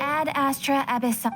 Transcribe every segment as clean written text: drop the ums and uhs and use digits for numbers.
Ad Astra Abyssal.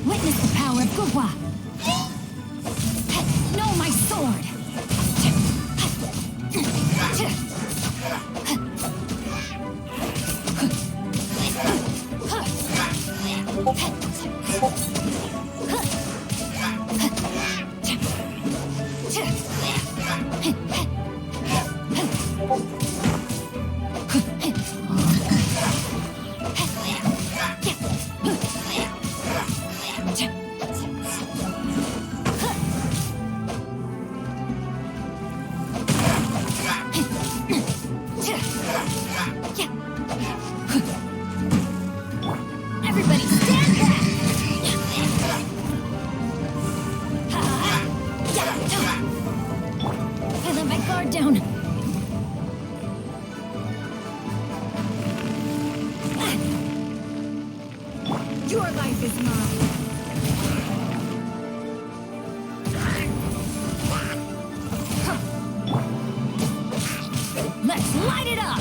Witness the power of Gugwa. Know my sword. Everybody stand back! I let my guard down. Your life is mine. Let's light it up!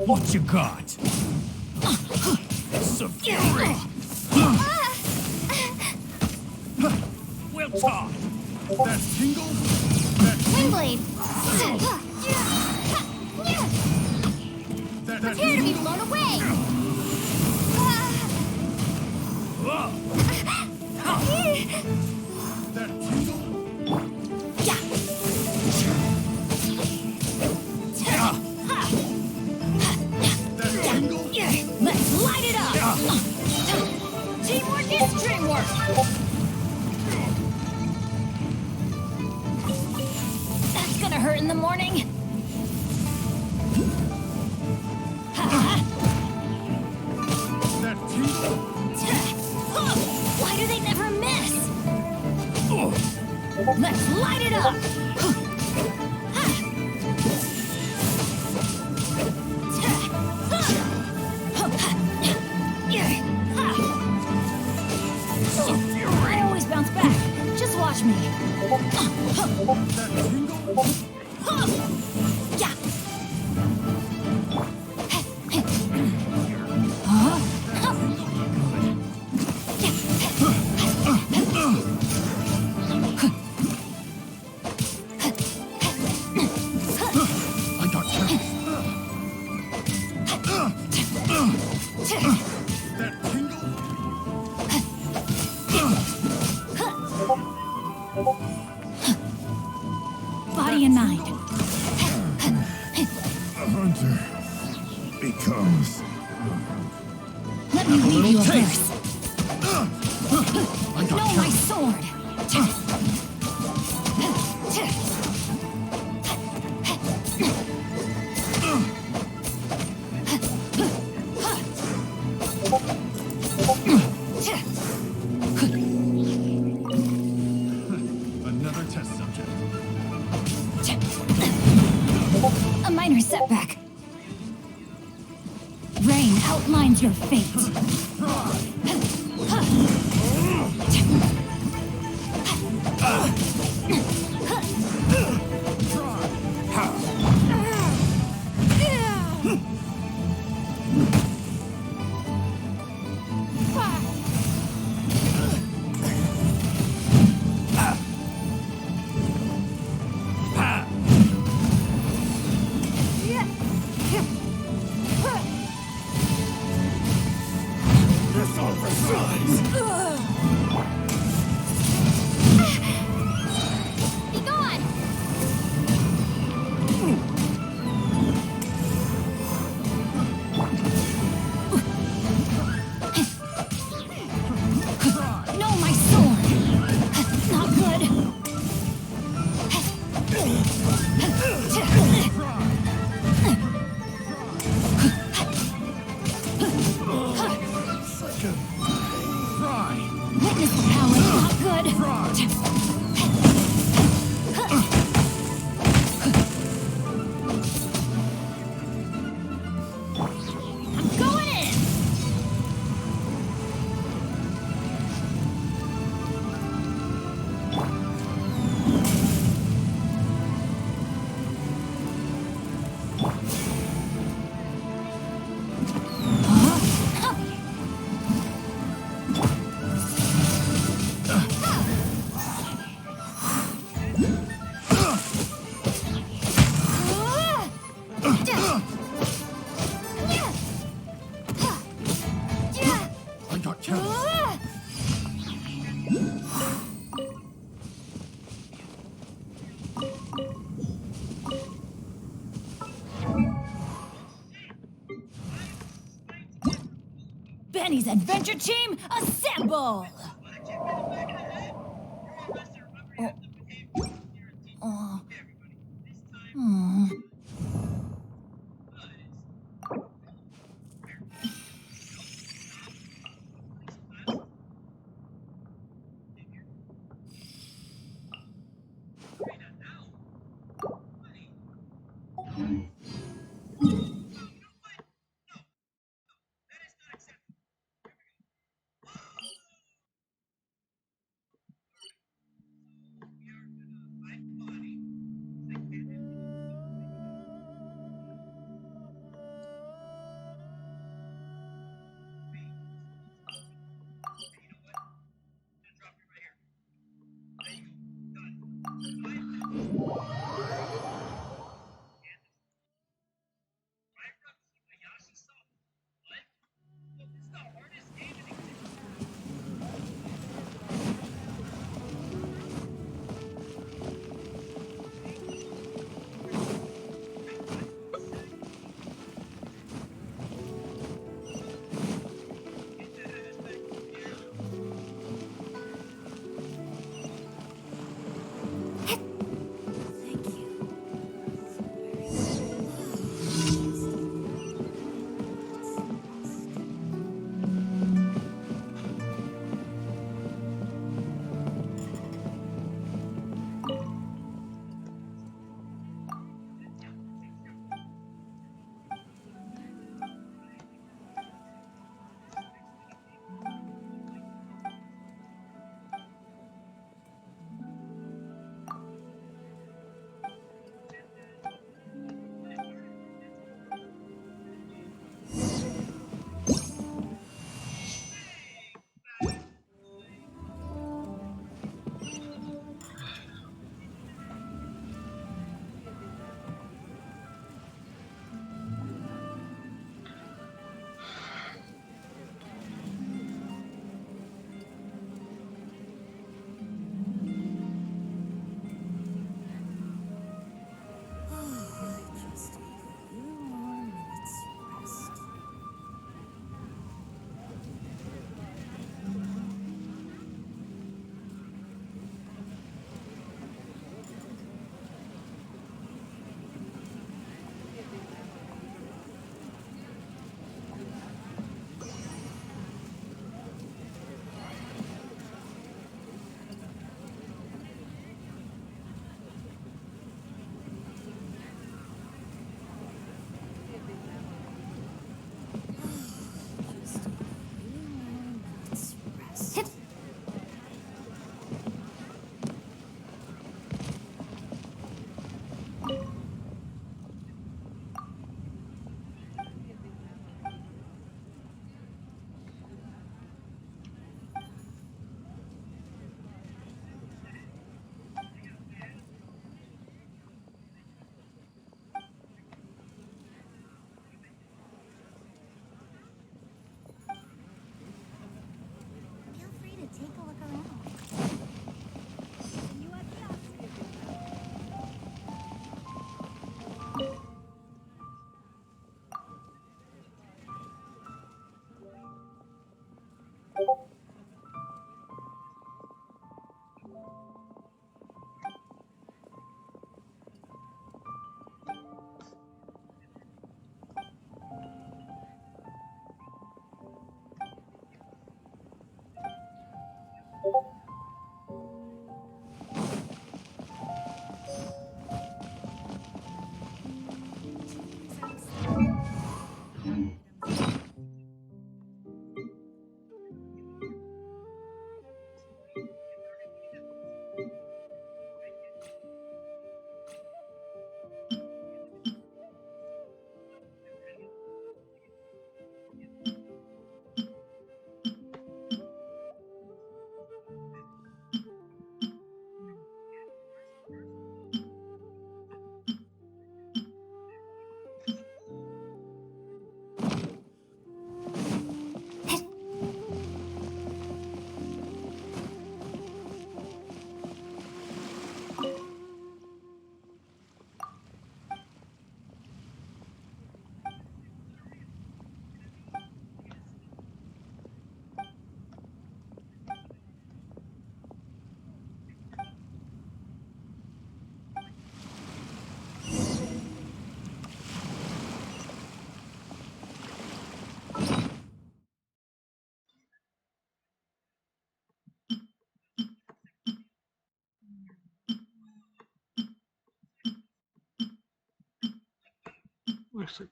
What you got? Some fury! We'll talk! That tingle? That Wingblade! that Prepare to be blown away! that tingle? Yeah. That tingle? Let's light it up! Teamwork is dreamwork! That's gonna hurt in the morning! That tingle? Why do they never miss? Let's light it up! Some fury! I always bounce back. Just watch me. That tingle? Yeah. I got you. That tingle? Body and mind. A hunter becomes Let me read you a taste. verse. I got Know you. my sword. Another test subject. A minor setback. Rain outlines your fate. This all for size. Be gone! No, my sword! Not good! Try. Witness the power, not good! I'm going in! I got you. Benny's adventure team, assemble! Oh. Oh. Hip. Feel free to take a look around. Where's it?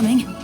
coming.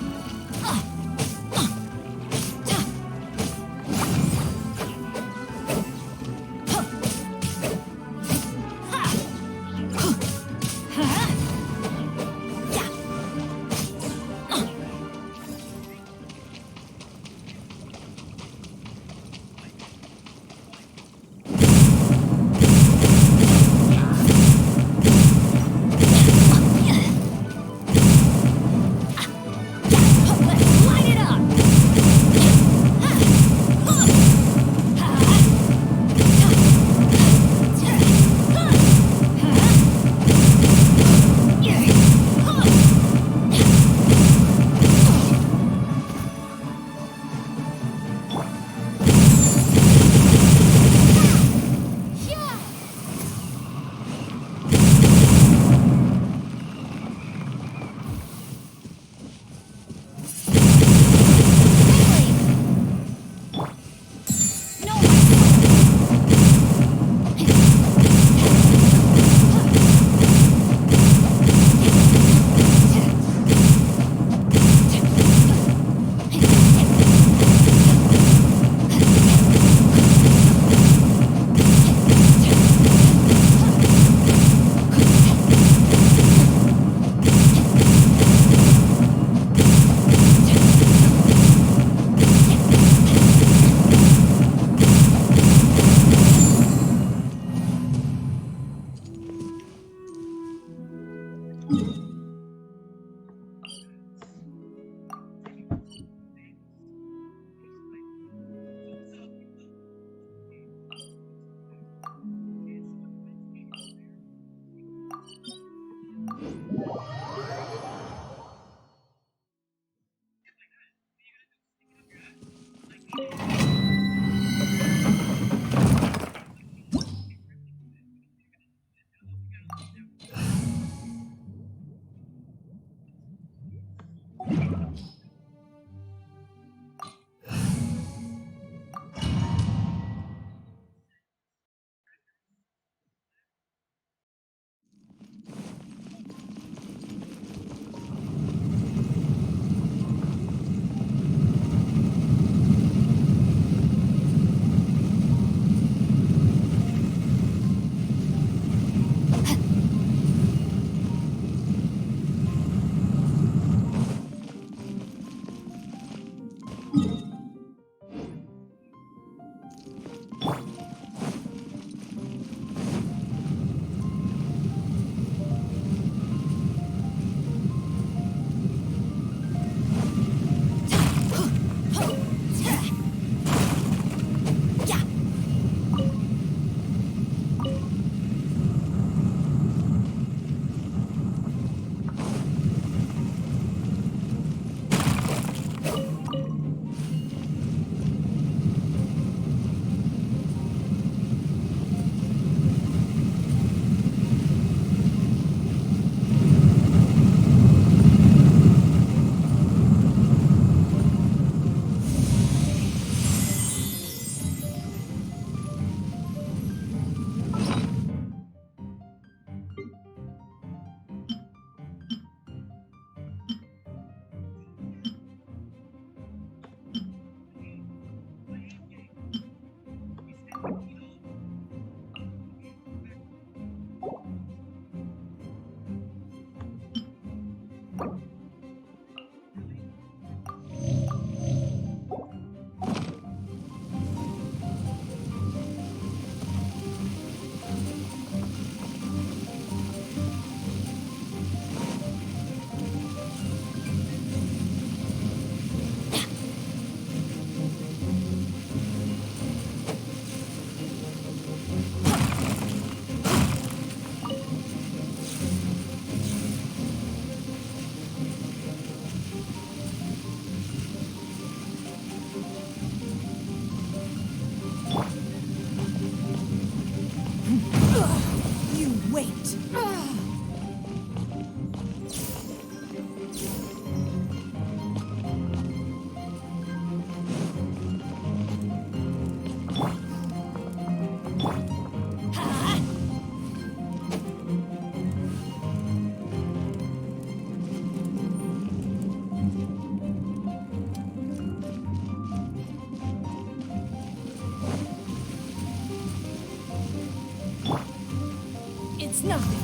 It's nothing.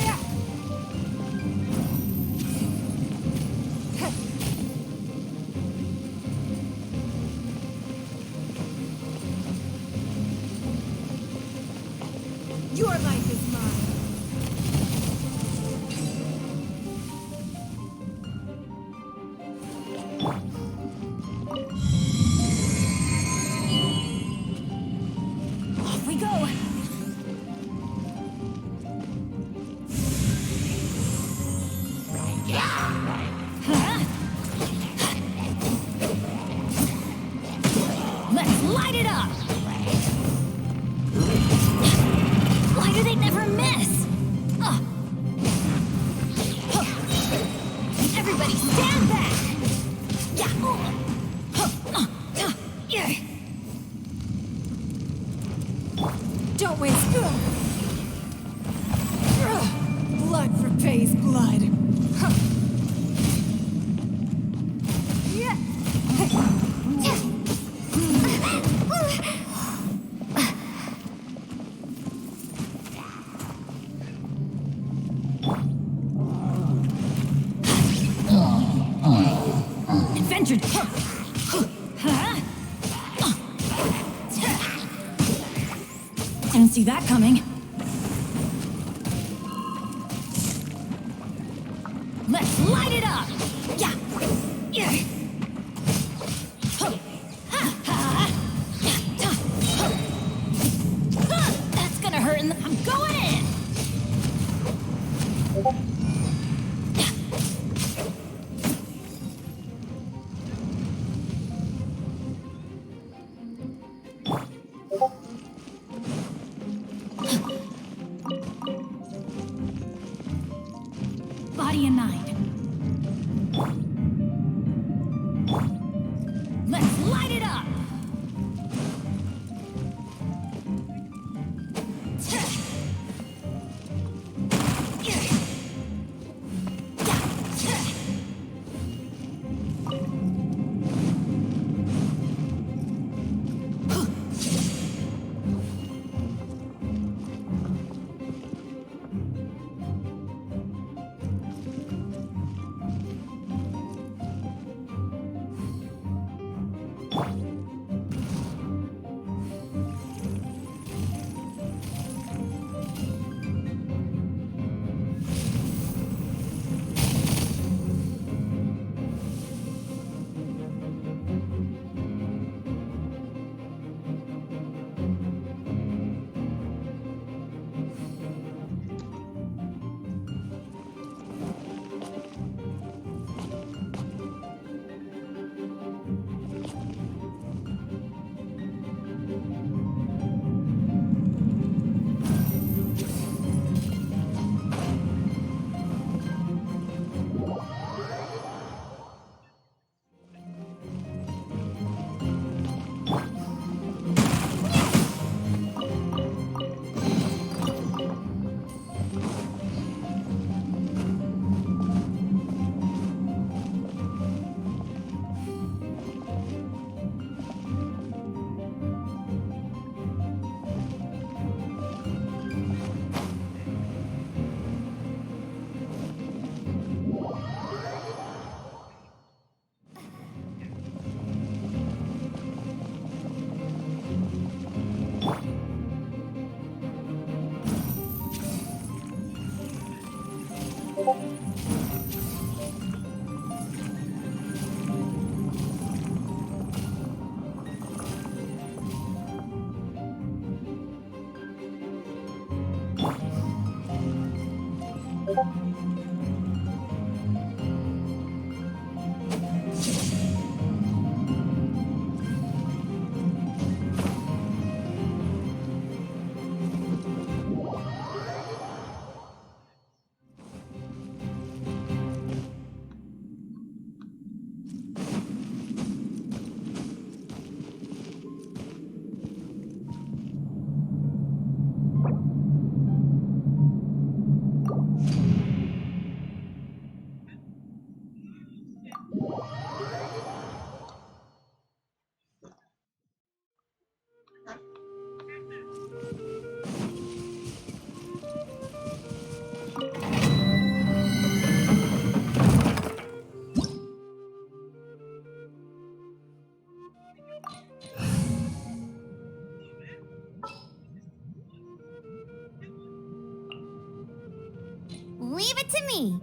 Yeah. Your life is mine. Off we go. Huh? Let's light it up. Why do they never miss? Everybody stand back! Yeah. Don't waste. Blood repays blood. Adventure. Didn't see that coming. Let's light it up. Yeah. That's gonna hurt. I'm going in. Body and mind. Let's light it up. it to me.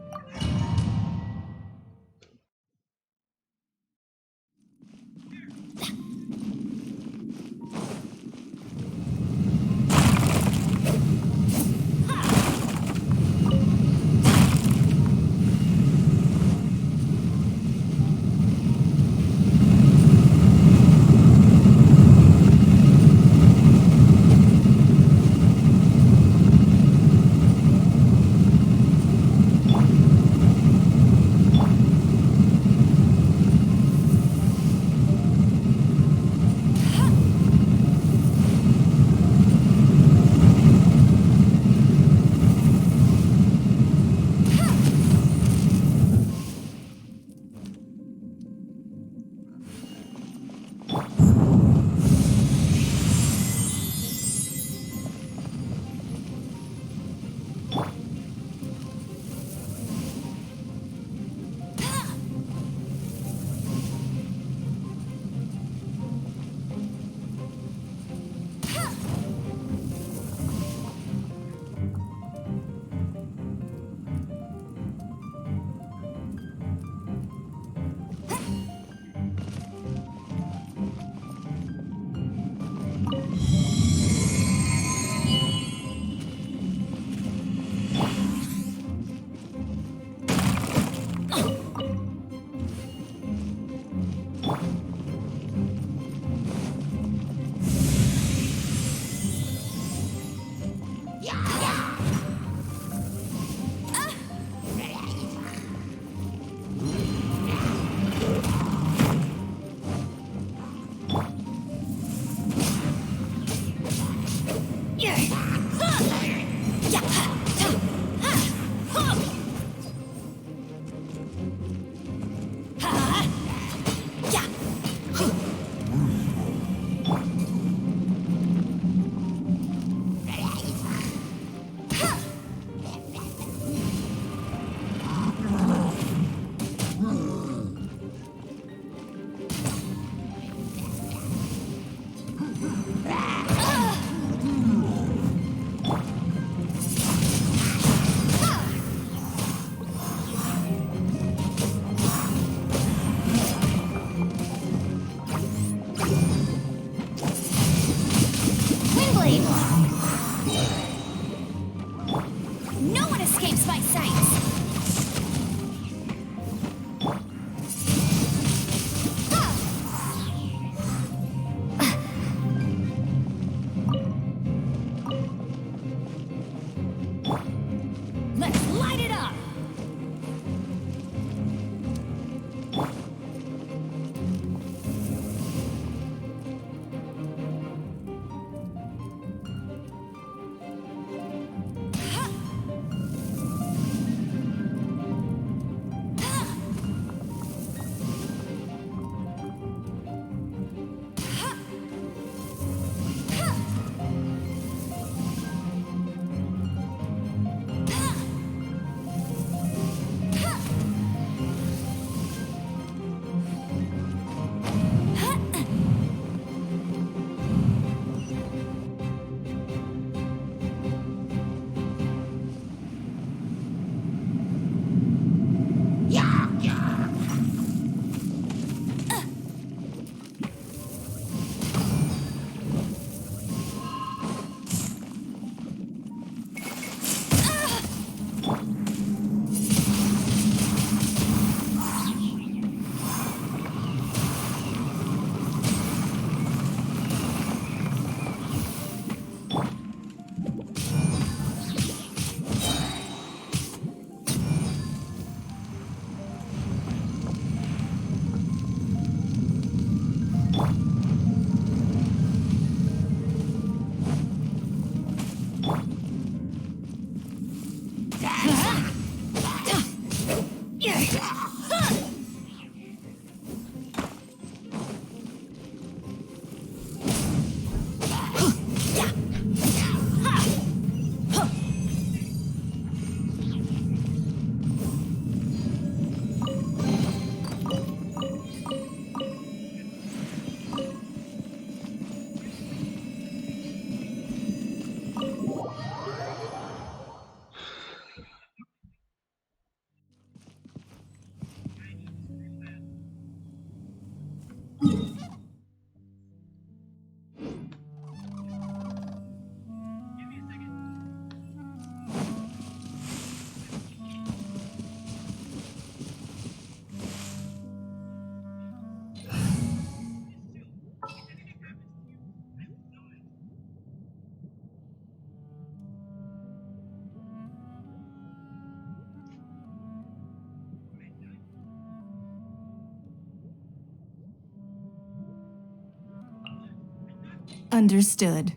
Understood.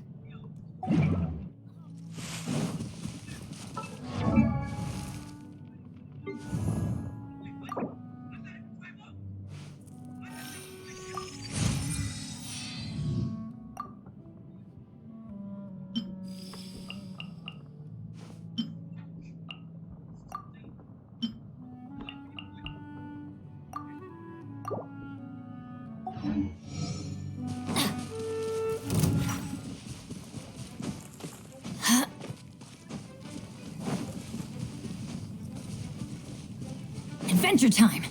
Adventure time!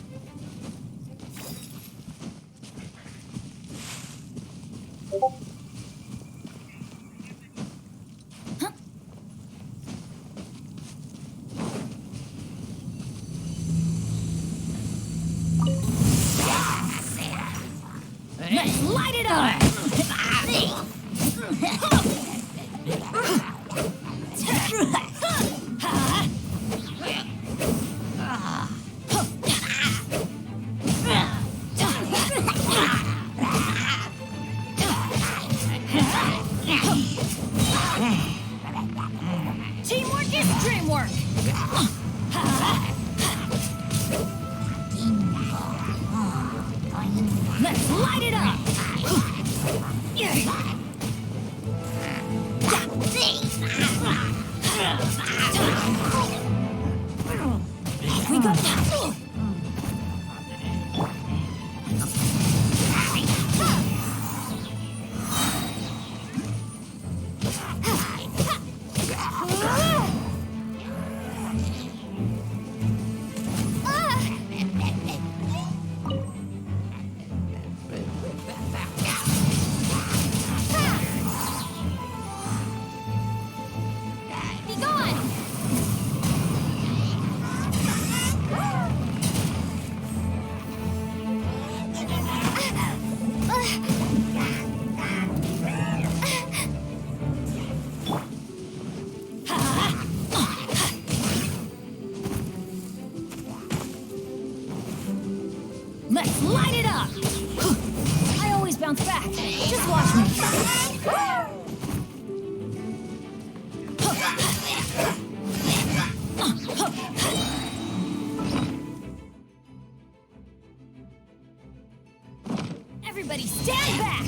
Let's light it up! Teamwork is dreamwork! Let's light it up! We go! Be gone! Let's light it up! I always bounce back. Just watch me. Everybody stand back!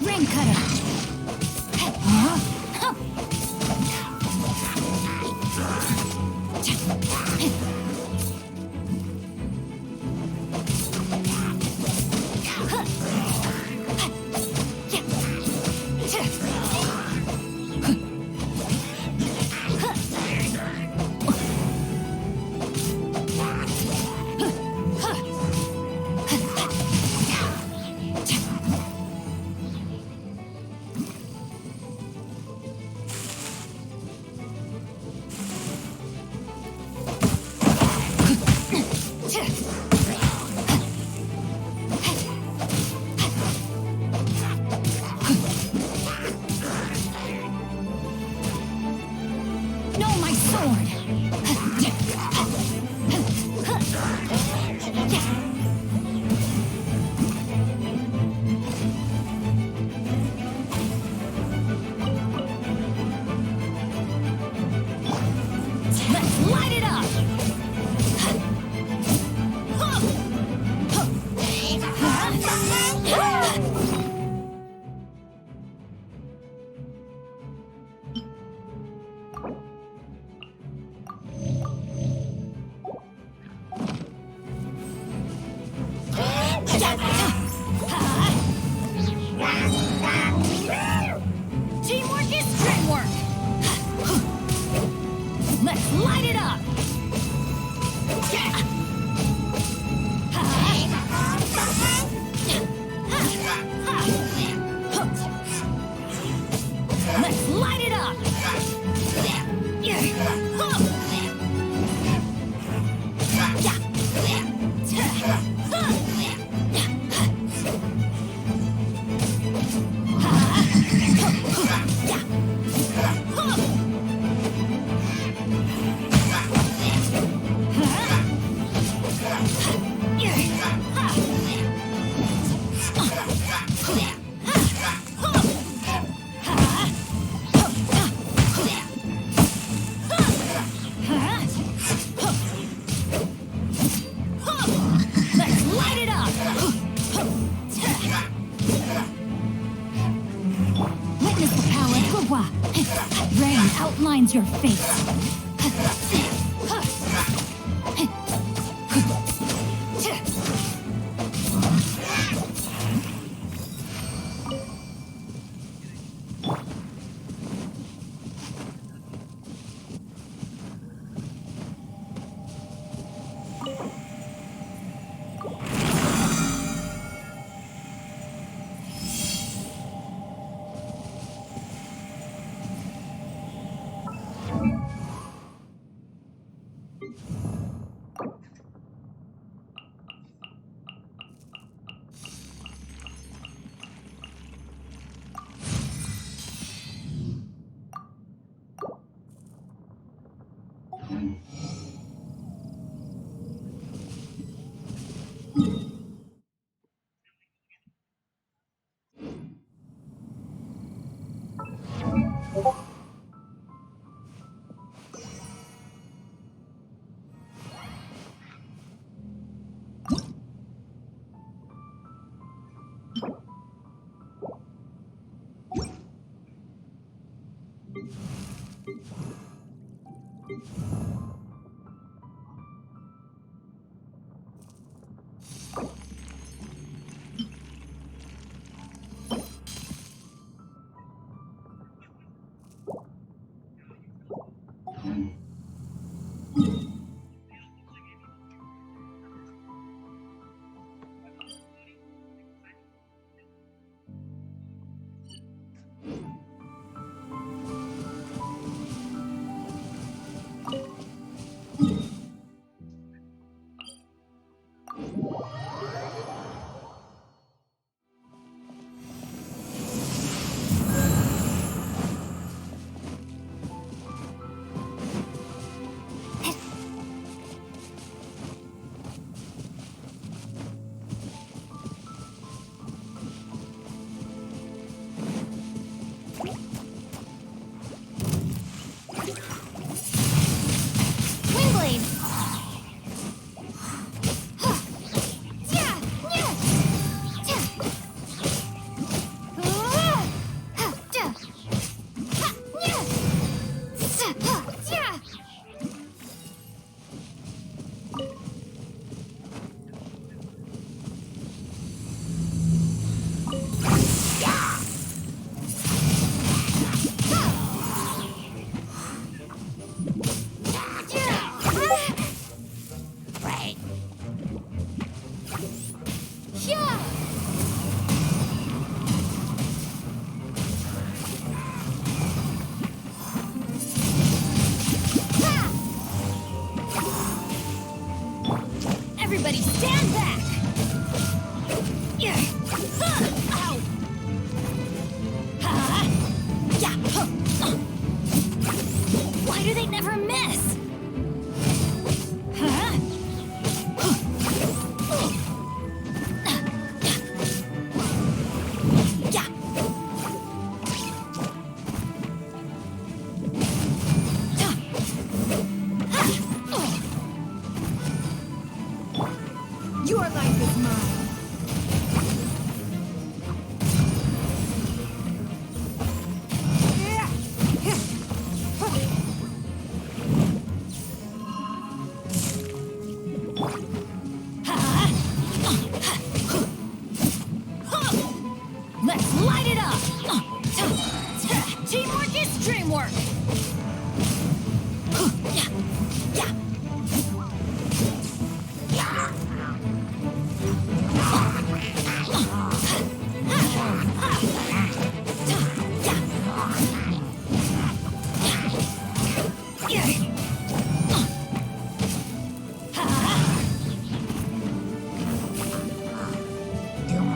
Ring cutter! No, my sword! Let's light it up! Teamwork is dreamwork! Let's light it up! pain outlines your fate. Everybody stand back! Ow! Why do they never miss? Your life is mine. Let's light it up! Teamwork is dreamwork!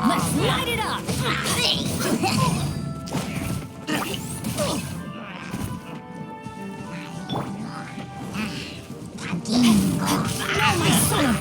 Let's light it up! No, my son of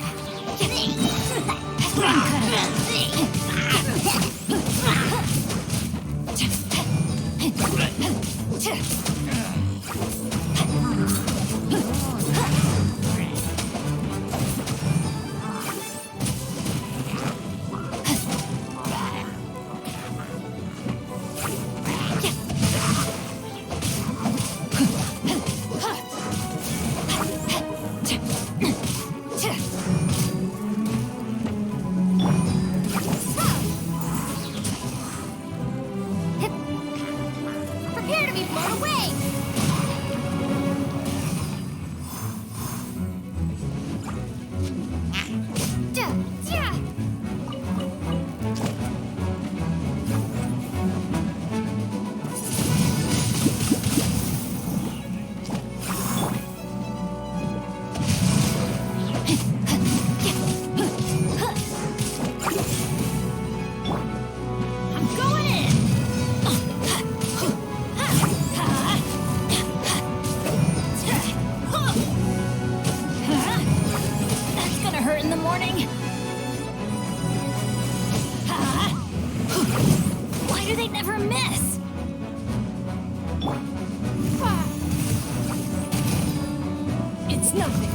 nothing.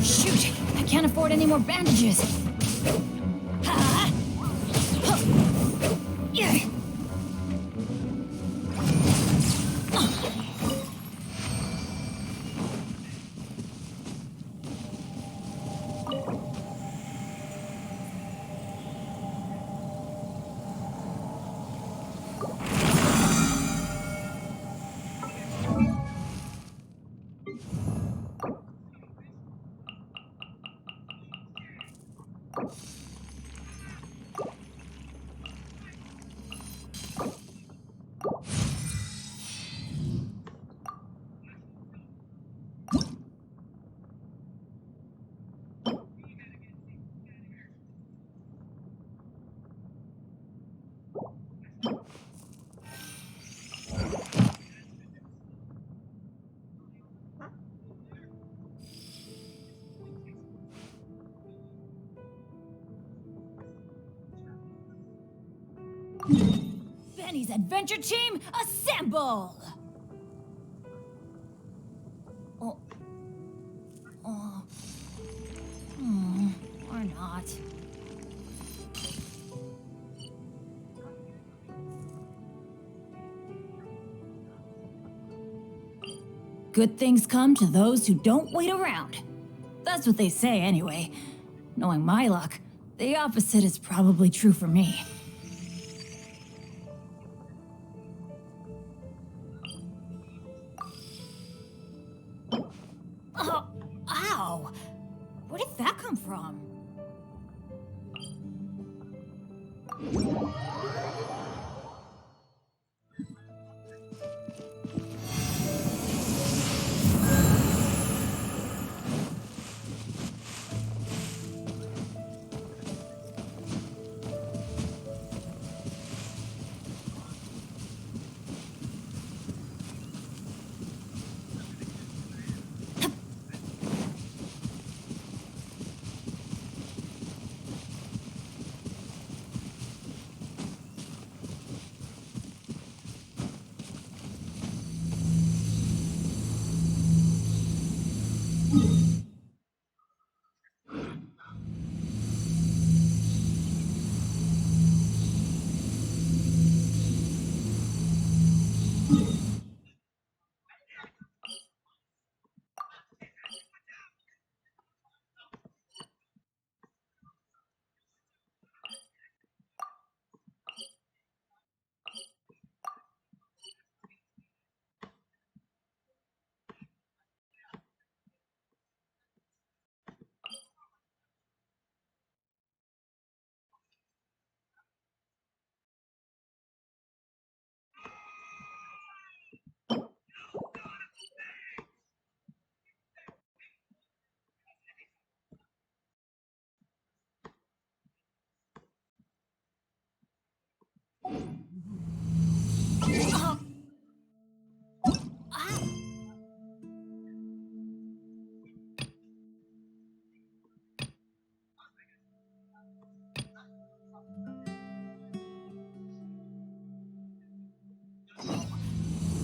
Shoot! I can't afford any more bandages. Benny's adventure team, assemble! Oh. Oh. Or not. Good things come to those who don't wait around. That's what they say anyway. Knowing my luck, the opposite is probably true for me. Oh, ow! Where did that come from?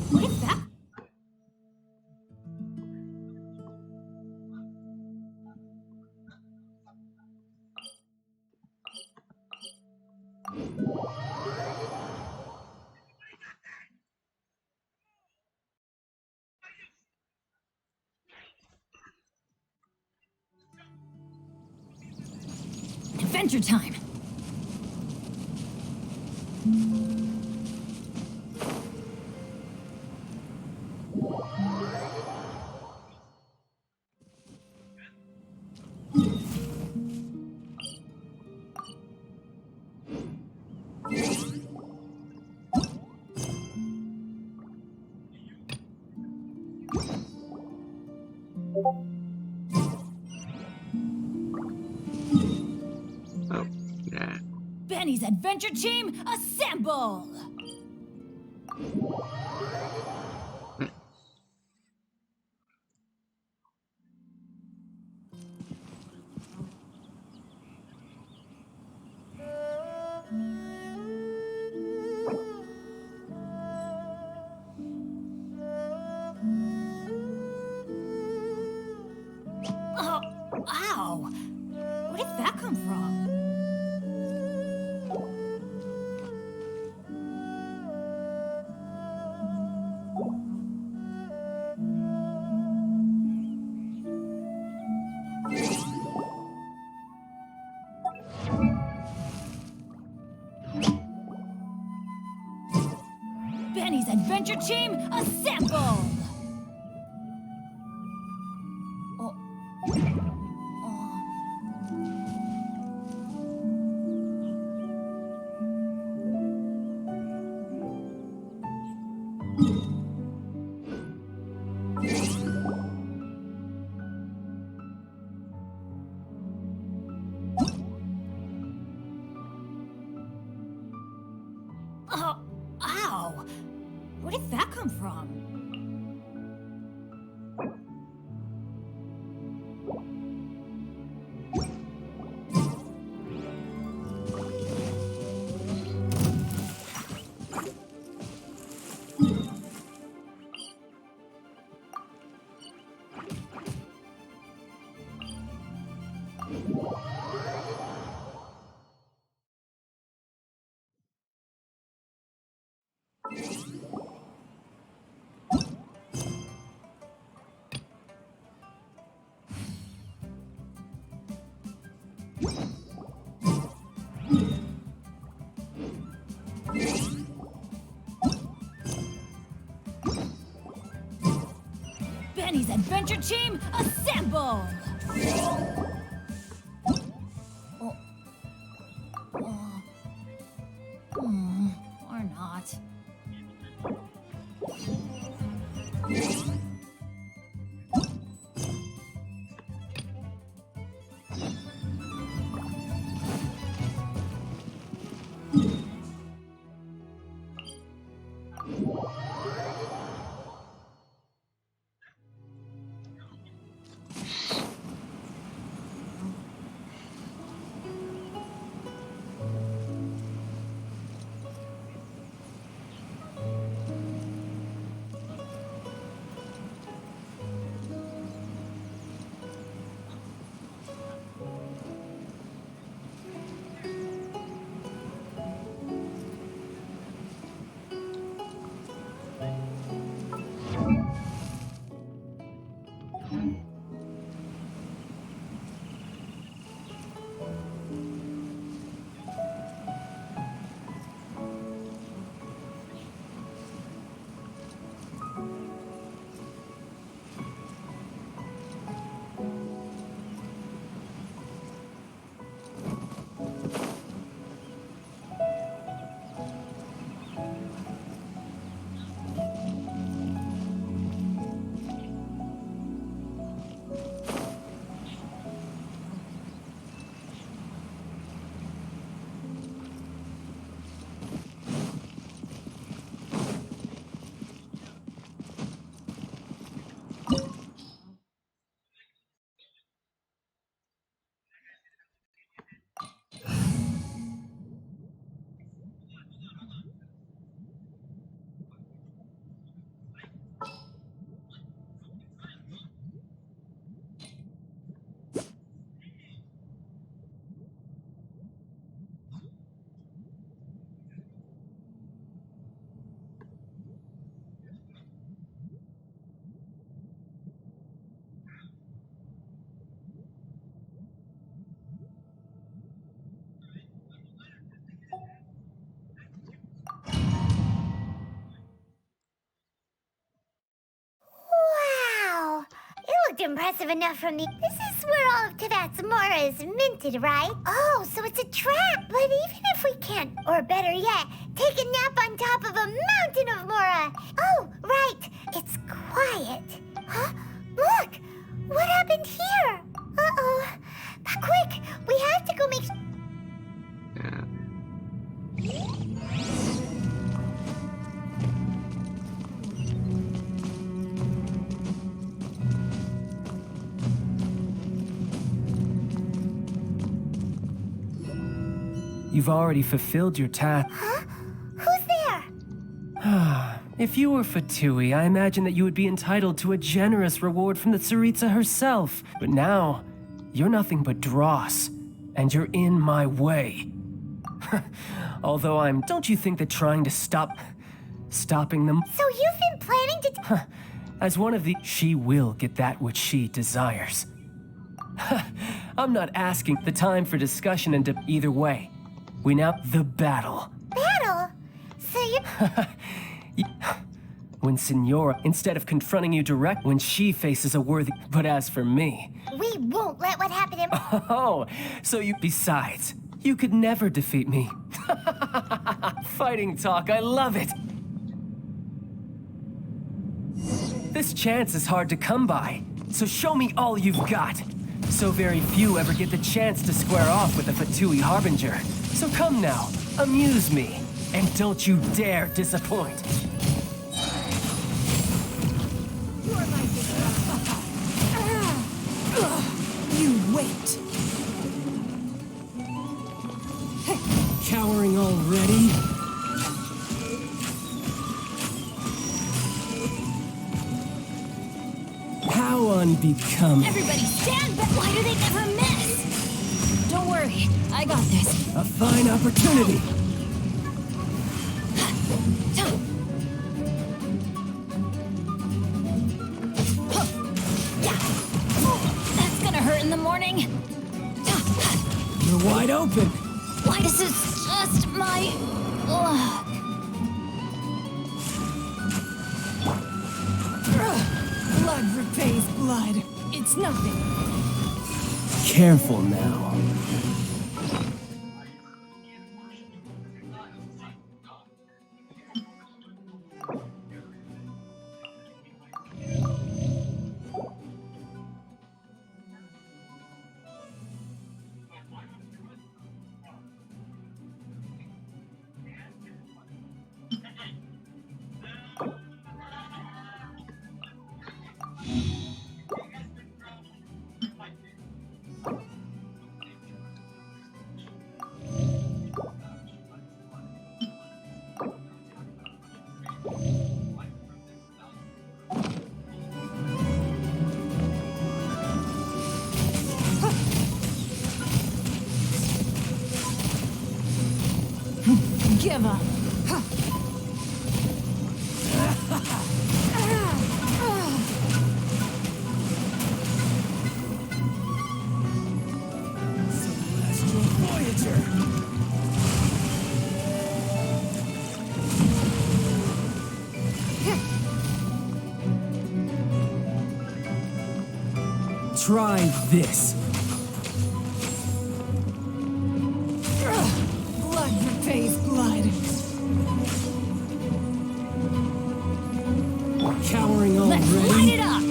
What is that? Adventure time! Oh, yeah. Benny's adventure team, assemble! Oh, ow! Where did that come from? Benny's adventure team, assemble! Oh. Oh, ow! Where did that come from? Benny's adventure team, assemble! Or not. Wow! It looked impressive enough from the... This is where all of Tavat's Mora is minted, right? Oh, so it's a trap! But even if we can't, or better yet, take a nap on top of a mountain of Mora... Oh, right! It's quiet. Huh? Look! What happened here? Uh-oh. Quick! We have to go make... You've already fulfilled your task. Huh? Who's there? If you were Fatui, I imagine that you would be entitled to a generous reward from the Tsaritsa herself. But now, you're nothing but dross, and you're in my way. Although don't you think that trying to stopping them... So you've been planning to... As one of the... She will get that which she desires. I'm not asking the time for discussion and either way. We now... The battle. Battle? So you... When Signora, instead of confronting you direct, when she faces a worthy... But as for me... We won't let what happened to... Oh, so you... Besides, you could never defeat me. Fighting talk, I love it. This chance is hard to come by, so show me all you've got. So very few ever get the chance to square off with a Fatui Harbinger. So come now, amuse me, and don't you dare disappoint. You wait. Cowering already? How unbecoming. Everybody stand back! Why do they never miss? Don't worry, I got this. A fine opportunity. That's gonna hurt in the morning. You're wide open. Why does this just my luck? Blood repays blood. It's nothing. Careful now. Give up. Celestial Voyager. Try this. Blood repays blood. Cowering already? Let's light it up.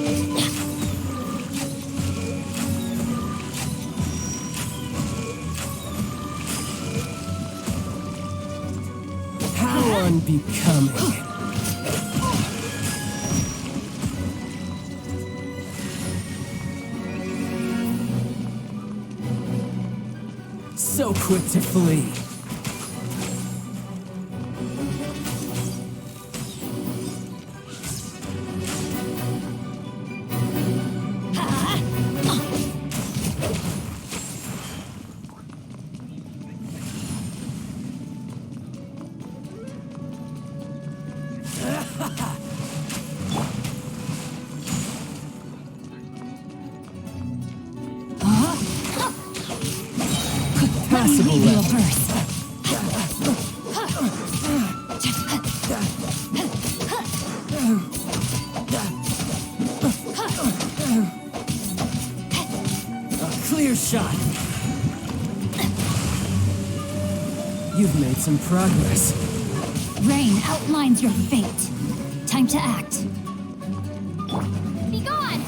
How unbecoming. So quick to flee. Passable Remedial left. burst. A clear shot. You've made some progress. Rain outlines your fate. Time to act. Be gone!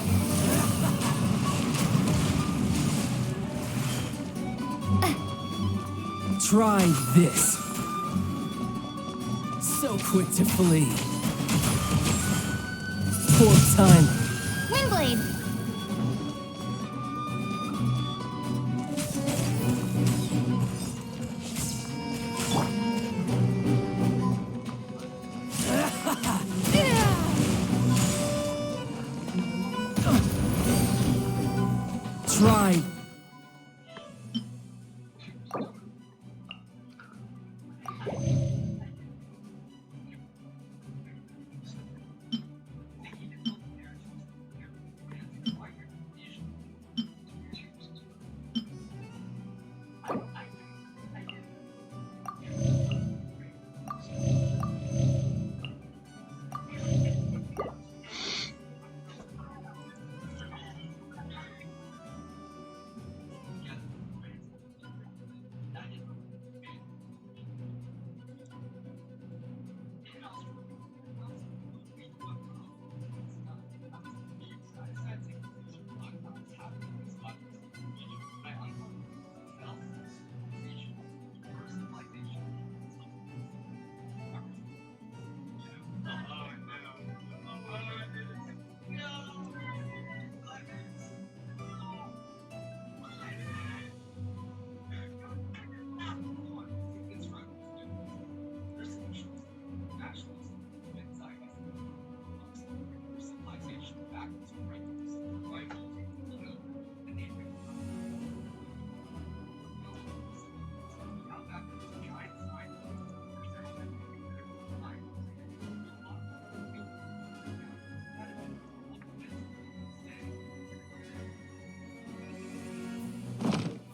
Try this. So quick to flee. Poor timing. Windblade! Try.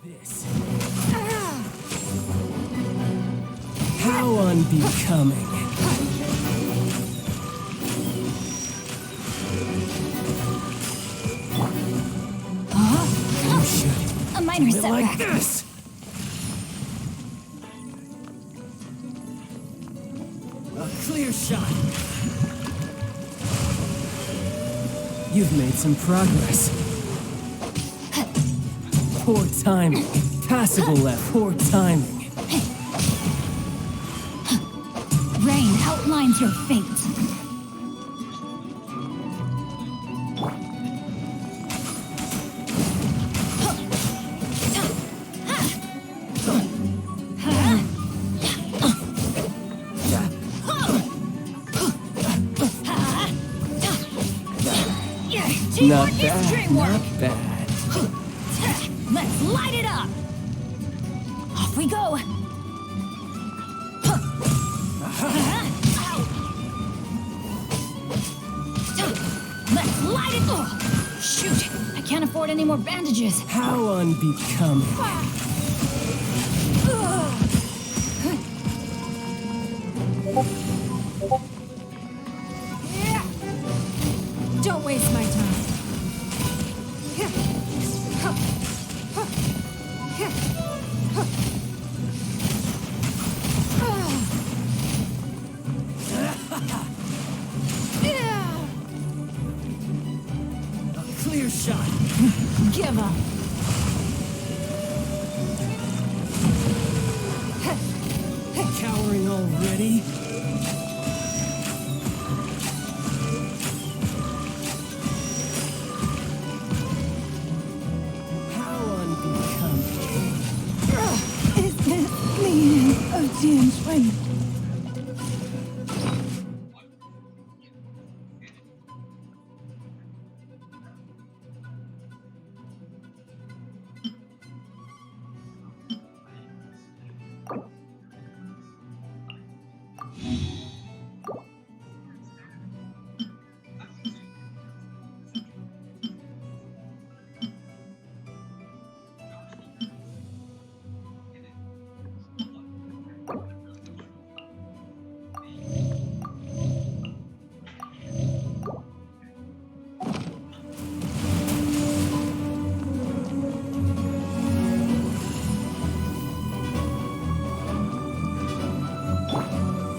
This. How unbecoming. You should A minor do it like setback. this. A clear shot. You've made some progress. Poor timing. Passable left. Poor timing. Rain outlines your fate. Not Teamwork is bad. dreamwork. Not bad. Let's light it up! Off we go! Let's light it! Oh, shoot! I can't afford any more bandages. How unbecoming. Don't waste my time. A clear shot. Give up. Cowering already? How unbecoming. Is this meaning of Genshin?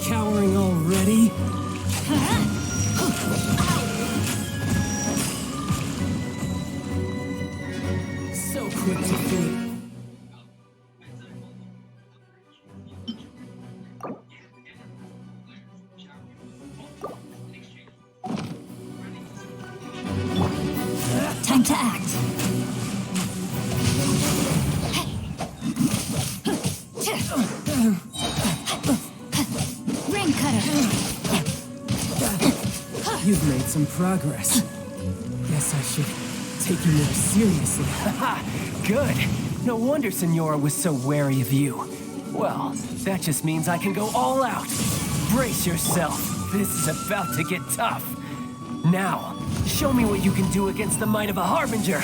Cowering already? So quick to flee. Time to act. Rain cutter. You've made some progress. Guess I should take you more seriously. Haha, good. No wonder Senora was so wary of you. Well, that just means I can go all out. Brace yourself. This is about to get tough. Now, show me what you can do against the might of a Harbinger.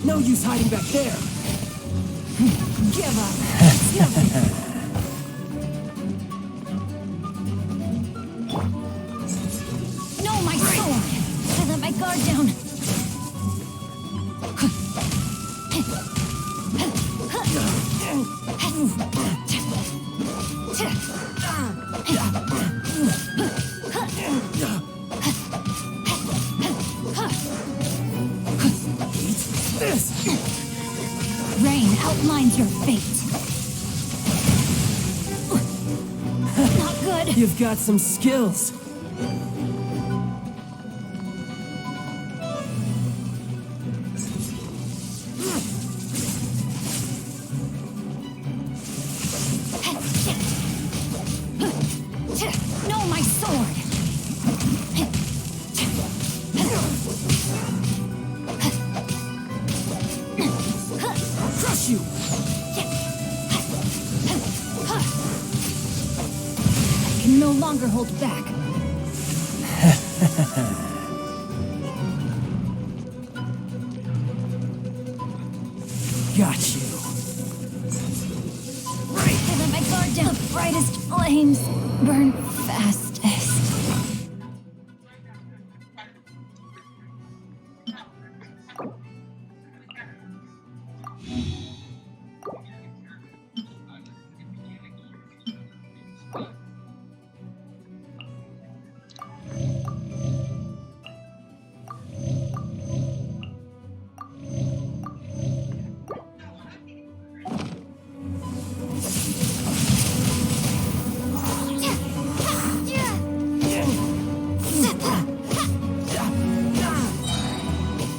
No use hiding back there. Give up. No, my sword. I let my guard down. This! Rain outlines your fate. Not good. You've got some skills. No, my sword. Crush you! I can no longer hold back. Got you. I let my guard down. The brightest flames burn fastest.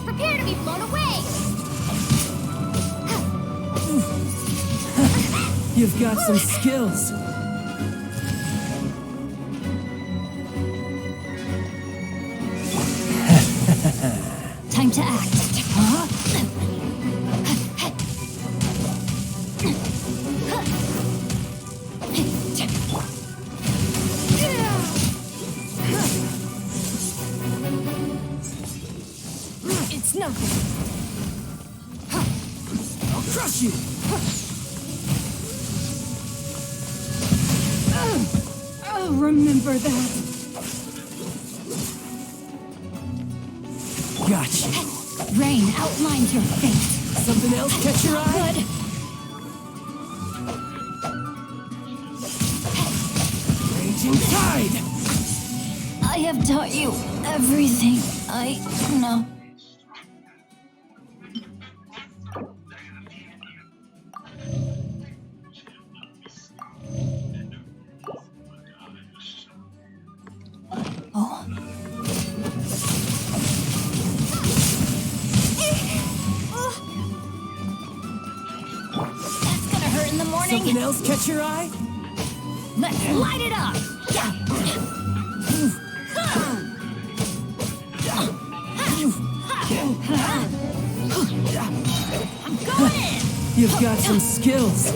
Prepare to be blown away! You've got some skills. Time to act. Huh? It's nothing. I'll crush you! I'll remember that. Got you. Rain outlines your fate. Something else catch your eye? Good. Raging tide! I have taught you everything I know. Oh. That's gonna hurt in the morning. Something else catch your eye? Let's light it up. I'm going in. You've got some skills.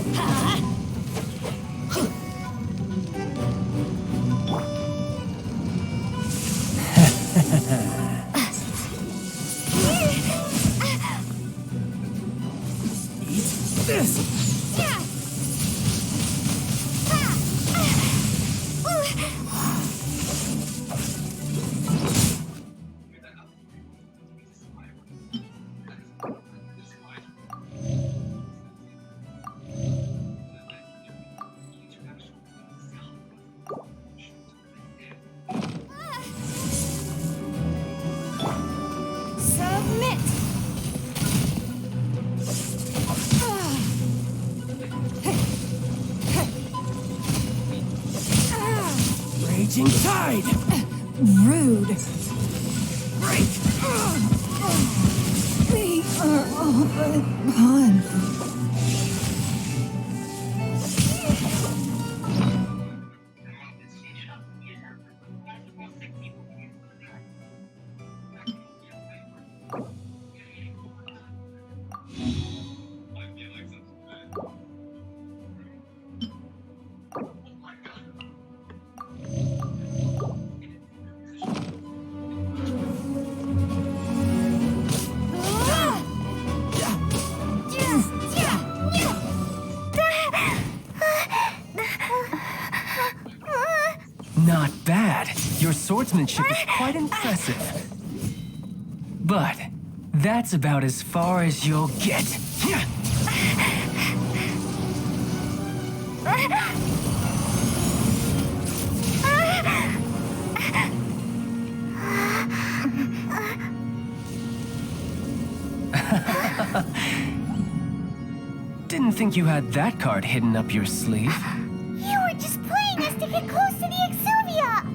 Eat this! Submit. tide! Rude. Break! We are all but gone. Not bad. Your swordsmanship is quite impressive. But that's about as far as you'll get. Didn't think you had that card hidden up your sleeve. You were just playing us to get close to the Exuvia!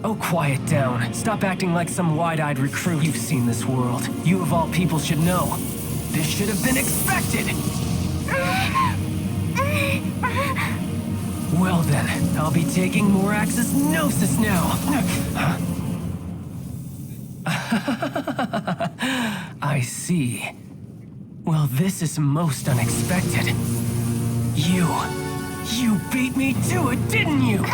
Oh, quiet down. Stop acting like some wide-eyed recruit. You've seen this world. You of all people should know. This should have been expected! Well then, I'll be taking Morax's Gnosis now. I see. Well, this is most unexpected. You beat me to it, didn't you?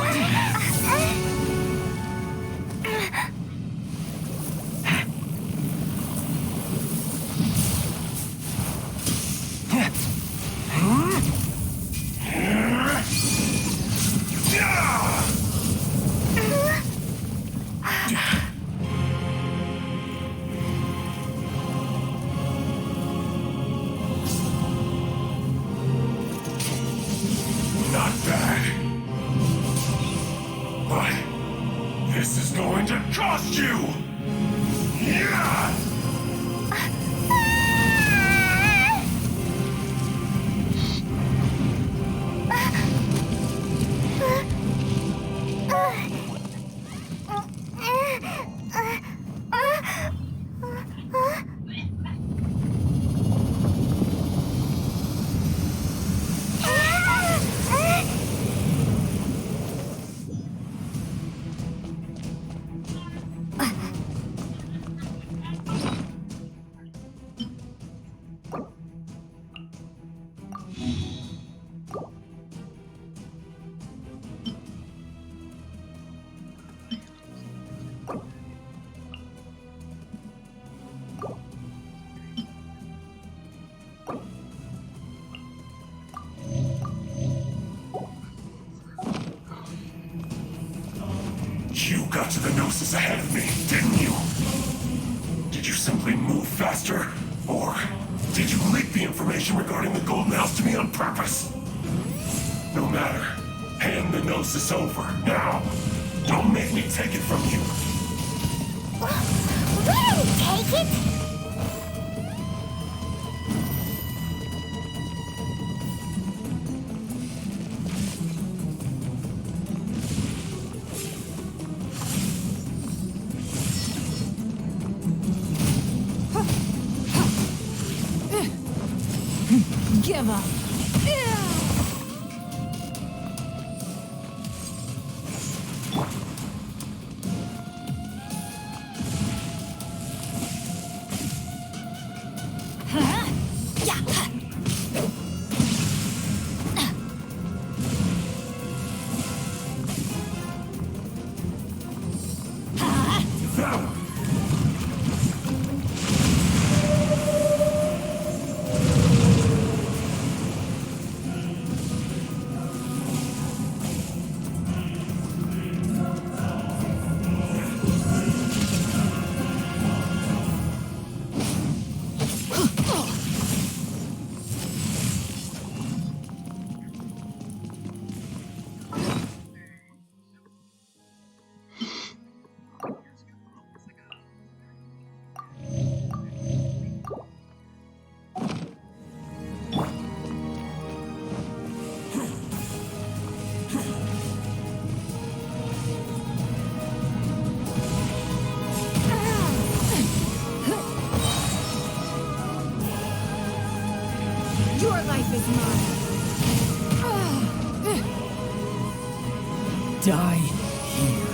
Not bad. But this is going to cost you! Yeah! You got to the Gnosis ahead of me, didn't you? Did you simply move faster? Or did you leak the information regarding the Golden House to me on purpose? No matter. Hand the Gnosis over, now. Don't make me take it from you. We didn't take it! Give up. Your life is mine. Die here.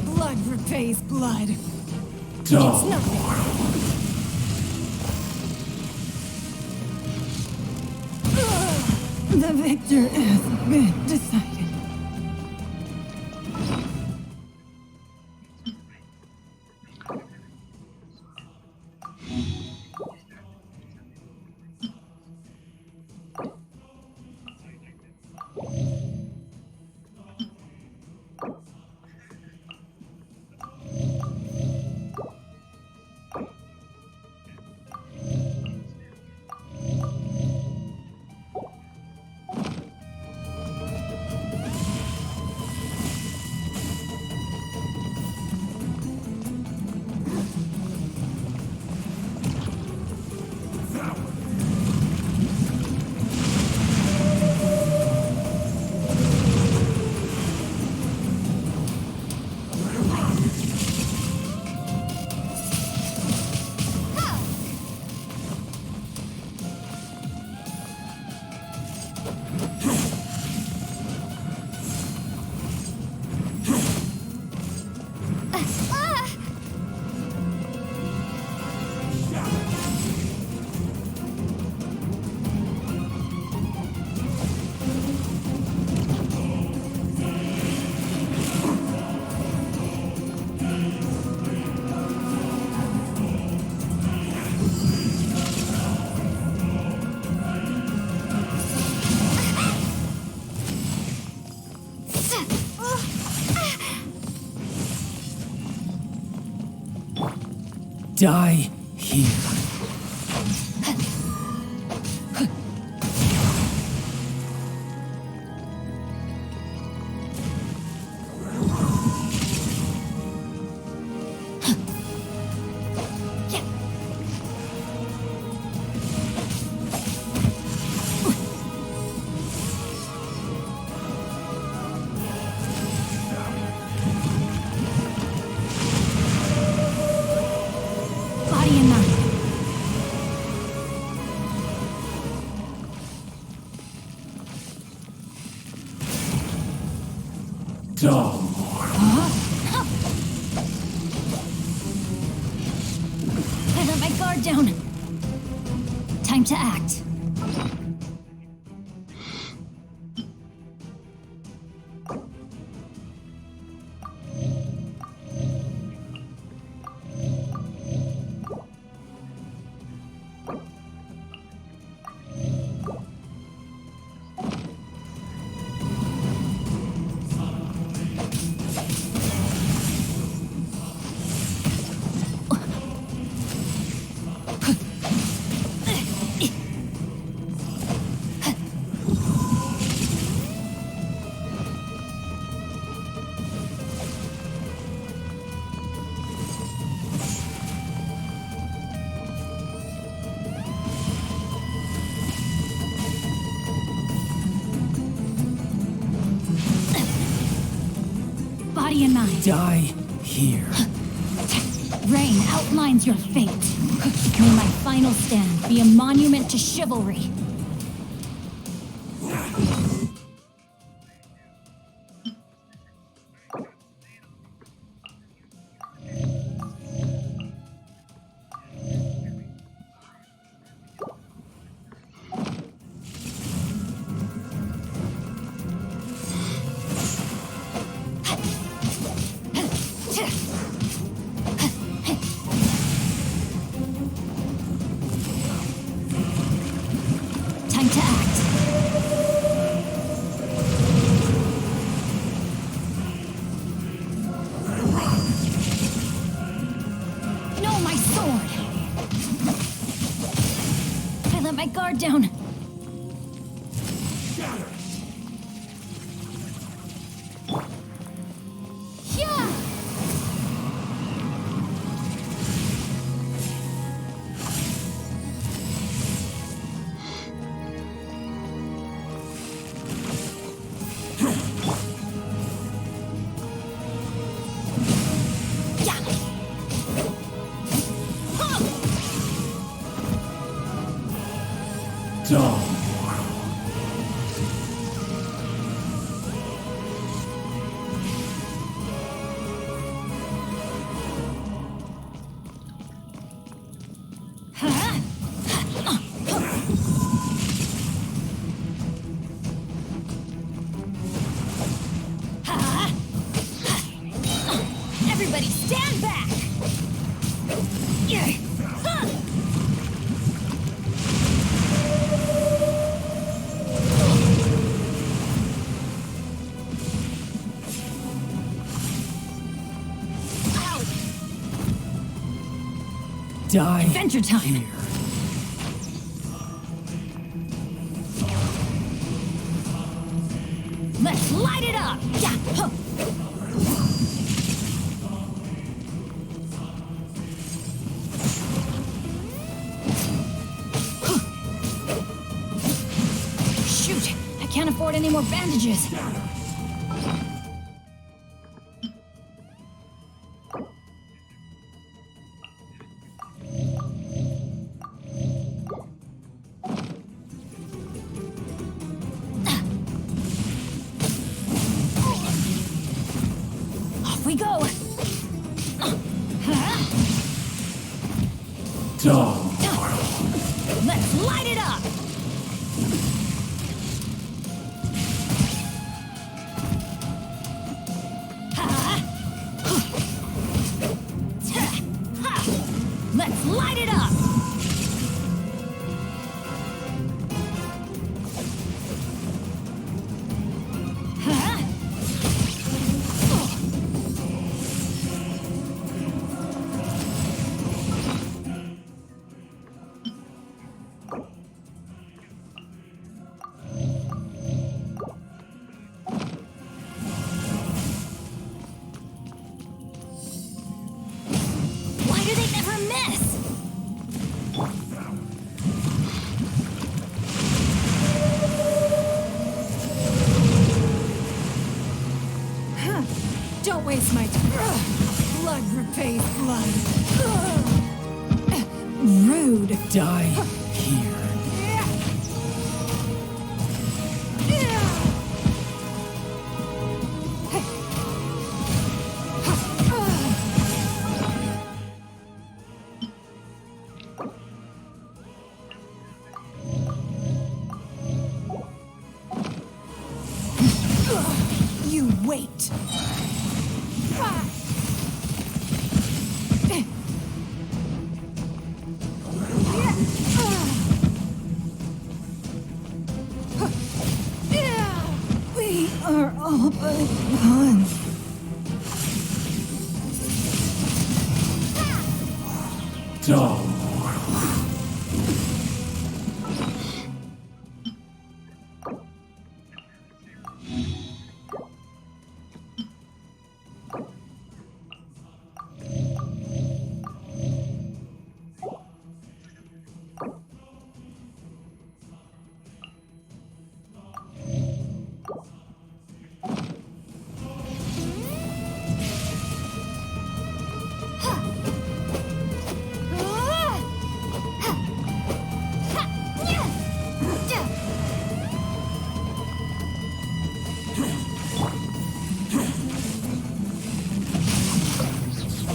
Blood repays blood. Dull. It's nothing. The victor has been decided. Die here. Body and mind. Dull. I let my guard down. Time to act. Body and mind. Die here. Rain outlines your fate. May my final stand be a monument to chivalry. Time to act. No, my sword! I let my guard down. Yeah! Dull. Everybody stand back! Die Adventure time! here. Let's light it up! Yeah. Huh. Shoot! I can't afford any more bandages. Off we go! Dull. Let's light it up! Let's light it up! Why do they never miss? Don't waste my time. Blood repays blood. Rude. Die here. You wait. We are all but one. Dull.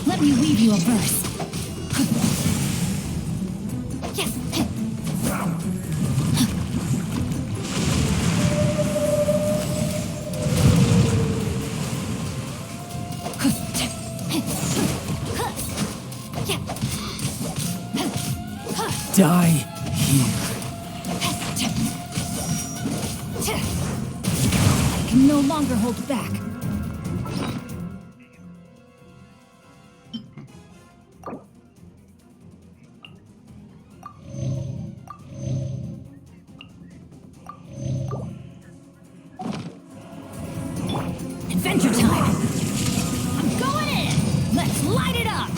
Let me weave you a verse. Die here. I can no longer hold back. Adventure time! I'm going in! Let's light it up!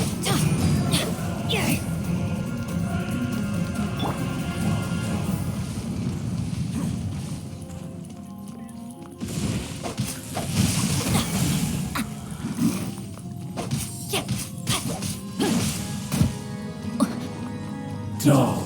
Dull.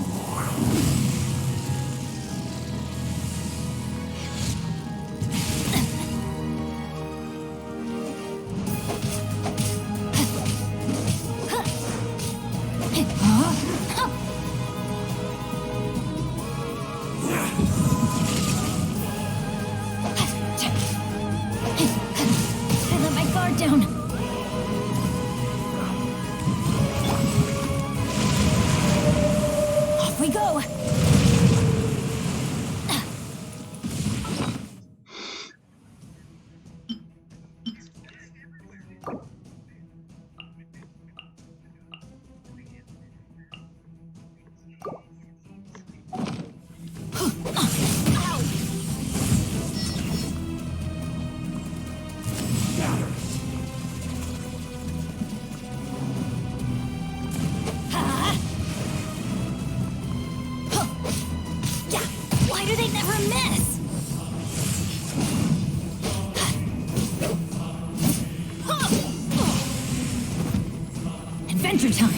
adventure time!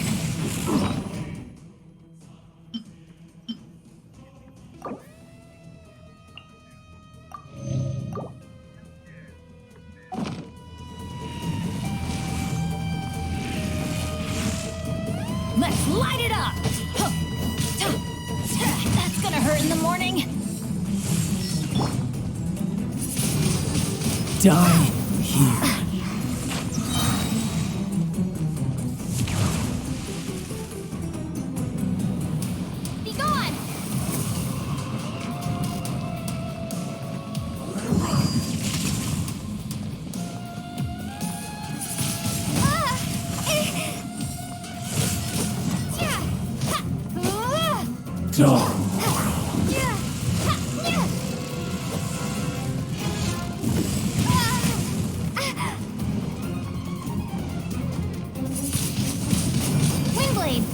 Let's light it up! That's gonna hurt in the morning. Die here. Be gone! Dark. Windblade!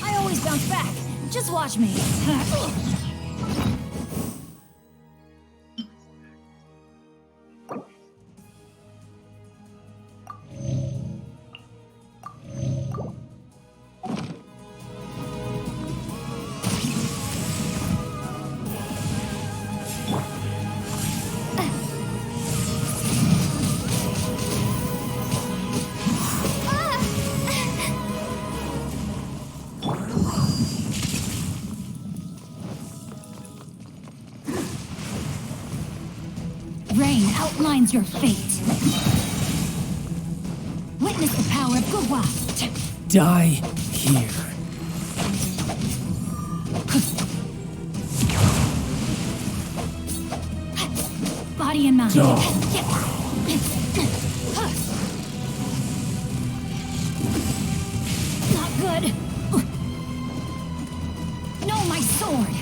I always bounce back. Just watch me. Rain outlines your fate. Witness the power of Gugwa. Die here. Body and mind. Not good. No, my sword.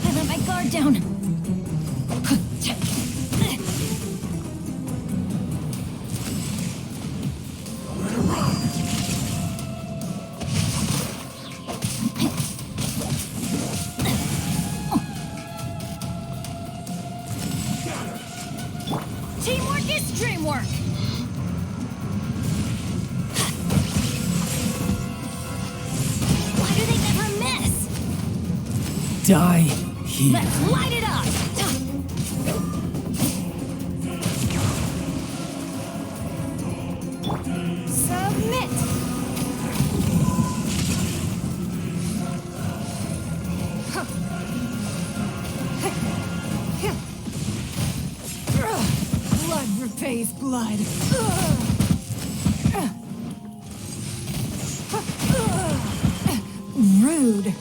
I let my guard down. Teamwork is dreamwork. Why do they never miss? Die here. Let's light it up! Submit! Blood repays blood. Rude.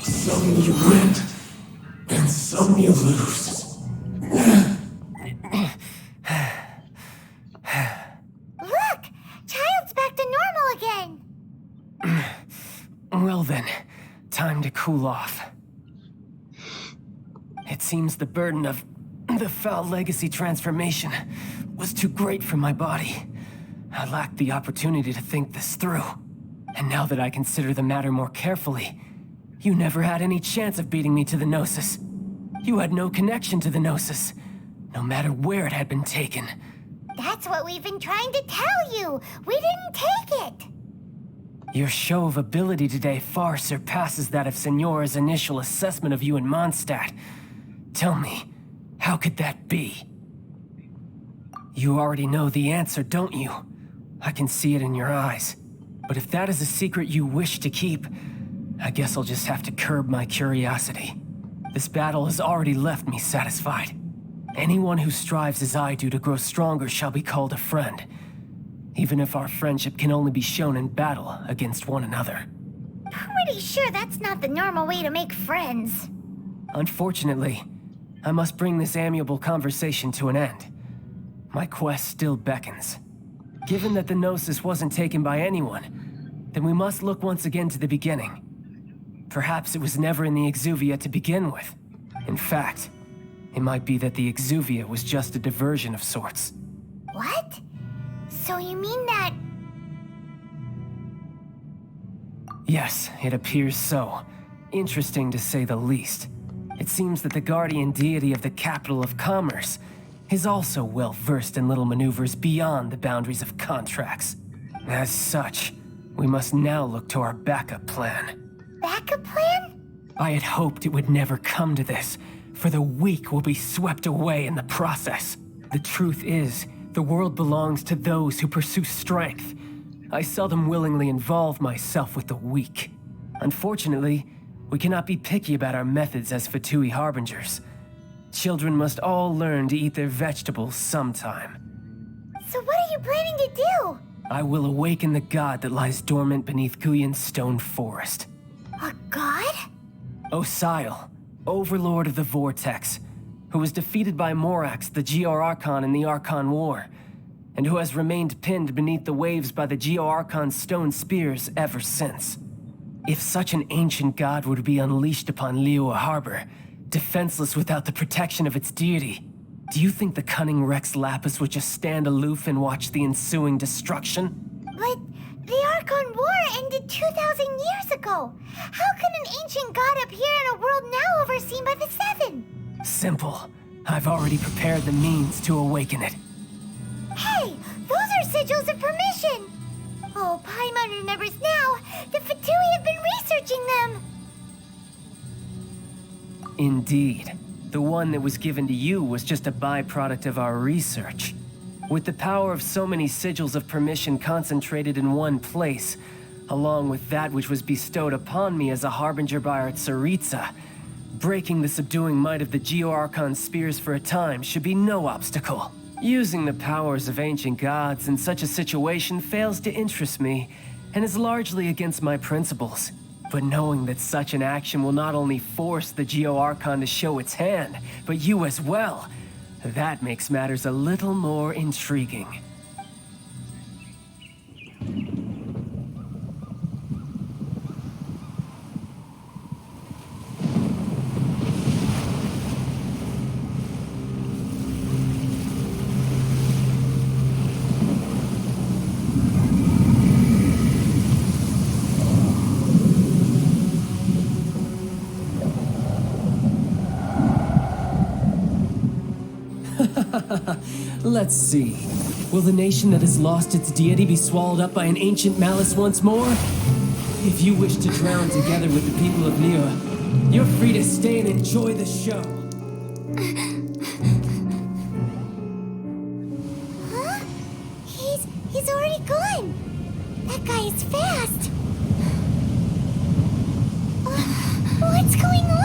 Some you win, and some you lose. Look! Child's back to normal again! Well then, time to cool off. It seems the burden of the foul legacy transformation was too great for my body. I lacked the opportunity to think this through. And now that I consider the matter more carefully, You never had any chance of beating me to the Gnosis. You had no connection to the Gnosis, no matter where it had been taken. That's what we've been trying to tell you. We didn't take it. Your show of ability today far surpasses that of Signora's initial assessment of you in Mondstadt. Tell me, how could that be? You already know the answer, don't you? I can see it in your eyes. But if that is a secret you wish to keep, I guess I'll just have to curb my curiosity. This battle has already left me satisfied. Anyone who strives as I do to grow stronger shall be called a friend, even if our friendship can only be shown in battle against one another. Pretty sure that's not the normal way to make friends. Unfortunately, I must bring this amiable conversation to an end. My quest still beckons. Given that the Gnosis wasn't taken by anyone, then we must look once again to the beginning. Perhaps it was never in the Exuvia to begin with. In fact, it might be that the Exuvia was just a diversion of sorts. What? So you mean that... Yes, it appears so. Interesting to say the least. It seems that the guardian deity of the capital of commerce is also well versed in little maneuvers beyond the boundaries of contracts. As such, we must now look to our backup plan. Backup plan? I had hoped it would never come to this, for the weak will be swept away in the process. The truth is, the world belongs to those who pursue strength. I seldom willingly involve myself with the weak. Unfortunately, we cannot be picky about our methods as Fatui Harbingers. Children must all learn to eat their vegetables sometime. So what are you planning to do? I will awaken the god that lies dormant beneath Guyan's stone forest. A god? Osial, overlord of the Vortex, who was defeated by Morax, the Geo-Archon in the Archon War, and who has remained pinned beneath the waves by the Geo-Archon's stone spears ever since. If such an ancient god were to be unleashed upon Liyue Harbor, defenseless without the protection of its deity, do you think the cunning Rex Lapis would just stand aloof and watch the ensuing destruction? But the Archon War ended 2,000 years ago. How can an ancient god appear in a world now overseen by the Seven? Simple. I've already prepared the means to awaken it. Hey, those are sigils of permission. Oh, Paimon remembers now. The Fatui have been researching them. Indeed. The one that was given to you was just a byproduct of our research. With the power of so many sigils of permission concentrated in one place, along with that which was bestowed upon me as a harbinger by our Tsaritsa, breaking the subduing might of the Geo-Archon spears for a time should be no obstacle. Using the powers of ancient gods in such a situation fails to interest me, and is largely against my principles. But knowing that such an action will not only force the Geo-Archon to show its hand, but you as well, that makes matters a little more intriguing. Let's see. Will the nation that has lost its deity be swallowed up by an ancient malice once more? If you wish to drown together with the people of Liyue, you're free to stay and enjoy the show. Huh? He's already gone. That guy is fast. What's going on?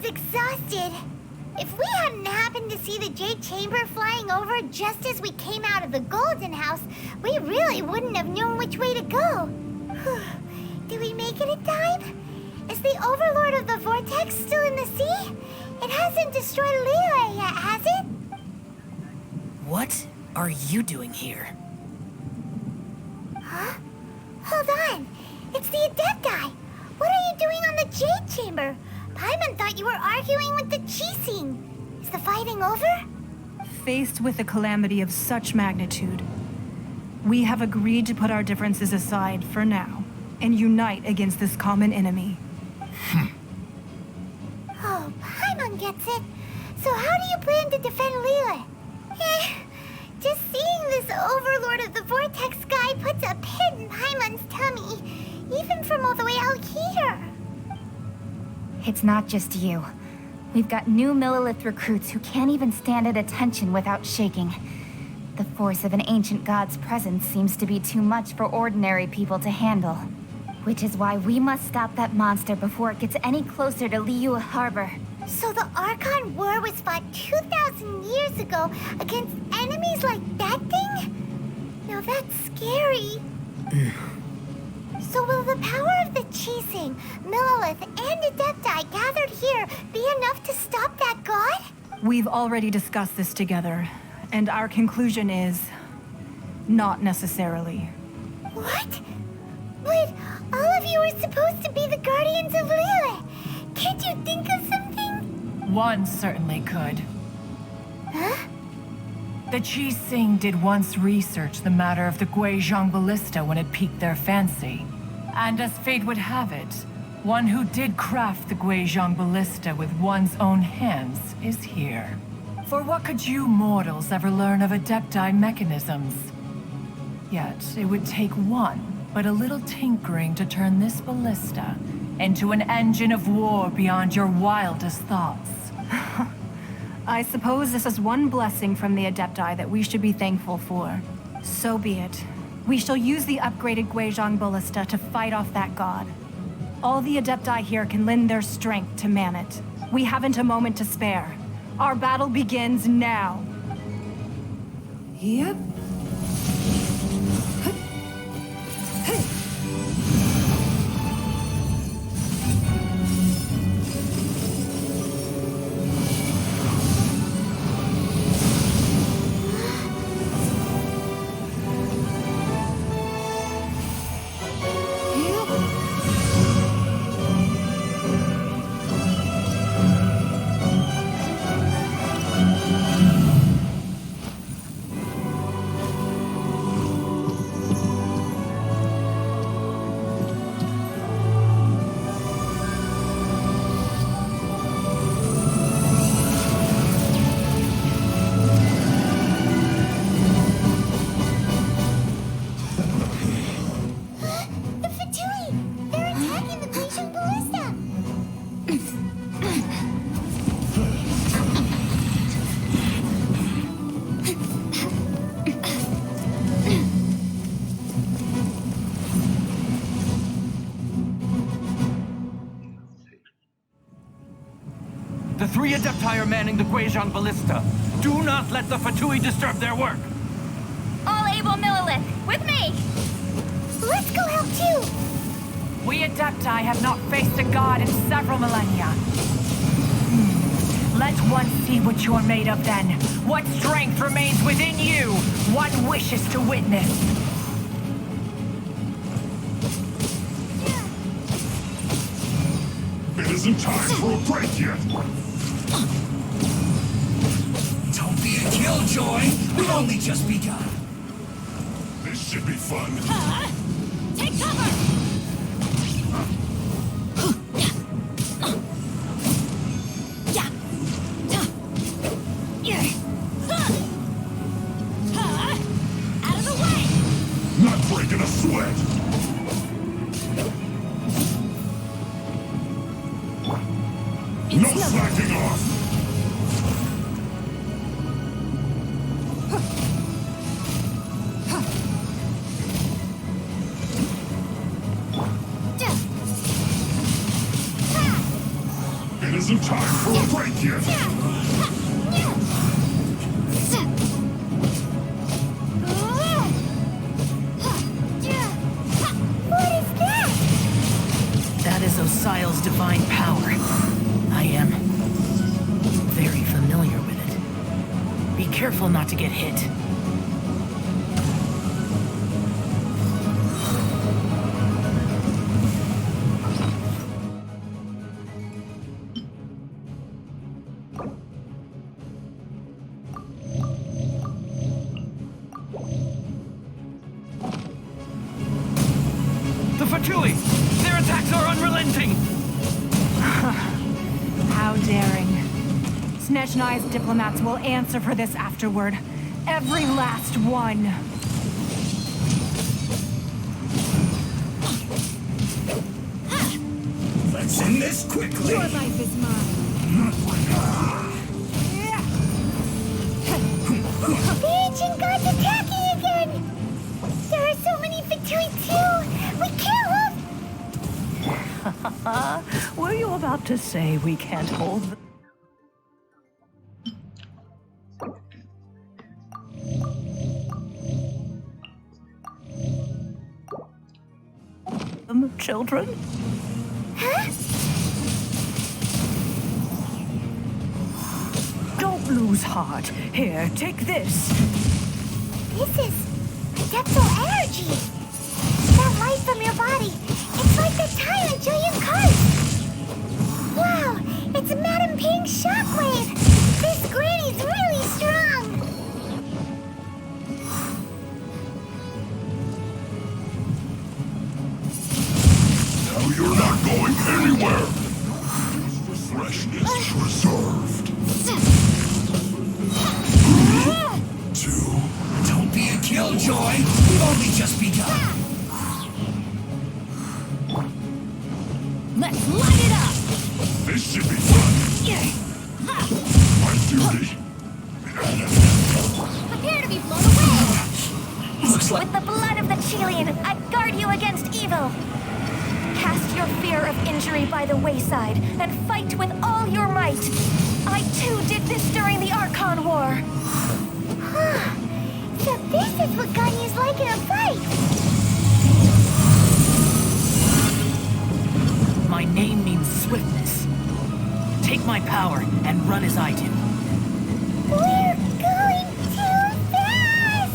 Exhausted. If we hadn't happened to see the Jade Chamber flying over just as we came out of the Golden House, we really wouldn't have known which way to go. Did we make it in time? Is the Overlord of the Vortex still in the sea? It hasn't destroyed Lele yet, has it? What are you doing here? Huh? Hold on. It's the Adepti. What are you doing on the Jade Chamber? Paimon thought you were arguing with the Chising. Is the fighting over? Faced with a calamity of such magnitude, we have agreed to put our differences aside for now and unite against this common enemy. Oh, Paimon gets it. So how do you plan to defend Lele? Just seeing this Overlord of the Vortex guy puts a pit in Paimon's tummy, even from all the way out here. It's not just you. We've got new Millilith recruits who can't even stand at attention without shaking. The force of an ancient god's presence seems to be too much for ordinary people to handle. Which is why we must stop that monster before it gets any closer to Liyue Harbor. So the Archon War was fought 2,000 years ago against enemies like that thing? Now that's scary. So will the power of the Chising, Millilith, and Adepti gathered here be enough to stop that god? We've already discussed this together, and our conclusion is not necessarily. What? But all of you are supposed to be the guardians of Lele. Can't you think of something? One certainly could. Huh? The Chising did once research the matter of the Guizhong ballista when it piqued their fancy. And as fate would have it, one who did craft the Guizhong ballista with one's own hands is here. For what could you mortals ever learn of Adepti mechanisms? Yet, it would take but a little tinkering to turn this ballista into an engine of war beyond your wildest thoughts. I suppose this is one blessing from the Adepti that we should be thankful for. So be it. We shall use the upgraded Guizhong ballista to fight off that god. All the Adepti here can lend their strength to man it. We haven't a moment to spare. Our battle begins now. Yep. The Fatui! They're attacking the Guizhong ballista! The three Adepti are manning the Guizhong ballista. Do not let the Fatui disturb their work. All able Millilith, with me! Let's go help too! We Adepti have not faced a god in several millennia. Let one see what you're made of then. What strength remains within you, one wishes to witness. It isn't time for a break yet. Don't be a killjoy! We've only just begun. This should be fun. Take cover! Out of the way! Not breaking a sweat. No slacking off. It isn't time for a break yet. What is that? That is Osial's divine power. I am Careful not to get hit. The Fatui! Their attacks are unrelenting! How daring. Snezhnai's diplomats will answer for this afterward. Every last one. Let's end this quickly. Your life is mine. The ancient god's attacking again! There are so many Fatui too! We can't hold... Were you about to say we can't hold them, children? Huh? Don't lose heart. Here, take this. This is adeptal energy! That light from your body, it's like the tyrant Julian cards! Wow, it's Madame Ping's shockwave! This granny's really strong! Now you're not going anywhere. Freshness preserved. 2. Don't be a killjoy. We've only just begun. Let's light it up! This should be fun. My duty. Prepare to be blown away! Looks like With the blood of the Chilean, I guard you against evil. Cast your fear of injury by the wayside and fight with all your might. I too did this during the Archon War. So this is what Ganya's like in a fight! My name means swiftness. Take my power and run as I do. We're going too fast!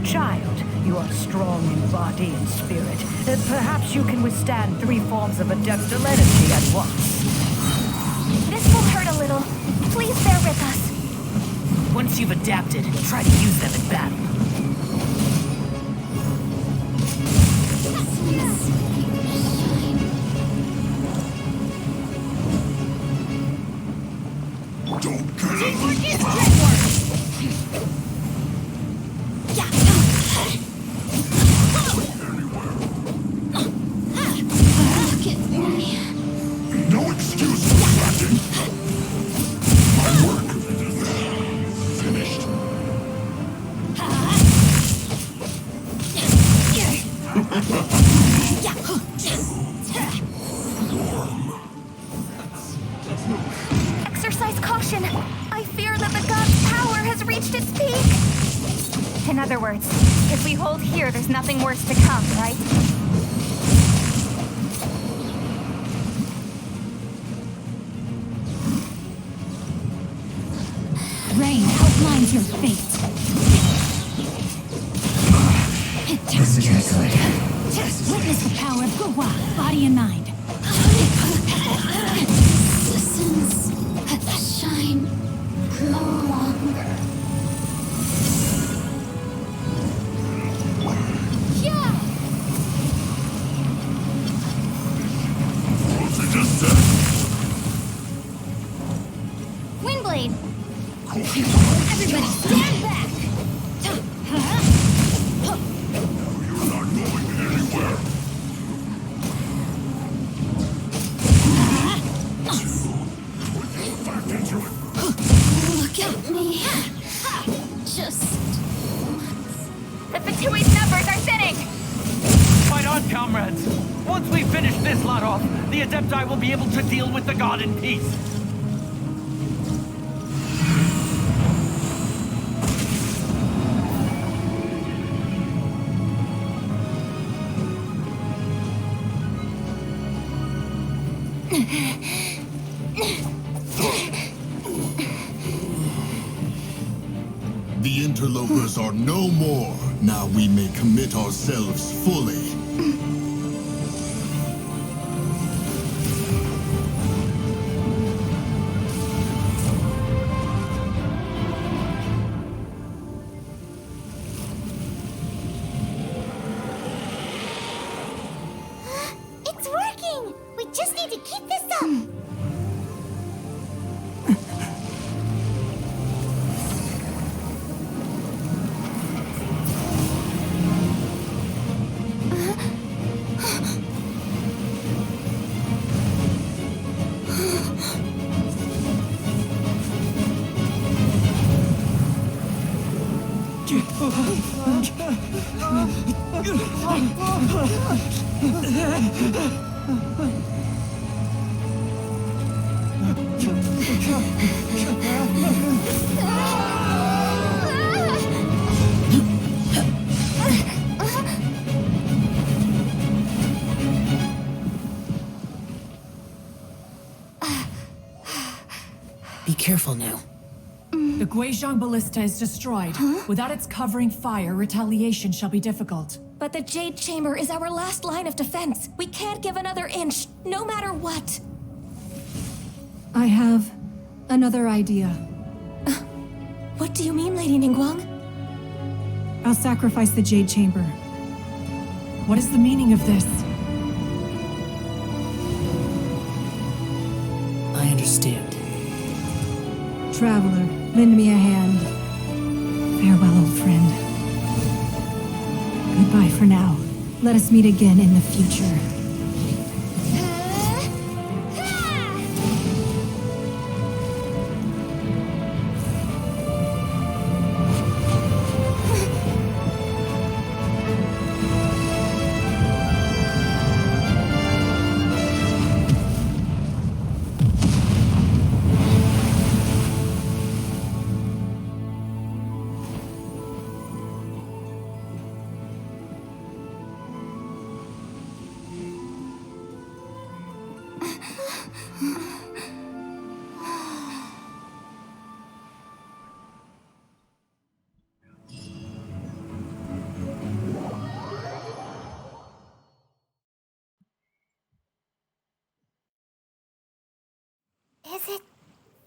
Child, you are strong in body and spirit. Perhaps you can withstand 3 forms of adeptal energy at once. This will hurt a little. Please bear with us. Once you've adapted, try to use them in battle. Don't get it. No excuse for slacking. My work finished. Exercise caution. I fear that the god's power has reached its peak. In other words, if we hold here, there's nothing worse to come, right? Rain outlines your fate. this isn't good. Witness the power of Gurwa, body and mind. Listens, the shine no longer. Yeah! What's it just said? Windblade! Everybody stand back! You're not going anywhere. 2. Put your back into it. Look at me. comrades! Once we finish this lot off, the Adepti will be able to deal with the god in peace. The interlopers are no more. Now we may commit ourselves fully. It's working! We just need to keep this up! Be careful now. The Guizhong Ballista is destroyed. Without its covering fire, retaliation shall be difficult. But the Jade Chamber is our last line of defense. We can't give another inch, no matter what. I have another idea. What do you mean, Lady Ningguang? I'll sacrifice the Jade Chamber. What is the meaning of this? I understand. Traveler, lend me a hand. Farewell, old friend. Goodbye for now. Let us meet again in the future. Is it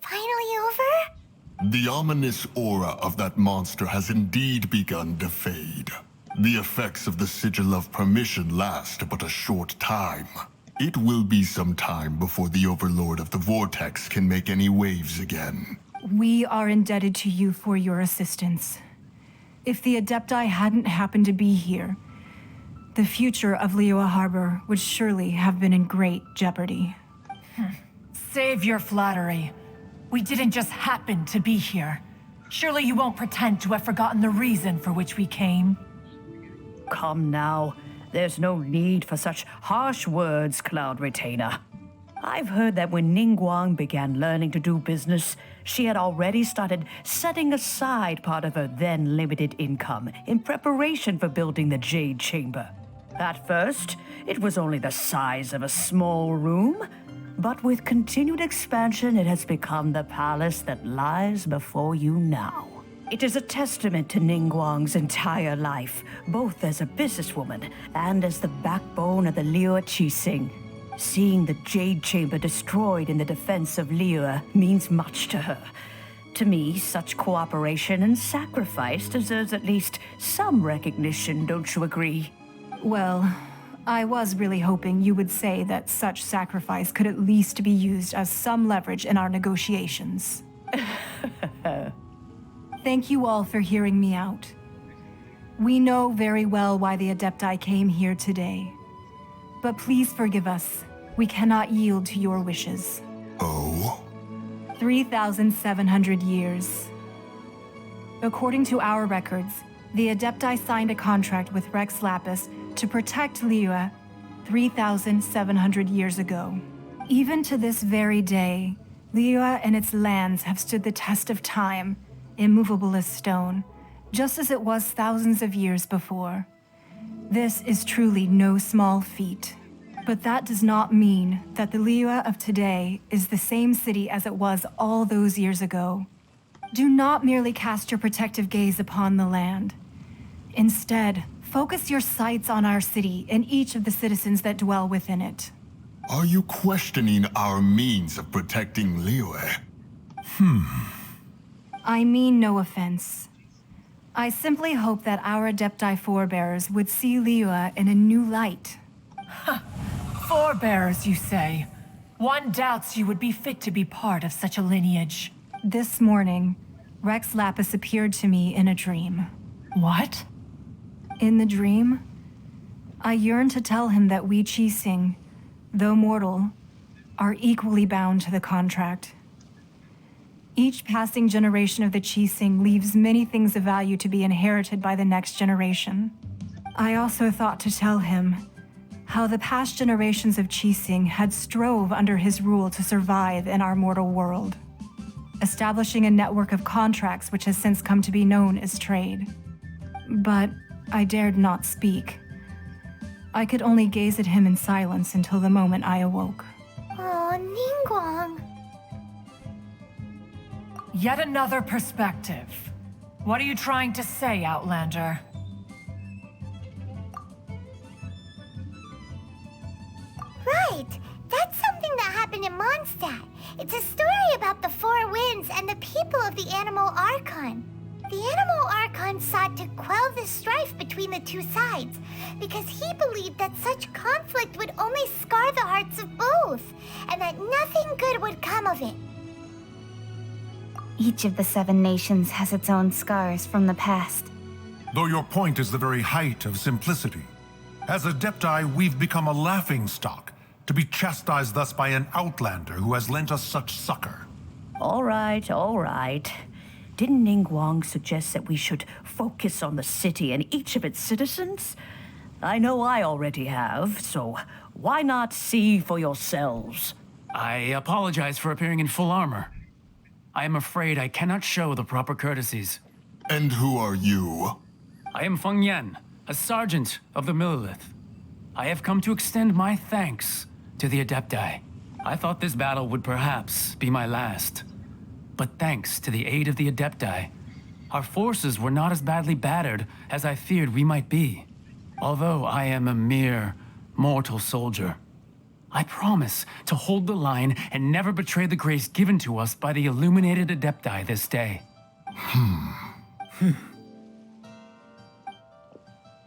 finally over? The ominous aura of that monster has indeed begun to fade. The effects of the Sigil of Permission last but a short time. It will be some time before the Overlord of the Vortex can make any waves again. We are indebted to you for your assistance. If the Adepti hadn't happened to be here, the future of Liyue Harbor would surely have been in great jeopardy. Save your flattery. We didn't just happen to be here. Surely you won't pretend to have forgotten the reason for which we came. Come now. There's no need for such harsh words, Cloud Retainer. I've heard that when Ningguang began learning to do business, she had already started setting aside part of her then limited income in preparation for building the Jade Chamber. At first, it was only the size of a small room, but with continued expansion, it has become the palace that lies before you now. It is a testament to Ningguang's entire life, both as a businesswoman and as the backbone of the Liyue Qixing. Seeing the Jade Chamber destroyed in the defense of Liyue means much to her. To me, such cooperation and sacrifice deserves at least some recognition, don't you agree? Well, I was really hoping you would say that such sacrifice could at least be used as some leverage in our negotiations. Thank you all for hearing me out. We know very well why the Adepti came here today. But please forgive us. We cannot yield to your wishes. Oh? 3,700 years. According to our records, the Adepti signed a contract with Rex Lapis to protect Liyue 3,700 years ago. Even to this very day, Liyue and its lands have stood the test of time, immovable as stone, just as it was thousands of years before. This is truly no small feat. But that does not mean that the Liyue of today is the same city as it was all those years ago. Do not merely cast your protective gaze upon the land. Instead, focus your sights on our city and each of the citizens that dwell within it. Are you questioning our means of protecting Liyue? I mean no offense. I simply hope that our Adepti forebears would see Liyue in a new light. Forebears, you say? One doubts you would be fit to be part of such a lineage. This morning, Rex Lapis appeared to me in a dream. What? In the dream, I yearned to tell him that we Qixing, though mortal, are equally bound to the contract. Each passing generation of the Qixing leaves many things of value to be inherited by the next generation. I also thought to tell him how the past generations of Qixing had strove under his rule to survive in our mortal world, establishing a network of contracts which has since come to be known as trade. But I dared not speak. I could only gaze at him in silence until the moment I awoke. Oh, Ningguang. Yet another perspective. What are you trying to say, Outlander? Right! That's something that happened in Mondstadt. It's a story about the Four Winds and the people of the Animal Archon. The Animal Archon sought to quell the strife between the two sides because he believed that such conflict would only scar the hearts of both, and that nothing good would come of it. Each of the 7 nations has its own scars from the past. Though your point is the very height of simplicity. As Adepti, we've become a laughingstock, to be chastised thus by an outlander who has lent us such succor. All right, all right. Didn't Ningguang suggest that we should focus on the city and each of its citizens? I know I already have, so why not see for yourselves? I apologize for appearing in full armor. I am afraid I cannot show the proper courtesies. And who are you? I am Feng Yan, a sergeant of the Millilith. I have come to extend my thanks to the Adepti. I thought this battle would perhaps be my last. But thanks to the aid of the Adepti, our forces were not as badly battered as I feared we might be. Although I am a mere mortal soldier, I promise to hold the line and never betray the grace given to us by the illuminated Adepti this day.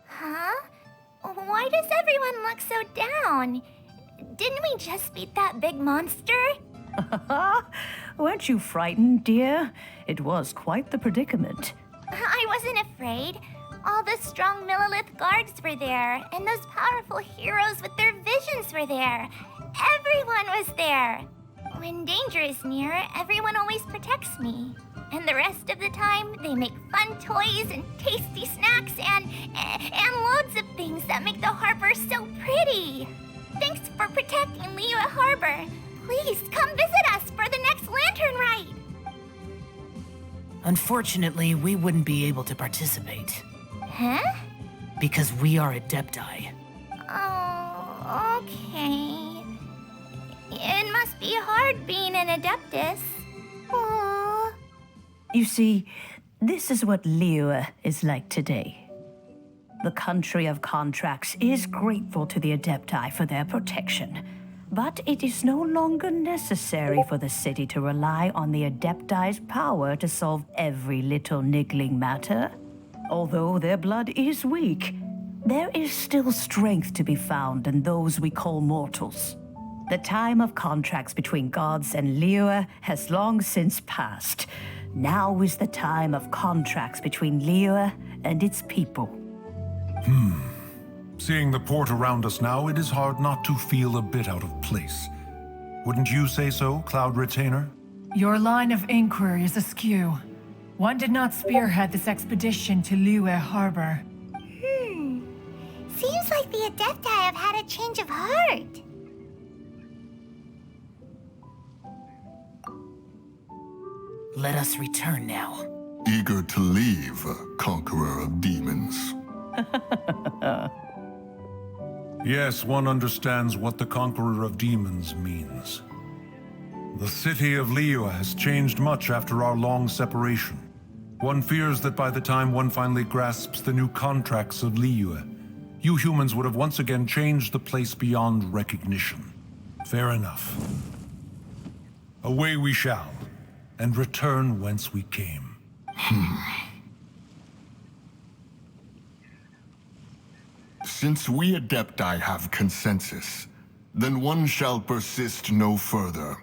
Huh? Why does everyone look so down? Didn't we just beat that big monster? Weren't you frightened, dear? It was quite the predicament. I wasn't afraid. All the strong Millilith guards were there, and those powerful heroes with their visions were there. Everyone was there. When danger is near, everyone always protects me. And the rest of the time, they make fun toys and tasty snacks and loads of things that make the harbor so pretty. Thanks for protecting Liyue Harbor. Please come visit us for the next lantern ride. Unfortunately, we wouldn't be able to participate. Huh? Because we are Adepti. Oh, okay. It must be hard being an Adeptus. Aww. You see, this is what Liyue is like today. The country of contracts is grateful to the Adepti for their protection, but it is no longer necessary for the city to rely on the Adepti's power to solve every little niggling matter. Although their blood is weak, there is still strength to be found in those we call mortals. The time of contracts between gods and Liyue has long since passed. Now is the time of contracts between Liyue and its people. Seeing the port around us now, it is hard not to feel a bit out of place. Wouldn't you say so, Cloud Retainer? Your line of inquiry is askew. One did not spearhead this expedition to Liyue Harbor. Seems like like the Adepti have had a change of heart. Let us return now. Eager to leave, conqueror of demons. Yes, one understands what the Conqueror of Demons means. The city of Liyue has changed much after our long separation. One fears that by the time one finally grasps the new contracts of Liyue, you humans would have once again changed the place beyond recognition. Fair enough. Away we shall, and return whence we came. Since we Adepti have consensus, then one shall persist no further.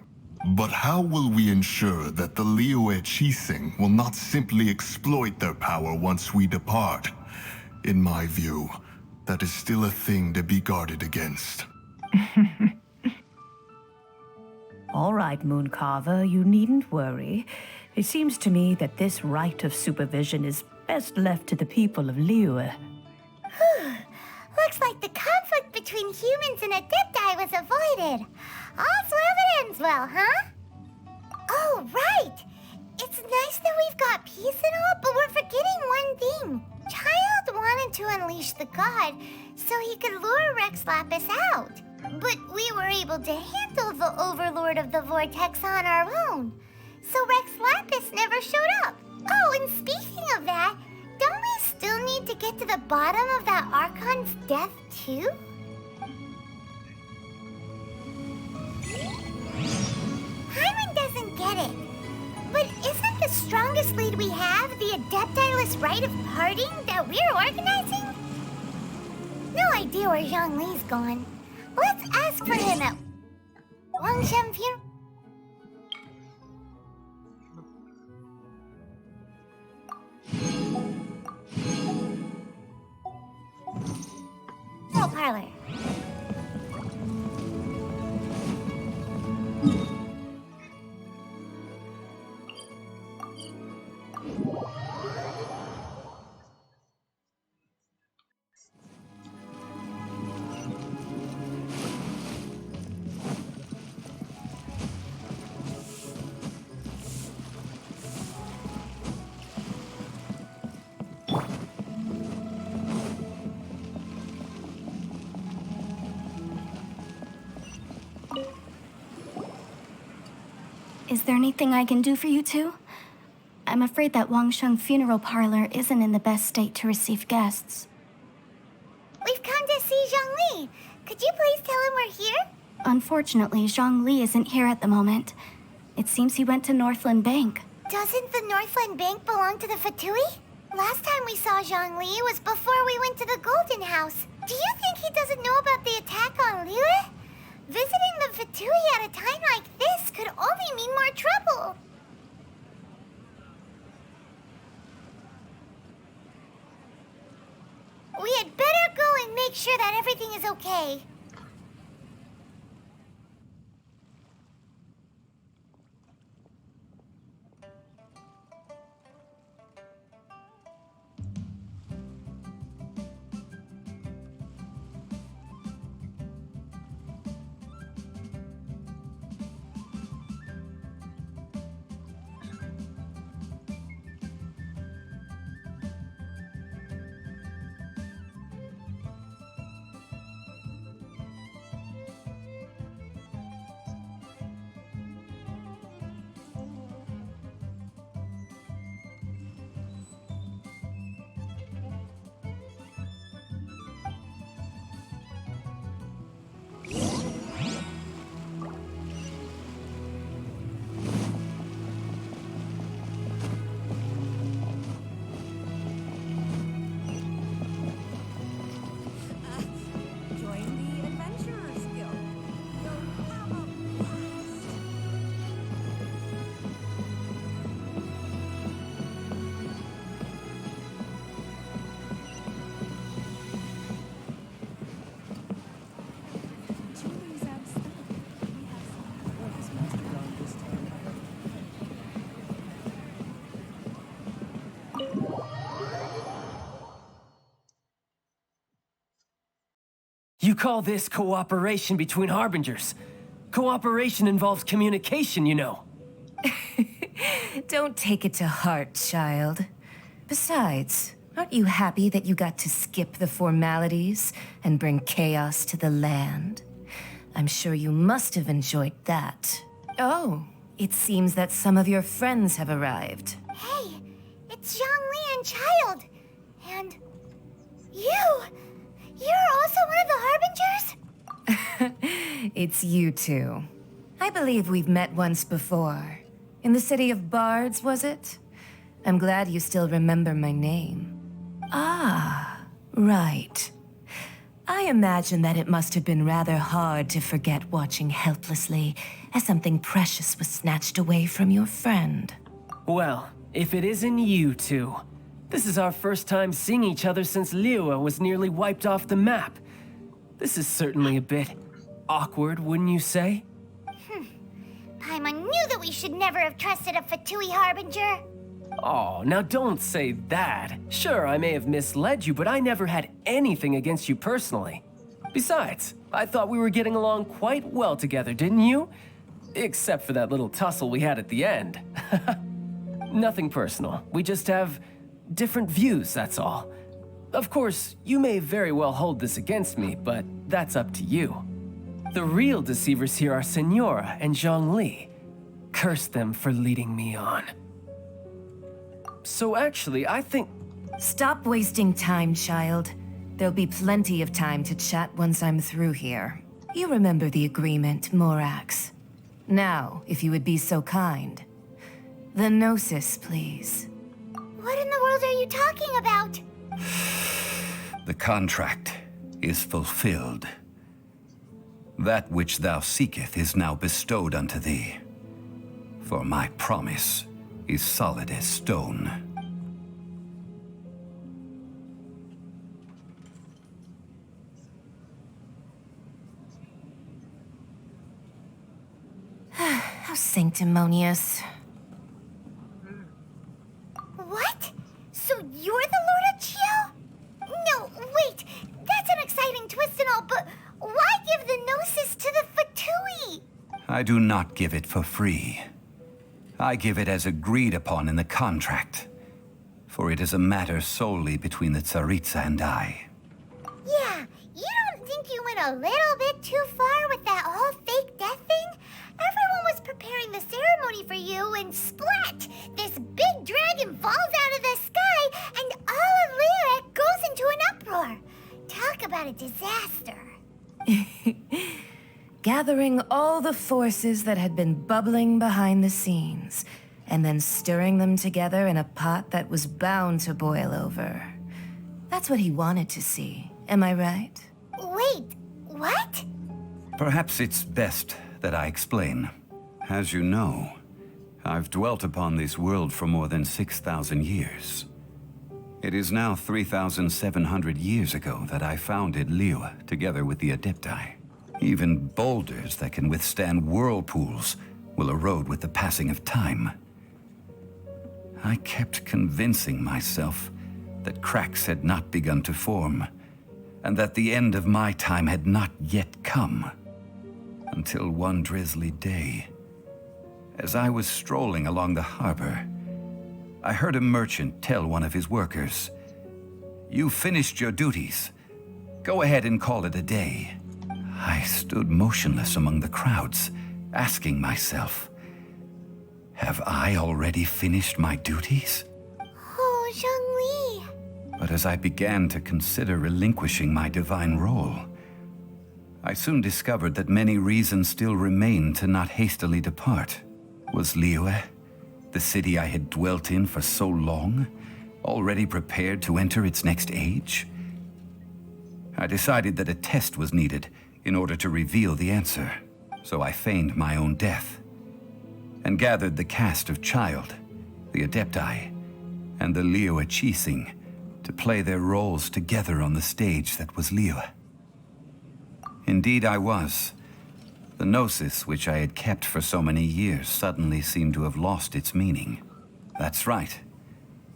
But how will we ensure that the Liyue Qixing will not simply exploit their power once we depart? In my view, that is still a thing to be guarded against. All right, Mooncarver, you needn't worry. It seems to me that this right of supervision is best left to the people of Liyue. Looks like the conflict between humans and Adepti was avoided. All's well that ends well, huh? Oh, right! It's nice that we've got peace and all, but we're forgetting one thing. Childe wanted to unleash the god so he could lure Rex Lapis out. But we were able to handle the Overlord of the Vortex on our own. So Rex Lapis never showed up. Oh, and speaking of that, don't we still need to get to the bottom of that Archon's death, too? Hyman doesn't get it. But isn't the strongest lead we have the Adepti-less rite of parting that we're organizing? No idea where Zhongli's gone. Let's ask for him at Wangshan Funeral. Parlor. Is there anything I can do for you two? I'm afraid that Wangsheng Funeral Parlor isn't in the best state to receive guests. We've come to see Zhongli. Could you please tell him we're here? Unfortunately, Zhongli isn't here at the moment. It seems he went to Northland Bank. Doesn't the Northland Bank belong to the Fatui? Last time we saw Zhongli was before we went to the Golden House. Do you think he doesn't know about the attack on Liyue? Visiting the Fatui at a time like this could only mean more trouble. We had better go and make sure that everything is okay. You call this cooperation between Harbingers? Cooperation involves communication, you know. Don't take it to heart, child. Besides, aren't you happy that you got to skip the formalities and bring chaos to the land? I'm sure you must have enjoyed that. Oh, it seems that some of your friends have arrived. Hey, it's Zhongli and Child. And you! You're also one of the Harbingers? It's you two. I believe we've met once before. In the City of Bards, was it? I'm glad you still remember my name. Ah, right. I imagine that it must have been rather hard to forget watching helplessly as something precious was snatched away from your friend. Well, if it isn't you two. This is our first time seeing each other since Liyue was nearly wiped off the map. This is certainly a bit awkward, wouldn't you say? Paimon knew that we should never have trusted a Fatui Harbinger. Oh, now don't say that. Sure, I may have misled you, but I never had anything against you personally. Besides, I thought we were getting along quite well together, didn't you? Except for that little tussle we had at the end. Nothing personal. We just have different views, that's all. Of course, you may very well hold this against me, but that's up to you. The real deceivers here are Senora and Zhongli. Curse them for leading me on. So actually, I think... Stop wasting time, child. There'll be plenty of time to chat once I'm through here. You remember the agreement, Morax. Now, if you would be so kind. The Gnosis, please. What in the world are you talking about? The contract is fulfilled. That which thou seeketh is now bestowed unto thee. For my promise is solid as stone. How sanctimonious. What? So you're the Lord of Chio? No, wait. That's an exciting twist and all, but why give the Gnosis to the Fatui? I do not give it for free. I give it as agreed upon in the contract. For it is a matter solely between the Tsaritsa and I. Yeah, you don't think you went a little bit too far with that whole fake death thing? Everyone was preparing the ceremony for you, and splat! This big dragon falls out of the sky, and all of Liyue goes into an uproar. Talk about a disaster. Gathering all the forces that had been bubbling behind the scenes, and then stirring them together in a pot that was bound to boil over. That's what he wanted to see, am I right? Wait, what? Perhaps it's best that I explain. As you know, I've dwelt upon this world for more than 6,000 years. It is now 3,700 years ago that I founded Liyue together with the Adepti. Even boulders that can withstand whirlpools will erode with the passing of time. I kept convincing myself that cracks had not begun to form, and that the end of my time had not yet come. Until one drizzly day, as I was strolling along the harbor, I heard a merchant tell one of his workers, "You've finished your duties. Go ahead and call it a day." I stood motionless among the crowds, asking myself, have I already finished my duties? Oh, Zhongli. But as I began to consider relinquishing my divine role, I soon discovered that many reasons still remained to not hastily depart. Was Liyue, the city I had dwelt in for so long, already prepared to enter its next age? I decided that a test was needed in order to reveal the answer, so I feigned my own death, and gathered the cast of Child, the Adepti, and the Liyue Qixing to play their roles together on the stage that was Liyue. Indeed I was. The Gnosis, which I had kept for so many years, suddenly seemed to have lost its meaning. That's right,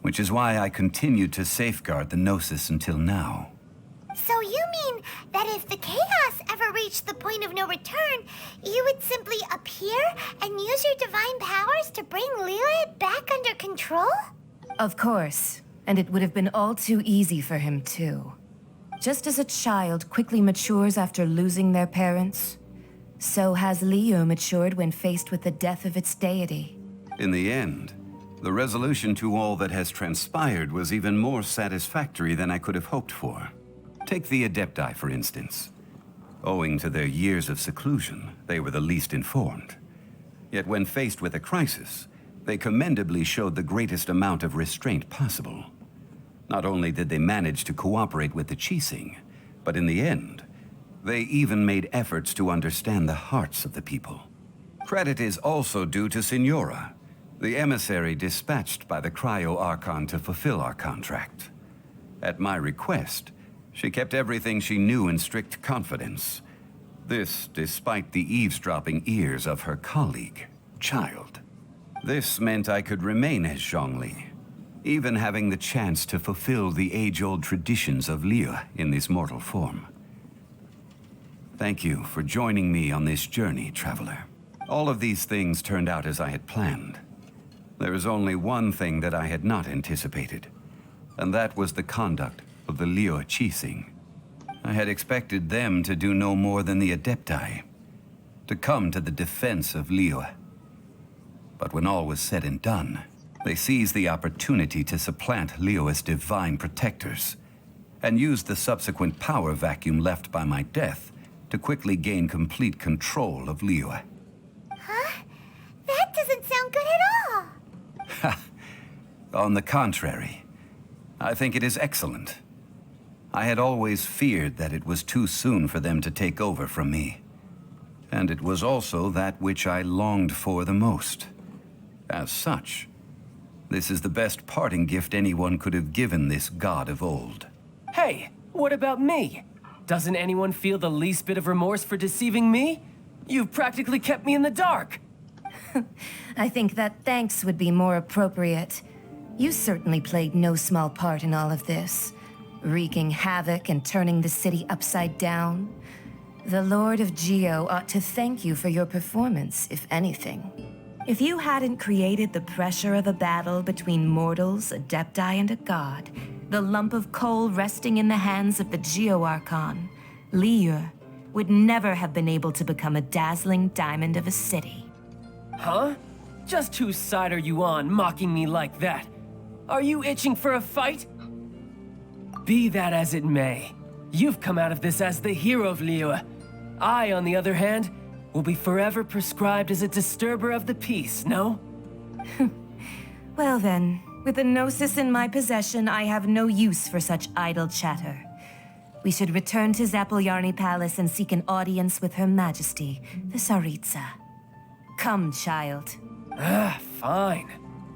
which is why I continued to safeguard the Gnosis until now. So you mean mean that if the chaos ever reached the point of no return, you would simply appear and use your divine powers to bring Lilith back under control? Of course, and it would have been all too easy for him too. Just as a child quickly matures after losing their parents, so has Liyue matured when faced with the death of its deity. In the end, the resolution to all that has transpired was even more satisfactory than I could have hoped for. Take the Adepti, for instance. Owing to their years of seclusion, they were the least informed. Yet when faced with a crisis, they commendably showed the greatest amount of restraint possible. Not only did they manage to cooperate with the Qixing, but in the end, they even made efforts to understand the hearts of the people. Credit is also due to Signora, the emissary dispatched by the Cryo-Archon to fulfill our contract. At my request, she kept everything she knew in strict confidence. This despite the eavesdropping ears of her colleague, Childe. This meant I could remain as Zhongli, even having the chance to fulfill the age-old traditions of Liyue in this mortal form. Thank you for joining me on this journey, traveler. All of these things turned out as I had planned. There is only one thing that I had not anticipated, and that was the conduct of the Liyue Qixing. I had expected them to do no more than the Adepti, to come to the defense of Liyue. But when all was said and done, they seized the opportunity to supplant Liyue's divine protectors, and used the subsequent power vacuum left by my death to quickly gain complete control of Liyue. Huh? That doesn't sound good at all! On the contrary, I think it is excellent. I had always feared that it was too soon for them to take over from me. And it was also that which I longed for the most. As such, this is the best parting gift anyone could have given this god of old. Hey, what about me? Doesn't anyone feel the least bit of remorse for deceiving me? You've practically kept me in the dark. I think that thanks would be more appropriate. You certainly played no small part in all of this, wreaking havoc and turning the city upside down. The Lord of Geo ought to thank you for your performance, if anything. If you hadn't created the pressure of a battle between mortals, Adepti, and a god, the lump of coal resting in the hands of the Geo-Archon, Liyue would never have been able to become a dazzling diamond of a city. Huh? Just whose side are you on, mocking me like that? Are you itching for a fight? Be that as it may, you've come out of this as the hero of Liyue. I, on the other hand, will be forever prescribed as a disturber of the peace, no? Well then, with the Gnosis in my possession, I have no use for such idle chatter. We should return to Zapoljarny Palace and seek an audience with Her Majesty, the Tsaritsa. Come, child. Fine.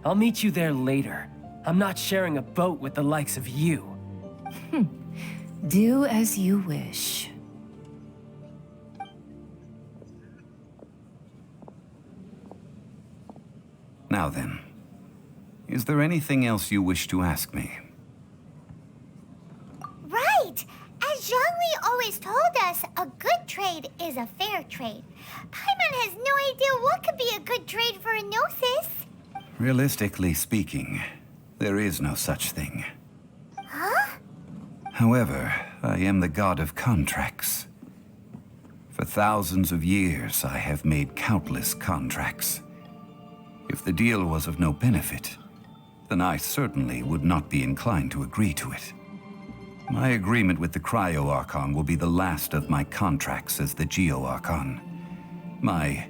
I'll meet you there later. I'm not sharing a boat with the likes of you. Do as you wish. Now then, is there anything else you wish to ask me? Right! As Zhongli always told us, a good trade is a fair trade. Paimon has no idea what could be a good trade for a Gnosis. Realistically speaking, there is no such thing. Huh? However, I am the god of contracts. For thousands of years, I have made countless contracts. If the deal was of no benefit, then I certainly would not be inclined to agree to it. My agreement with the Cryo-Archon will be the last of my contracts as the Geo-Archon. My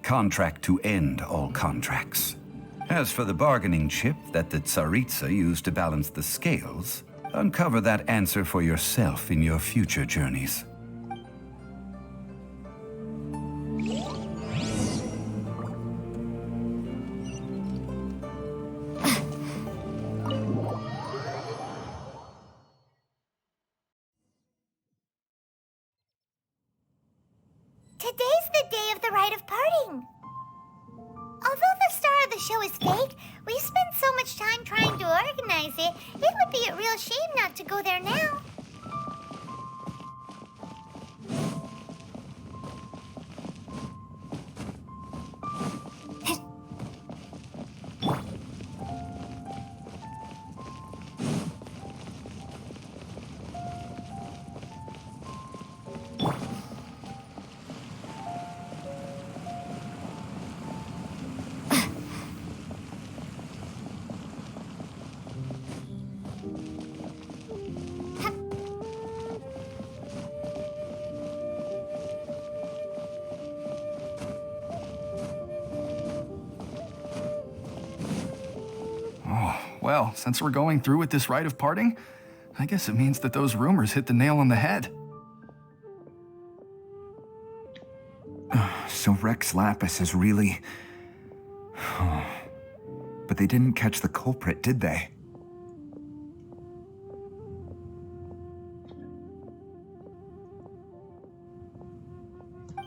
contract to end all contracts. As for the bargaining chip that the Tsaritsa used to balance the scales, uncover that answer for yourself in your future journeys. Today's the day of the rite of parting. Although the star of the show is fake, we spent so much time trying to organize it, it would be a real shame not to go there now. Well, since we're going through with this rite of parting, I guess it means that those rumors hit the nail on the head. So Rex Lapis is really... But they didn't catch the culprit, did they?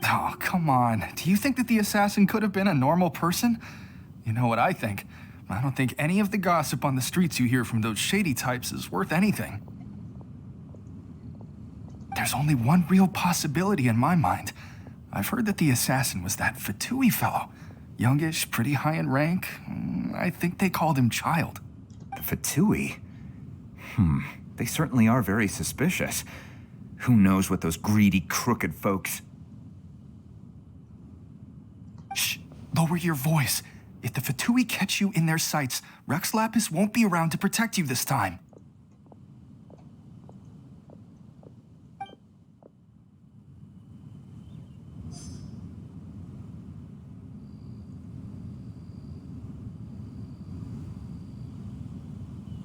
Oh, come on. Do you think that the assassin could have been a normal person? You know what I think. I don't think any of the gossip on the streets you hear from those shady types is worth anything. There's only one real possibility in my mind. I've heard that the assassin was that Fatui fellow. Youngish, pretty high in rank. I think they called him Child. The Fatui? They certainly are very suspicious. Who knows what those greedy, crooked folks... Shh! Lower your voice. If the Fatui catch you in their sights, Rex Lapis won't be around to protect you this time.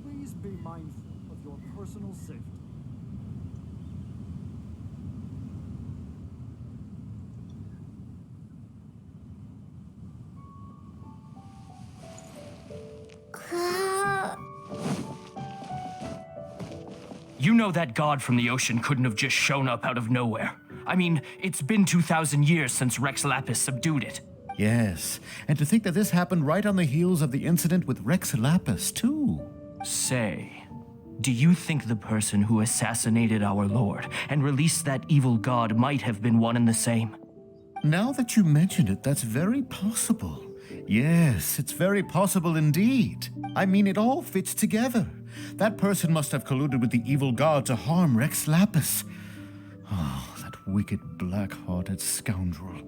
Please be mindful of your personal safety. You know that god from the ocean couldn't have just shown up out of nowhere. I mean, it's been 2,000 years since Rex Lapis subdued it. Yes, and to think that this happened right on the heels of the incident with Rex Lapis, too. Say, do you think the person who assassinated our lord and released that evil god might have been one and the same? Now that you mention it, that's very possible. Yes, it's very possible indeed. I mean, it all fits together. That person must have colluded with the evil god to harm Rex Lapis. Oh, that wicked, black-hearted scoundrel.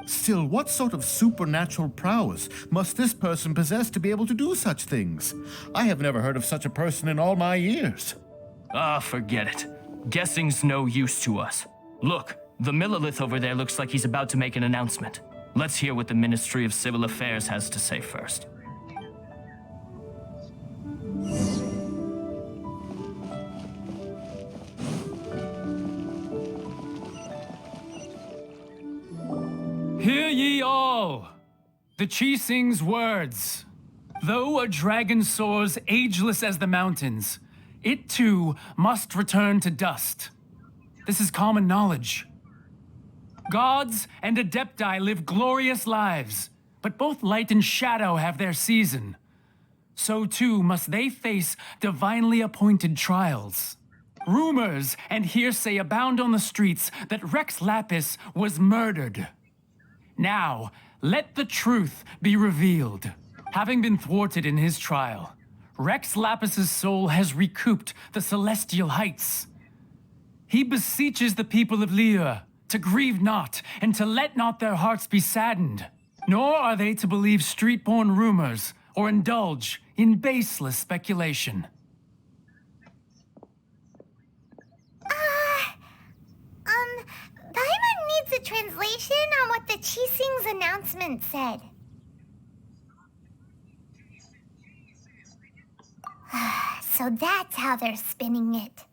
Still, what sort of supernatural prowess must this person possess to be able to do such things? I have never heard of such a person in all my years. Ah, forget it. Guessing's no use to us. Look, the Millilith over there looks like he's about to make an announcement. Let's hear what the Ministry of Civil Affairs has to say first. Hear ye all! The Chi-Sing's words. Though a dragon soars ageless as the mountains, it too must return to dust. This is common knowledge. Gods and Adepti live glorious lives, but both light and shadow have their season. So too must they face divinely appointed trials. Rumors and hearsay abound on the streets that Rex Lapis was murdered. Now, let the truth be revealed. Having been thwarted in his trial, Rex Lapis's soul has recouped the celestial heights. He beseeches the people of Liyue to grieve not and to let not their hearts be saddened. Nor are they to believe street-born rumors or indulge in baseless speculation. Paimon needs a translation on what the Chi-Sing's announcement said. So that's how they're spinning it.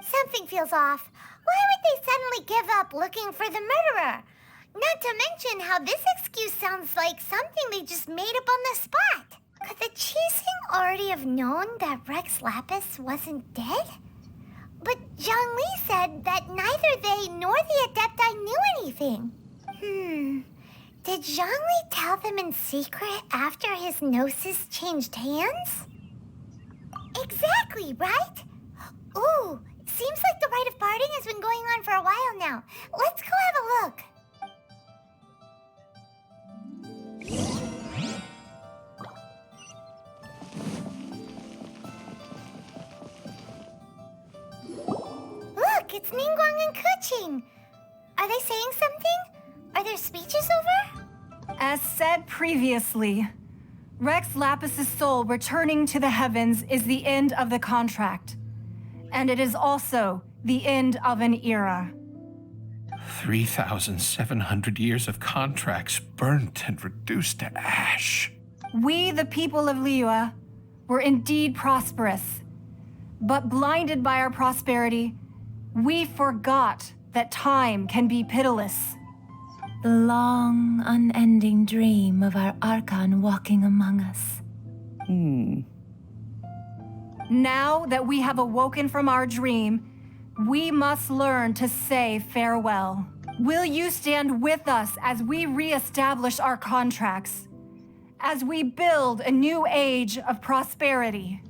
Something feels off. Why would they suddenly give up looking for the murderer? Not to mention how this excuse sounds like something they just made up on the spot. Could the Chi-Sing already have known that Rex Lapis wasn't dead? But Zhongli said that neither they nor the Adepti knew anything. Did Zhongli tell them in secret after his gnosis changed hands? Exactly, right? Ooh, seems like the rite of parting has been going on for a while now. Let's go have a look. Look, it's Ningguang and Keqing. Are they saying something? Are their speeches over? As said previously, Rex Lapis's soul returning to the heavens is the end of the contract. And it is also the end of an era. 3,700 years of contracts burnt and reduced to ash. We, the people of Liyue, were indeed prosperous. But blinded by our prosperity, we forgot that time can be pitiless. The long, unending dream of our Archon walking among us. Now that we have awoken from our dream, we must learn to say farewell. Will you stand with us as we reestablish our contracts? As we build a new age of prosperity?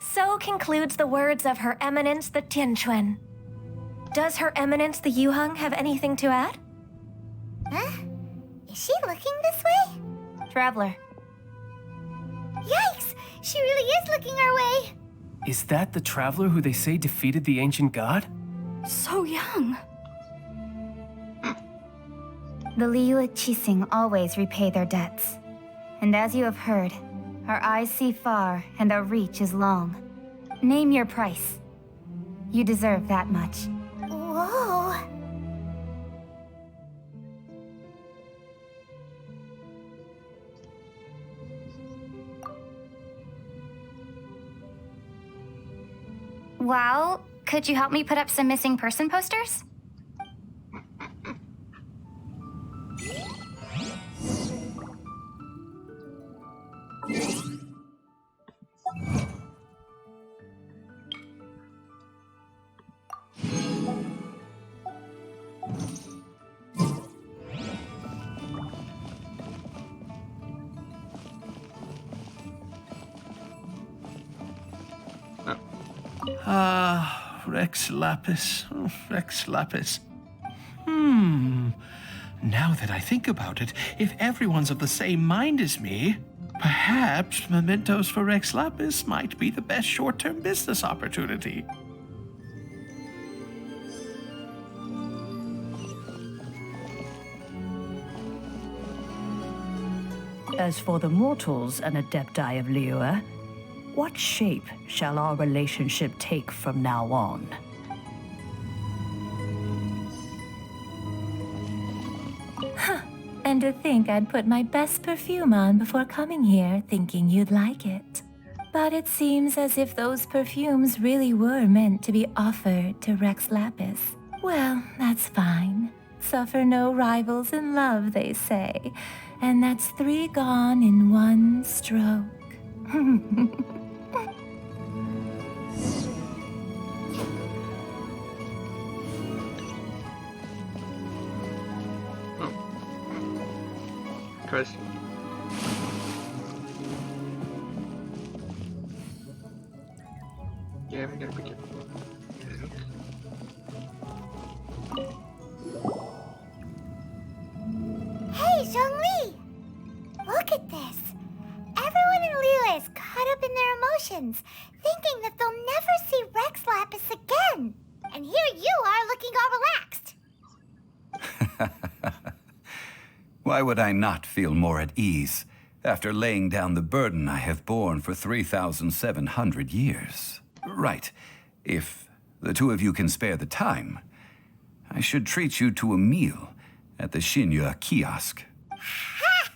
So concludes the words of Her Eminence the Tianquan. Does Her Eminence the Yuheng have anything to add? Huh? Is she looking this way? Traveler. Yikes! She really is looking our way! Is that the traveler who they say defeated the ancient god? So young. The Liyue Qixing always repay their debts. And as you have heard, our eyes see far and our reach is long. Name your price. You deserve that much. Whoa! Well, could you help me put up some missing person posters? Rex Lapis. Oh, Rex Lapis. Now that I think about it, if everyone's of the same mind as me, perhaps mementos for Rex Lapis might be the best short-term business opportunity. As for the mortals and Adepti of Liyue, what shape shall our relationship take from now on? And to think I'd put my best perfume on before coming here, thinking you'd like it. But it seems as if those perfumes really were meant to be offered to Rex Lapis. Well, that's fine. Suffer no rivals in love, they say. And that's 3 gone in 1 stroke. Chris. Yeah, we gotta be careful. Hey, Zhongli! Look at this. Everyone in Liyue is caught up in their emotions, thinking that they'll never see Rex Lapis again. And here you are looking all relaxed. Why would I not feel more at ease after laying down the burden I have borne for 3,700 years? Right. If the 2 of you can spare the time, I should treat you to a meal at the Xinyue kiosk. Ha!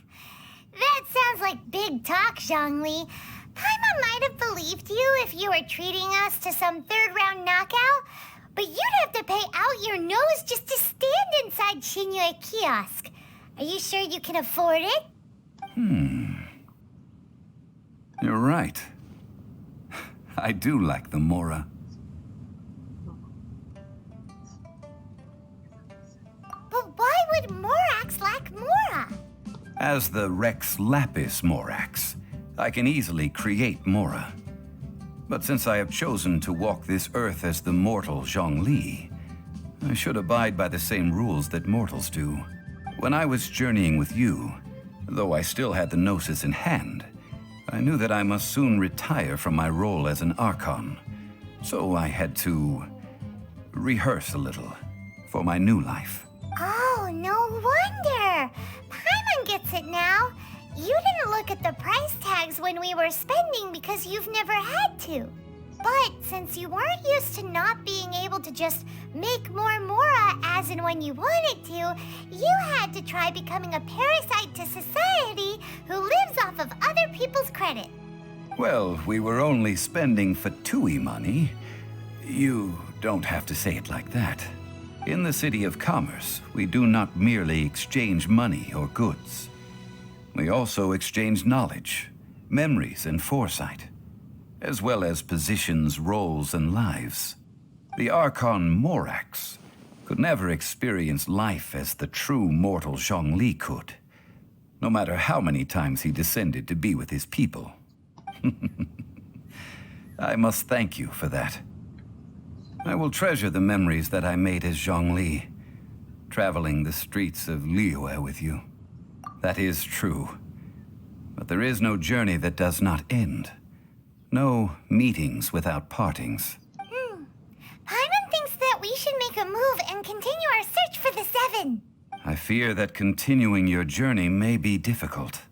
That sounds like big talk, Zhongli. Paimon might have believed you if you were treating us to some 3rd-round knockout, but you'd have to pay out your nose just to stand inside Xinyue kiosk. Are you sure you can afford it? You're right. I do like the Mora. But why would Morax lack Mora? As the Rex Lapis Morax, I can easily create Mora. But since I have chosen to walk this earth as the mortal Zhongli, I should abide by the same rules that mortals do. When I was journeying with you, though I still had the Gnosis in hand, I knew that I must soon retire from my role as an Archon. So I had to rehearse a little for my new life. Oh, no wonder. Paimon gets it now. You didn't look at the price tags when we were spending because you've never had to. But since you weren't used to not being able to just make more Mora as and when you wanted to, you had to try becoming a parasite to society who lives off of other people's credit. Well, we were only spending Fatui money. You don't have to say it like that. In the City of Commerce, we do not merely exchange money or goods. We also exchange knowledge, memories, and foresight, as well as positions, roles, and lives. The Archon Morax could never experience life as the true mortal Zhongli could, no matter how many times he descended to be with his people. I must thank you for that. I will treasure the memories that I made as Zhongli, traveling the streets of Liyue with you. That is true. But there is no journey that does not end. No meetings without partings. Paimon thinks that we should make a move and continue our search for the Seven. I fear that continuing your journey may be difficult.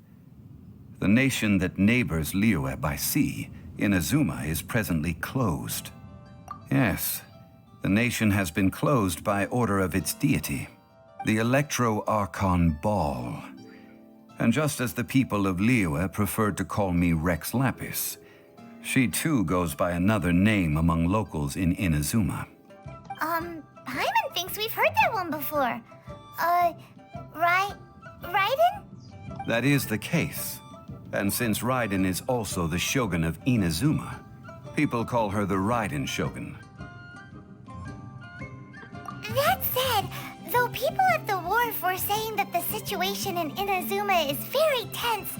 The nation that neighbors Liyue by sea, Inazuma, is presently closed. Yes, the nation has been closed by order of its deity, the Electro-Archon Ball. And just as the people of Liyue preferred to call me Rex Lapis, she too goes by another name among locals in Inazuma. Paimon thinks we've heard that one before. Raiden? That is the case. And since Raiden is also the Shogun of Inazuma, people call her the Raiden Shogun. That said, though people at the wharf were saying that the situation in Inazuma is very tense,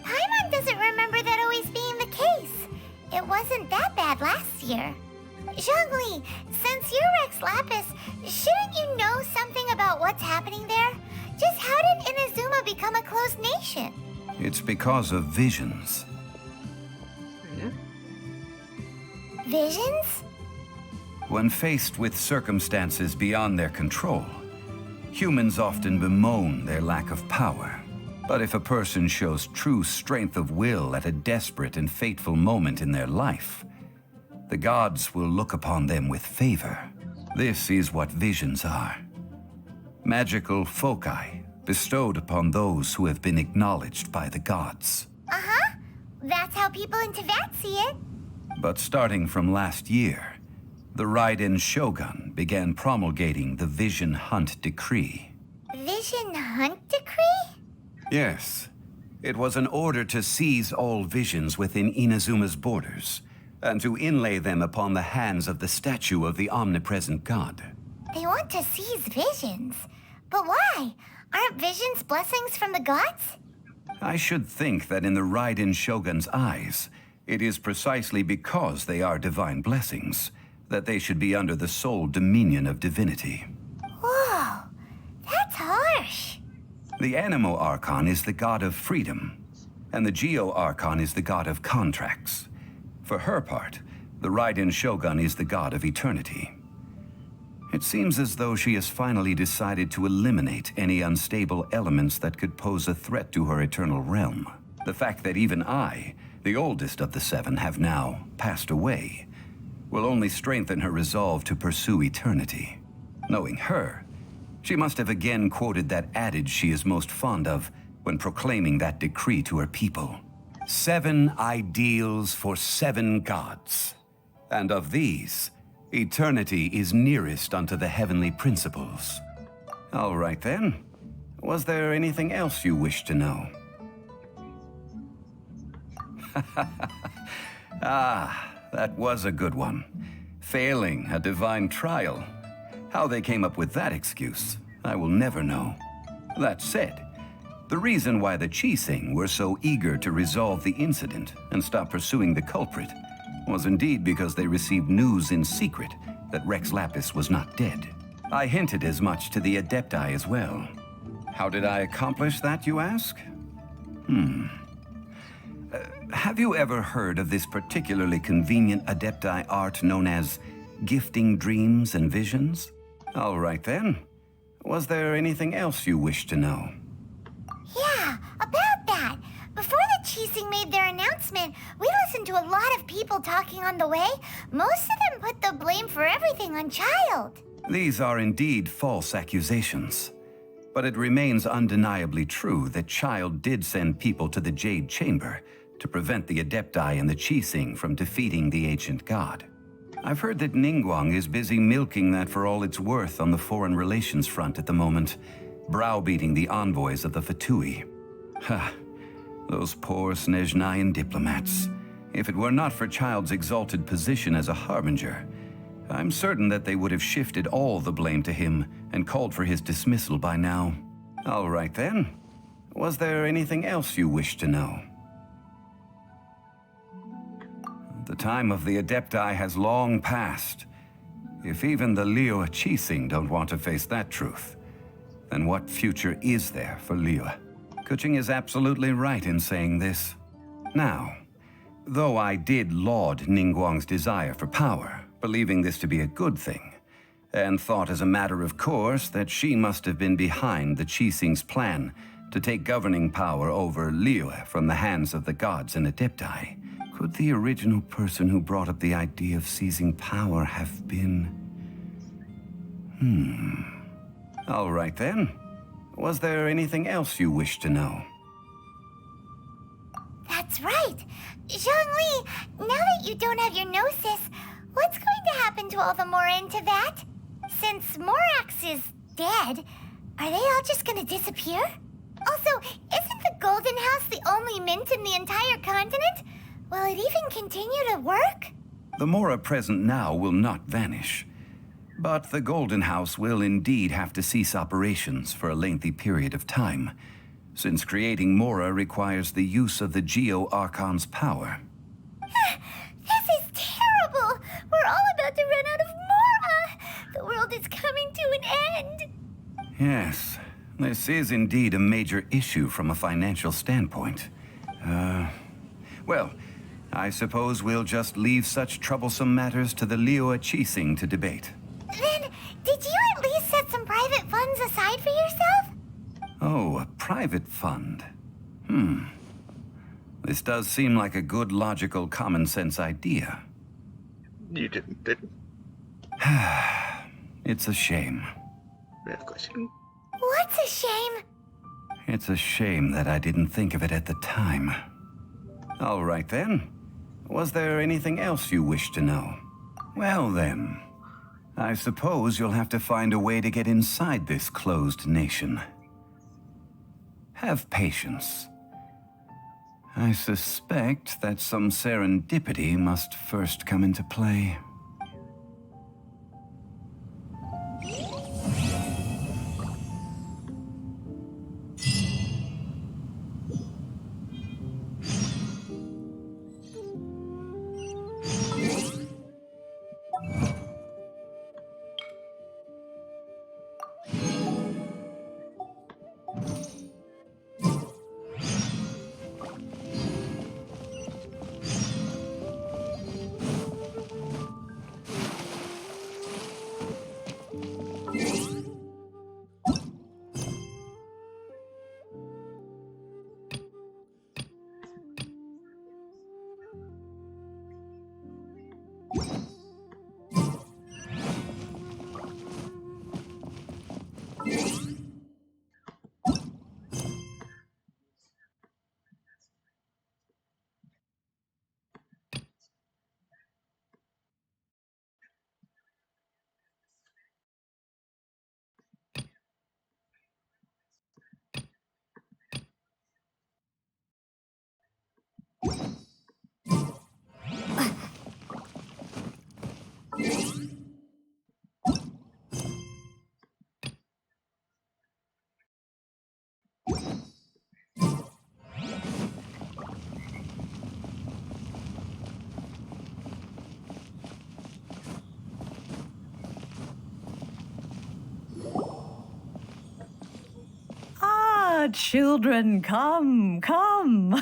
Paimon doesn't remember that always being the case. It wasn't that bad last year. Zhongli, since you're Rex Lapis, shouldn't you know something about what's happening there? Just how did Inazuma become a closed nation? It's because of visions. Visions? When faced with circumstances beyond their control, humans often bemoan their lack of power. But if a person shows true strength of will at a desperate and fateful moment in their life, the gods will look upon them with favor. This is what visions are. Magical foci bestowed upon those who have been acknowledged by the gods. Uh-huh. That's how people in Teyvat see it. But starting from last year, the Raiden Shogun began promulgating the Vision Hunt Decree. Vision Hunt Decree? Yes. It was an order to seize all visions within Inazuma's borders, and to inlay them upon the hands of the statue of the omnipresent god. They want to seize visions. But why? Aren't visions blessings from the gods? I should think that in the Raiden Shogun's eyes, it is precisely because they are divine blessings that they should be under the sole dominion of divinity. Whoa, that's harsh. The Animo Archon is the god of freedom, and the Geo Archon is the god of contracts. For her part, the Raiden Shogun is the god of eternity. It seems as though she has finally decided to eliminate any unstable elements that could pose a threat to her eternal realm. The fact that even I, the oldest of the seven, have now passed away, will only strengthen her resolve to pursue eternity. Knowing her, she must have again quoted that adage she is most fond of when proclaiming that decree to her people. 7 ideals for 7 gods. And of these, eternity is nearest unto the heavenly principles. All right then. Was there anything else you wish to know? Ah, that was a good one. Failing a divine trial. How they came up with that excuse, I will never know. That said, the reason why the Qixing were so eager to resolve the incident and stop pursuing the culprit was indeed because they received news in secret that Rex Lapis was not dead. I hinted as much to the Adepti as well. How did I accomplish that, you ask? Have you ever heard of this particularly convenient Adepti art known as gifting dreams and visions? All right then. Was there anything else you wish to know? Yeah, about that. Before the Qixing made their announcement, we listened to a lot of people talking on the way. Most of them put the blame for everything on Childe. These are indeed false accusations. But it remains undeniably true that Childe did send people to the Jade Chamber to prevent the Adepti and the Qixing from defeating the ancient god. I've heard that Ningguang is busy milking that for all it's worth on the foreign relations front at the moment, browbeating the envoys of the Fatui. Ha! Those poor Snezhnayan diplomats. If it were not for Childe's exalted position as a harbinger, I'm certain that they would have shifted all the blame to him and called for his dismissal by now. All right then. Was there anything else you wished to know? The time of the Adepti has long passed. If even the Liyue Qixing don't want to face that truth, then what future is there for Liyue? Kuching is absolutely right in saying this. Now, though I did laud Ningguang's desire for power, believing this to be a good thing, and thought as a matter of course that she must have been behind the Qixing's plan to take governing power over Liyue from the hands of the gods and Adepti, could the original person who brought up the idea of seizing power have been... All right then. Was there anything else you wished to know? That's right. Zhongli, now that you don't have your gnosis, what's going to happen to all the Mora in Teyvat? Since Morax is dead, are they all just gonna disappear? Also, isn't the Golden House the only mint in the entire continent? Will it even continue to work? The Mora present now will not vanish. But the Golden House will indeed have to cease operations for a lengthy period of time, since creating Mora requires the use of the Geo-Archon's power. This is terrible! We're all about to run out of Mora! The world is coming to an end! Yes, this is indeed a major issue from a financial standpoint. Well, I suppose we'll just leave such troublesome matters to the Liyue Qixing to debate. Then, did you at least set some private funds aside for yourself? Oh, a private fund. This does seem like a good, logical, common-sense idea. You didn't. It's a shame. What's a shame? It's a shame that I didn't think of it at the time. All right then. Was there anything else you wish to know? Well then, I suppose you'll have to find a way to get inside this closed nation. Have patience. I suspect that some serendipity must first come into play. Children, come, come.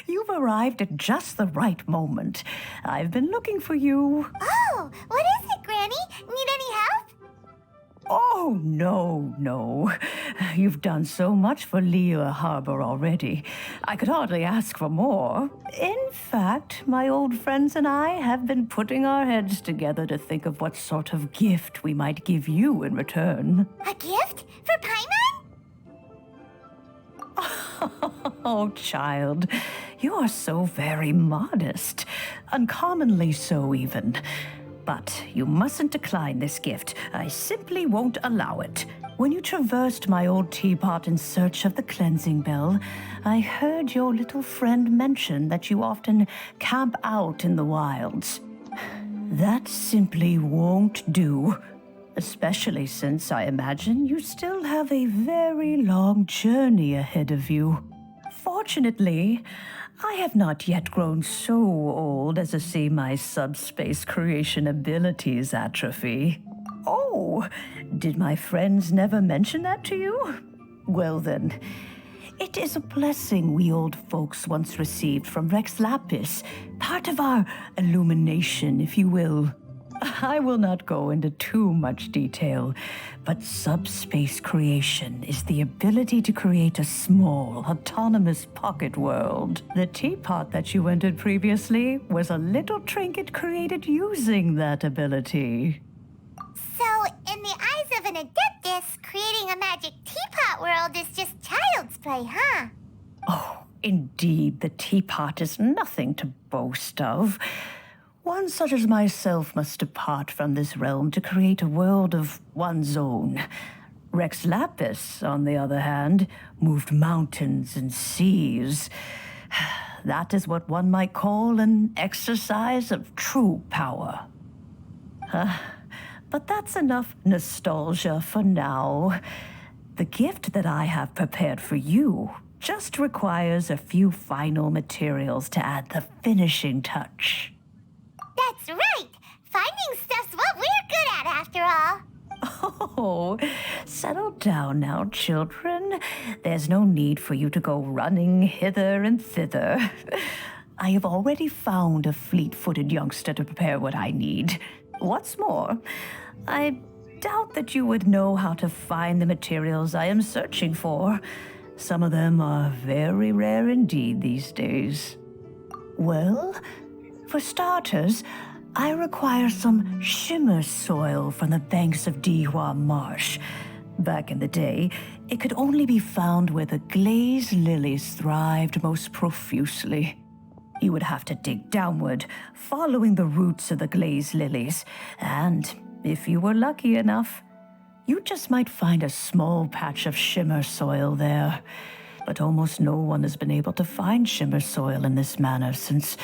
You've arrived at just the right moment. I've been looking for you. Oh, what is it, Granny? Need any help? Oh, no. You've done so much for Liyue Harbor already. I could hardly ask for more. In fact, my old friends and I have been putting our heads together to think of what sort of gift we might give you in return. A gift? For Paimon? Oh, child, You are so very modest. Uncommonly so, even. But you mustn't decline this gift. I simply won't allow it. When you traversed my old teapot in search of the cleansing bell, I heard your little friend mention that you often camp out in the wilds. That simply won't do. Especially since I imagine you still have a very long journey ahead of you. Fortunately, I have not yet grown so old as to see my subspace creation abilities atrophy. Oh, did my friends never mention that to you? Well then, it is a blessing we old folks once received from Rex Lapis, part of our illumination, if you will. I will not go into too much detail, but subspace creation is the ability to create a small, autonomous pocket world. The teapot that you entered previously was a little trinket created using that ability. So, in the eyes of an Adeptus, creating a magic teapot world is just child's play, huh? Oh, indeed, the teapot is nothing to boast of. One such as myself must depart from this realm to create a world of one's own. Rex Lapis, on the other hand, moved mountains and seas. That is what one might call an exercise of true power. But that's enough nostalgia for now. The gift that I have prepared for you just requires a few final materials to add the finishing touch. That's right! Finding stuff's what we're good at, after all. Oh, settle down now, children. There's no need for you to go running hither and thither. I have already found a fleet-footed youngster to prepare what I need. What's more, I doubt that you would know how to find the materials I am searching for. Some of them are very rare indeed these days. Well, for starters, I require some shimmer soil from the banks of Dihua Marsh. Back in the day, it could only be found where the glazed lilies thrived most profusely. You would have to dig downward, following the roots of the glazed lilies, and if you were lucky enough, you just might find a small patch of shimmer soil there. But almost no one has been able to find shimmer soil in this manner since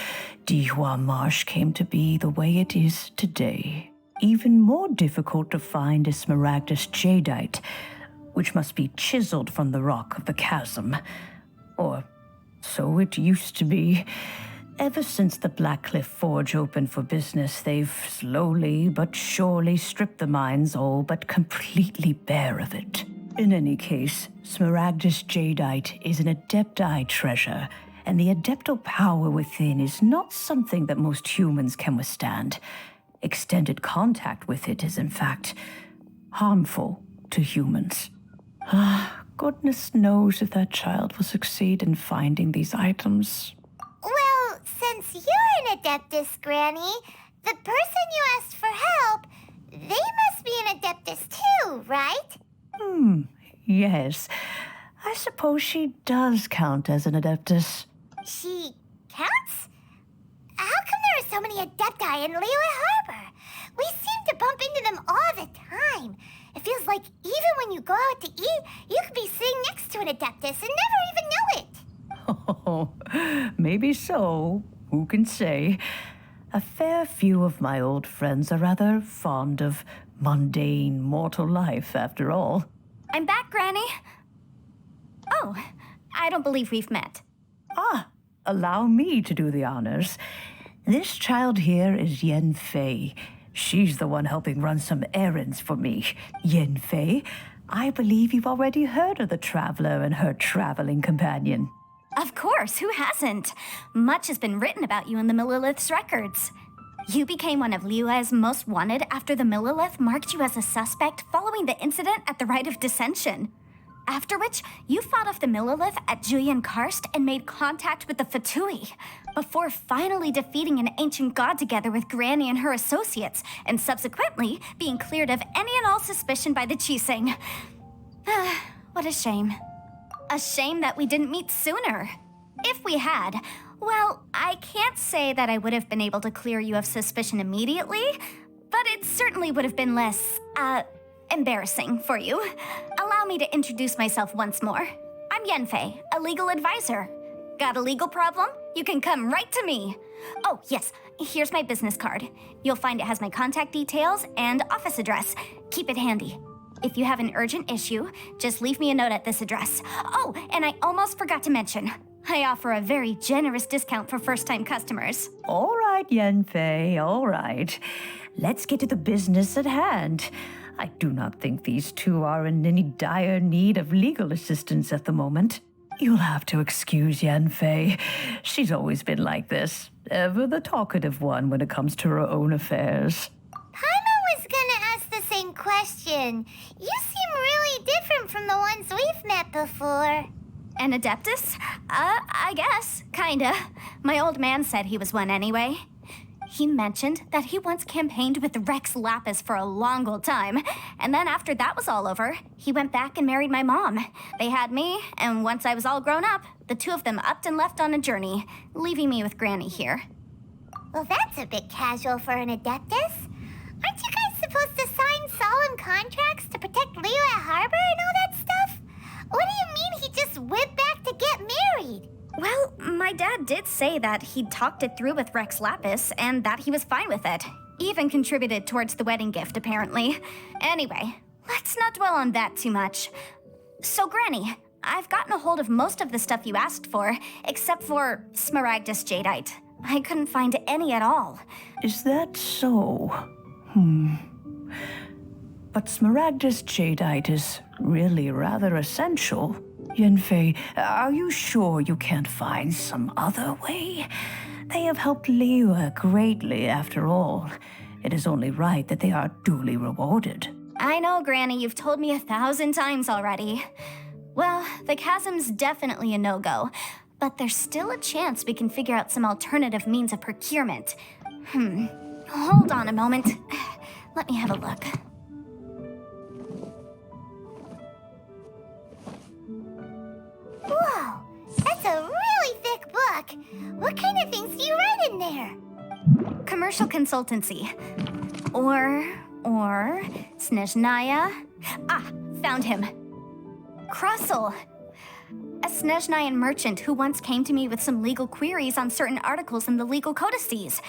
Dihua Marsh came to be the way it is today. Even more difficult to find is smaragdus jadeite, which must be chiseled from the rock of the chasm. Or so it used to be. Ever since the Blackcliff Forge opened for business, they've slowly but surely stripped the mines all but completely bare of it. In any case, smaragdus jadeite is an adepti treasure, and the adeptal power within is not something that most humans can withstand. Extended contact with it is, in fact, harmful to humans. Goodness knows if that child will succeed in finding these items. Well, since you're an Adeptus, Granny, the person you asked for help, they must be an Adeptus too, right? Yes. I suppose she does count as an Adeptus. She counts? How come there are so many Adepti in Liyue Harbor? We seem to bump into them all the time. It feels like even when you go out to eat, you could be sitting next to an Adeptus and never even know it. Oh, maybe so. Who can say? A fair few of my old friends are rather fond of mundane mortal life, after all. I'm back, Granny. Oh, I don't believe we've met. Allow me to do the honors. This child here is Yen Fei. She's the one helping run some errands for me. Yen Fei, I believe you've already heard of the traveler and her traveling companion. Of course, who hasn't? Much has been written about you in the Millilith's records. You became one of Liyue's most wanted after the Millilith marked you as a suspect following the incident at the Rite of Dissension. After which, you fought off the Millilith at Julian Karst and made contact with the Fatui, before finally defeating an ancient god together with Granny and her associates, and subsequently being cleared of any and all suspicion by the Chising. What a shame. A shame that we didn't meet sooner. If we had, well, I can't say that I would have been able to clear you of suspicion immediately, but it certainly would have been less, embarrassing for you. Allow me to introduce myself once more. I'm Yenfei, a legal advisor. Got a legal problem? You can come right to me. Oh, yes, here's my business card. You'll find it has my contact details and office address. Keep it handy. If you have an urgent issue, just leave me a note at this address. Oh, and I almost forgot to mention, I offer a very generous discount for first-time customers. All right, Yenfei, all right. Let's get to the business at hand. I do not think these two are in any dire need of legal assistance at the moment. You'll have to excuse Yenfei. She's always been like this, ever the talkative one when it comes to her own affairs. Paimon was gonna ask the same question. You seem really different from the ones we've met before. An Adeptus? I guess, kinda. My old man said he was one anyway. He mentioned that he once campaigned with Rex Lapis for a long old time, and then after that was all over, he went back and married my mom. They had me, and once I was all grown up, the two of them upped and left on a journey, leaving me with Granny here. Well, that's a bit casual for an Adeptus. Aren't you guys supposed to sign solemn contracts to protect Liyue Harbor and all that stuff? What do you mean he just went back to get married? Well, my dad did say that he'd talked it through with Rex Lapis and that he was fine with it. Even contributed towards the wedding gift, apparently. Anyway, let's not dwell on that too much. So, Granny, I've gotten a hold of most of the stuff you asked for, except for Smaragdus Jadeite. I couldn't find any at all. Is that so? But Smaragdus Jadeite is really rather essential. Yenfei, are you sure you can't find some other way? They have helped Liyue greatly, after all. It is only right that they are duly rewarded. I know, Granny, you've told me 1,000 times already. Well, the chasm's definitely a no-go, but there's still a chance we can figure out some alternative means of procurement. Hold on a moment. Let me have a look. Whoa, that's a really thick book. What kind of things do you write in there? Commercial consultancy. Or Snezhnaya. Ah, found him. Krusel. A Snezhnayan merchant who once came to me with some legal queries on certain articles in the legal codices.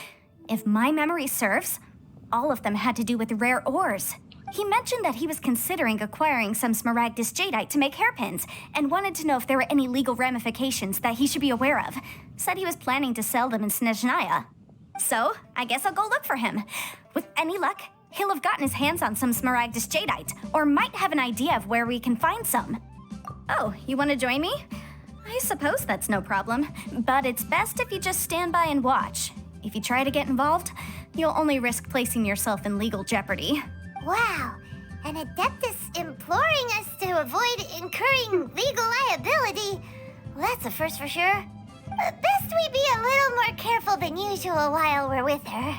If my memory serves, all of them had to do with rare ores. He mentioned that he was considering acquiring some Smaragdus Jadeite to make hairpins, and wanted to know if there were any legal ramifications that he should be aware of. Said he was planning to sell them in Snezhnaya. So, I guess I'll go look for him. With any luck, he'll have gotten his hands on some Smaragdus Jadeite, or might have an idea of where we can find some. Oh, you want to join me? I suppose that's no problem, but it's best if you just stand by and watch. If you try to get involved, you'll only risk placing yourself in legal jeopardy. Wow, an Adeptus imploring us to avoid incurring legal liability. Well, that's a first for sure. Best we be a little more careful than usual while we're with her.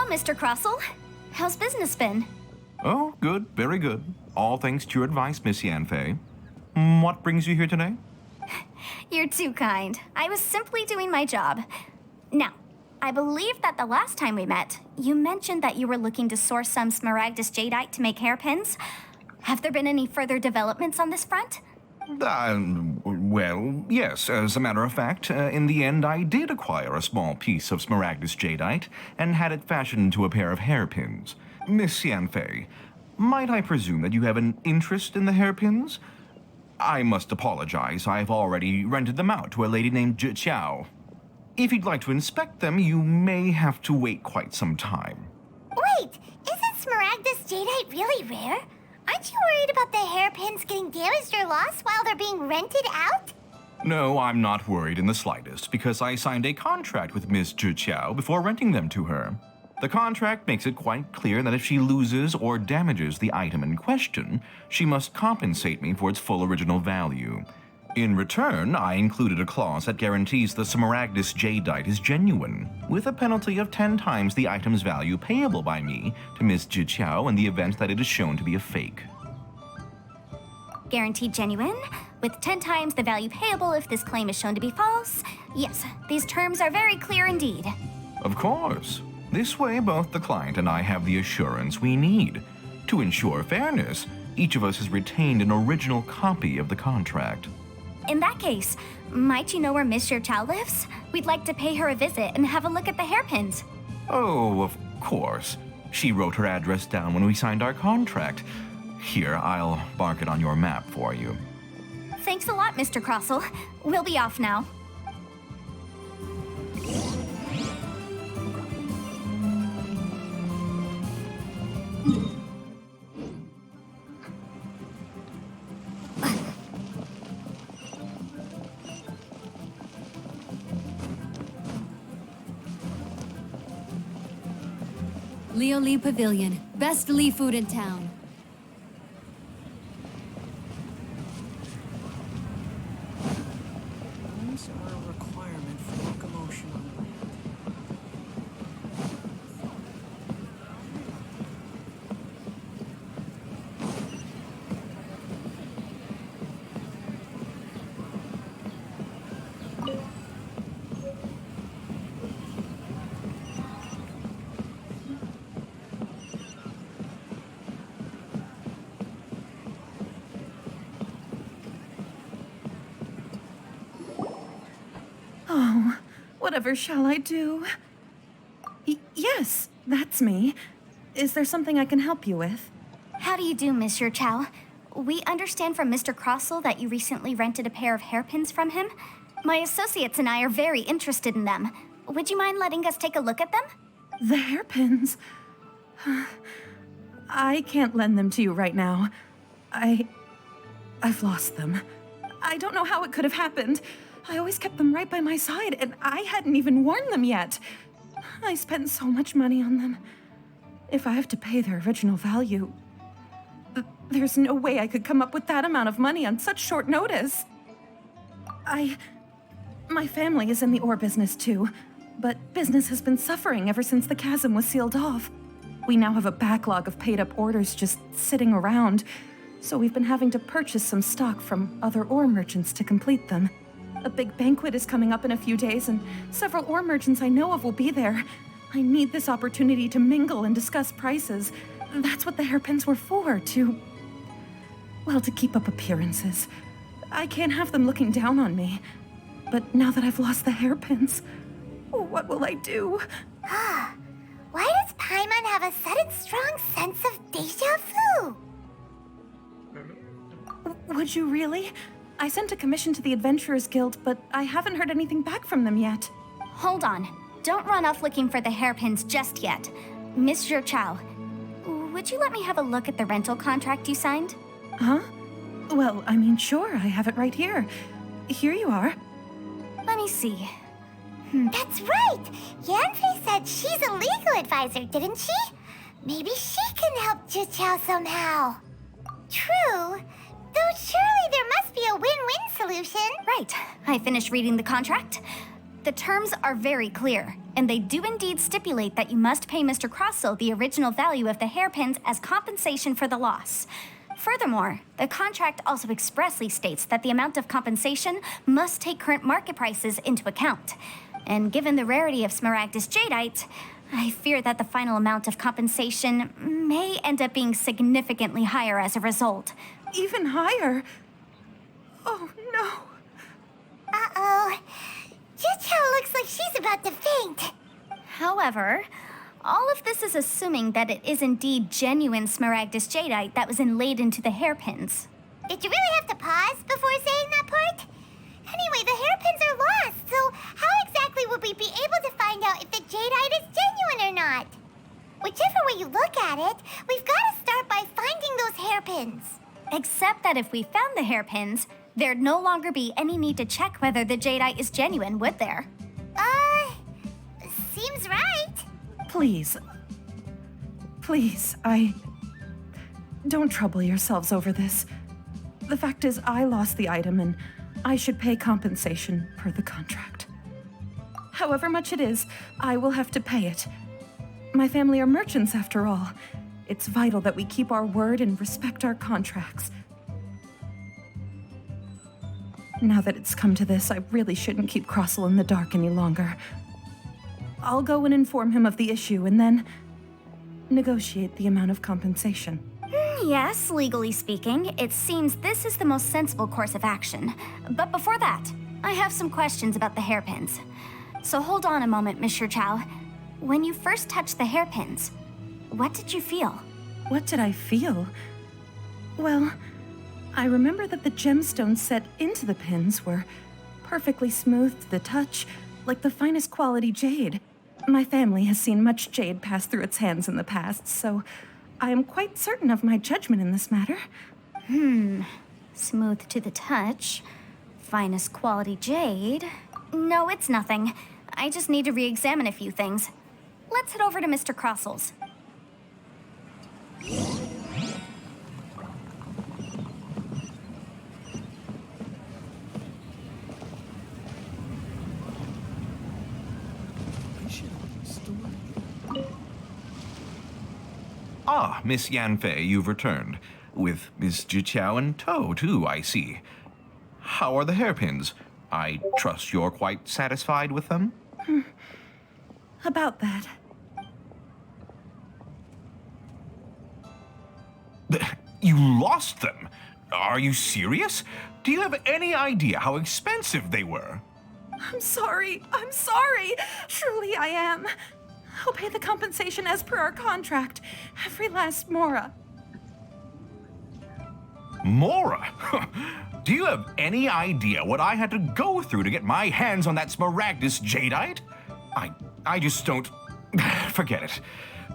Mr. Krusel. How's business been? Oh, good, very good. All thanks to your advice, Miss Yenfei. What brings you here today? You're too kind. I was simply doing my job. Now, I believe that the last time we met, you mentioned that you were looking to source some Smaragdus Jadeite to make hairpins. Have there been any further developments on this front? Well, yes. As a matter of fact, in the end, I did acquire a small piece of Smaragdus Jadeite and had it fashioned into a pair of hairpins. Miss Yenfei, might I presume that you have an interest in the hairpins? I must apologize. I've already rented them out to a lady named Zhiqiao. If you'd like to inspect them, you may have to wait quite some time. Wait, isn't Smaragdus Jadeite really rare? I'm Aren't you worried about the hairpins getting damaged or lost while they're being rented out? No, I'm not worried in the slightest, because I signed a contract with Miss Zhiqiao before renting them to her. The contract makes it quite clear that if she loses or damages the item in question, she must compensate me for its full original value. In return, I included a clause that guarantees the Smaragdus jadeite is genuine, with a penalty of 10 times the item's value payable by me to Miss Zhiqiao in the event that it is shown to be a fake. Guaranteed genuine, with 10 times the value payable if this claim is shown to be false. Yes, these terms are very clear indeed. Of course. This way, both the client and I have the assurance we need. To ensure fairness, each of us has retained an original copy of the contract. In that case, might you know where Miss Zhiqiao lives? We'd like to pay her a visit and have a look at the hairpins. Oh, of course. She wrote her address down when we signed our contract. Here, I'll mark it on your map for you. Thanks a lot, Mr. Crossell. We'll be off now. Leo Lee Pavilion. Best Lee food in town. These are a requirement for locomotion on land. Oh, whatever shall I do? Yes, that's me. Is there something I can help you with? How do you do, Miss Zhiqiao? We understand from Mr. Crossell that you recently rented a pair of hairpins from him. My associates and I are very interested in them. Would you mind letting us take a look at them? The hairpins? I can't lend them to you right now. I've lost them. I don't know how it could have happened. I always kept them right by my side, and I hadn't even worn them yet. I spent so much money on them. If I have to pay their original value, there's no way I could come up with that amount of money on such short notice. My family is in the ore business too, but business has been suffering ever since the chasm was sealed off. We now have a backlog of paid-up orders just sitting around, so we've been having to purchase some stock from other ore merchants to complete them. A big banquet is coming up in a few days, and several ore merchants I know of will be there. I need this opportunity to mingle and discuss prices. That's what the hairpins were for, to keep up appearances. I can't have them looking down on me. But now that I've lost the hairpins, what will I do? Why does Paimon have a sudden strong sense of deja vu? Would you really? I sent a commission to the Adventurers Guild, but I haven't heard anything back from them yet. Hold on. Don't run off looking for the hairpins just yet. Miss Zhiqiao, would you let me have a look at the rental contract you signed? Huh? Well, I mean, sure, I have it right here. Here you are. Let me see. That's right! Yanfei said she's a legal advisor, didn't she? Maybe she can help Zhiqiao somehow. True. Though surely there must be a win-win solution. Right. I finished reading the contract. The terms are very clear, and they do indeed stipulate that you must pay Mr. Crossell the original value of the hairpins as compensation for the loss. Furthermore, the contract also expressly states that the amount of compensation must take current market prices into account. And given the rarity of Smaragdus jadeite, I fear that the final amount of compensation may end up being significantly higher as a result. Even higher? Oh, no. Uh-oh. Zhiqiao looks like she's about to faint. However, all of this is assuming that it is indeed genuine Smaragdus jadeite that was inlaid into the hairpins. Did you really have to pause before saying that part? Anyway, the hairpins are lost, so how exactly would we be able to find out if the jadeite is genuine or not? Whichever way you look at it, we've got to start by finding those hairpins hairpins. Except that if we found the hairpins, there'd no longer be any need to check whether the jadeite is genuine, would there? Seems right. Please. Please, Don't trouble yourselves over this. The fact is, I lost the item and I should pay compensation per the contract. However much it is, I will have to pay it. My family are merchants, after all. It's vital that we keep our word and respect our contracts. Now that it's come to this, I really shouldn't keep Crossel in the dark any longer. I'll go and inform him of the issue and then negotiate the amount of compensation. Yes, legally speaking, it seems this is the most sensible course of action. But before that, I have some questions about the hairpins. So hold on a moment, Mr. Chow. When you first touched the hairpins, what did you feel? What did I feel? Well, I remember that the gemstones set into the pins were perfectly smooth to the touch, like the finest quality jade. My family has seen much jade pass through its hands in the past, so I am quite certain of my judgment in this matter. Smooth to the touch. Finest quality jade. No, it's nothing. I just need to re-examine a few things. Let's head over to Mr. Crossel's. Ah, Miss Yanfei, you've returned. With Miss Jiqiao in tow, too, I see. How are the hairpins? I trust you're quite satisfied with them? About that. You lost them? Are you serious? Do you have any idea how expensive they were? I'm sorry. Truly I am. I'll pay the compensation as per our contract. Every last mora. Mora? Do you have any idea what I had to go through to get my hands on that Smaragdus jadeite? I just don't... Forget it.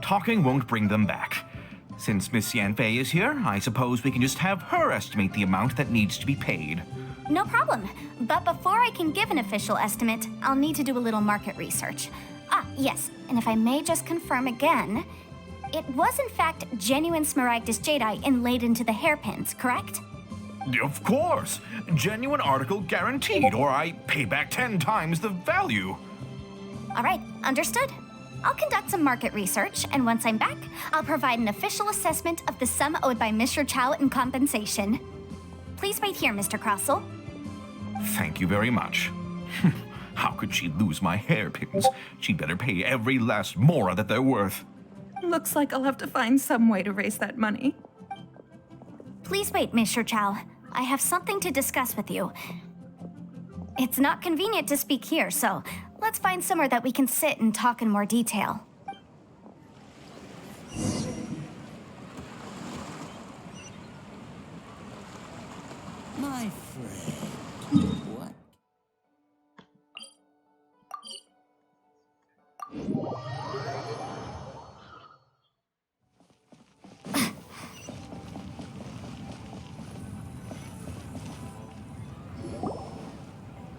Talking won't bring them back. Since Miss Yanfei is here, I suppose we can just have her estimate the amount that needs to be paid. No problem. But before I can give an official estimate, I'll need to do a little market research. Yes, and if I may just confirm again, it was in fact genuine Smaragdus jadeite inlaid into the hairpins, correct? Of course! Genuine article guaranteed, or I pay back 10 times the value. All right, understood. I'll conduct some market research, and once I'm back, I'll provide an official assessment of the sum owed by Mr. Chow in compensation. Please wait here, Mr. Crossel. Thank you very much. How could she lose my hairpins? She'd better pay every last mora that they're worth. Looks like I'll have to find some way to raise that money. Please wait, Mr. Chow. I have something to discuss with you. It's not convenient to speak here, so let's find somewhere that we can sit and talk in more detail. My friend, what?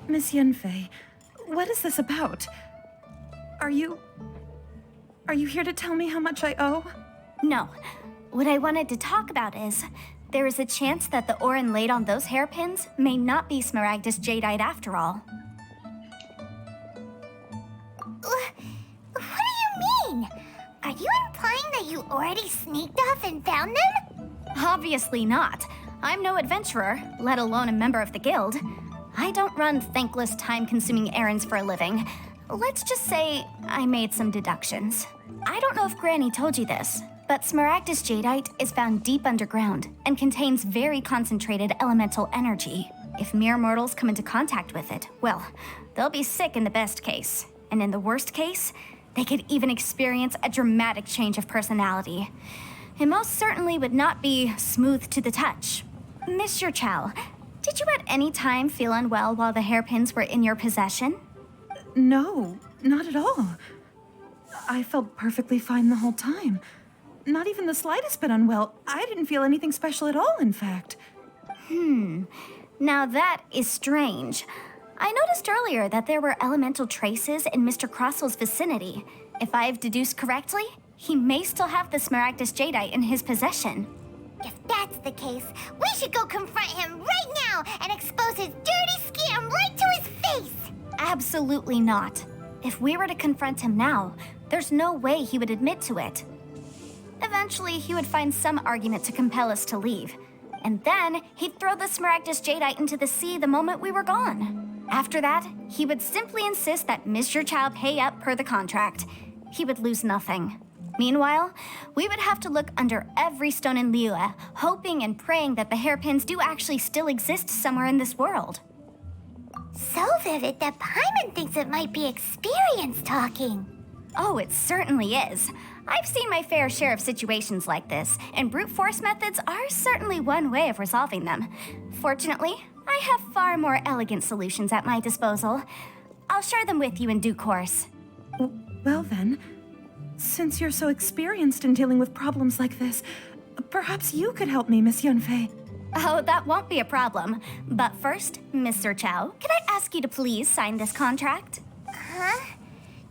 Miss Yanfei, what is this about? Are you here to tell me how much I owe? No. What I wanted to talk about is, there is a chance that the ore inlaid on those hairpins may not be Smaragdus jadeite after all. What do you mean? Are you implying that you already sneaked off and found them? Obviously not. I'm no adventurer, let alone a member of the guild. I don't run thankless, time-consuming errands for a living. Let's just say I made some deductions. I don't know if Granny told you this, but Smaragdus jadeite is found deep underground and contains very concentrated elemental energy. If mere mortals come into contact with it, well, they'll be sick in the best case. And in the worst case, they could even experience a dramatic change of personality. It most certainly would not be smooth to the touch. Mr. Chow, did you at any time feel unwell while the hairpins were in your possession? No, not at all. I felt perfectly fine the whole time. not even the slightest bit unwell. I didn't feel anything special at all, in fact. Now that is strange. I noticed earlier that there were elemental traces in Mr. Crossel's vicinity. If I've deduced correctly, he may still have the Smaragdus Jadeite in his possession. If that's the case, we should go confront him right now and expose his dirty scam right to his face! Absolutely not. If we were to confront him now, there's no way he would admit to it. Eventually, he would find some argument to compel us to leave. And then, he'd throw the Smaragdus Jadeite into the sea the moment we were gone. After that, he would simply insist that Mr. Chow pay up per the contract. He would lose nothing. Meanwhile, we would have to look under every stone in Liyue, hoping and praying that the hairpins do actually still exist somewhere in this world. So vivid that Paimon thinks it might be experience talking. Oh, it certainly is. I've seen my fair share of situations like this, and brute force methods are certainly one way of resolving them. Fortunately, I have far more elegant solutions at my disposal. I'll share them with you in due course. Well then, since you're so experienced in dealing with problems like this, perhaps you could help me, Miss Yunfei. Oh, that won't be a problem. But first, Mr. Chow, can I ask you to please sign this contract? Huh?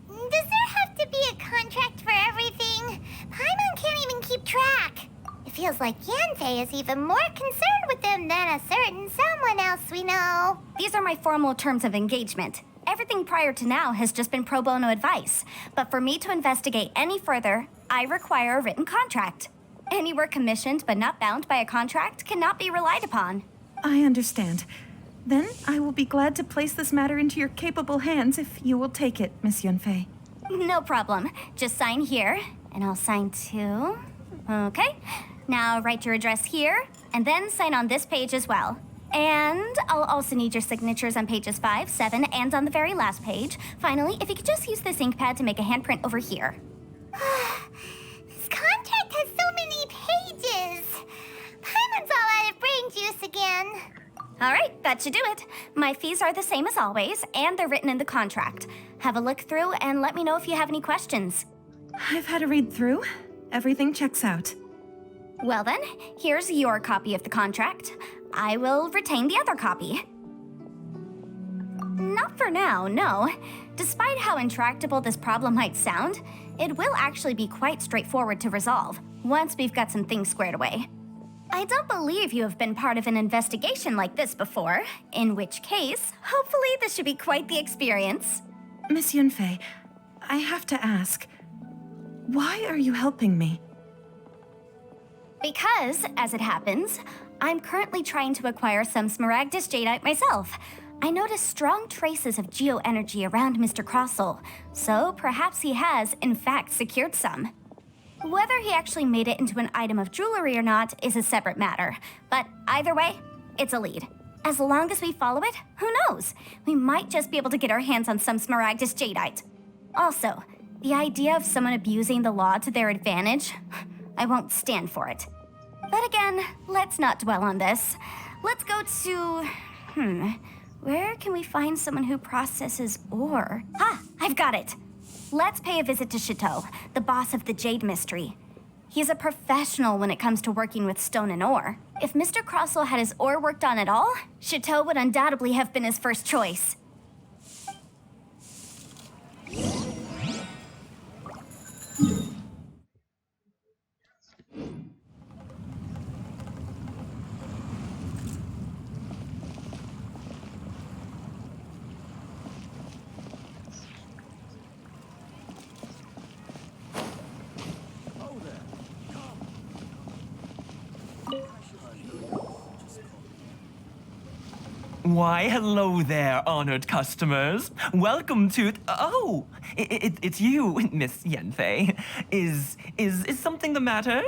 Does there have to be a contract for everything? Paimon can't even keep track. It feels like Yanfei is even more concerned with them than a certain someone else we know. These are my formal terms of engagement. Everything prior to now has just been pro bono advice. But for me to investigate any further, I require a written contract. Any work commissioned but not bound by a contract cannot be relied upon. I understand. Then I will be glad to place this matter into your capable hands if you will take it, Miss Yunfei. No problem. Just sign here, and I'll sign too. Okay. Now write your address here, and then sign on this page as well. And I'll also need your signatures on pages 5, 7, and on the very last page. Finally, if you could just use this ink pad to make a handprint over here. This contract has so many pages. Paimon's all out of brain juice again. All right, that should do it. My fees are the same as always, and they're written in the contract. Have a look through and let me know if you have any questions. I've had a read through. Everything checks out. Well then, here's your copy of the contract. I will retain the other copy. Not for now, no. Despite how intractable this problem might sound, it will actually be quite straightforward to resolve, once we've got some things squared away. I don't believe you have been part of an investigation like this before, in which case, hopefully this should be quite the experience. Miss Yunfei, I have to ask, why are you helping me? Because, as it happens, I'm currently trying to acquire some Smaragdus Jadeite myself. I noticed strong traces of geoenergy around Mr. Crossel, so perhaps he has, in fact, secured some. Whether he actually made it into an item of jewelry or not is a separate matter, but either way, it's a lead. As long as we follow it, who knows? We might just be able to get our hands on some Smaragdus Jadeite. Also, the idea of someone abusing the law to their advantage, I won't stand for it. But again, let's not dwell on this. Let's go to... where can we find someone who processes ore? I've got it! Let's pay a visit to Chateau, the boss of the Jade Mystery. He's a professional when it comes to working with stone and ore. If Mr. Crossel had his ore worked on at all, Chateau would undoubtedly have been his first choice. Why, hello there, honored customers. Welcome to... Oh, it's you, Miss Yanfei. Is something the matter?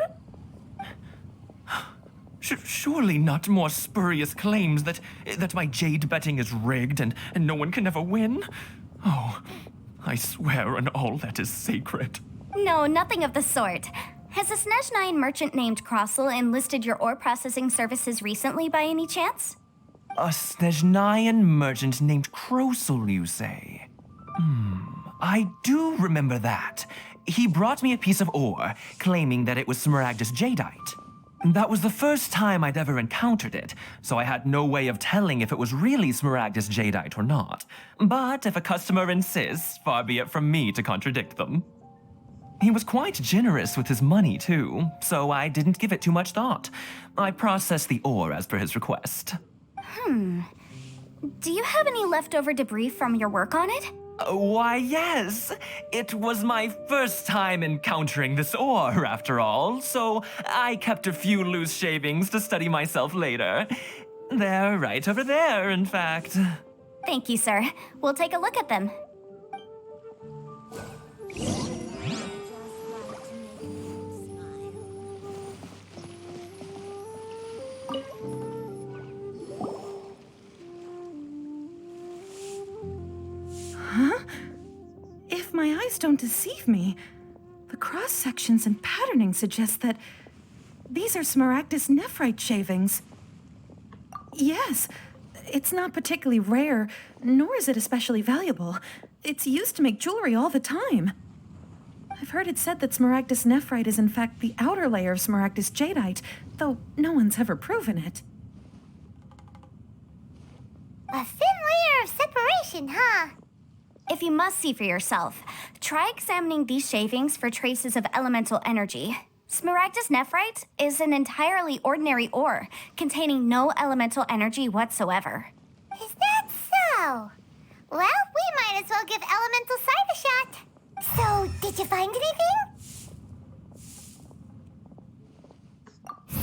Surely not more spurious claims that my jade betting is rigged and no one can ever win? Oh, I swear on all that is sacred. No, nothing of the sort. Has a Snezhnine merchant named Crossel enlisted your ore processing services recently by any chance? A Snezhnine merchant named Crossel, you say? I do remember that. he brought me a piece of ore, claiming that it was Smaragdus jadeite. That was the first time I'd ever encountered it, so I had no way of telling if it was really Smaragdus jadeite or not. But if a customer insists, far be it from me to contradict them. He was quite generous with his money, too, so I didn't give it too much thought. I processed the ore as per his request. Do you have any leftover debris from your work on it? Why, yes. It was my first time encountering this ore, after all, so I kept a few loose shavings to study myself later. They're right over there, in fact. Thank you, sir. We'll take a look at them. Huh? If my eyes don't deceive me, the cross-sections and patterning suggest that these are Smaragdus nephrite shavings. Yes, it's not particularly rare, nor is it especially valuable. It's used to make jewelry all the time. I've heard it said that Smaragdus nephrite is in fact the outer layer of Smaragdus jadeite, though no one's ever proven it. A thin layer of separation, huh? If you must see for yourself, try examining these shavings for traces of elemental energy. Smaragdus nephrite is an entirely ordinary ore, containing no elemental energy whatsoever. Is that so? Well, we might as well give elemental sight a shot. So, did you find anything?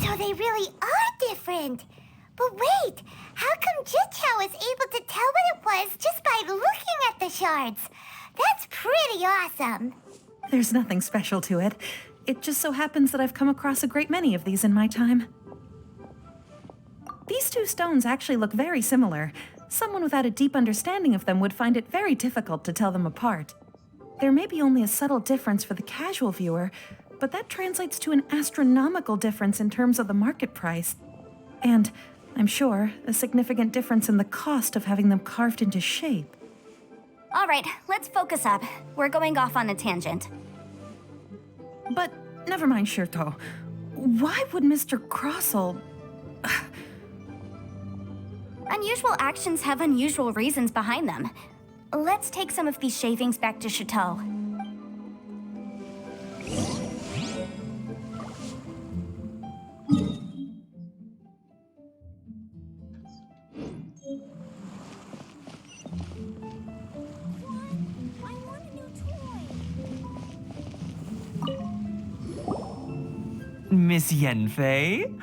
So they really are different. But wait, how come Jichao is able to tell what it was just by looking at the shards? That's pretty awesome. There's nothing special to it. It just so happens that I've come across a great many of these in my time. These two stones actually look very similar. Someone without a deep understanding of them would find it very difficult to tell them apart. There may be only a subtle difference for the casual viewer, but that translates to an astronomical difference in terms of the market price. And, I'm sure, a significant difference in the cost of having them carved into shape. All right, let's focus up. We're going off on a tangent. But never mind, Shirto. Why would Mr. Crossell... Unusual actions have unusual reasons behind them. Let's take some of these shavings back to Chateau. Miss Yanfei?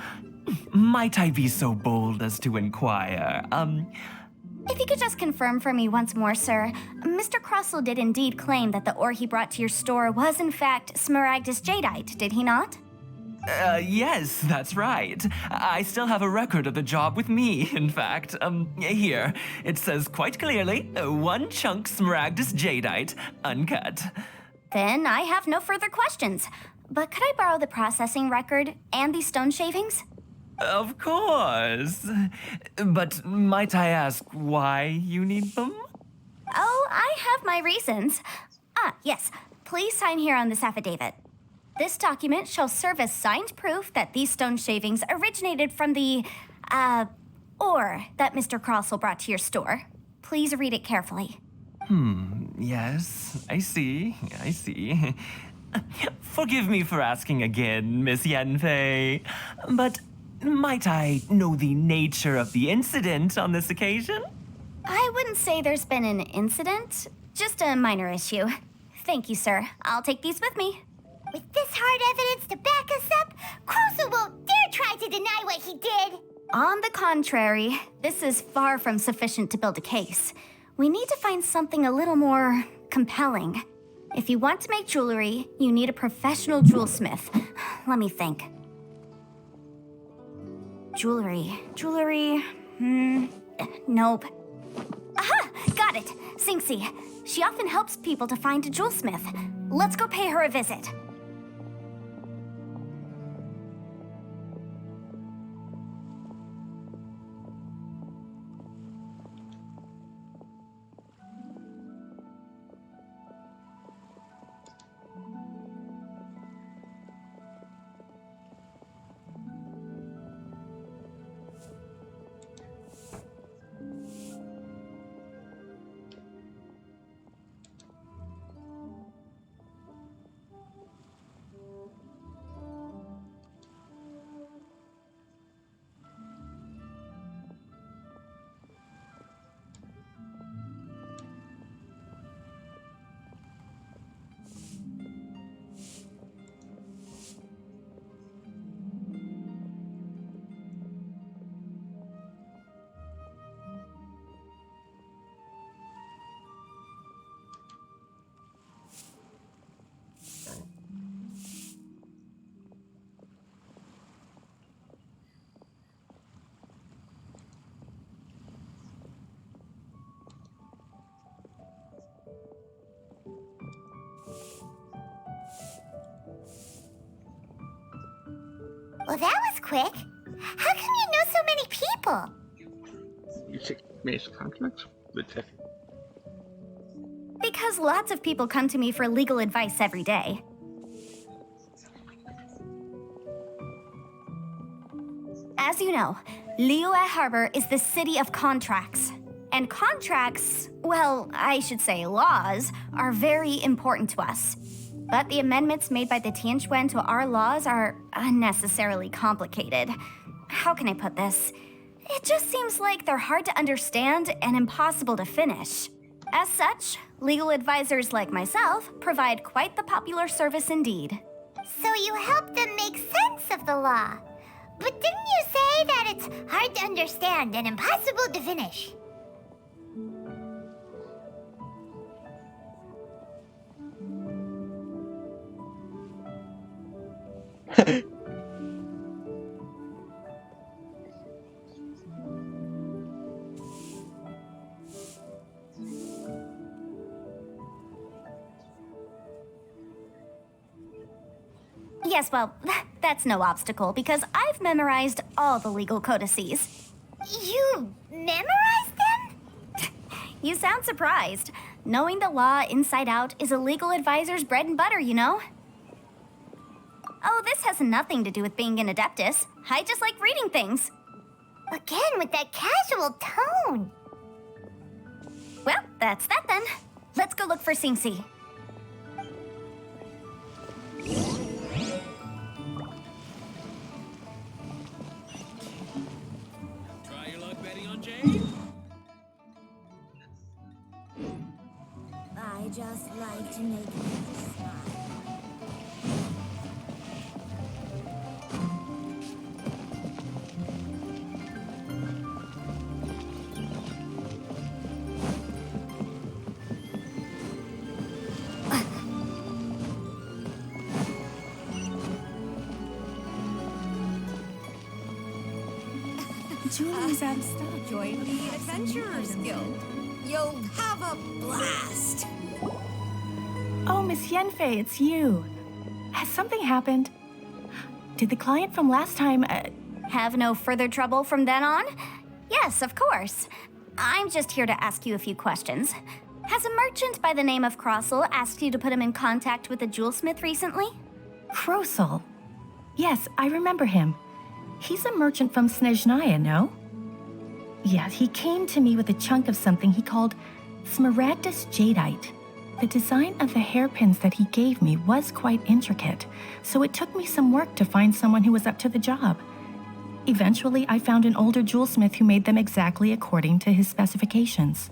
Might I be so bold as to inquire, If you could just confirm for me once more, sir, Mr. Crossell did indeed claim that the ore he brought to your store was in fact Smaragdus jadeite, did he not? Yes, that's right. I still have a record of the job with me, in fact. Here. It says quite clearly, 1 chunk Smaragdus jadeite, uncut. Then I have no further questions. But could I borrow the processing record and these stone shavings? Of course. But might I ask why you need them? Oh, I have my reasons. Ah, yes. Please sign here on this affidavit. This document shall serve as signed proof that these stone shavings originated from the, ore that Mr. Crossell brought to your store. Please read it carefully. Yes, I see. Forgive me for asking again, Miss Yanfei, but might I know the nature of the incident on this occasion? I wouldn't say there's been an incident, just a minor issue. Thank you, sir. I'll take these with me. With this hard evidence to back us up, Crossell won't dare try to deny what he did. On the contrary, this is far from sufficient to build a case. We need to find something a little more compelling. If you want to make jewelry, you need a professional jewelsmith. Let me think. Jewelry. Nope. Aha! Got it! Singxi. She often helps people to find a jewelsmith. Let's go pay her a visit. that was quick. How come you know so many people? You check Maze contracts? Let's check. Because lots of people come to me for legal advice every day. As you know, Liyue Harbor is the city of contracts. And contracts, well, I should say laws, are very important to us. But the amendments made by the Tianquan to our laws are unnecessarily complicated. How can I put this? It just seems like they're hard to understand and impossible to finish. As such, legal advisors like myself provide quite the popular service indeed. So you help them make sense of the law. But didn't you say that it's hard to understand and impossible to finish? Yes, well, that's no obstacle because I've memorized all the legal codices. You memorized them? You sound surprised. Knowing the law inside out is a legal advisor's bread and butter, you know? Oh, this has nothing to do with being an adeptus. I just like reading things. Again, with that casual tone. Well, that's that then. Let's go look for Singsi. Try your luck betting on Jade? I just like to make you smile. Julie's out of stock. Join the Adventurers Guild. You'll have a blast. Oh, Miss Yenfei, it's you. Has something happened? Did the client from last time, Have no further trouble from then on? Yes, of course. I'm just here to ask you a few questions. Has a merchant by the name of Crossel asked you to put him in contact with a jewelsmith recently? Crossel? Yes, I remember him. He's a merchant from Snezhnaya, no? Yes, he came to me with a chunk of something he called Smaragdus Jadeite. The design of the hairpins that he gave me was quite intricate, so it took me some work to find someone who was up to the job. Eventually, I found an older jewelsmith who made them exactly according to his specifications.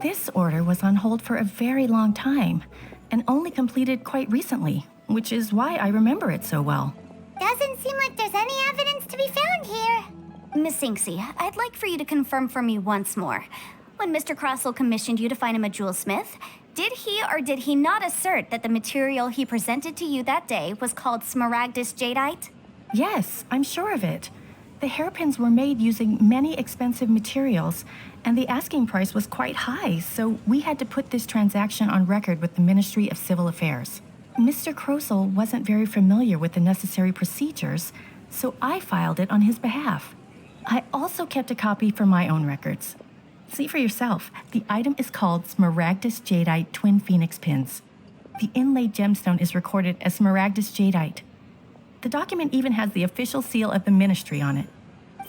This order was on hold for a very long time, and only completed quite recently, which is why I remember it so well. Doesn't seem like there's any evidence to be found here. Miss Singsi, I'd like for you to confirm for me once more. When Mr. Crossel commissioned you to find him a jewelsmith, did he or did he not assert that the material he presented to you that day was called Smaragdus Jadeite? Yes, I'm sure of it. The hairpins were made using many expensive materials, and the asking price was quite high, so we had to put this transaction on record with the Ministry of Civil Affairs. Mr. Crossel wasn't very familiar with the necessary procedures, so I filed it on his behalf. I also kept a copy for my own records. See for yourself, the item is called Smaragdus Jadeite Twin Phoenix Pins. The inlaid gemstone is recorded as Smaragdus Jadeite. The document even has the official seal of the ministry on it.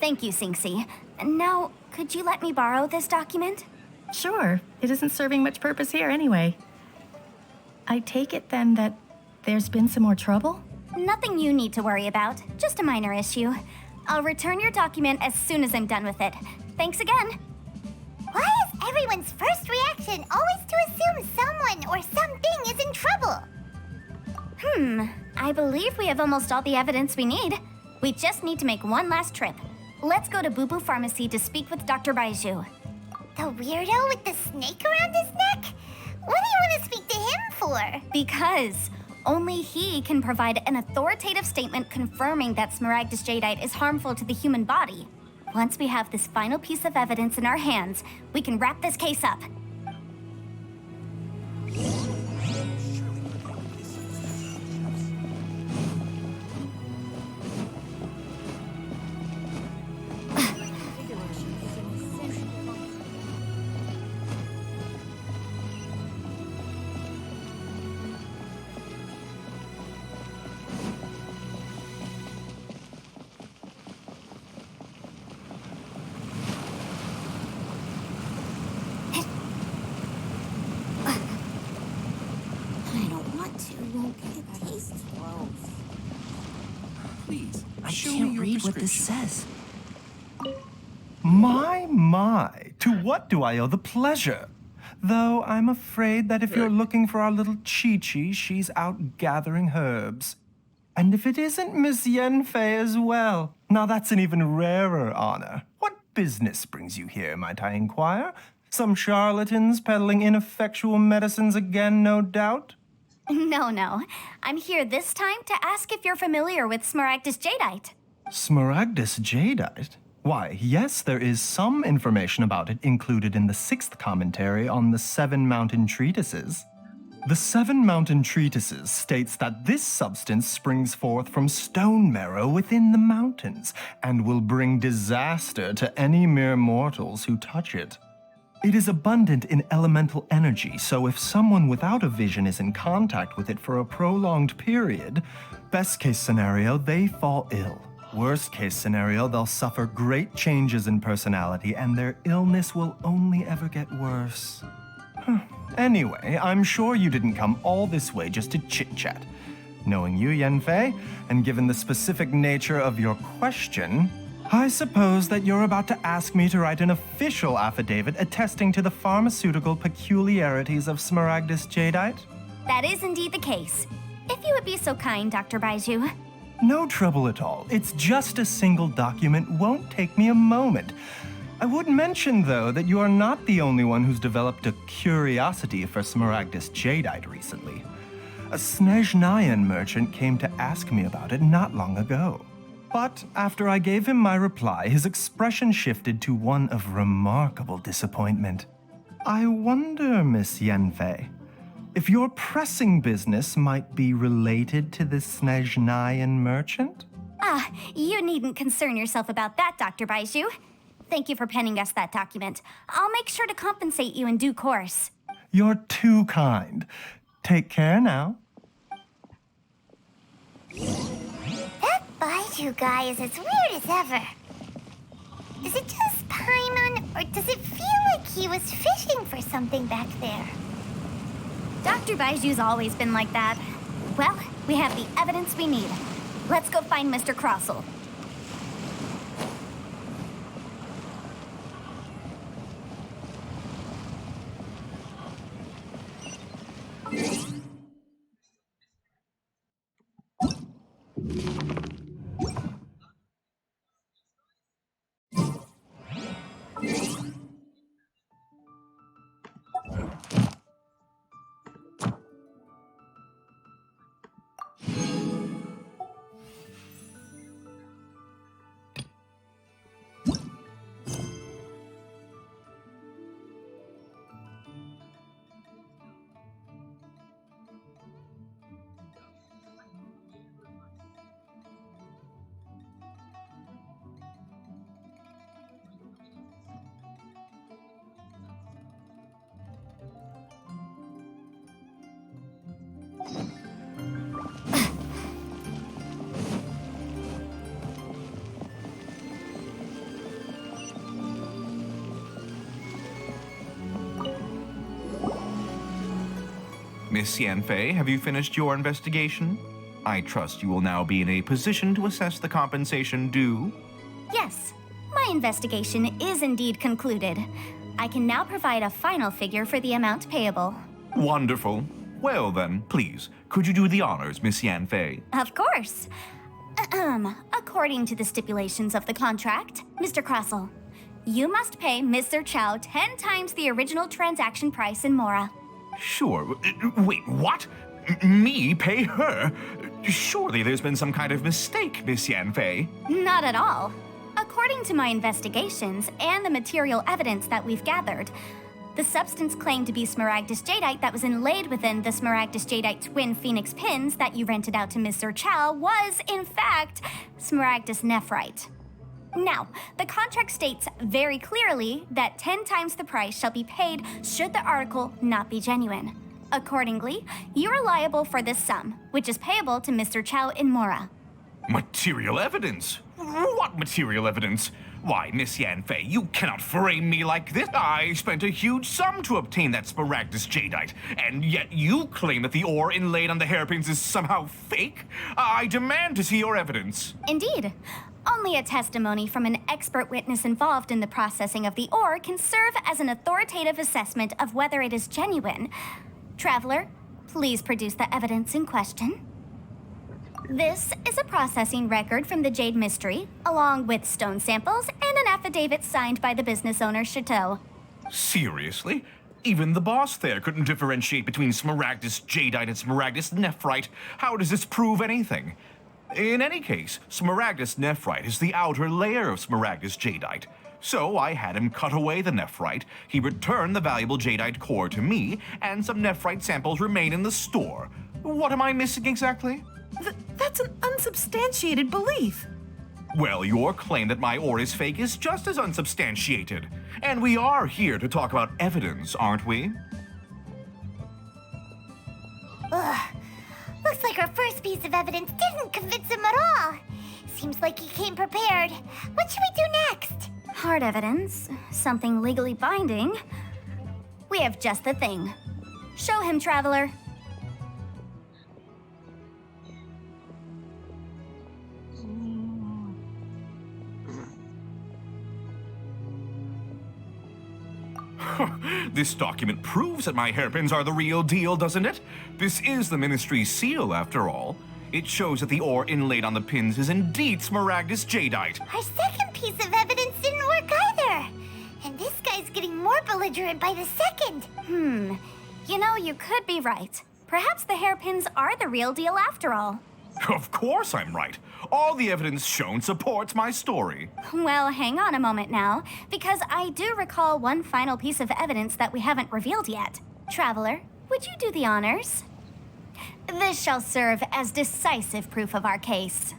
Thank you, Singsi. Now, could you let me borrow this document? Sure, it isn't serving much purpose here anyway. I take it then that there's been some more trouble? Nothing you need to worry about, just a minor issue. I'll return your document as soon as I'm done with it. Thanks again. Why is everyone's first reaction always to assume someone or something is in trouble? I believe we have almost all the evidence we need. We just need to make one last trip. Let's go to Boo Boo Pharmacy to speak with Dr. Baiju. The weirdo with the snake around his neck? What do you want to speak to him for? Because only he can provide an authoritative statement confirming that Smaragdus Jadeite is harmful to the human body. Once we have this final piece of evidence in our hands, we can wrap this case up. Please, I show can't me your read what this prescription. says. My, to what do I owe the pleasure? Though I'm afraid that if you're looking for our little Chi-Chi, she's out gathering herbs. And if it isn't Miss Yenfei as well, now that's an even rarer honor. What business brings you here, might I inquire? Some charlatans peddling ineffectual medicines again, no doubt? No. I'm here this time to ask if you're familiar with Smaragdus jadeite. Smaragdus jadeite? Why, yes, there is some information about it included in the 6th commentary on the 7 Mountain Treatises. The 7 Mountain Treatises states that this substance springs forth from stone marrow within the mountains and will bring disaster to any mere mortals who touch it. It is abundant in elemental energy, so if someone without a vision is in contact with it for a prolonged period, best case scenario, they fall ill. Worst case scenario, they'll suffer great changes in personality and their illness will only ever get worse. Anyway, I'm sure you didn't come all this way just to chit-chat. Knowing you, Yenfei, and given the specific nature of your question, I suppose that you're about to ask me to write an official affidavit attesting to the pharmaceutical peculiarities of Smaragdus jadeite? That is indeed the case. If you would be so kind, Dr. Baiju. No trouble at all. It's just a single document, won't take me a moment. I would mention, though, that you are not the only one who's developed a curiosity for Smaragdus jadeite recently. A Snezhnayan merchant came to ask me about it not long ago. But after I gave him my reply, his expression shifted to one of remarkable disappointment. I wonder, Miss Yenfei, if your pressing business might be related to this Snezhnayan merchant? You needn't concern yourself about that, Dr. Baiju. Thank you for penning us that document. I'll make sure to compensate you in due course. You're too kind. Take care now. That Baiju guy is as weird as ever. Is it just Paimon, or does it feel like he was fishing for something back there? Dr. Baiju's always been like that. Well, we have the evidence we need. Let's go find Mr. Crossell. Miss Yanfei, have you finished your investigation? I trust you will now be in a position to assess the compensation due. Yes, my investigation is indeed concluded. I can now provide a final figure for the amount payable. Wonderful. Well then, please, could you do the honors, Miss Yanfei? Of course. According to the stipulations of the contract, Mr. Crossell, you must pay Mr. Chow 10 times the original transaction price in Mora. Sure. Wait, what? Me pay her? Surely there's been some kind of mistake, Miss Yanfei. Not at all. According to my investigations and the material evidence that we've gathered, the substance claimed to be Smaragdus jadeite that was inlaid within the Smaragdus jadeite twin phoenix pins that you rented out to Mr. Chow was, in fact, Smaragdus nephrite. Now, the contract states very clearly that 10 times the price shall be paid should the article not be genuine. Accordingly, you are liable for this sum, which is payable to Mr. Chow in Mora. Material evidence? What material evidence? Why, Miss Yanfei, you cannot frame me like this. I spent a huge sum to obtain that Smaragdus jadeite, and yet you claim that the ore inlaid on the hairpins is somehow fake? I demand to see your evidence. Indeed. Only a testimony from an expert witness involved in the processing of the ore can serve as an authoritative assessment of whether it is genuine. Traveler, please produce the evidence in question. This is a processing record from the Jade Mystery, along with stone samples and an affidavit signed by the business owner, Chateau. Seriously? Even the boss there couldn't differentiate between Smaragdus jadeite and Smaragdus nephrite. How does this prove anything? In any case, Smaragdus nephrite is the outer layer of Smaragdus jadeite. So I had him cut away the nephrite, he returned the valuable jadeite core to me, and some nephrite samples remain in the store. What am I missing exactly? That's an unsubstantiated belief. Well, your claim that my ore is fake is just as unsubstantiated. And we are here to talk about evidence, aren't we? Ugh. Looks like our first piece of evidence didn't convince him at all. Seems like he came prepared. What should we do next? Hard evidence, something legally binding. We have just the thing. Show him, Traveler. This document proves that my hairpins are the real deal, doesn't it? This is the Ministry's seal, after all. It shows that the ore inlaid on the pins is indeed Smaragdus jadeite. Our second piece of evidence didn't work either. And this guy's getting more belligerent by the second. You know, you could be right. Perhaps the hairpins are the real deal after all. Of course I'm right. All the evidence shown supports my story. Well, hang on a moment now, because I do recall one final piece of evidence that we haven't revealed yet. Traveler, would you do the honors? This shall serve as decisive proof of our case.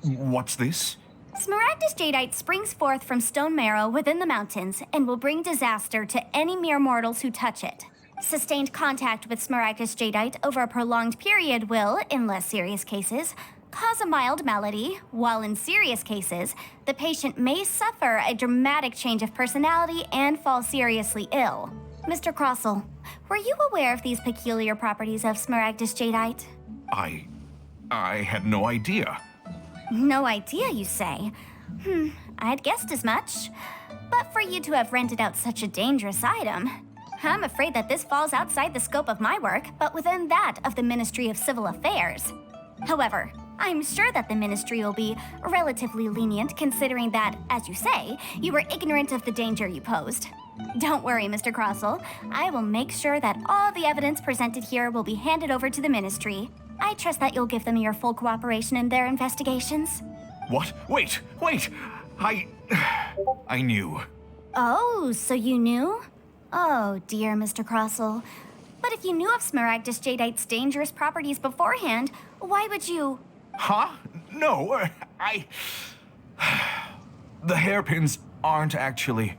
What's this? Smaragdus jadeite springs forth from stone marrow within the mountains and will bring disaster to any mere mortals who touch it. Sustained contact with Smaragdus jadeite over a prolonged period will, in less serious cases, cause a mild malady, while in serious cases, the patient may suffer a dramatic change of personality and fall seriously ill. Mr. Crossell, were you aware of these peculiar properties of Smaragdus jadeite? I had no idea. No idea, you say? I'd guessed as much. But for you to have rented out such a dangerous item, I'm afraid that this falls outside the scope of my work, but within that of the Ministry of Civil Affairs. However, I'm sure that the Ministry will be relatively lenient considering that, as you say, you were ignorant of the danger you posed. Don't worry, Mr. Crossell. I will make sure that all the evidence presented here will be handed over to the Ministry. I trust that you'll give them your full cooperation in their investigations. What? Wait! I knew. Oh, so you knew? Oh, dear Mr. Crossell. But if you knew of Smaragdus jadeite's dangerous properties beforehand, why would you... Huh? No, The hairpins aren't actually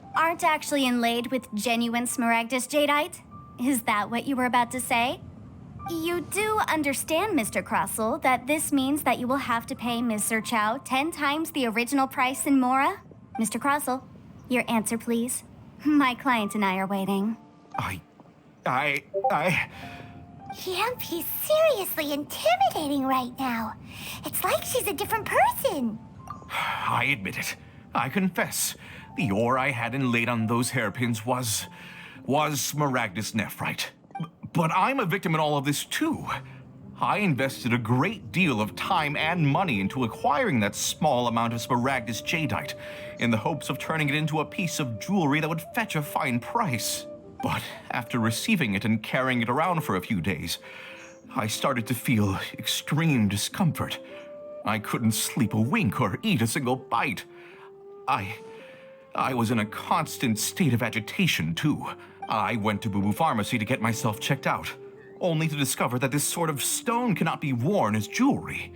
inlaid with genuine Smaragdus jadeite? Is that what you were about to say? You do understand, Mr. Crossell, that this means that you will have to pay Ms. Sir Chow 10 times the original price in Mora? Mr. Crossell, your answer, please. My client and I are waiting. He's seriously intimidating right now. It's like she's a different person. I admit it. I confess. The ore I had inlaid on those hairpins was Smaragdus nephrite. But I'm a victim in all of this too. I invested a great deal of time and money into acquiring that small amount of Smaragdus jadeite in the hopes of turning it into a piece of jewelry that would fetch a fine price. But after receiving it and carrying it around for a few days, I started to feel extreme discomfort. I couldn't sleep a wink or eat a single bite. I was in a constant state of agitation too. I went to Boo Boo Pharmacy to get myself checked out, only to discover that this sort of stone cannot be worn as jewelry.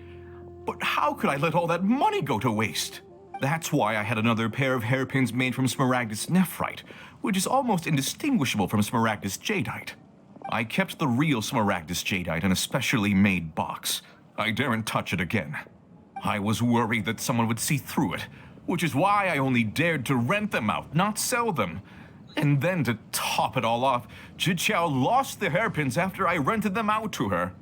But how could I let all that money go to waste? That's why I had another pair of hairpins made from Smaragdus nephrite, which is almost indistinguishable from Smaragdus jadeite. I kept the real Smaragdus jadeite in a specially made box. I daren't touch it again. I was worried that someone would see through it, which is why I only dared to rent them out, not sell them. And then to top it all off, Jiqiao lost the hairpins after I rented them out to her.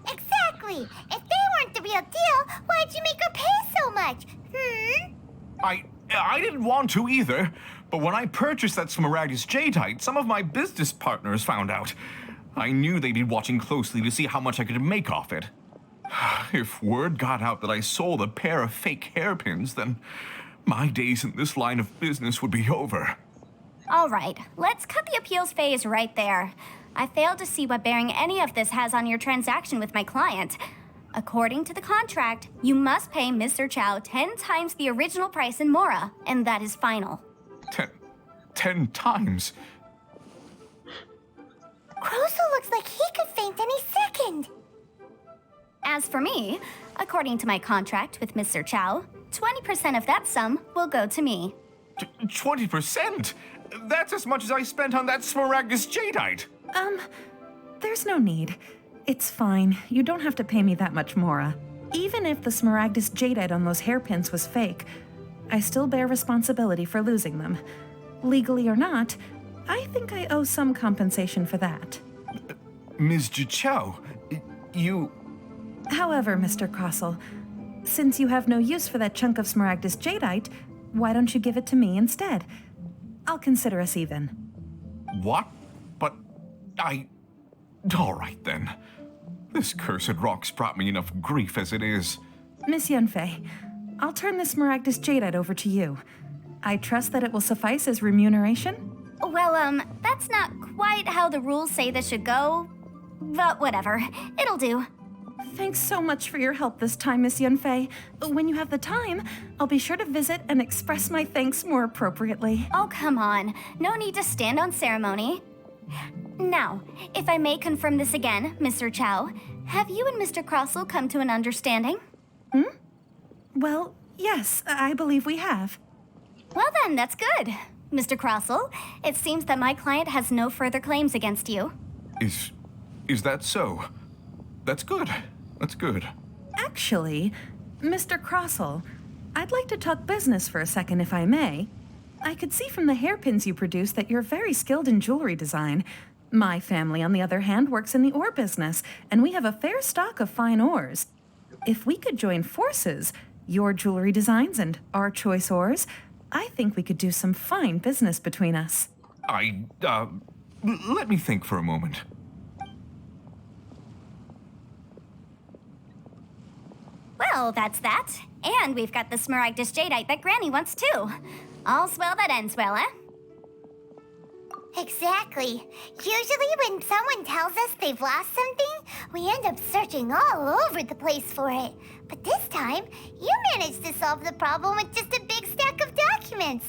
Exactly! If they weren't the real deal, why'd you make her pay so much? I didn't want to either, but when I purchased that Smaragdus jadeite, some of my business partners found out. I knew they'd be watching closely to see how much I could make off it. If word got out that I sold a pair of fake hairpins, then my days in this line of business would be over. All right, let's cut the appeals phase right there. I failed to see what bearing any of this has on your transaction with my client. According to the contract, you must pay Mr. Chow 10 times the original price in Mora, and that is final. 10 times? Crosel looks like he could faint any second. As for me, according to my contract with Mr. Chow, 20% of that sum will go to me. 20%? That's as much as I spent on that Smaragdus jadeite. There's no need. It's fine. You don't have to pay me that much, Mora. Even if the Smaragdus jadeite on those hairpins was fake, I still bear responsibility for losing them. Legally or not, I think I owe some compensation for that. Ms. Jiqiao, you... However, Mr. Crosel, since you have no use for that chunk of Smaragdus jadeite, why don't you give it to me instead? I'll consider us even. What? But all right then. This cursed rock's brought me enough grief as it is. Miss Yunfei, I'll turn this Smaragdus jadeite over to you. I trust that it will suffice as remuneration? Well, that's not quite how the rules say this should go. But whatever, it'll do. Thanks so much for your help this time, Miss Yunfei. When you have the time, I'll be sure to visit and express my thanks more appropriately. Oh, come on. No need to stand on ceremony. Now, if I may confirm this again, Mr. Chow, have you and Mr. Crosel come to an understanding? Well, yes, I believe we have. Well then, that's good. Mr. Crosel, it seems that my client has no further claims against you. Is that so? That's good. That's good. Actually, Mr. Crosel, I'd like to talk business for a second, if I may. I could see from the hairpins you produce that you're very skilled in jewelry design. My family, on the other hand, works in the ore business, and we have a fair stock of fine ores. If we could join forces, your jewelry designs and our choice ores, I think we could do some fine business between us. Let me think for a moment. Well, that's that. And we've got the Smaragdus jadeite that Granny wants too. All's well that ends well, eh? Exactly. Usually when someone tells us they've lost something, we end up searching all over the place for it. But this time, you managed to solve the problem with just a big stack of documents.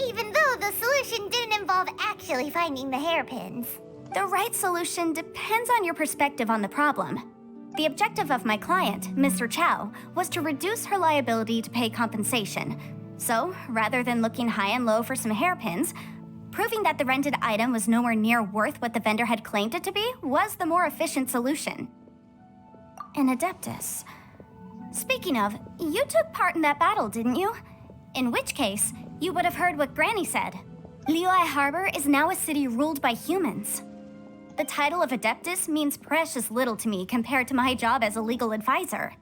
Even though the solution didn't involve actually finding the hairpins. The right solution depends on your perspective on the problem. The objective of my client, Mr. Chow, was to reduce her liability to pay compensation. So, rather than looking high and low for some hairpins, proving that the rented item was nowhere near worth what the vendor had claimed it to be was the more efficient solution. An Adeptus. Speaking of, you took part in that battle, didn't you? In which case, you would have heard what Granny said. Liyue Harbor is now a city ruled by humans. The title of Adeptus means precious little to me compared to my job as a legal advisor.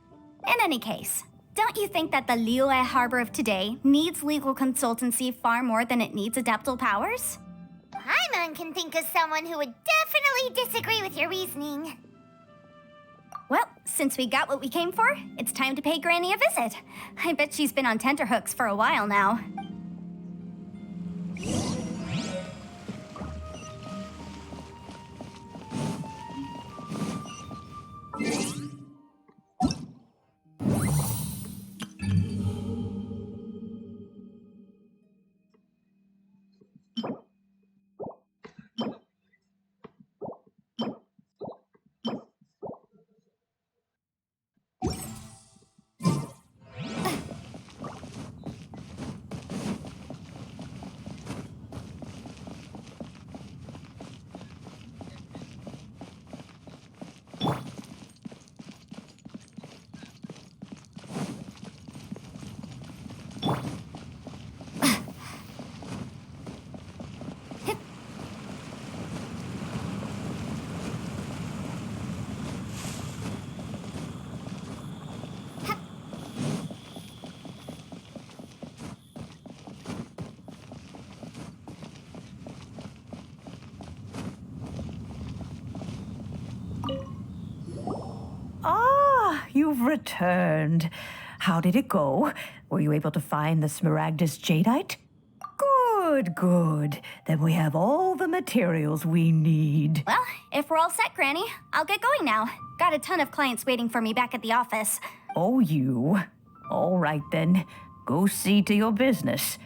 In any case, don't you think that the Liyue Harbor of today needs legal consultancy far more than it needs adeptal powers? Paimon can think of someone who would definitely disagree with your reasoning. Well, since we got what we came for, it's time to pay Granny a visit. I bet she's been on tenterhooks for a while now. you've returned. How did it go? Were you able to find the Smaragdus Jadeite? Good, good. Then we have all the materials we need. Well, if we're all set, Granny, I'll get going now. Got a ton of clients waiting for me back at the office. Oh, you? All right then. Go see to your business.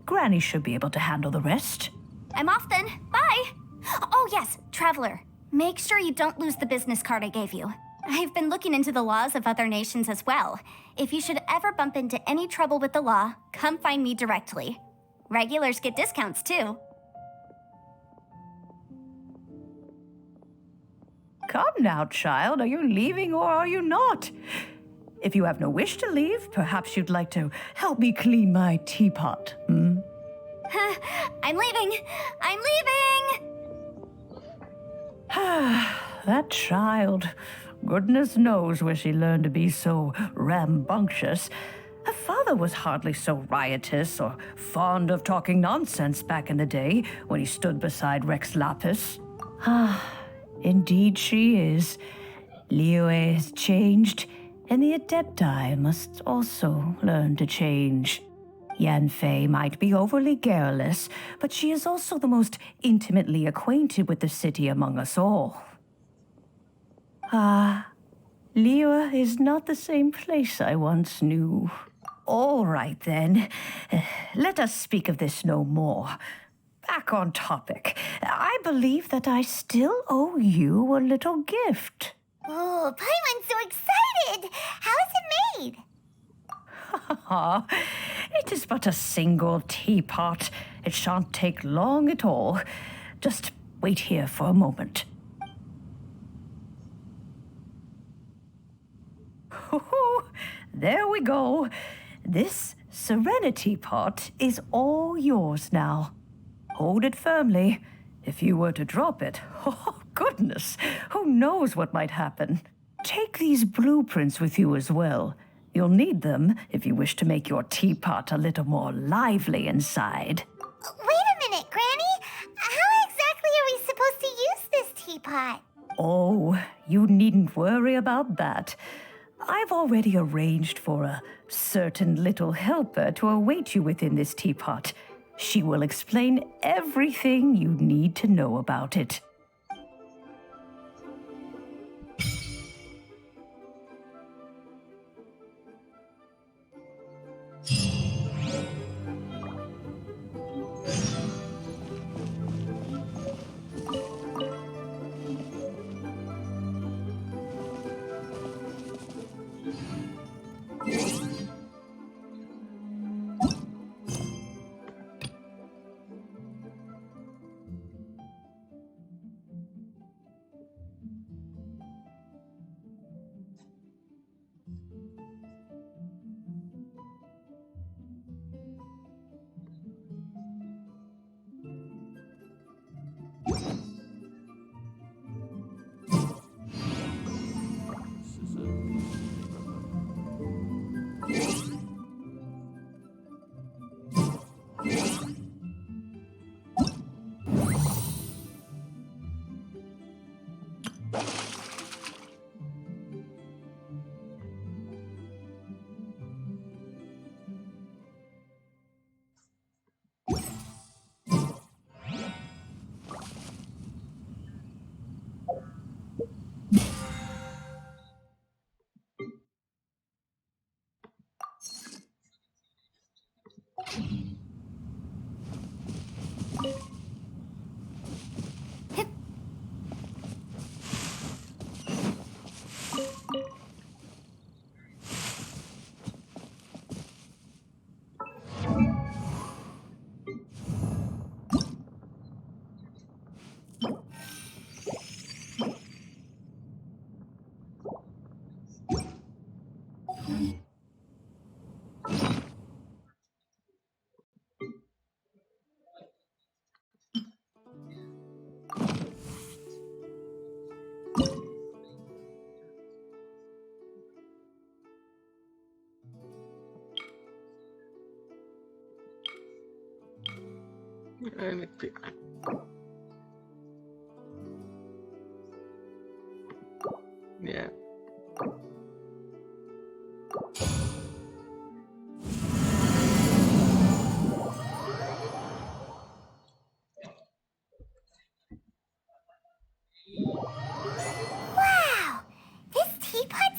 Granny should be able to handle the rest. I'm off then. Bye! Oh yes, Traveler. Make sure you don't lose the business card I gave you. I've been looking into the laws of other nations as well. If you should ever bump into any trouble with the law, come find me directly. Regulars get discounts too. Come now, child. Are you leaving or are you not? If you have no wish to leave, perhaps you'd like to help me clean my teapot, hmm? I'm leaving! I'm leaving! That child. Goodness knows where she learned to be so rambunctious. Her father was hardly so riotous or fond of talking nonsense back in the day when he stood beside Rex Lapis. Indeed she is. Liyue has changed, and the Adepti must also learn to change. Yanfei might be overly garrulous, but she is also the most intimately acquainted with the city among us all. Liyue is not the same place I once knew. All right, then. Let us speak of this no more. Back on topic. I believe that I still owe you a little gift. Oh, Paimon's so excited! How is it made? It is but a single teapot. It shan't take long at all. Just wait here for a moment. There we go. This Serenity pot is all yours now. Hold it firmly. If you were to drop it, oh goodness, who knows what might happen. Take these blueprints with you as well. You'll need them if you wish to make your teapot a little more lively inside. Wait a minute, Granny. How exactly are we supposed to use this teapot? Oh, you needn't worry about that. I've already arranged for a certain little helper to await you within this teapot. She will explain everything you need to know about it. Yeah.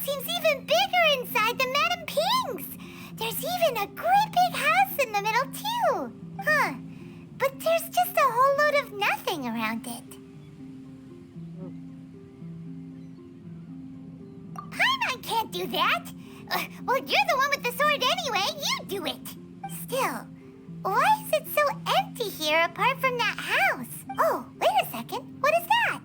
seems even bigger inside than Madame Ping's. There's even a great big house in the middle, too. Huh. But there's just a whole load of nothing around it. Paimon can't do that. Well, you're the one with the sword anyway. You do it. Still, why is it so empty here apart from that house? Oh, wait a second. What is that?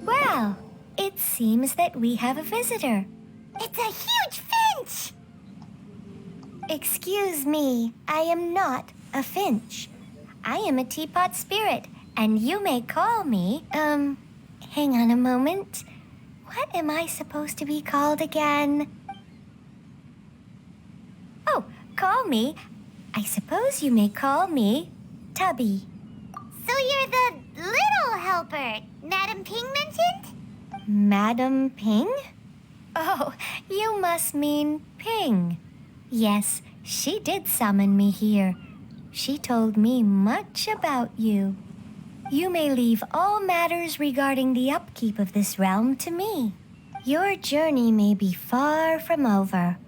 Well, it seems that we have a visitor. It's a huge finch! Excuse me, I am not a finch. I am a teapot spirit, and you may call me, hang on a moment. What am I supposed to be called again? Oh, call me. I suppose you may call me Tubby. So you're the little helper Madame Ping mentioned? Madam Ping? Oh, you must mean Ping. Yes, she did summon me here. She told me much about you. You may leave all matters regarding the upkeep of this realm to me. Your journey may be far from over,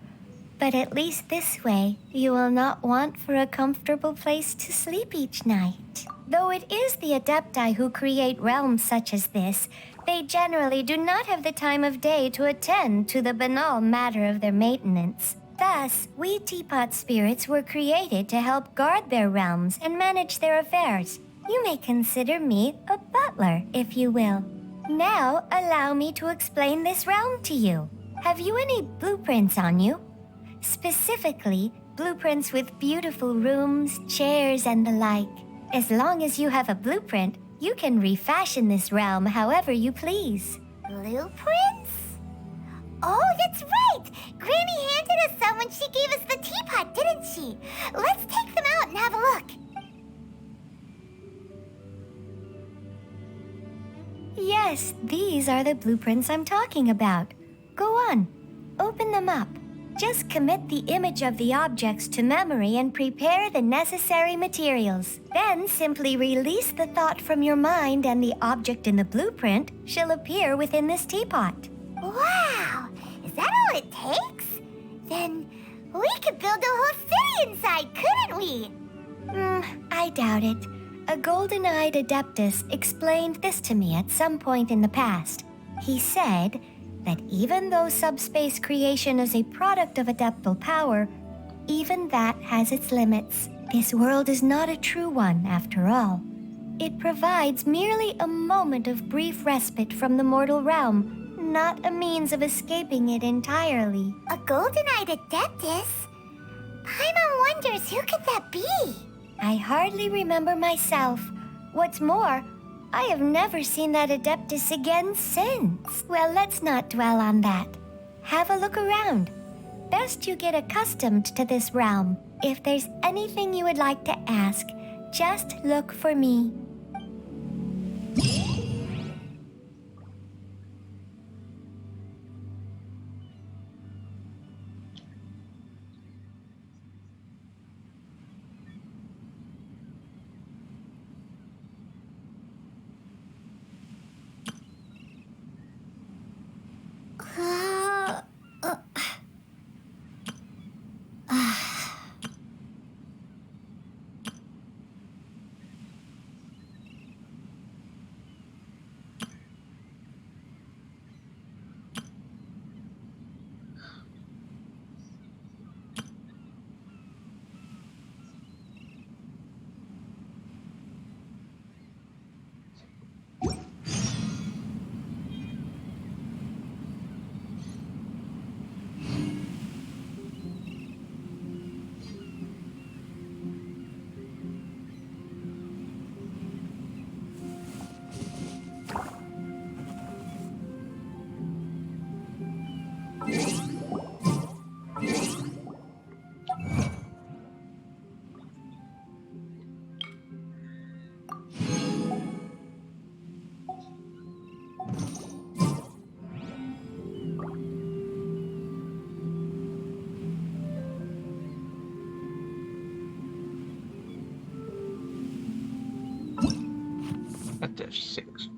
but at least this way you will not want for a comfortable place to sleep each night. Though it is the Adepti who create realms such as this, they generally do not have the time of day to attend to the banal matter of their maintenance. Thus, we teapot spirits were created to help guard their realms and manage their affairs. You may consider me a butler, if you will. Now, allow me to explain this realm to you. Have you any blueprints on you? Specifically, blueprints with beautiful rooms, chairs, and the like. As long as you have a blueprint, you can refashion this realm however you please. Blueprints? Oh, that's right! Granny handed us some when she gave us the teapot, didn't she? Let's take them out and have a look. Yes, these are the blueprints I'm talking about. Go on, open them up. Just commit the image of the objects to memory and prepare the necessary materials. Then simply release the thought from your mind and the object in the blueprint shall appear within this teapot. Wow! Is that all it takes? Then we could build a whole city inside, couldn't we? I doubt it. A golden-eyed adeptus explained this to me at some point in the past. He said that even though subspace creation is a product of adeptal power, even that has its limits. This world is not a true one, after all. It provides merely a moment of brief respite from the mortal realm, not a means of escaping it entirely. A golden-eyed adeptus? Paimon wonders who could that be? I hardly remember myself. What's more, I have never seen that adeptus again since. Well, let's not dwell on that. Have a look around. Best you get accustomed to this realm. If there's anything you would like to ask, just look for me. That's 6.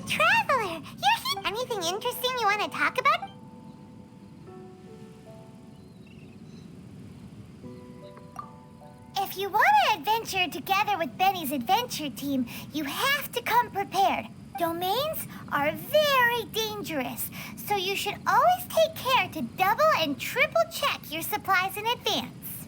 Traveler, you're here. Anything interesting you want to talk about? If you want to adventure together with Benny's adventure team, you have to come prepared. Domains are very dangerous, So you should always take care to double and triple check your supplies in advance.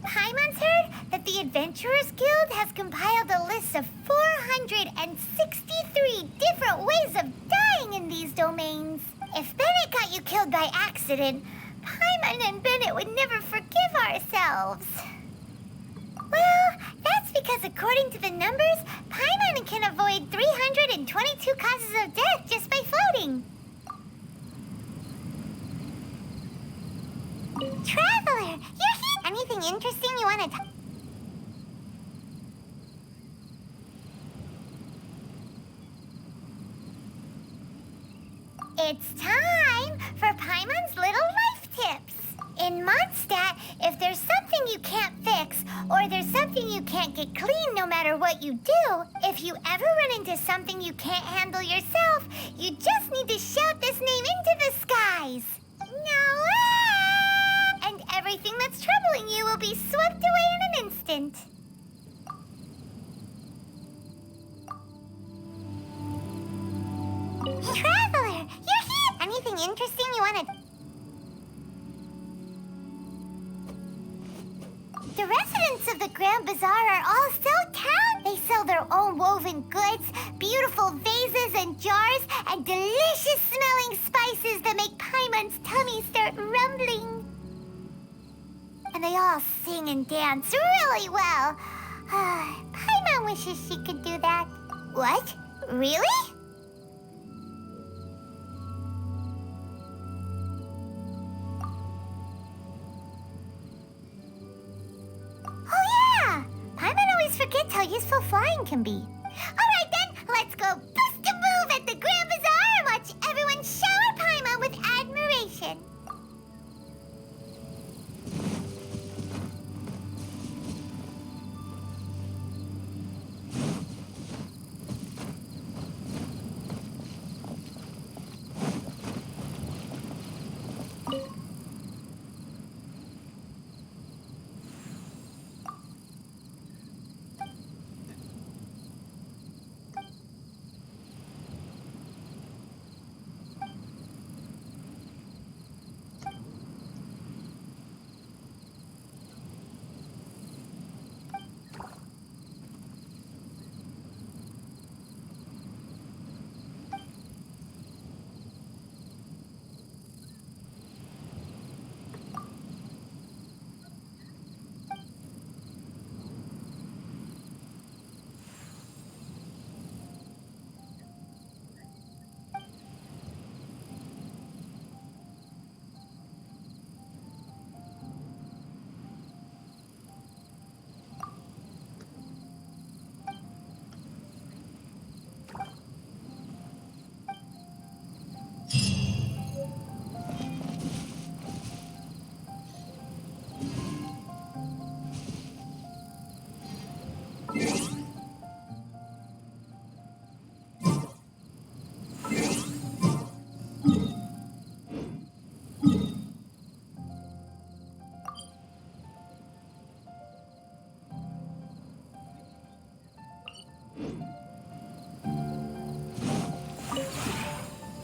Paimon's heard that the Adventurers Guild has compiled a list of 463 different ways of dying in these domains. If Bennett got you killed by accident, Paimon and Bennett would never forgive ourselves. Well, that's because according to the numbers, Paimon can avoid 322 causes of death just by floating. Traveler, you're here! Anything interesting you want to It's time for Paimon's Little Life Tips. In Mondstadt, if there's something you can't fix, or there's something you can't get clean no matter what you do, if you ever run into something you can't handle yourself, you just need to shout this name into the skies. Noah! And everything that's troubling you will be swept away in an instant. Traveler, you're here! Anything interesting you want to... The residents of the Grand Bazaar are all self-town. They sell their own woven goods, beautiful vases and jars, and delicious-smelling spices that make Paimon's tummy start rumbling. And they all sing and dance really well. Paimon wishes she could do that. What? Really? Forgets how useful flying can be. Alright then, let's go boost a move at the Grand Bazaar and watch everyone shower Paimon with admiration.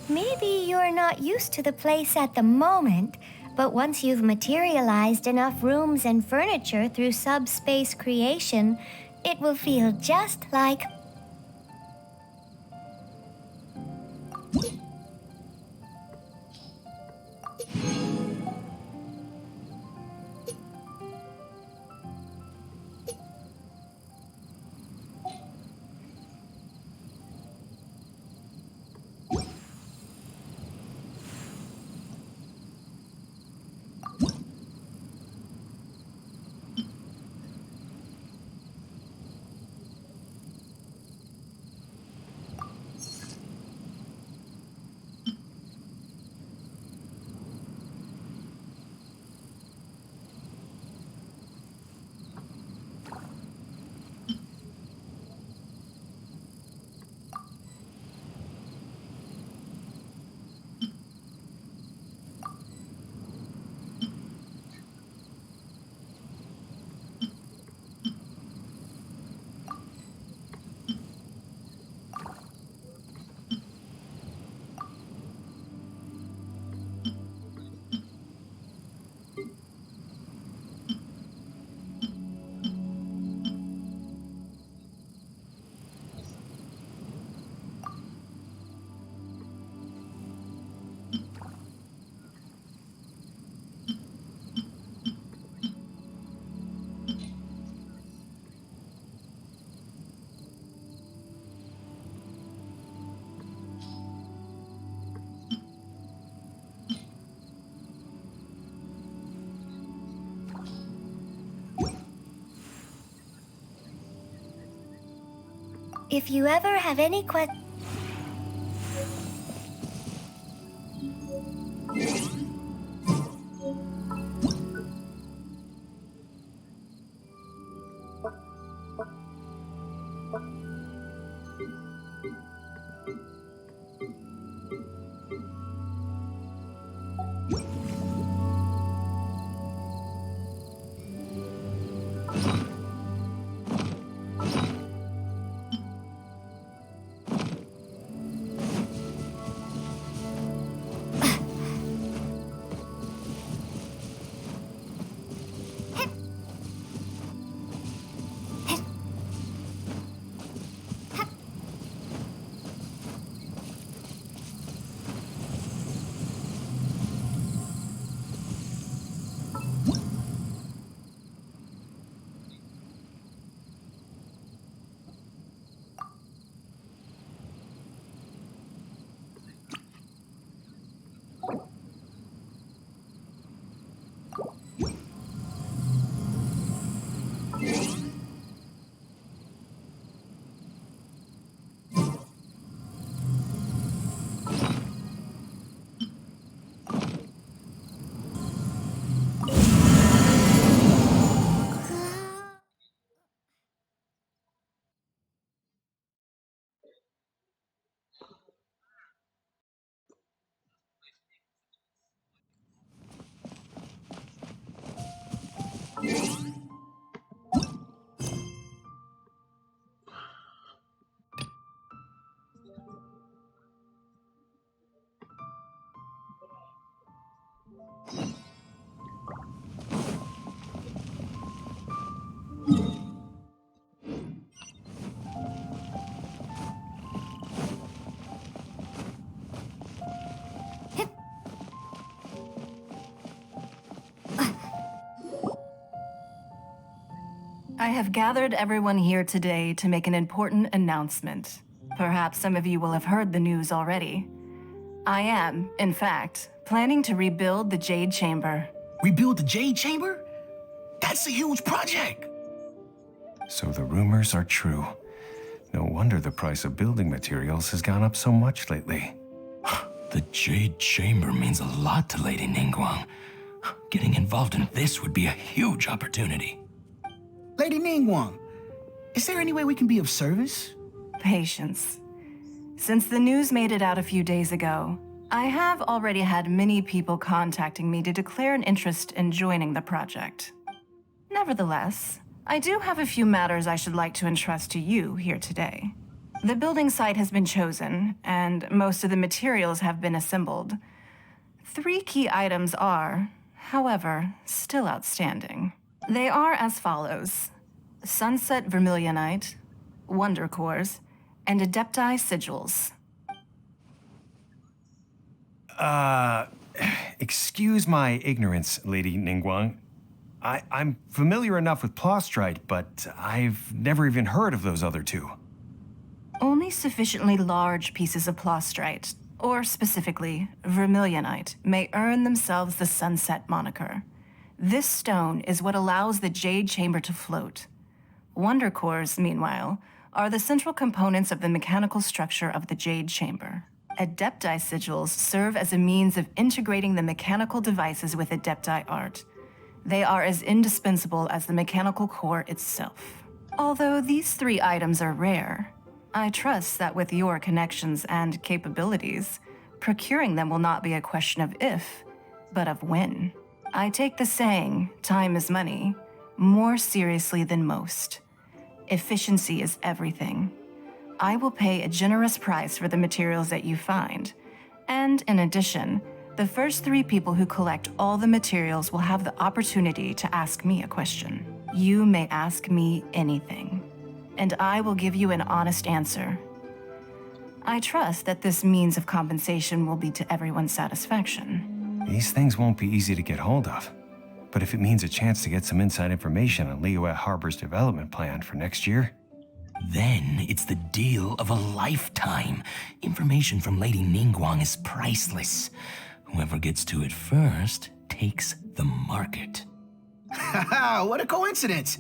Maybe you're not used to the place at the moment, but once you've materialized enough rooms and furniture through subspace creation, it will feel just like... If you ever have any questions... I have gathered everyone here today to make an important announcement. Perhaps some of you will have heard the news already. I am, in fact, planning to rebuild the Jade Chamber. Rebuild the Jade Chamber? That's a huge project! So the rumors are true. No wonder the price of building materials has gone up so much lately. The Jade Chamber means a lot to Lady Ningguang. Getting involved in this would be a huge opportunity. Lady Ningguang, is there any way we can be of service? Patience. Since the news made it out a few days ago, I have already had many people contacting me to declare an interest in joining the project. Nevertheless, I do have a few matters I should like to entrust to you here today. The building site has been chosen, and most of the materials have been assembled. 3 key items are, however, still outstanding. They are as follows: Sunset Vermilionite, Wonder Cores, and Adepti Sigils. Excuse my ignorance, Lady Ningguang. I'm familiar enough with Plostrite, but I've never even heard of those other 2. Only sufficiently large pieces of Plostrite, or specifically Vermilionite, may earn themselves the Sunset moniker. This stone is what allows the Jade Chamber to float. Wonder Cores, meanwhile, are the central components of the mechanical structure of the Jade Chamber. Adepti Sigils serve as a means of integrating the mechanical devices with Adepti art. They are as indispensable as the mechanical core itself. Although these 3 items are rare, I trust that with your connections and capabilities, procuring them will not be a question of if, but of when. I take the saying, time is money, more seriously than most. Efficiency is everything. I will pay a generous price for the materials that you find. And in addition, the first 3 people who collect all the materials will have the opportunity to ask me a question. You may ask me anything, and I will give you an honest answer. I trust that this means of compensation will be to everyone's satisfaction. These things won't be easy to get hold of. But if it means a chance to get some inside information on Liyue Harbor's development plan for next year... Then it's the deal of a lifetime. Information from Lady Ningguang is priceless. Whoever gets to it first takes the market. Haha, what a coincidence!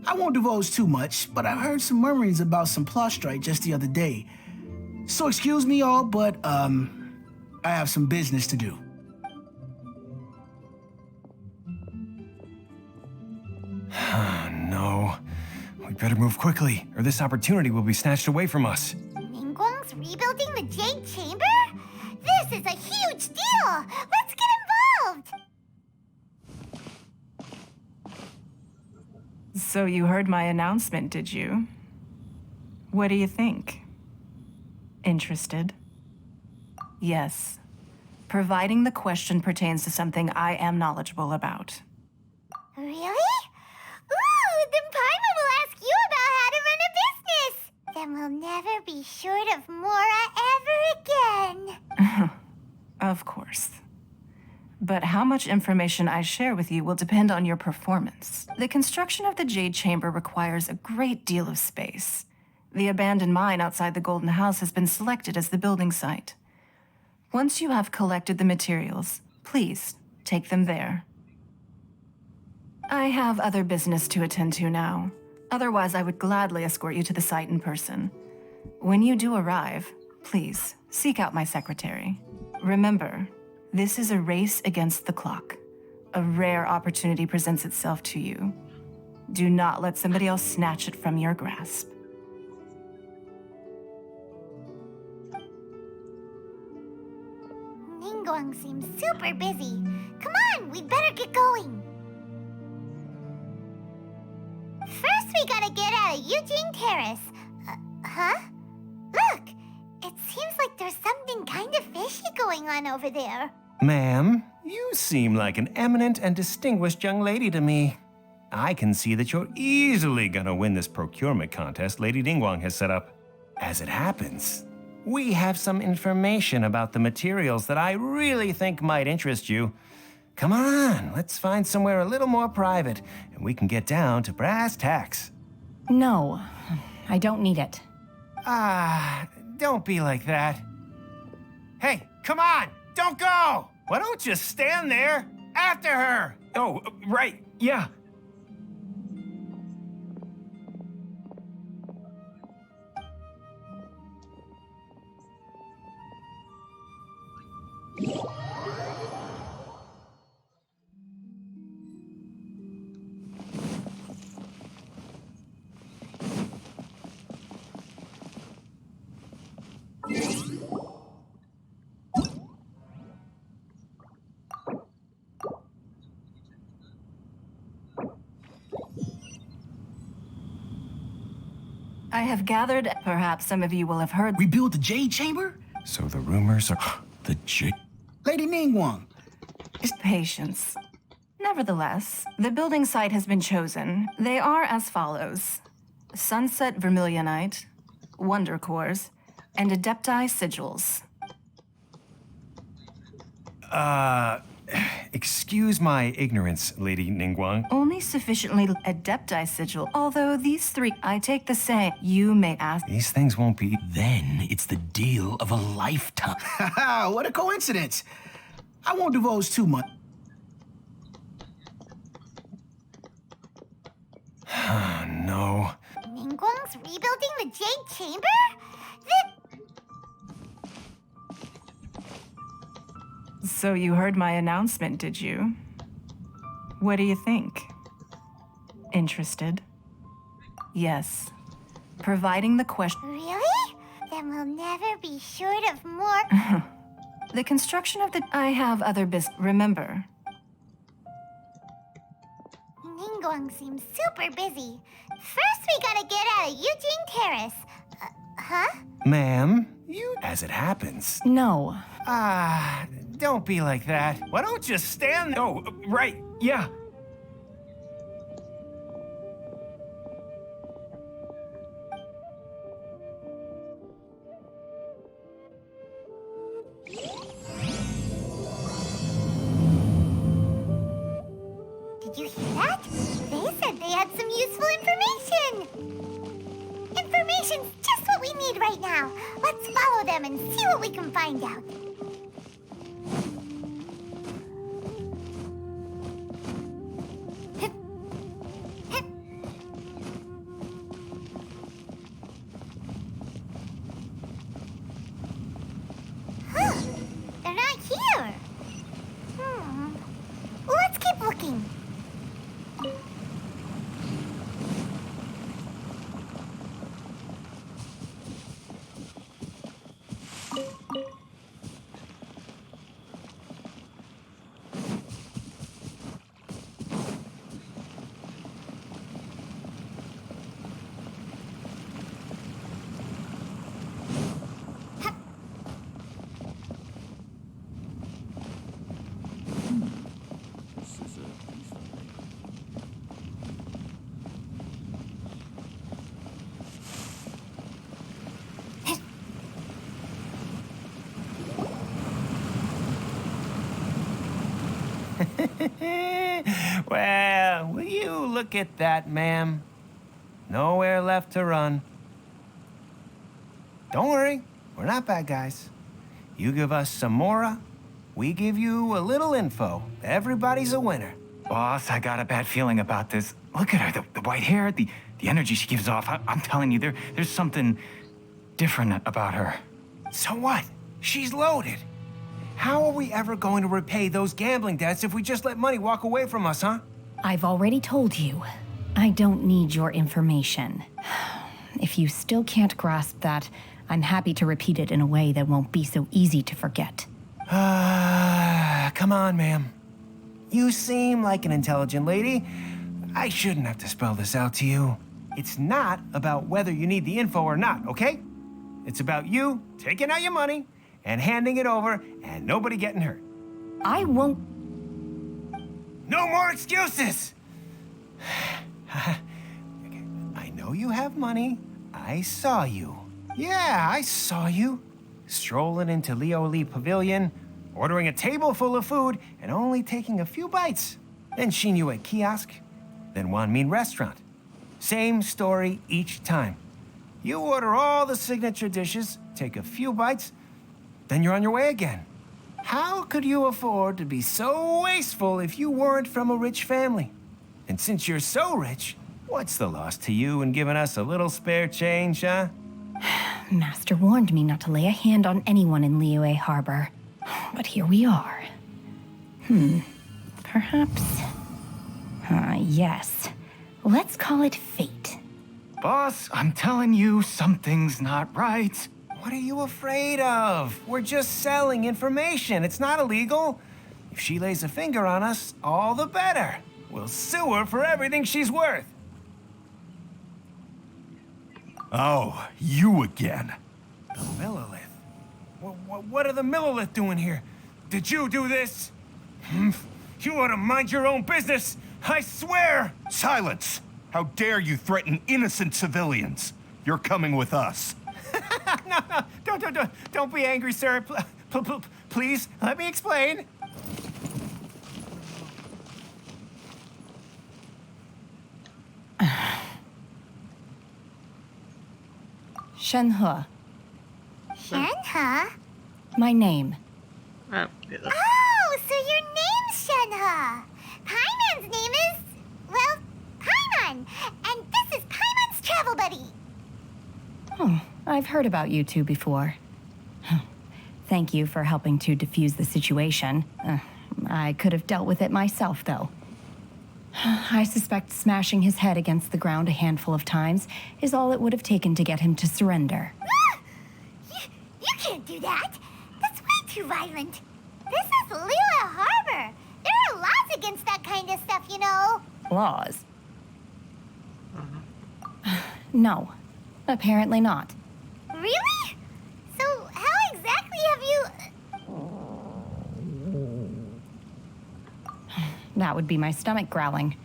I won't divulge too much, but I heard some murmurings about some plot strike just the other day. So excuse me all, but, I have some business to do. No. We better move quickly, or this opportunity will be snatched away from us. Ningguang's rebuilding the Jade Chamber? This is a huge deal! Let's get involved! So you heard my announcement, did you? What do you think? Interested? Yes. Providing the question pertains to something I am knowledgeable about. Really? Ooh, then Paimon will ask you about how to run a business! Then we'll never be short of Mora ever again. Of course. But how much information I share with you will depend on your performance. The construction of the Jade Chamber requires a great deal of space. The abandoned mine outside the Golden House has been selected as the building site. Once you have collected the materials, please take them there. I have other business to attend to now. Otherwise, I would gladly escort you to the site in person. When you do arrive, please seek out my secretary. Remember, this is a race against the clock. A rare opportunity presents itself to you. Do not let somebody else snatch it from your grasp. Ningguang seems super busy. Come on, we'd better get going. First, we gotta get out of Eugene Terrace. Huh? Look, it seems like there's something kind of fishy going on over there. Ma'am, you seem like an eminent and distinguished young lady to me. I can see that you're easily gonna win this procurement contest Lady Ningguang has set up. As it happens, we have some information about the materials that I really think might interest you. Come on, let's find somewhere a little more private, and we can get down to brass tacks. No, I don't need it. Don't be like that. Hey, come on, don't go! Why don't you stand there? After her! Oh, right, yeah. I have gathered, perhaps some of you will have heard. Rebuild the Jade Chamber? So the rumors are... The Jade... Lady Ningguang. Patience. Nevertheless, the building site has been chosen. They are as follows: Sunset Vermilionite, Wonder Cores, and Adepti Sigils. Excuse my ignorance, Lady Ningguang. Only sufficiently Adepti Sigil, although these three, I take the same. You may ask. These things won't be... Then it's the deal of a lifetime. Haha, what a coincidence. I won't divulge too much. No. Ningguang's rebuilding the Jade Chamber? So you heard my announcement, did you? What do you think? Interested? Yes. Providing the question... Really? Then we'll never be short of more... The construction of the... I have other business... Remember. Ningguang seems super busy. First, we gotta get out of Eugene Terrace. Huh? Ma'am, you... As it happens... No. Don't be like that. Why don't you stand... Oh, right, yeah. Did you hear that? They said they had some useful information. Information's just what we need right now. Let's follow them and see what we can find out. Well, will you look at that, ma'am? Nowhere left to run. Don't worry, we're not bad guys. You give us some mora, we give you a little info. Everybody's a winner. Boss, I got a bad feeling about this. Look at her, the white hair, the energy she gives off. I'm telling you, there's something different about her. So what? She's loaded. How are we ever going to repay those gambling debts if we just let money walk away from us, huh? I've already told you, I don't need your information. If you still can't grasp that, I'm happy to repeat it in a way that won't be so easy to forget. Come on, ma'am. You seem like an intelligent lady. I shouldn't have to spell this out to you. It's not about whether you need the info or not, okay? It's about you taking out your money and handing it over and nobody getting hurt. I won't... No more excuses! I know you have money. I saw you. Yeah, I saw you. Strolling into Leo Lee Pavilion, ordering a table full of food, and only taking a few bites. Then Shinyu at kiosk, then Wanmin restaurant. Same story each time. You order all the signature dishes, take a few bites, then you're on your way again. How could you afford to be so wasteful if you weren't from a rich family? And since you're so rich, what's the loss to you in giving us a little spare change, huh? Master warned me not to lay a hand on anyone in Liyue Harbor. But here we are. Perhaps... yes. Let's call it fate. Boss, I'm telling you, something's not right. What are you afraid of? We're just selling information. It's not illegal. If she lays a finger on us, all the better. We'll sue her for everything she's worth. Oh, you again. The Millilith. What are the Millilith doing here? Did you do this? You ought to mind your own business. I swear! Silence! How dare you threaten innocent civilians? You're coming with us. No, don't be angry, sir. Please, let me explain. Shenhe. Shenhe? My name. Oh, so your name's Shenhe. Paimon's name is, well, Paimon. And this is Paimon's travel buddy. Oh, I've heard about you two before. Thank you for helping to defuse the situation. I could have dealt with it myself, though. I suspect smashing his head against the ground a handful of times is all it would have taken to get him to surrender. You can't do that. That's way too violent. This is Liyue Harbor. There are laws against that kind of stuff, you know. Laws? No, apparently not. Really? So how exactly have you... That would be my stomach growling.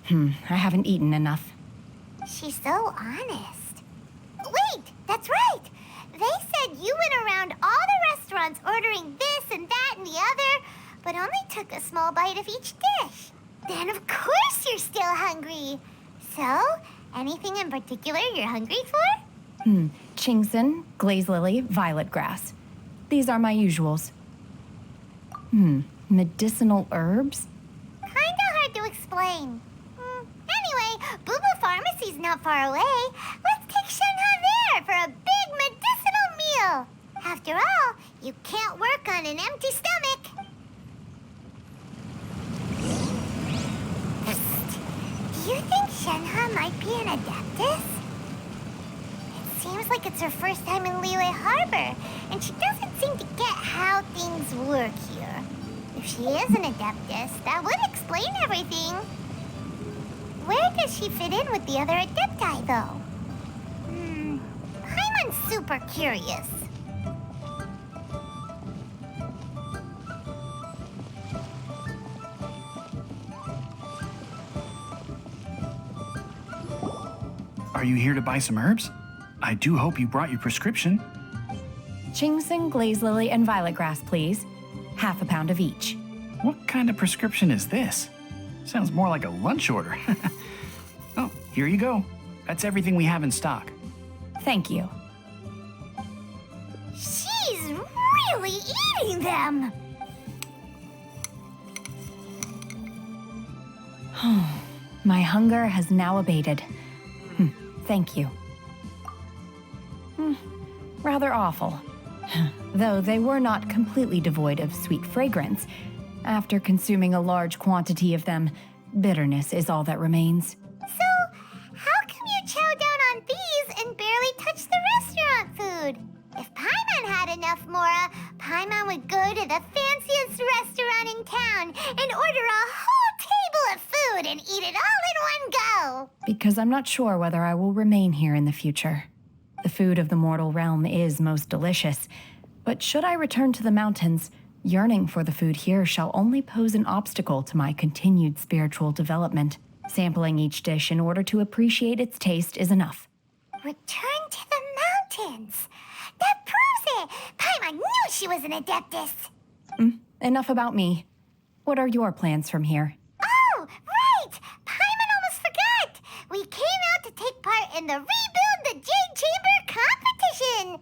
I haven't eaten enough. She's so honest. Wait, that's right. They said you went around all the restaurants ordering this and that and the other, but only took a small bite of each dish. Then of course you're still hungry. So, anything in particular you're hungry for? Chingson, glaze lily, violet grass. These are my usuals. Medicinal herbs? Kinda hard to explain. Anyway, Boo Boo Pharmacy's not far away. Let's take Shenhe there for a big medicinal meal. After all, you can't work on an empty stomach. Do you think Shenhe might be an adeptus? It seems like it's her first time in Liyue Harbor, and she doesn't seem to get how things work here. If she is an adeptus, that would explain everything. Where does she fit in with the other adepti, though? Paimon's super curious. Are you here to buy some herbs? I do hope you brought your prescription. Chingson, glaze lily, and violet grass, please. Half a pound of each. What kind of prescription is this? Sounds more like a lunch order. Oh, here you go. That's everything we have in stock. Thank you. She's really eating them! My hunger has now abated. Thank you. Rather awful. Though they were not completely devoid of sweet fragrance. After consuming a large quantity of them, bitterness is all that remains. So, how come you chow down on these and barely touch the restaurant food? If Paimon had enough, Mora, Paimon would go to the fanciest restaurant in town and order a whole table of food and eat it all in one go. Because I'm not sure whether I will remain here in the future. The food of the mortal realm is most delicious, but should I return to the mountains, yearning for the food here shall only pose an obstacle to my continued spiritual development. Sampling each dish in order to appreciate its taste is enough. Return to the mountains. That proves it. Paimon knew she was an adeptus. Enough about me. What are your plans from here? Oh, right! Paimon almost forgot! We came out to take part in the Rebuild the Jade Chamber competition!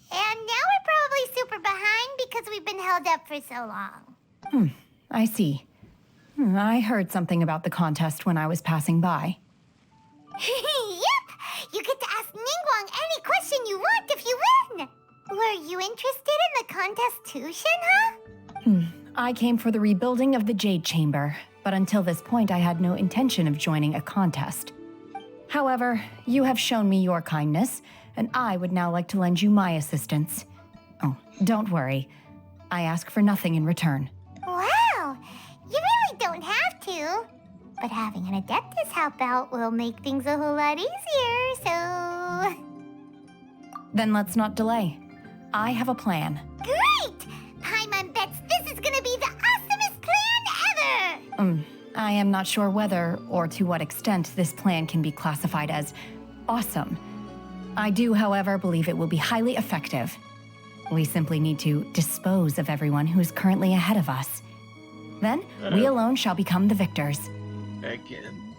And now we're probably super behind because we've been held up for so long. I see. I heard something about the contest when I was passing by. Yep! You get to ask Ningguang any question you want if you win! Were you interested in the contest too, Shenhe? I came for the rebuilding of the Jade Chamber, but until this point I had no intention of joining a contest. However, you have shown me your kindness, and I would now like to lend you my assistance. Oh, don't worry. I ask for nothing in return. Wow! You really don't have to. But having an adeptus help out will make things a whole lot easier, so... Then let's not delay. I have a plan. Great! Paimon bets this is gonna be the awesomest plan ever! I am not sure whether or to what extent this plan can be classified as awesome. I do, however, believe it will be highly effective. We simply need to dispose of everyone who is currently ahead of us. Then, we alone shall become the victors. Again.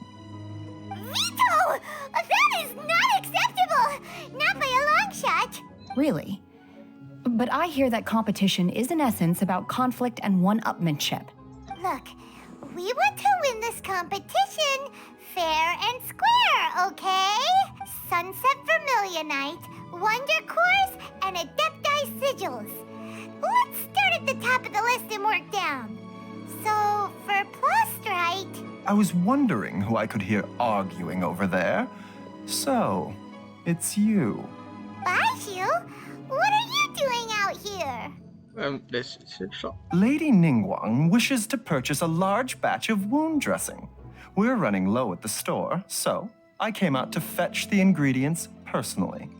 Vito! That is not acceptable! Not by a long shot! Really? But I hear that competition is in essence about conflict and one-upmanship. Look, we want to win this competition fair and square, okay? Sunset Vermilionite, Wonder Cores, and Adepti Sigils. Let's start at the top of the list and work down. So, for Plustrite... I was wondering who I could hear arguing over there. So, it's you. Baiju? What are you doing out here? This is a shop. Lady Ningguang wishes to purchase a large batch of wound dressing. We're running low at the store, so I came out to fetch the ingredients personally.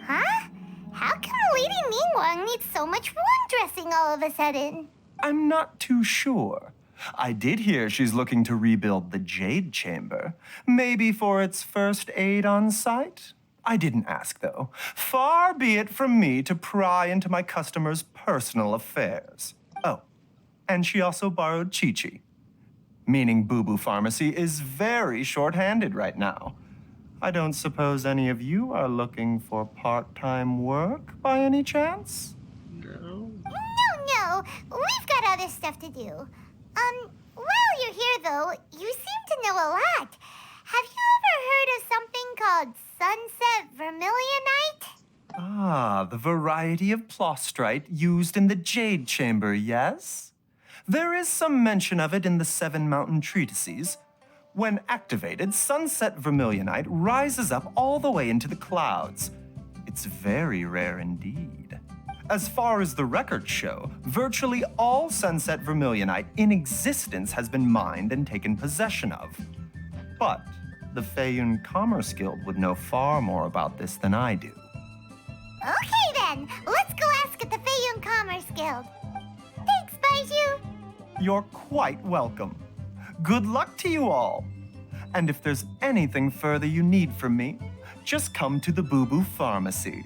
Huh? How come Lady Ningguang needs so much wound dressing all of a sudden? I'm not too sure. I did hear she's looking to rebuild the Jade Chamber. Maybe for its first aid on site? I didn't ask, though. Far be it from me to pry into my customers' personal affairs. Oh, and she also borrowed Chi-Chi. Meaning Boo Boo Pharmacy is very short-handed right now. I don't suppose any of you are looking for part-time work by any chance? No. No. We've got other stuff to do. While you're here, though, you seem to know a lot. Have you ever heard of something called Sunset Vermilionite? Ah, the variety of Plustrite used in the Jade Chamber, yes? There is some mention of it in the 7 Mountain Treatises. When activated, Sunset Vermilionite rises up all the way into the clouds. It's very rare indeed. As far as the records show, virtually all Sunset Vermilionite in existence has been mined and taken possession of. But the Feiyun Commerce Guild would know far more about this than I do. Okay then, let's go ask at the Feiyun Commerce Guild. Thanks, Baiju. You're quite welcome. Good luck to you all. And if there's anything further you need from me, just come to the Boo Boo Pharmacy.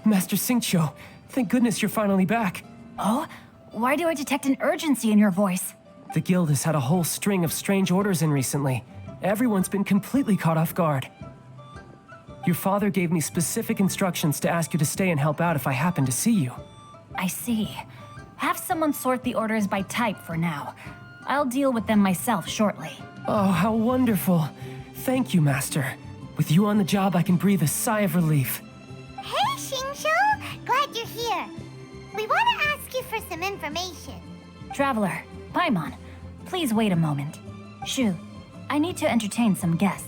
Master Xingqiu, thank goodness you're finally back. Oh? Why do I detect an urgency in your voice? The guild has had a whole string of strange orders in recently. Everyone's been completely caught off guard. Your father gave me specific instructions to ask you to stay and help out if I happen to see you. I see. Have someone sort the orders by type for now. I'll deal with them myself shortly. Oh, how wonderful. Thank you, Master. With you on the job, I can breathe a sigh of relief. Hey, Xingqiu! Glad you're here. We want to ask you for some information. Traveler, Paimon, please wait a moment. Shu, I need to entertain some guests.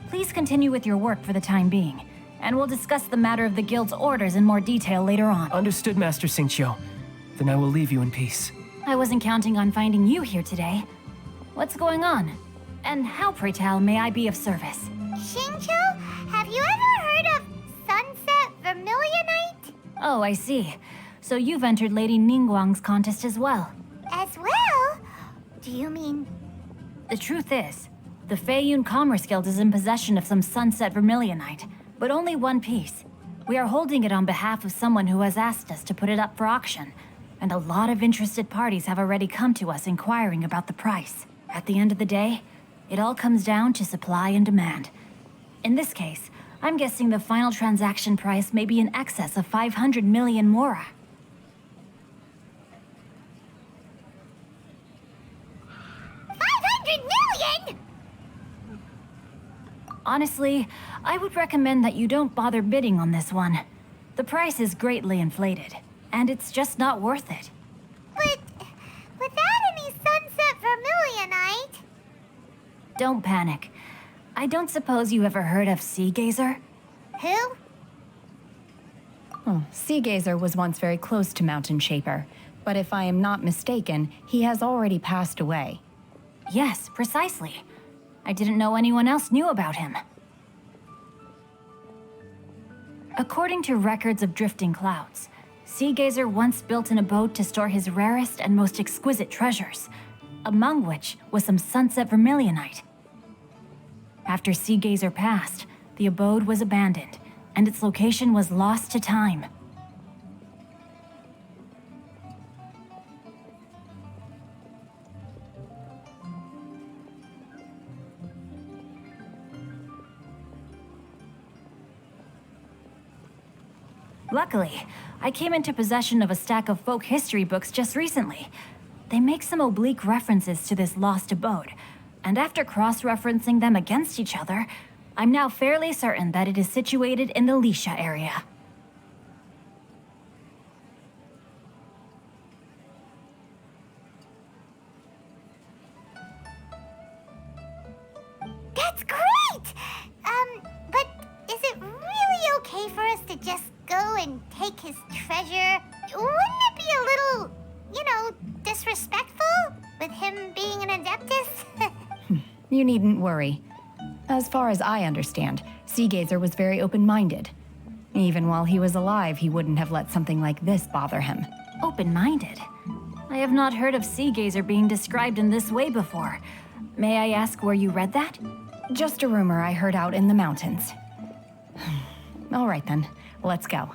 Please continue with your work for the time being, and we'll discuss the matter of the guild's orders in more detail later on. Understood, Master Xingqiu. Then I will leave you in peace. I wasn't counting on finding you here today. What's going on? And how, pray tell, may I be of service? Xingqiu, have you ever heard of Sunset Vermilionite? Oh, I see. So you've entered Lady Ningguang's contest as well. As well? Do you mean... The truth is, the Feiyun Commerce Guild is in possession of some Sunset Vermilionite, but only one piece. We are holding it on behalf of someone who has asked us to put it up for auction, and a lot of interested parties have already come to us inquiring about the price. At the end of the day, it all comes down to supply and demand. In this case, I'm guessing the final transaction price may be in excess of 500 million mora. Honestly, I would recommend that you don't bother bidding on this one. The price is greatly inflated, and it's just not worth it. But without any Sunset Vermilionite... Don't panic. I don't suppose you ever heard of Sea Gazer? Who? Oh, Sea Gazer was once very close to Mountain Shaper, but if I am not mistaken, he has already passed away. Yes, precisely. I didn't know anyone else knew about him. According to records of drifting clouds, Sea Gazer once built an abode to store his rarest and most exquisite treasures, among which was some Sunset Vermilionite. After Sea Gazer passed, the abode was abandoned, and its location was lost to time. Luckily, I came into possession of a stack of folk history books just recently. They make some oblique references to this lost abode, and after cross-referencing them against each other, I'm now fairly certain that it is situated in the Lisha area. That's great! But is it really okay for us to just go and take his treasure? Wouldn't it be a little, disrespectful with him being an Adeptus? You needn't worry. As far as I understand, Sea Gazer was very open-minded. Even while he was alive, he wouldn't have let something like this bother him. Open-minded? I have not heard of Sea Gazer being described in this way before. May I ask where you read that? Just a rumor I heard out in the mountains. All right then, let's go.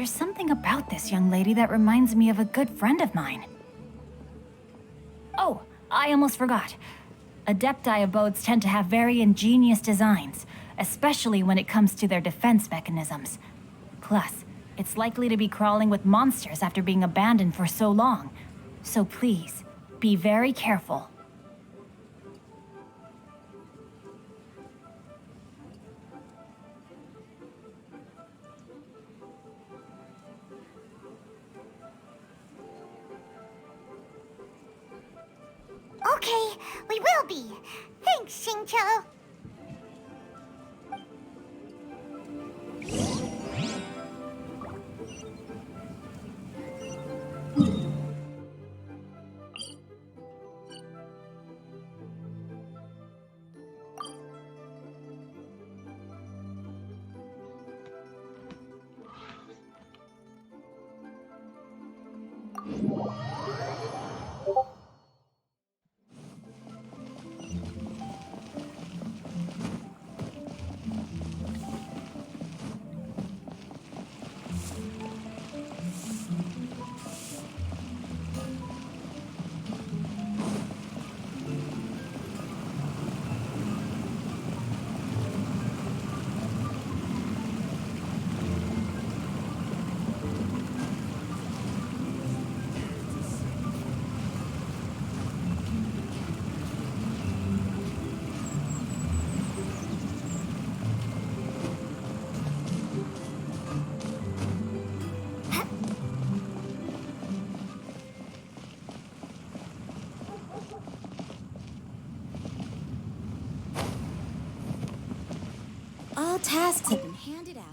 There's something about this young lady that reminds me of a good friend of mine. Oh, I almost forgot. Adepti abodes tend to have very ingenious designs, especially when it comes to their defense mechanisms. Plus, it's likely to be crawling with monsters after being abandoned for so long. So please, be very careful. Okay, we will be. Thanks, Xingqiu. All tasks have been handed out.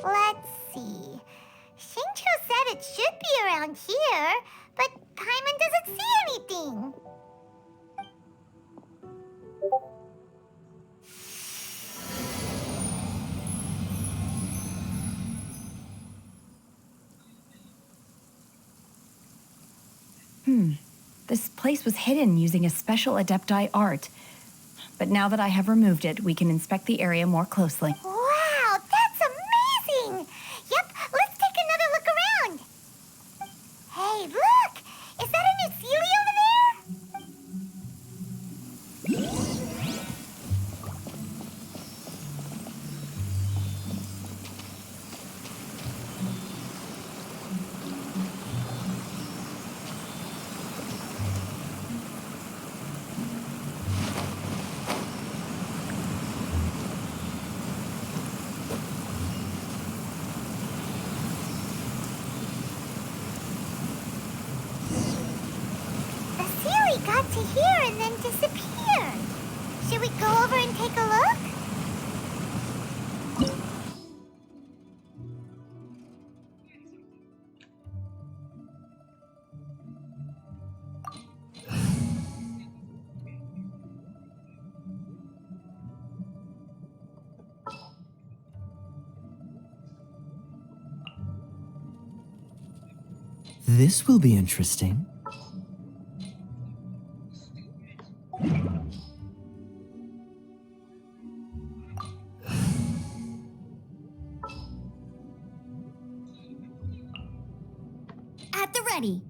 Let's see. Xingqiu said it should be around here, but Paimon doesn't see anything. This place was hidden using a special Adepti art. But now that I have removed it, we can inspect the area more closely. Wow, that's amazing! Yep, let's take another look around. Hey, look! Is that a new Sealy over there? The Sealy got to here and then disappeared. Should we go over and take a look? This will be interesting. At the ready.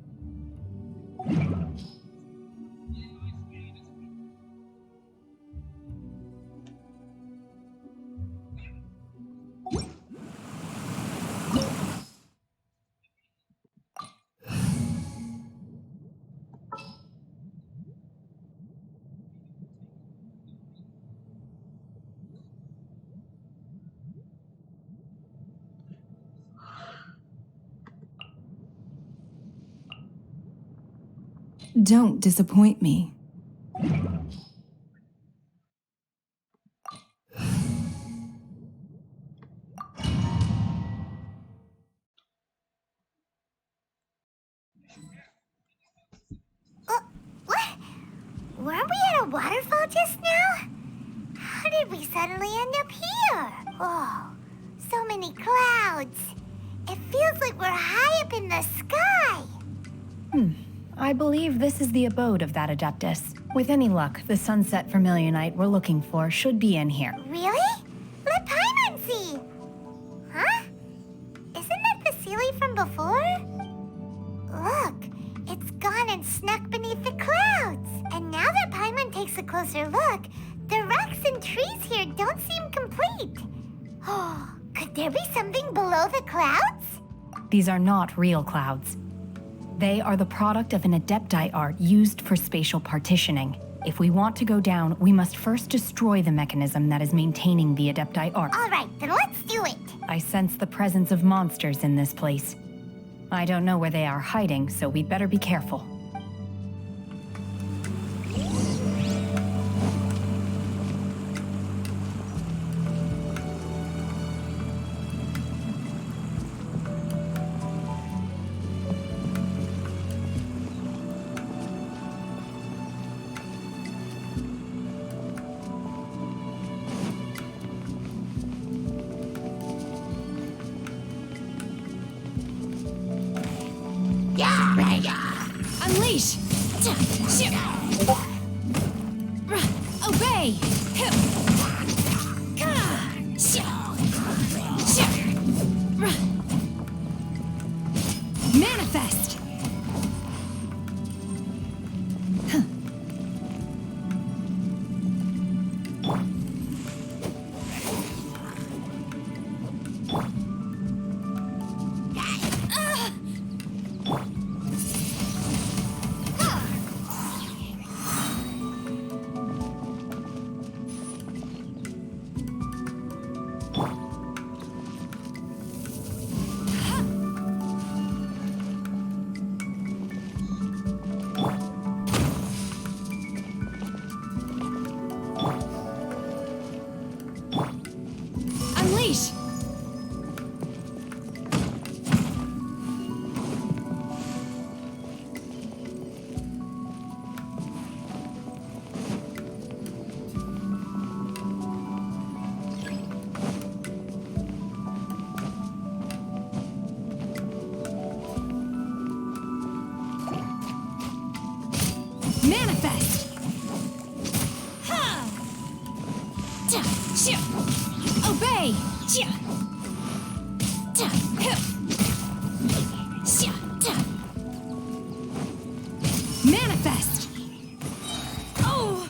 Don't disappoint me. What? Weren't we at a waterfall just now? How did we suddenly end up here? Oh, so many clouds. It feels like we're high up in the sky. I believe this is the abode of that Adeptus. With any luck, the sunset vermilionite we're looking for should be in here. Really? Let Paimon see. Huh? Isn't that the Sealy from before? Look, it's gone and snuck beneath the clouds. And now that Paimon takes a closer look, the rocks and trees here don't seem complete. Oh, could there be something below the clouds? These are not real clouds. They are the product of an Adepti art used for spatial partitioning. If we want to go down, we must first destroy the mechanism that is maintaining the Adepti art. All right, then let's do it. I sense the presence of monsters in this place. I don't know where they are hiding, so we'd better be careful. Unleash! Obey! Manifest! Unleash! Manifest! Obey! Manifest! Oh!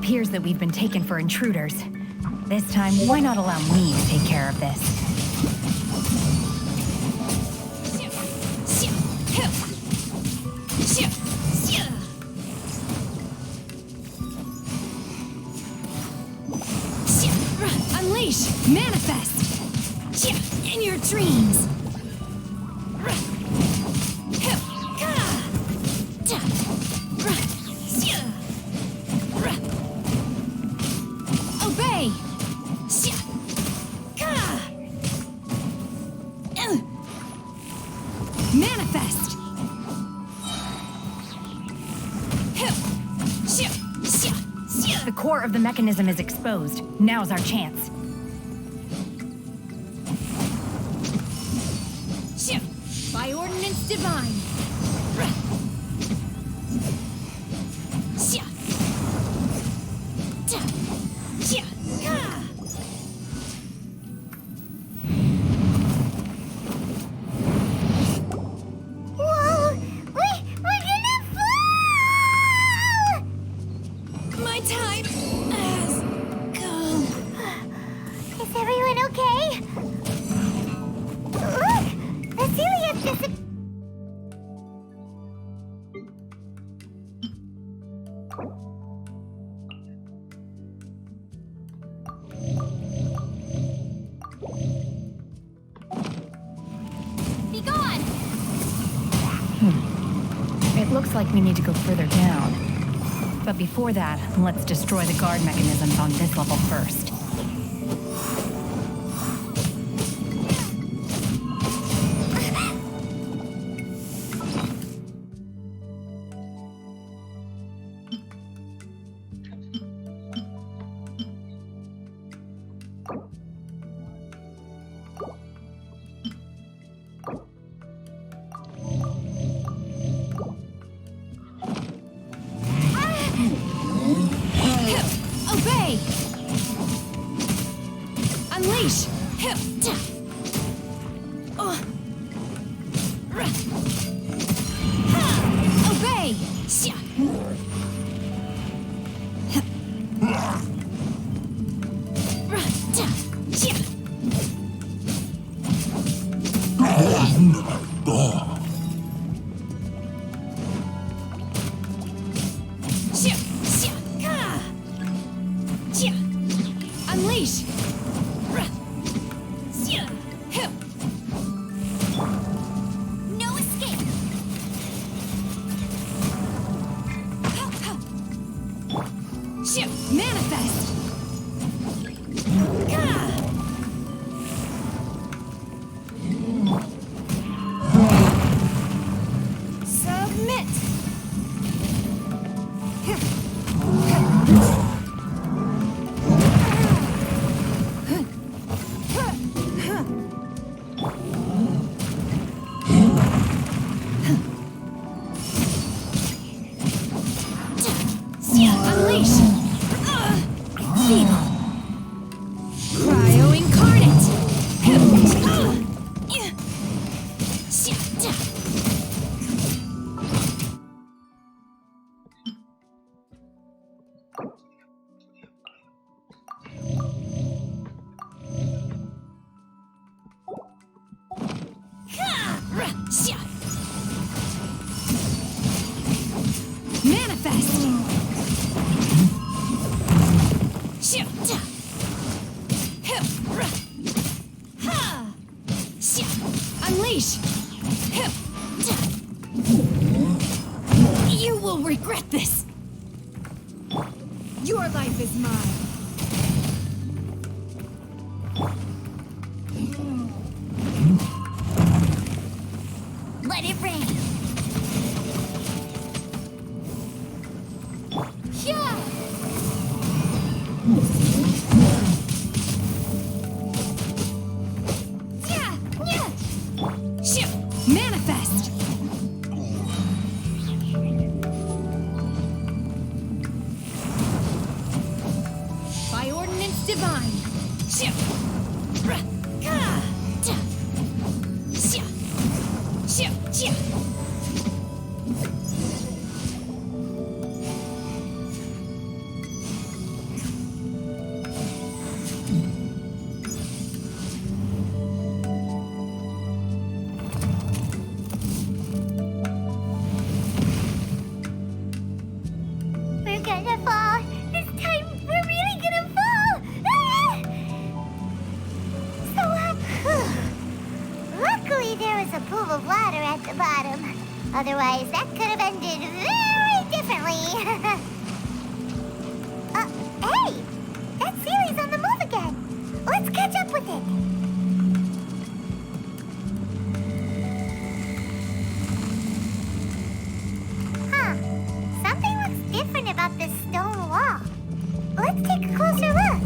appears that we've been taken for intruders. This time, why not allow me to take care of this? Unleash! Manifest! In your dreams! Obey! Manifest! The core of the mechanism is exposed. Now's our chance. By ordinance divine! Whoa! We're gonna fall! My time has come. Is everyone okay? Look! The Celia's disappeared. Be gone! It looks like we need to go further down. But before that, let's destroy the guard mechanisms on this level first. Obey! Unleash! Obey! Unleash! No escape! Manifest! Submit! Unleash! Feeble! Cryo incarnate! Manifest! Unleash! You will regret this! Your life is mine! Let it rain. Yeah! Manifest! By ordinance divine! pool of water at the bottom. Otherwise, that could have ended very differently. Hey! That Sealy's on the move again. Let's catch up with it. Huh. Something looks different about this stone wall. Let's take a closer look.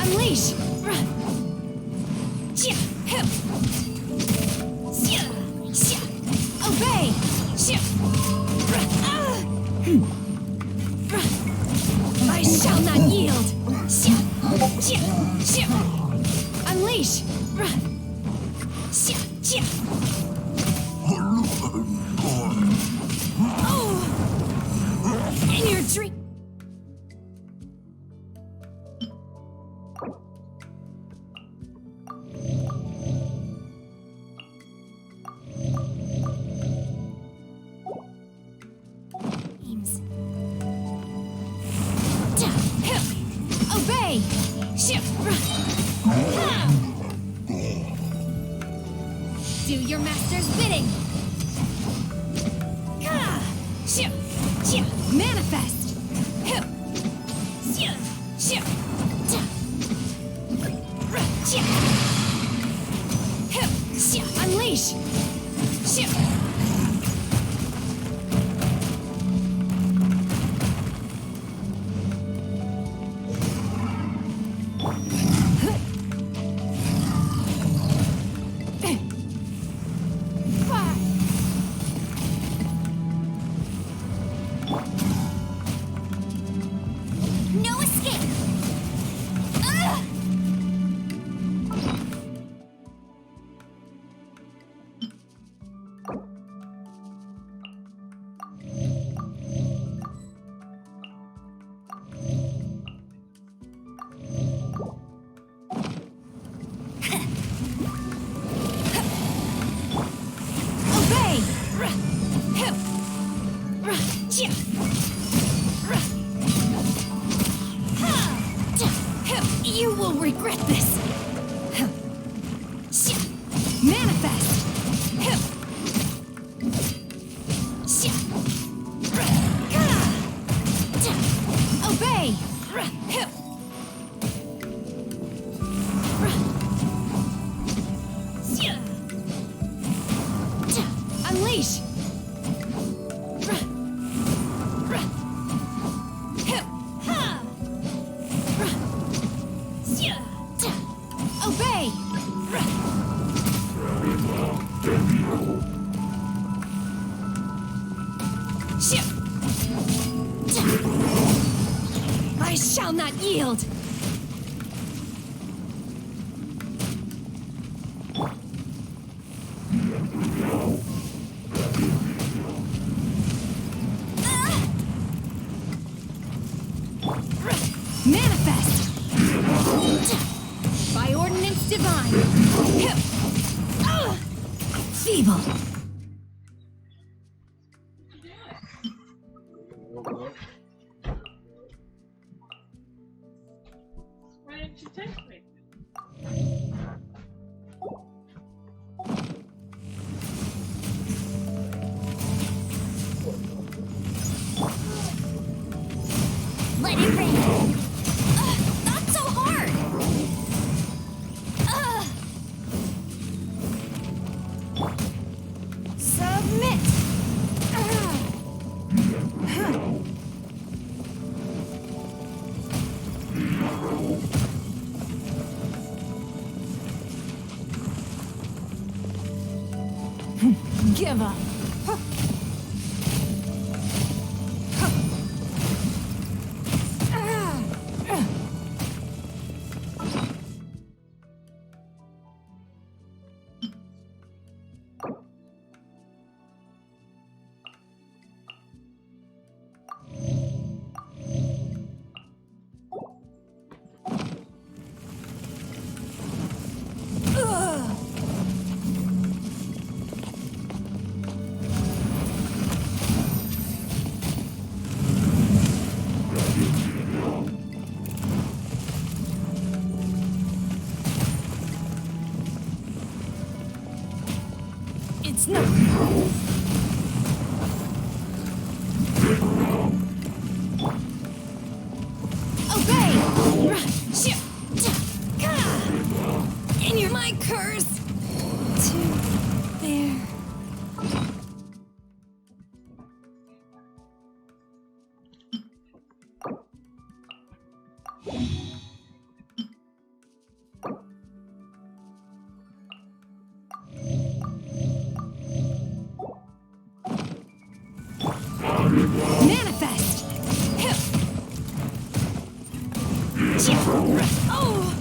Unleash! Obey! I shall not yield! Unleash! In your dream! Obey! Do your master's bidding! Manifest! Unleash! No escape! Obey! You will regret this! Manifest! Obey! Unleash! Obey! I shall not yield! Divine. Feeble. Why didn't you text me? Let it rain. Not so hard. Submit. Give up. It's no. Obey! And you're my curse! To there. Manifest! Oh!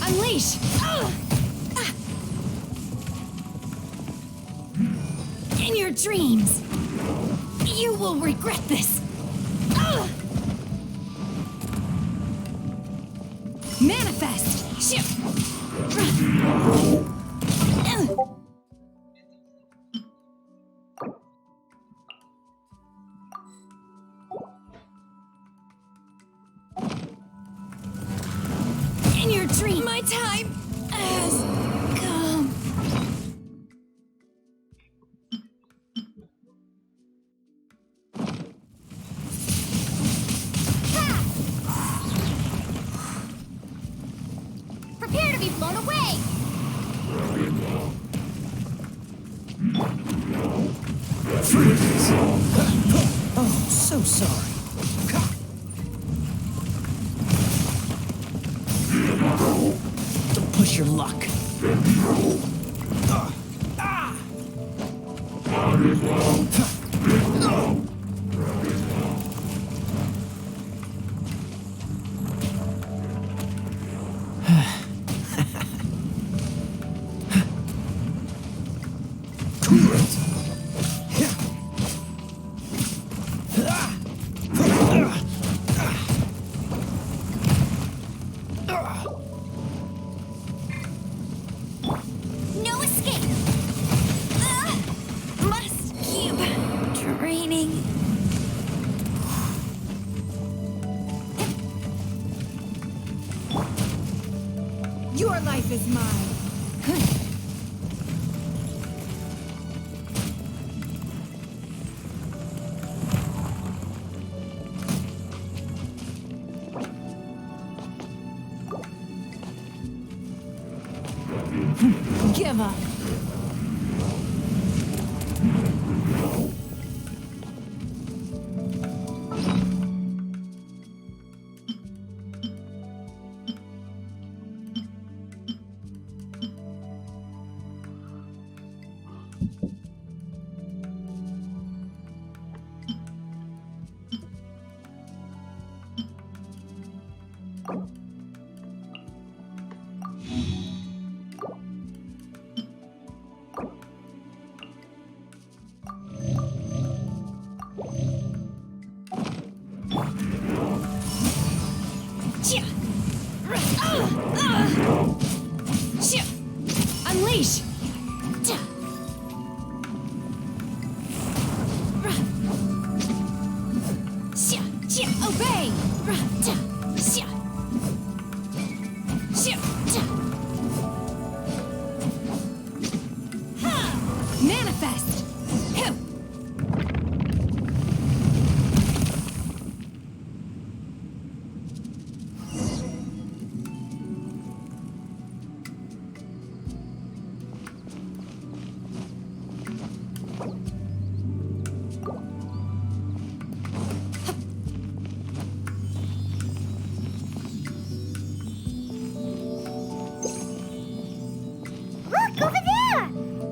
Unleash! In your dreams, you will regret this. Manifest! In your dream, my time has come. Prepare to be blown away. Freeze! Oh, so sorry. Don't push your luck. No escape. Must keep training. Your life is mine. Give up. Unleash! Obey! Manifest! Look, over there!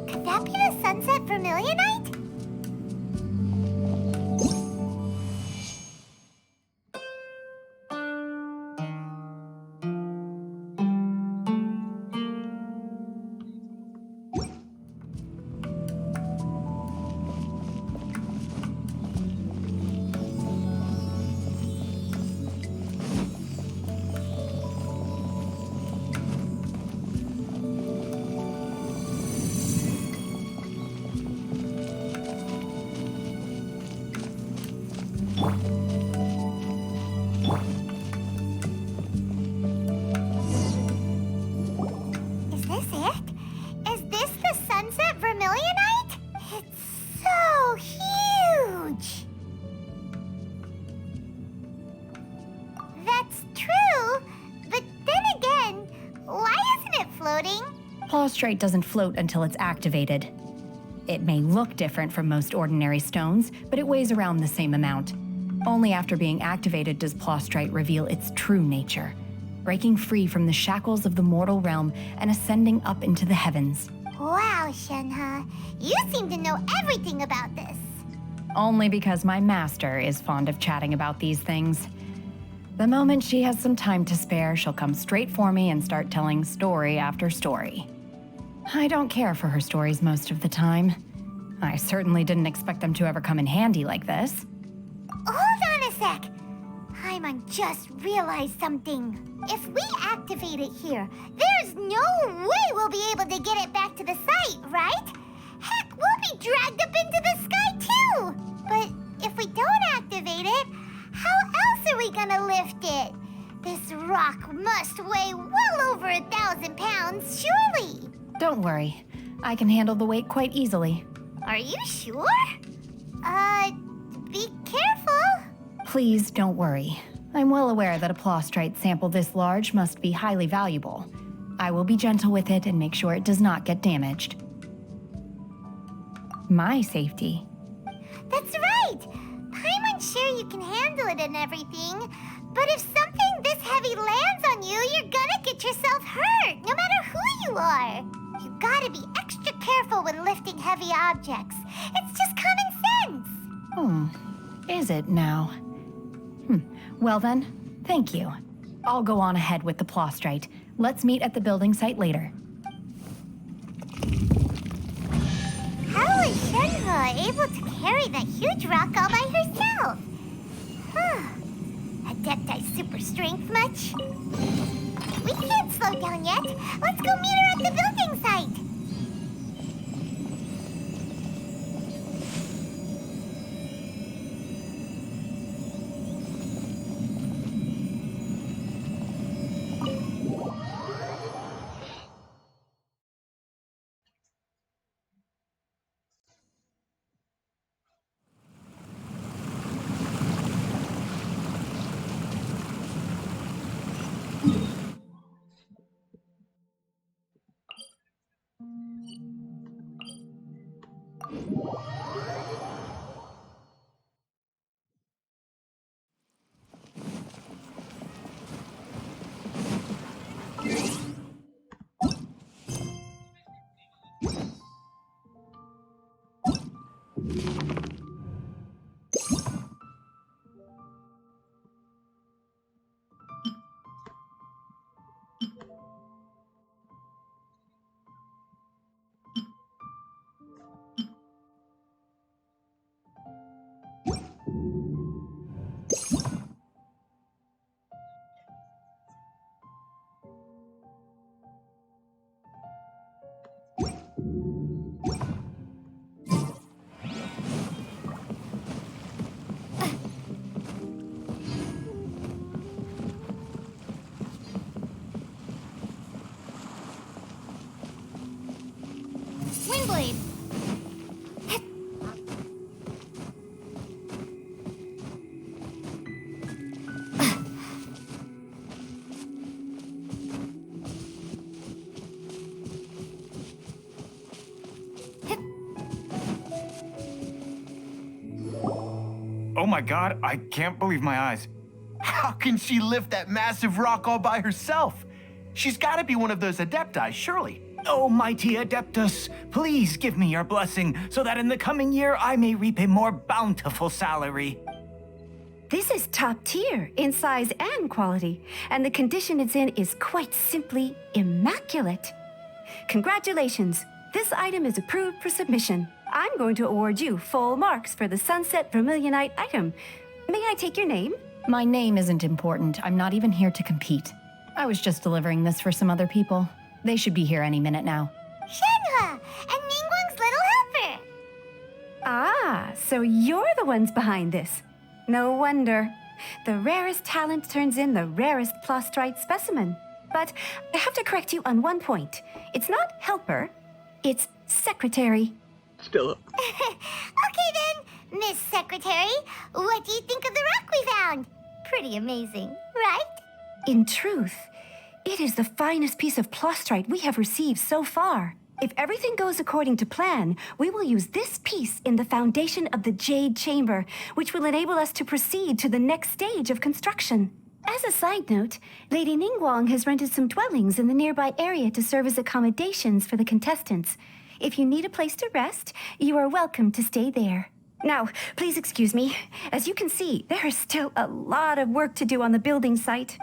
Could that be the sunset vermilionite? Is this it? Is this the sunset vermilionite? It's so huge! That's true, but then again, why isn't it floating? Plaustrite doesn't float until it's activated. It may look different from most ordinary stones, but it weighs around the same amount. Only after being activated does Plaustrite reveal its true nature, breaking free from the shackles of the mortal realm and ascending up into the heavens. Wow, Shenhe, you seem to know everything about this. Only because my master is fond of chatting about these things. The moment she has some time to spare, she'll come straight for me and start telling story after story. I don't care for her stories most of the time. I certainly didn't expect them to ever come in handy like this. Hold on a sec. Paimon just realized something. If we activate it here, there's no way we'll be able to get it back to the site, right? Heck, we'll be dragged up into the sky too! But if we don't activate it, how else are we gonna lift it? This rock must weigh well over 1,000 pounds, surely! Don't worry. I can handle the weight quite easily. Are you sure? Be careful. Please don't worry. I'm well aware that a plaustrite sample this large must be highly valuable. I will be gentle with it and make sure it does not get damaged. My safety. That's right! Paimon's sure you can handle it and everything, but if something this heavy lands on you, you're gonna get yourself hurt, no matter who you are. You gotta be extra careful when lifting heavy objects. It's just common sense. Is it now? Well then, thank you. I'll go on ahead with the plaustrite. Let's meet at the building site later. How is Shenhe able to carry that huge rock all by herself? Adepti super strength much? We can't slow down yet. Let's go meet her at the building site. Windblade! Oh my god, I can't believe my eyes. How can she lift that massive rock all by herself? She's got to be one of those Adepti, surely. Oh, mighty Adeptus, please give me your blessing so that in the coming year I may reap a more bountiful salary. This is top tier in size and quality, and the condition it's in is quite simply immaculate. Congratulations, this item is approved for submission. I'm going to award you full marks for the Sunset Vermilionite item. May I take your name? My name isn't important. I'm not even here to compete. I was just delivering this for some other people. They should be here any minute now. Shenhe, and Ningguang's little helper. Ah, so you're the ones behind this. No wonder. The rarest talent turns in the rarest plastrite specimen. But I have to correct you on one point. It's not helper, it's secretary. Still up. Okay then, Miss Secretary, what do you think of the rock we found? Pretty amazing, right? In truth, it is the finest piece of plastrite we have received so far. If everything goes according to plan, we will use this piece in the foundation of the Jade Chamber, which will enable us to proceed to the next stage of construction. As a side note, Lady Ningguang has rented some dwellings in the nearby area to serve as accommodations for the contestants. If you need a place to rest, you are welcome to stay there. Now, please excuse me. As you can see, there is still a lot of work to do on the building site.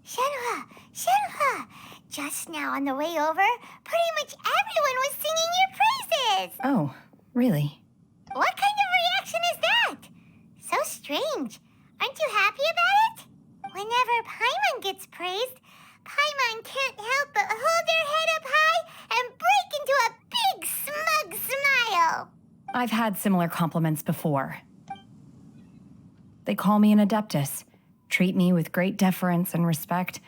Shenhe, just now on the way over, pretty much everyone was singing your praises. Oh, really? What kind of reaction is that? So strange. Aren't you happy about it? Whenever Paimon gets praised, Paimon can't help but hold their head up high and break into a big smug smile. I've had similar compliments before. They call me an Adeptus, treat me with great deference and respect,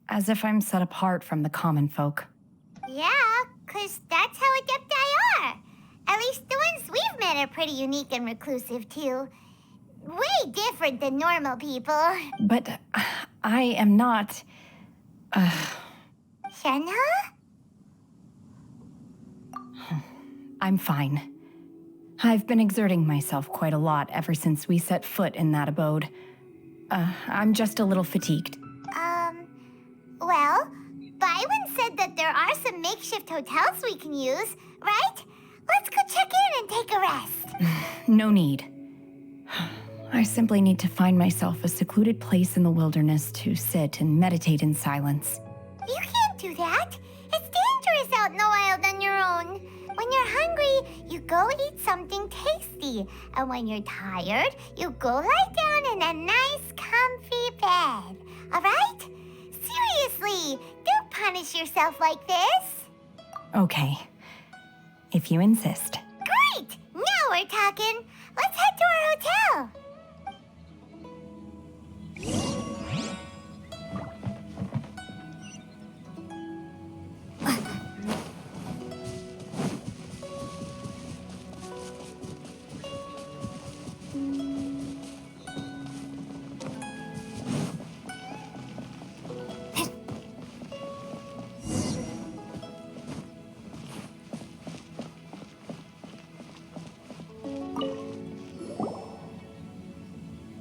as if I'm set apart from the common folk. Yeah, 'cause that's how Adepti are. At least the ones we've met are pretty unique and reclusive, too. Way different than normal people. But I am not... Shenhe? I'm fine. I've been exerting myself quite a lot ever since we set foot in that abode. I'm just a little fatigued. Well, Byron said that there are some makeshift hotels we can use, right? Let's go check in and take a rest. No need. I simply need to find myself a secluded place in the wilderness to sit and meditate in silence. You can't do that. It's dangerous out in the wild on your own. When you're hungry, you go eat something tasty. And when you're tired, you go lie down in a nice, comfy bed. All right? Seriously, don't punish yourself like this. Okay. If you insist. Great! Now we're talking. Let's head to our hotel.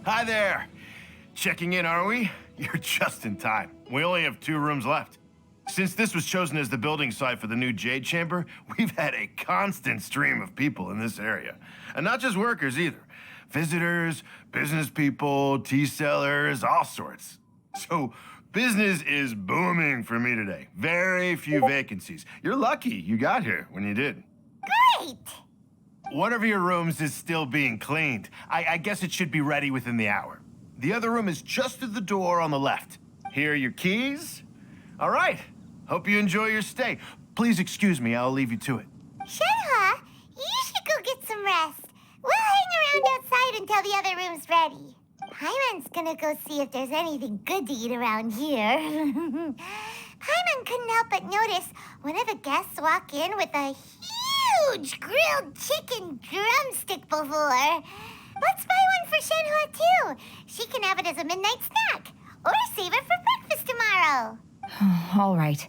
Hi there. Checking in, are we? You're just in time. We only have 2 rooms left. Since this was chosen as the building site for the new Jade Chamber, we've had a constant stream of people in this area. And not just workers either. Visitors, business people, tea sellers, all sorts. So business is booming for me today. Very few vacancies. You're lucky you got here when you did. Great! One of your rooms is still being cleaned. I guess it should be ready within the hour. The other room is just at the door on the left. Here are your keys. All right. Hope you enjoy your stay. Please excuse me, I'll leave you to it. Shenhua, you should go get some rest. We'll hang around outside until the other room's ready. Paimon's gonna go see if there's anything good to eat around here. Paimon couldn't help but notice one of the guests walk in with a huge grilled chicken drumstick before. Let's buy one for Shenhua too. She can have it as a midnight snack. Or save it for breakfast tomorrow. All right.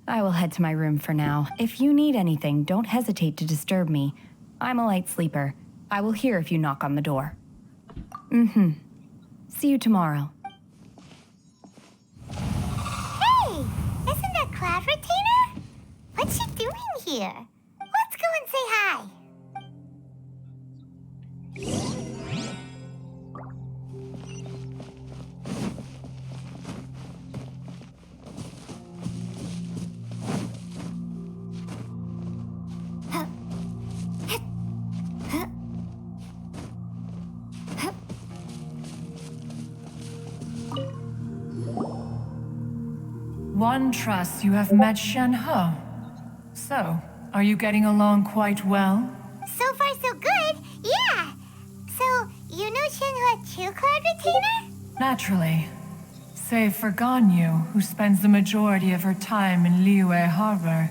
I will head to my room for now. If you need anything, don't hesitate to disturb me. I'm a light sleeper. I will hear if you knock on the door. See you tomorrow. Hey, isn't that Cloud Retainer? What's she doing here? Let's go and say hi. One trusts you have met Shenhe. So, are you getting along quite well? So far, so good. Yeah. So, you know Shenhua too, Cloud Retainer? Naturally. Save for Ganyu, who spends the majority of her time in Liyue Harbor.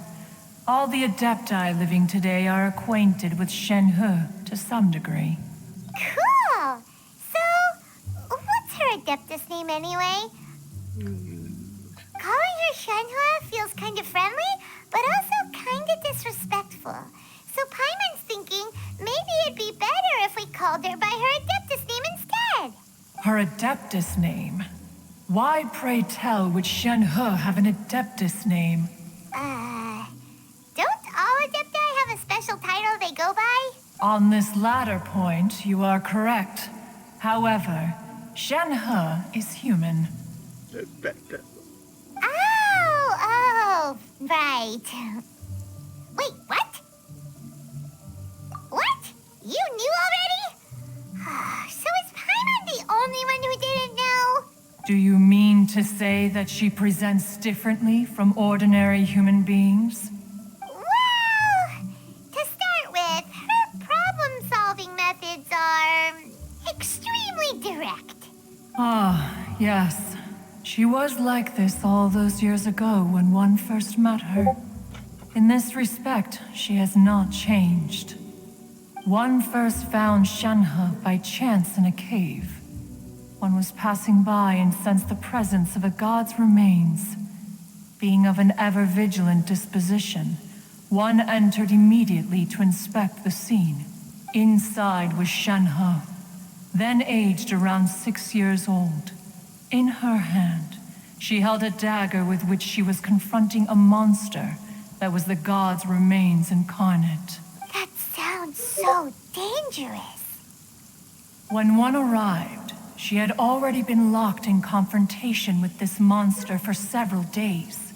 All the Adepti living today are acquainted with Shenhe to some degree. Cool. So, what's her Adeptus name anyway? Calling her Shenhua feels kind of friendly, but also kind of disrespectful. So Paimon's thinking maybe it'd be better if we called her by her Adeptus name instead. Her Adeptus name? Why, pray tell, would Shenhe have an Adeptus name? Don't all Adepti have a special title they go by? On this latter point, you are correct. However, Shenhe is human. Oh, right. Wait, what? What? You knew already? So is Paimon the only one who didn't know? Do you mean to say that she presents differently from ordinary human beings? Well, to start with, her problem-solving methods are extremely direct. Ah, yes. She was like this all those years ago when one first met her. In this respect, she has not changed. One first found Shenhe by chance in a cave. One was passing by and sensed the presence of a god's remains. Being of an ever-vigilant disposition, one entered immediately to inspect the scene. Inside was Shenhe, then aged around 6 years old. In her hand, she held a dagger with which she was confronting a monster that was the god's remains incarnate. That sounds so dangerous. When one arrived, she had already been locked in confrontation with this monster for several days.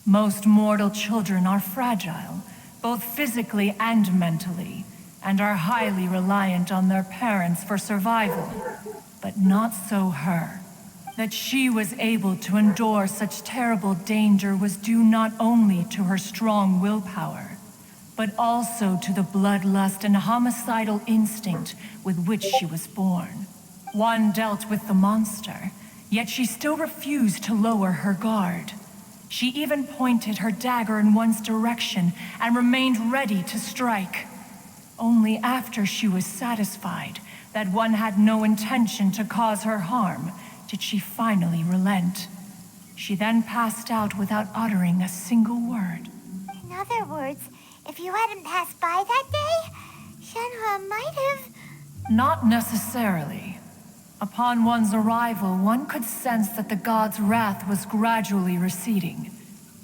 Most mortal children are fragile, both physically and mentally, and are highly reliant on their parents for survival. But not so her. That she was able to endure such terrible danger was due not only to her strong willpower, but also to the bloodlust and homicidal instinct with which she was born. One dealt with the monster, yet she still refused to lower her guard. She even pointed her dagger in one's direction and remained ready to strike. Only after she was satisfied that one had no intention to cause her harm did she finally relent. She then passed out without uttering a single word. In other words, if you hadn't passed by that day, Shenhua might have... Not necessarily. Upon one's arrival, one could sense that the god's wrath was gradually receding.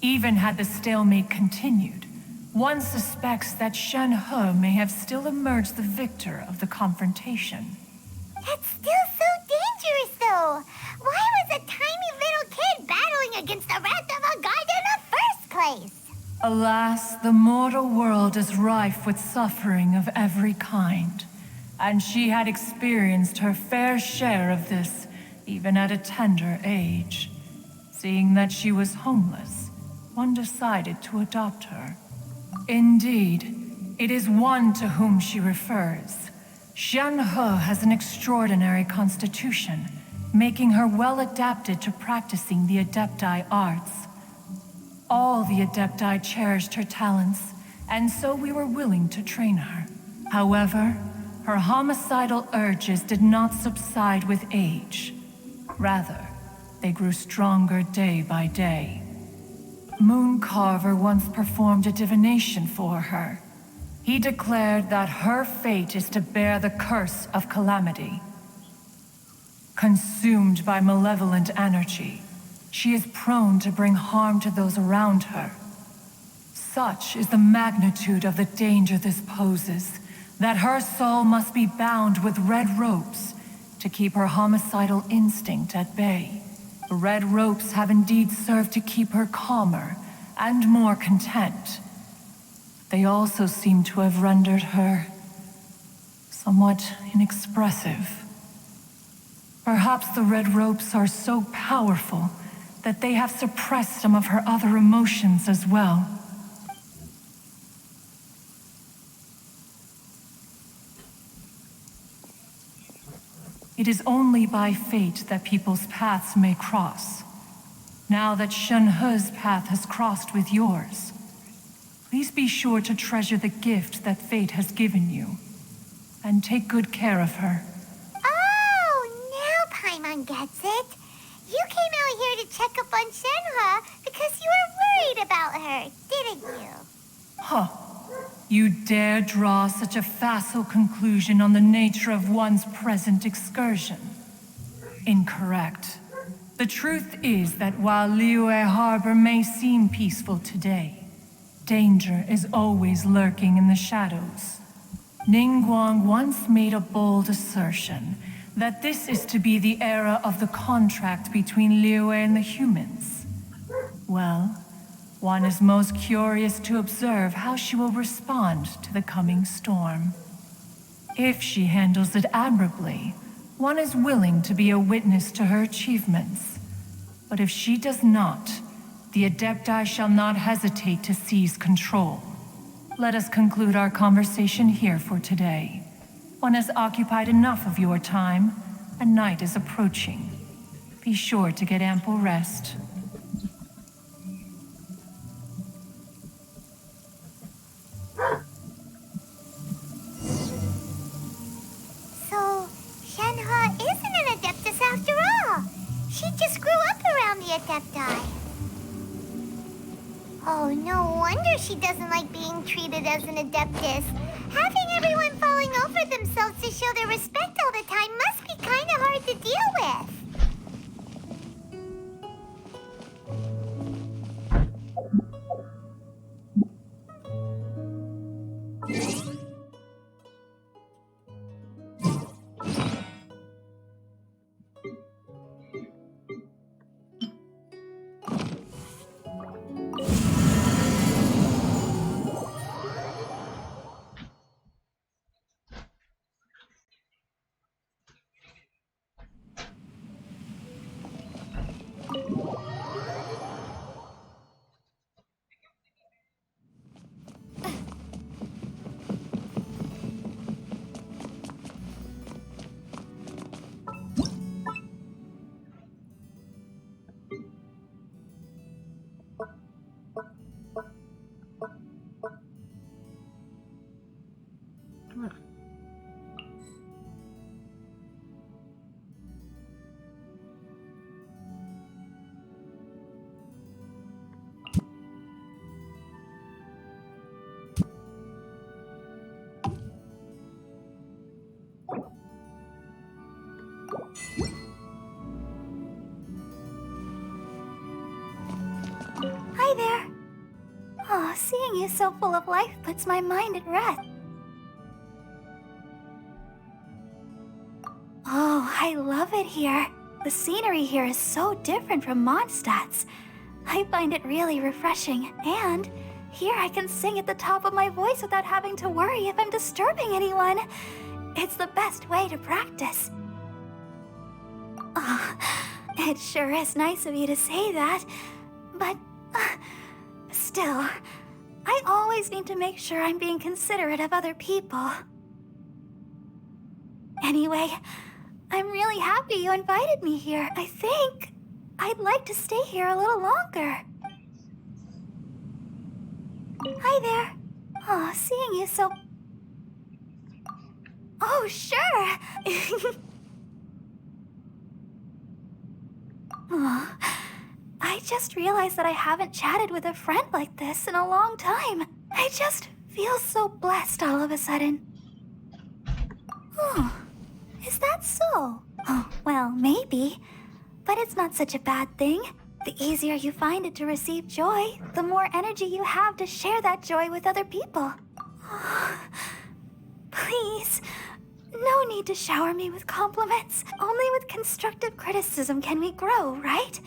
Even had the stalemate continued, one suspects that Shenhe may have still emerged the victor of the confrontation. That's still so dangerous, though. Why was a tiny little kid battling against the wrath of a god in the first place? Alas, the mortal world is rife with suffering of every kind, and she had experienced her fair share of this, even at a tender age. Seeing that she was homeless, one decided to adopt her. Indeed, it is one to whom she refers. Shen-He has an extraordinary constitution, making her well adapted to practicing the Adepti arts. All the Adepti cherished her talents, and so we were willing to train her. However, her homicidal urges did not subside with age. Rather, they grew stronger day by day. Mooncarver once performed a divination for her. He declared that her fate is to bear the curse of calamity. Consumed by malevolent energy, she is prone to bring harm to those around her. Such is the magnitude of the danger this poses, that her soul must be bound with red ropes to keep her homicidal instinct at bay. The red ropes have indeed served to keep her calmer and more content. They also seem to have rendered her somewhat inexpressive. Perhaps the red ropes are so powerful that they have suppressed some of her other emotions as well. It is only by fate that people's paths may cross. Now that Shen-He's path has crossed with yours, please be sure to treasure the gift that fate has given you, and take good care of her. Oh, now Paimon gets it. You came out here to check up on Shen-He because you were worried about her, didn't you? Huh. You dare draw such a facile conclusion on the nature of one's present excursion? Incorrect. The truth is that while Liyue Harbor may seem peaceful today, danger is always lurking in the shadows. Ningguang once made a bold assertion that this is to be the era of the contract between Liyue and the humans. Well, one is most curious to observe how she will respond to the coming storm. If she handles it admirably, one is willing to be a witness to her achievements. But if she does not, the Adepti shall not hesitate to seize control. Let us conclude our conversation here for today. One has occupied enough of your time, and night is approaching. Be sure to get ample rest. So, Shen-He isn't an Adeptus after all. She just grew up around the Adepti. Oh, no wonder she doesn't like being treated as an Adeptus. Having everyone falling over themselves to show their respect all the time must be kind of hard to deal with. Hi there. Oh, seeing you so full of life puts my mind at rest. Oh, I love it here. The scenery here is so different from Mondstadt's. I find it really refreshing, and here I can sing at the top of my voice without having to worry if I'm disturbing anyone. It's the best way to practice. Oh, it sure is nice of you to say that, but Still, I always need to make sure I'm being considerate of other people. Anyway, I'm really happy you invited me here. I think I'd like to stay here a little longer. Hi there. Oh, seeing you so... Oh, sure. Oh, I just realized that I haven't chatted with a friend like this in a long time. I just feel so blessed all of a sudden. Oh, is that so? Oh, well, maybe. But it's not such a bad thing. The easier you find it to receive joy, the more energy you have to share that joy with other people. Please, no need to shower me with compliments. Only with constructive criticism can we grow, right?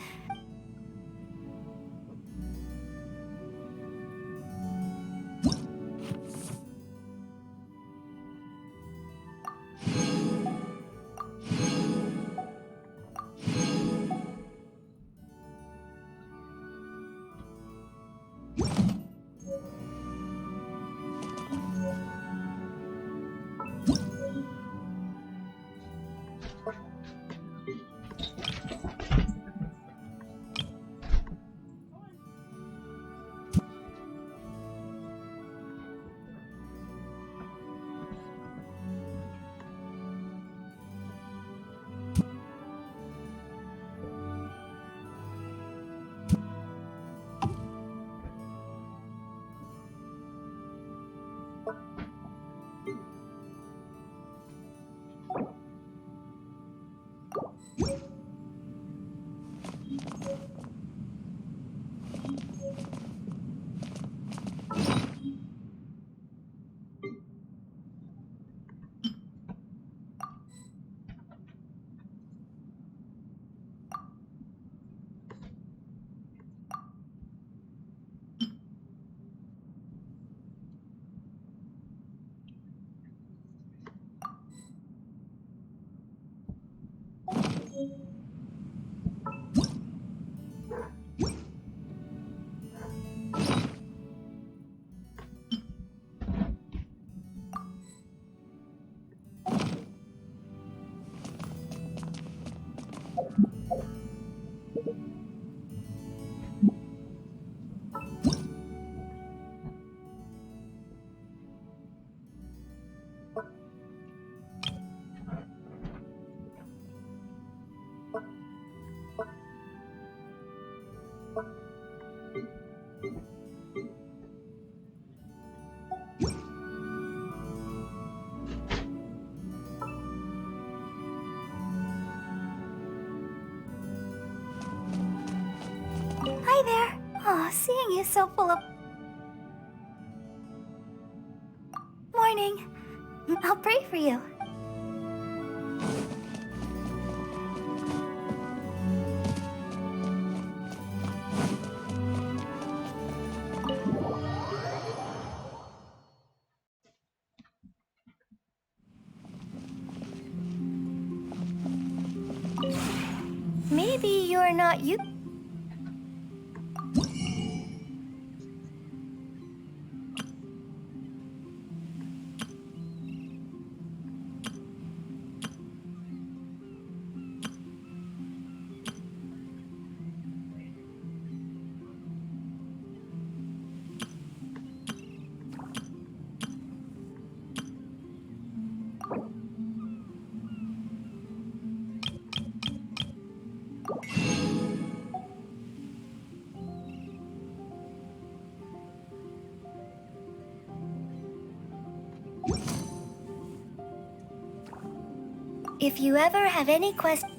Hi there. Oh, seeing you so full of... Morning. I'll pray for you. Maybe you're not you. If you ever have any questions...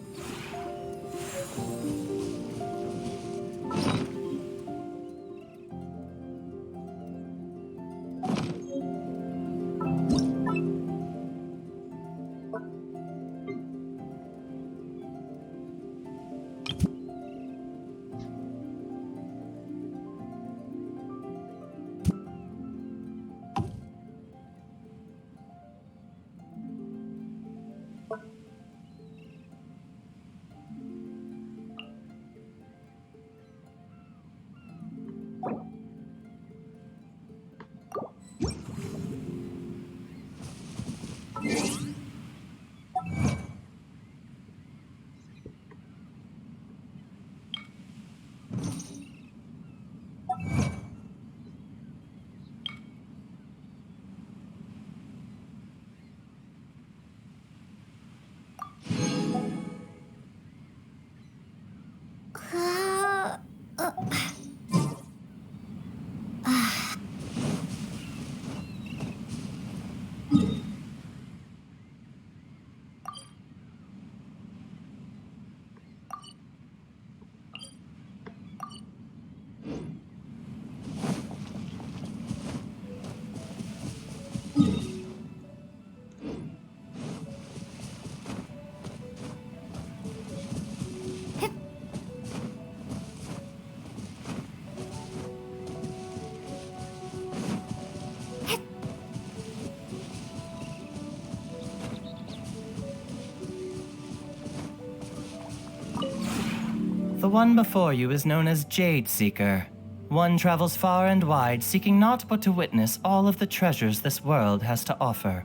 The one before you is known as Jade Seeker. One travels far and wide, seeking naught but to witness all of the treasures this world has to offer.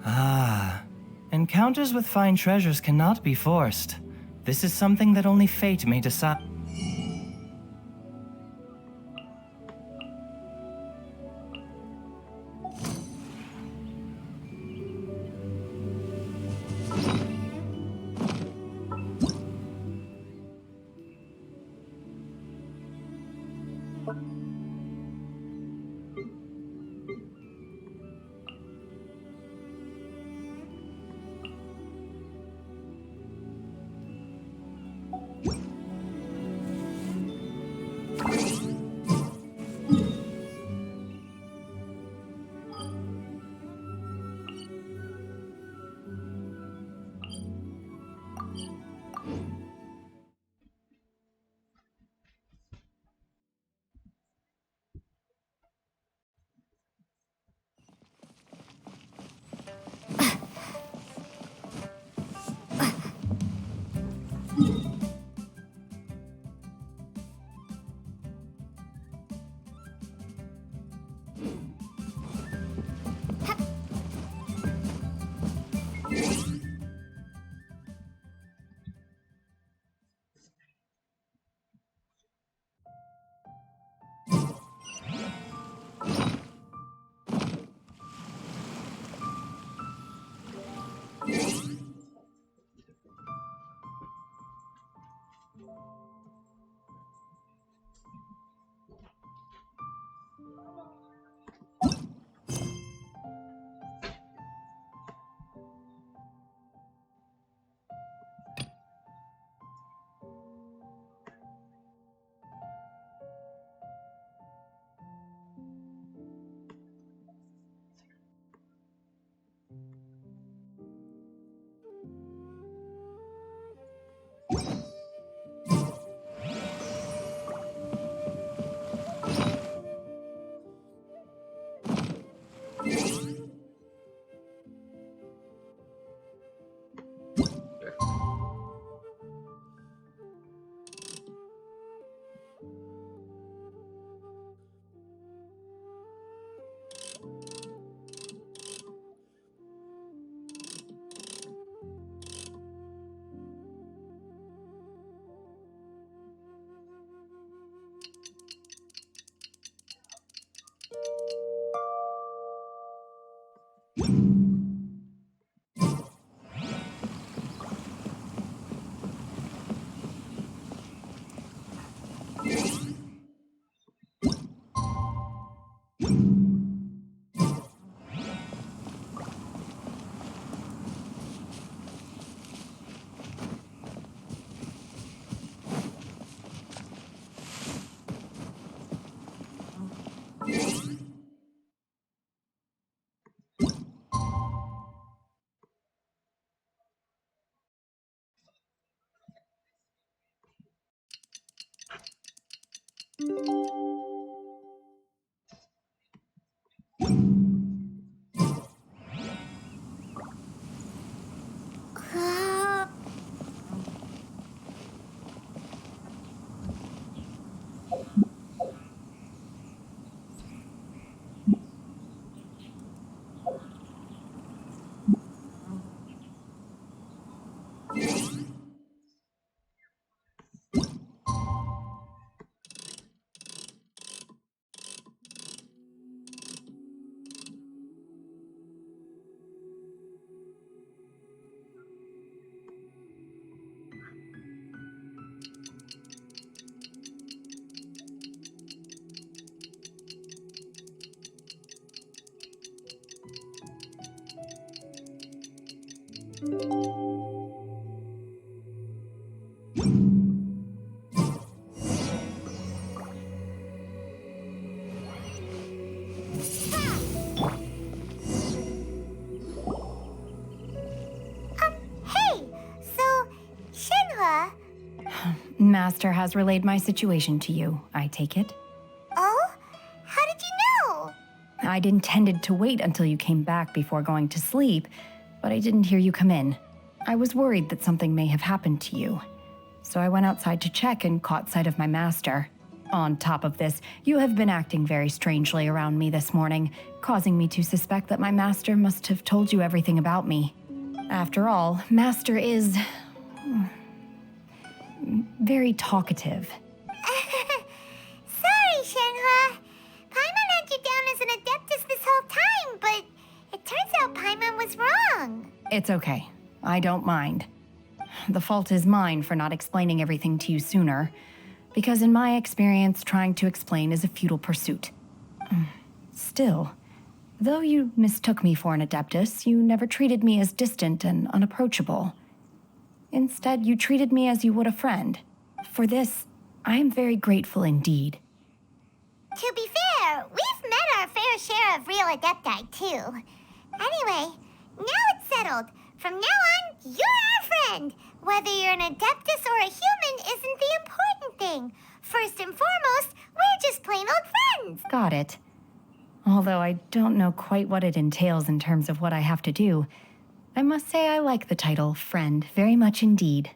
Ah, encounters with fine treasures cannot be forced. This is something that only fate may decide. Hey, so, Shenhua. Master has relayed my situation to you, I take it. Oh? How did you know? I'd intended to wait until you came back before going to sleep, but I didn't hear you come in. I was worried that something may have happened to you, so I went outside to check and caught sight of my master. On top of this, you have been acting very strangely around me this morning, causing me to suspect that my master must have told you everything about me. After all, Master is very talkative. Sorry, Shenhua. Paimon had you down as an adeptus this whole time, but it turns out Paimon was wrong. It's okay. I don't mind. The fault is mine for not explaining everything to you sooner, because in my experience, trying to explain is a futile pursuit. Still, though you mistook me for an adeptus, you never treated me as distant and unapproachable. Instead, you treated me as you would a friend. For this, I am very grateful indeed. To be fair, we've met our fair share of real adepti, too. Anyway, now it's settled. From now on, you're our friend. Whether you're an adeptus or a human isn't the important thing. First and foremost, we're just plain old friends. Got it. Although I don't know quite what it entails in terms of what I have to do, I must say I like the title friend very much indeed.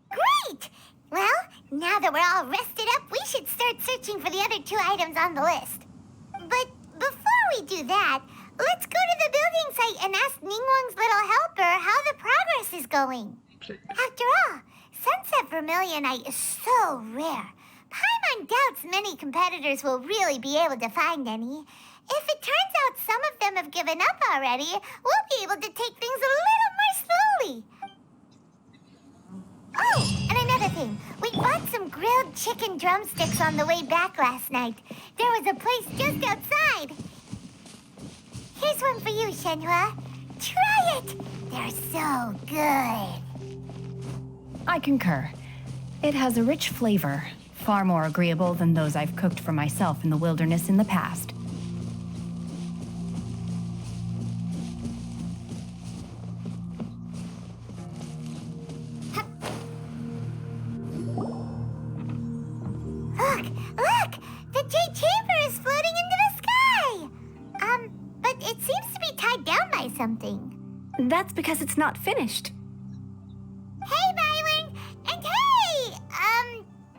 Great! Well, now that we're all rested up, we should start searching for the other 2 items on the list. But before we do that, let's go to the building site and ask Ningguang's little helper how the progress is going. After all, Sunset Vermilionite is so rare. Paimon doubts many competitors will really be able to find any. If it turns out some of them have given up already, we'll be able to take things a little more slowly. Oh, and another thing. We bought some grilled chicken drumsticks on the way back last night. There was a place just outside. Here's one for you, Shenhua. Try it. They're so good. I concur. It has a rich flavor, far more agreeable than those I've cooked for myself in the wilderness in the past. Look! The Jade Chamber is floating into the sky! But it seems to be tied down by something. That's because it's not finished. Hey, Byron! And hey!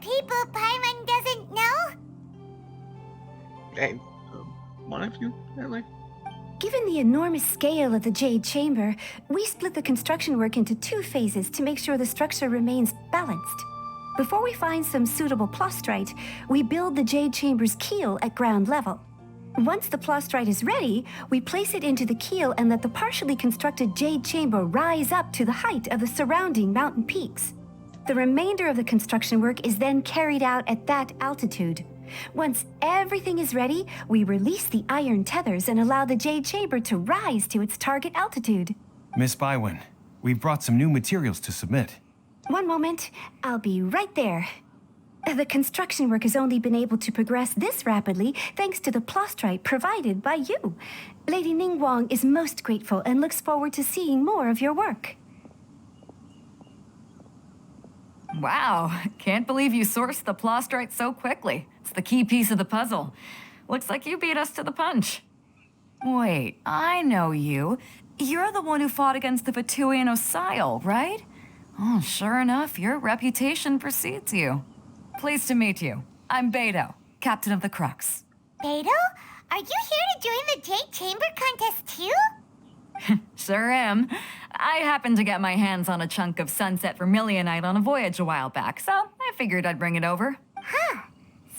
People Paimon doesn't know? Hey, one of you, really? Given the enormous scale of the Jade Chamber, we split the construction work into 2 phases to make sure the structure remains balanced. Before we find some suitable plastrite, we build the Jade Chamber's keel at ground level. Once the plastrite is ready, we place it into the keel and let the partially constructed Jade Chamber rise up to the height of the surrounding mountain peaks. The remainder of the construction work is then carried out at that altitude. Once everything is ready, we release the iron tethers and allow the Jade Chamber to rise to its target altitude. Miss Bywin, we've brought some new materials to submit. One moment, I'll be right there. The construction work has only been able to progress this rapidly thanks to the plastrite provided by you. Lady Ningguang is most grateful and looks forward to seeing more of your work. Wow, can't believe you sourced the plastrite so quickly. It's the key piece of the puzzle. Looks like you beat us to the punch. Wait, I know you. You're the one who fought against the Vatuian Osile, right? Oh, sure enough, your reputation precedes you. Pleased to meet you. I'm Beto, captain of the Crux. Beto? Are you here to join the Jade Chamber contest too? Sure am. I happened to get my hands on a chunk of Sunset Vermilionite on a voyage a while back, so I figured I'd bring it over. Huh.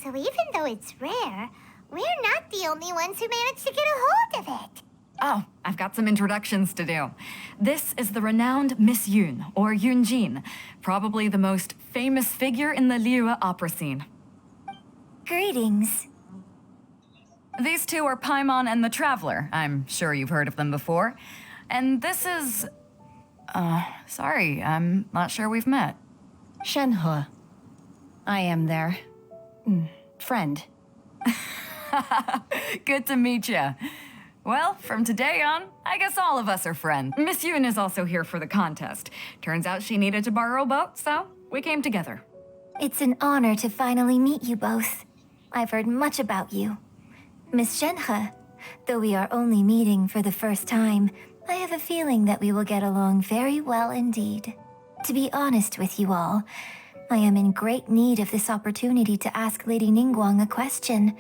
So even though it's rare, we're not the only ones who managed to get a hold of it. Oh, I've got some introductions to do. This is the renowned Miss Yun, or Yunjin, probably the most famous figure in the Liyue opera scene. Greetings. These 2 are Paimon and the Traveler. I'm sure you've heard of them before. And this is... Sorry, I'm not sure we've met. Shenhe. I am their friend. Good to meet ya. Well, from today on, I guess all of us are friends. Miss Yoon is also here for the contest. Turns out she needed to borrow a boat, so we came together. It's an honor to finally meet you both. I've heard much about you. Miss Shenhe, though we are only meeting for the first time, I have a feeling that we will get along very well indeed. To be honest with you all, I am in great need of this opportunity to ask Lady Ningguang a question.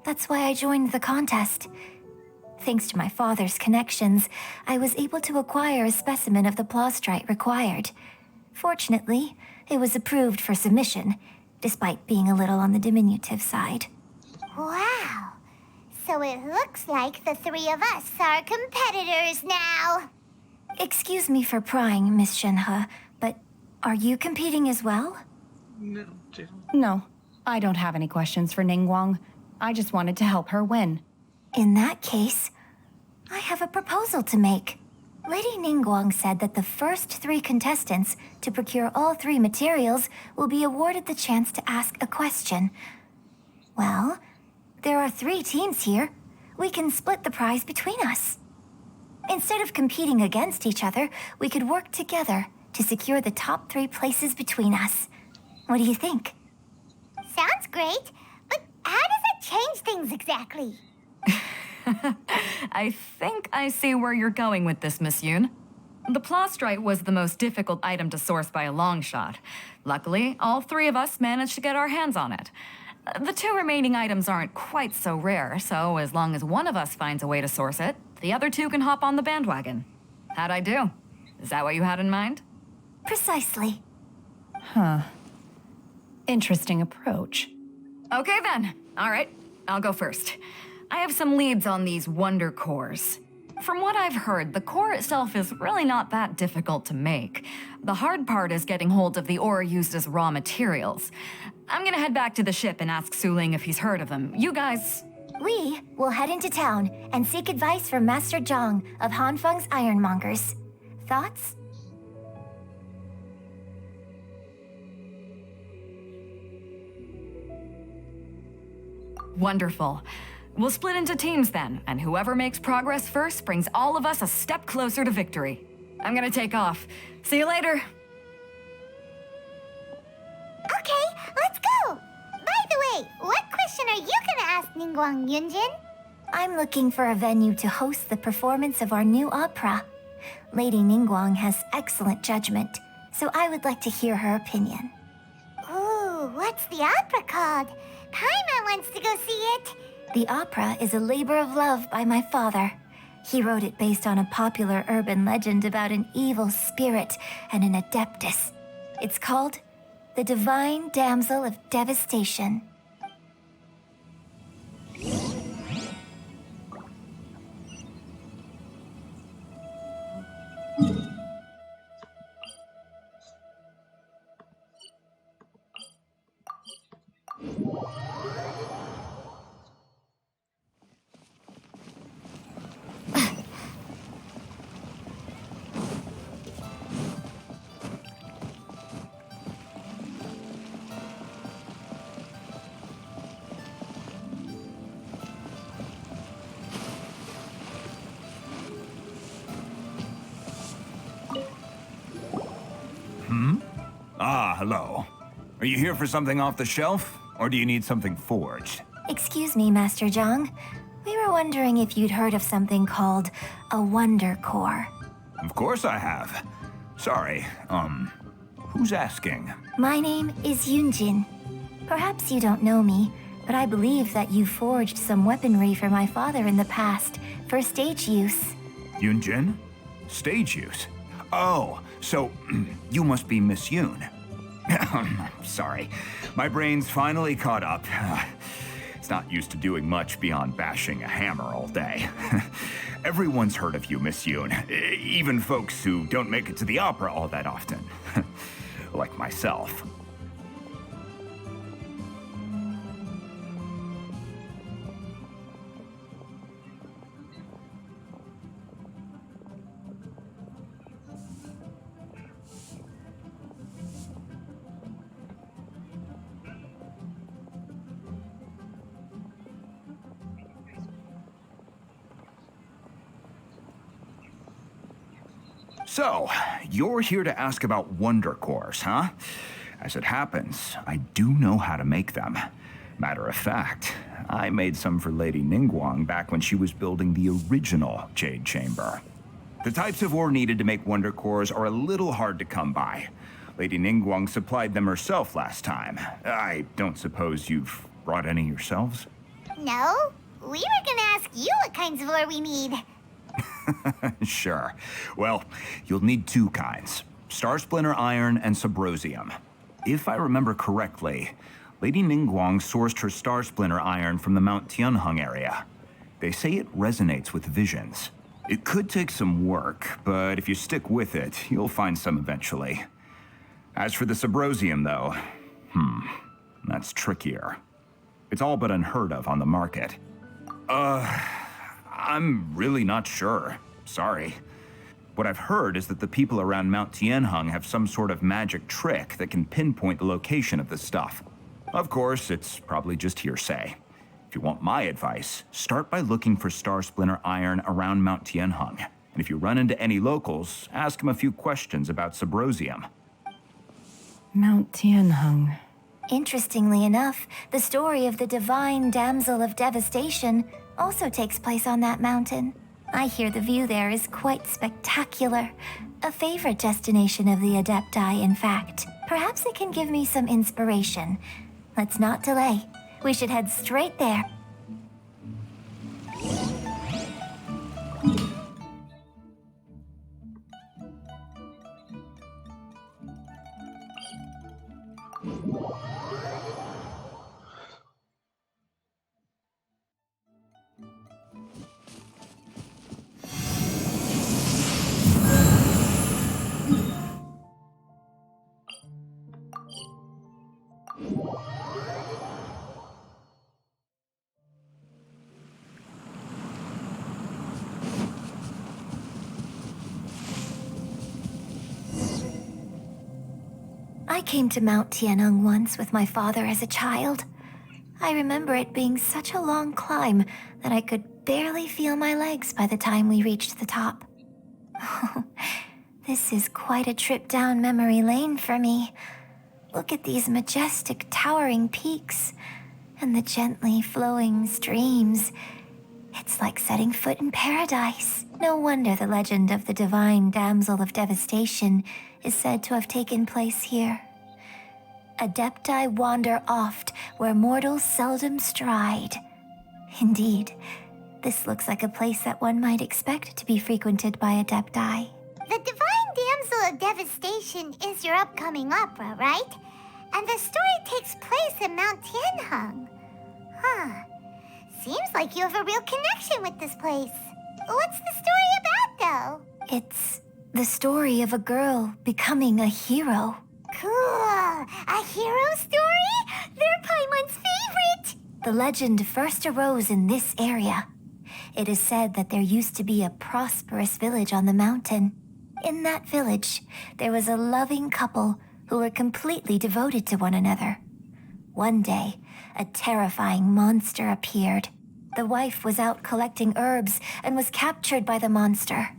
That's why I joined the contest. Thanks to my father's connections, I was able to acquire a specimen of the plaustrite required. Fortunately, it was approved for submission, despite being a little on the diminutive side. Wow. So it looks like the three of us are competitors now. Excuse me for prying, Miss Shenhe, but are you competing as well? No, No, I don't have any questions for Ningguang. I just wanted to help her win. In that case, I have a proposal to make. Lady Ningguang said that the first 3 contestants to procure all 3 materials will be awarded the chance to ask a question. Well, there are 3 teams here. We can split the prize between us. Instead of competing against each other, we could work together to secure the top 3 places between us. What do you think? Sounds great, but how does it change things exactly? I think I see where you're going with this, Miss Yoon. The plaustrite was the most difficult item to source by a long shot. Luckily, all 3 of us managed to get our hands on it. The 2 remaining items aren't quite so rare, so as long as one of us finds a way to source it, the other 2 can hop on the bandwagon. How'd I do? Is that what you had in mind? Precisely. Huh. Interesting approach. Okay then. All right, I'll go first. I have some leads on these wonder cores. From what I've heard, the core itself is really not that difficult to make. The hard part is getting hold of the ore used as raw materials. I'm gonna head back to the ship and ask Su Ling if he's heard of them. You guys... We will head into town and seek advice from Master Zhang of Hanfeng's Ironmongers. Thoughts? Wonderful. We'll split into teams then, and whoever makes progress first brings all of us a step closer to victory. I'm gonna take off. See you later. Okay, let's go. By the way, what question are you gonna ask Ningguang, Yunjin? I'm looking for a venue to host the performance of our new opera. Lady Ningguang has excellent judgment, so I would like to hear her opinion. Ooh, what's the opera called? Paimon wants to go see it. The opera is a labor of love by my father. He wrote it based on a popular urban legend about an evil spirit and an adeptus. It's called The Divine Damsel of Devastation. Hello. Are you here for something off the shelf, or do you need something forged? Excuse me, Master Zhang. We were wondering if you'd heard of something called a wonder core. Of course I have. Sorry, who's asking? My name is Yunjin. Perhaps you don't know me, but I believe that you forged some weaponry for my father in the past for stage use. Yunjin? Stage use? Oh, so you must be Miss Yoon. Sorry, my brain's finally caught up. It's not used to doing much beyond bashing a hammer all day. Everyone's heard of you, Miss Yoon. Even folks who don't make it to the opera all that often. Like myself. So, you're here to ask about wonder cores, huh? As it happens, I do know how to make them. Matter of fact, I made some for Lady Ningguang back when she was building the original Jade Chamber. The types of ore needed to make wonder cores are a little hard to come by. Lady Ningguang supplied them herself last time. I don't suppose you've brought any yourselves? No, we were gonna ask you what kinds of ore we need. Sure. Well, you'll need two kinds. Star Splinter Iron and Subrosium. If I remember correctly, Lady Ningguang sourced her Star Splinter Iron from the Mount Tianheng area. They say it resonates with visions. It could take some work, but if you stick with it, you'll find some eventually. As for the Subrosium, though, that's trickier. It's all but unheard of on the market. I'm really not sure. Sorry. What I've heard is that the people around Mount Tianheng have some sort of magic trick that can pinpoint the location of the stuff. Of course, it's probably just hearsay. If you want my advice, start by looking for Star Splinter Iron around Mount Tianheng. And if you run into any locals, ask them a few questions about Subrosium. Mount Tianheng. Interestingly enough, the story of the divine damsel of devastation also takes place on that mountain. I hear the view there is quite spectacular. A favorite destination of the Adepti, in fact. Perhaps it can give me some inspiration. Let's not delay. We should head straight there. I came to Mount Tianheng once with my father as a child. I remember it being such a long climb that I could barely feel my legs by the time we reached the top. This is quite a trip down memory lane for me. Look at these majestic towering peaks and the gently flowing streams. It's like setting foot in paradise. No wonder the legend of the divine damsel of devastation is said to have taken place here. Adepti wander oft where mortals seldom stride. Indeed, this looks like a place that one might expect to be frequented by Adepti. The Divine Damsel of Devastation is your upcoming opera, right? And the story takes place in Mount Tianheng. Huh. Seems like you have a real connection with this place. What's the story about, though? It's the story of a girl becoming a hero. Cool. A hero story? They're Paimon's favorite. The legend first arose in this area. It is said that there used to be a prosperous village on the mountain. In that village, there was a loving couple who were completely devoted to one another. One day, a terrifying monster appeared. The wife was out collecting herbs and was captured by the monster.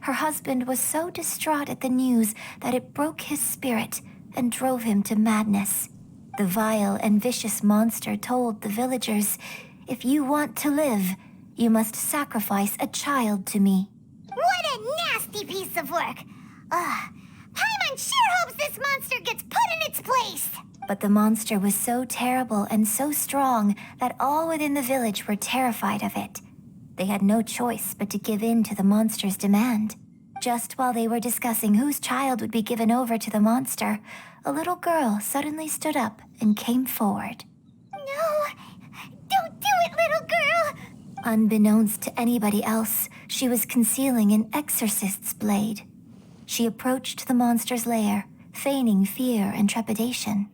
Her husband was so distraught at the news that it broke his spirit and drove him to madness. The vile and vicious monster told the villagers, "If you want to live, you must sacrifice a child to me." What a nasty piece of work! Paimon sure hopes this monster gets put in its place! But the monster was so terrible and so strong that all within the village were terrified of it. They had no choice but to give in to the monster's demand. Just while they were discussing whose child would be given over to the monster, a little girl suddenly stood up and came forward. No! Don't do it, little girl! Unbeknownst to anybody else, she was concealing an exorcist's blade. She approached the monster's lair, feigning fear and trepidation.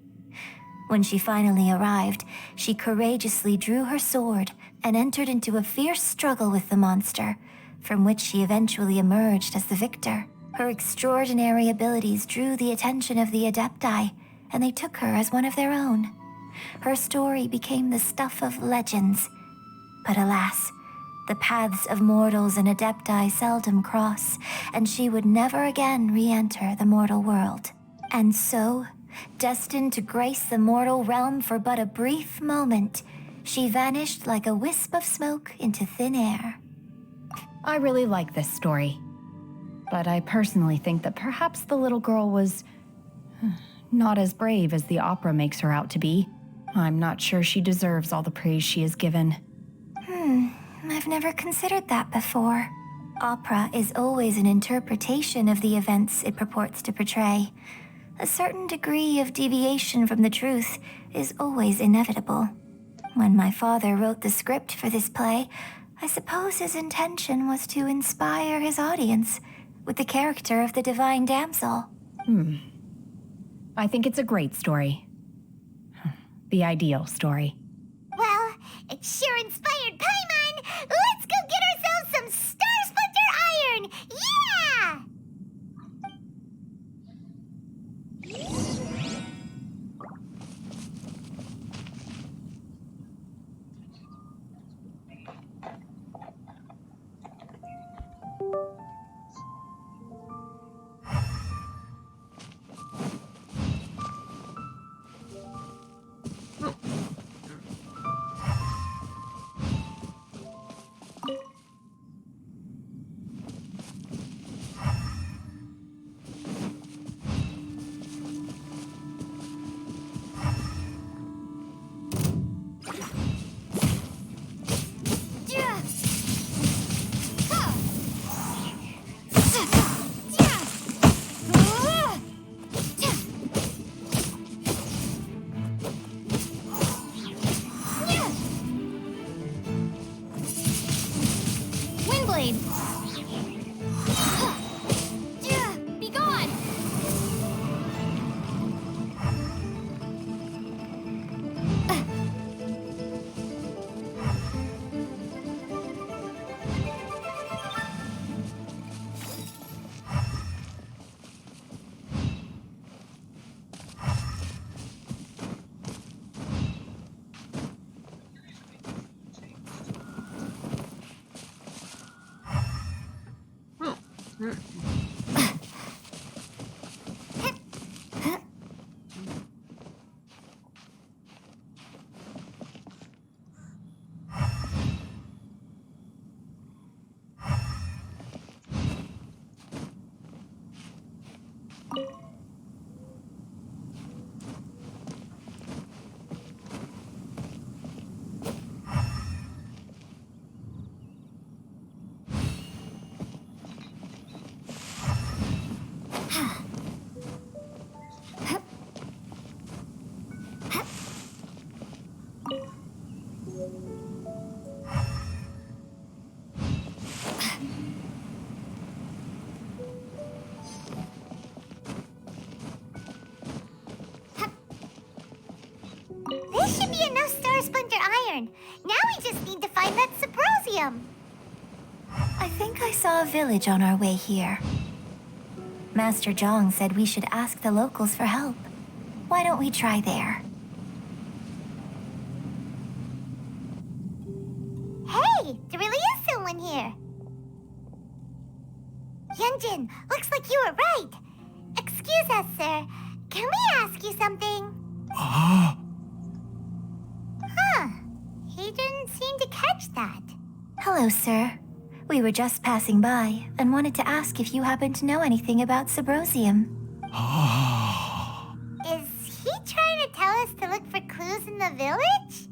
When she finally arrived, she courageously drew her sword and entered into a fierce struggle with the monster, from which she eventually emerged as the victor. Her extraordinary abilities drew the attention of the Adepti, and they took her as one of their own. Her story became the stuff of legends. But alas, The paths of mortals and adepti seldom cross, and she would never again re-enter the mortal world. And so, destined to grace the mortal realm for but a brief moment, she vanished like a wisp of smoke into thin air. I really like this story. But I personally think that perhaps the little girl was not as brave as the opera makes her out to be. I'm not sure she deserves all the praise she is given. I've never considered that before. Opera is always an interpretation of the events it purports to portray. A certain degree of deviation from the truth is always inevitable. When my father wrote the script for this play, I suppose his intention was to inspire his audience with the character of the divine damsel. I think it's a great story. The ideal story. Well, it sure inspired Paimon! Let's go get ourselves some Star Splinter Iron! Yeah! Be gone! This should be enough Star Splinter Iron. Now we just need to find that Subrosium. I think I saw a village on our way here. Master Zhang said we should ask the locals for help. Why don't we try there? Hey, there really is someone here. Yunjin, looks like you were right. Excuse us, sir. Can we ask you something? Huh. He didn't seem to catch that. Hello, sir. We were just passing by and wanted to ask if you happen to know anything about Subrosium. Is he trying to tell us to look for clues in the village?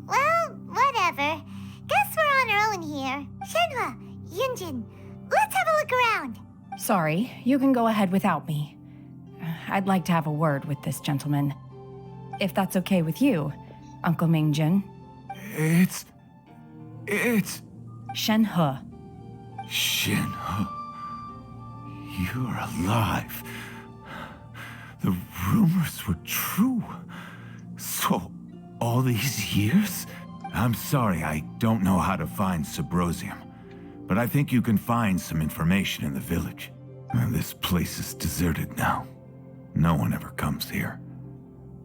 Well, whatever. Guess we're on our own here. Shenhua, Yunjin, let's have a look around. Sorry, you can go ahead without me. I'd like to have a word with this gentleman. If that's okay with you, Uncle Mingjin. It's... Shenhe. Shenhe. You're alive. The rumors were true. So, all these years? I'm sorry, I don't know how to find Subrosium. But I think you can find some information in the village. This place is deserted now. No one ever comes here.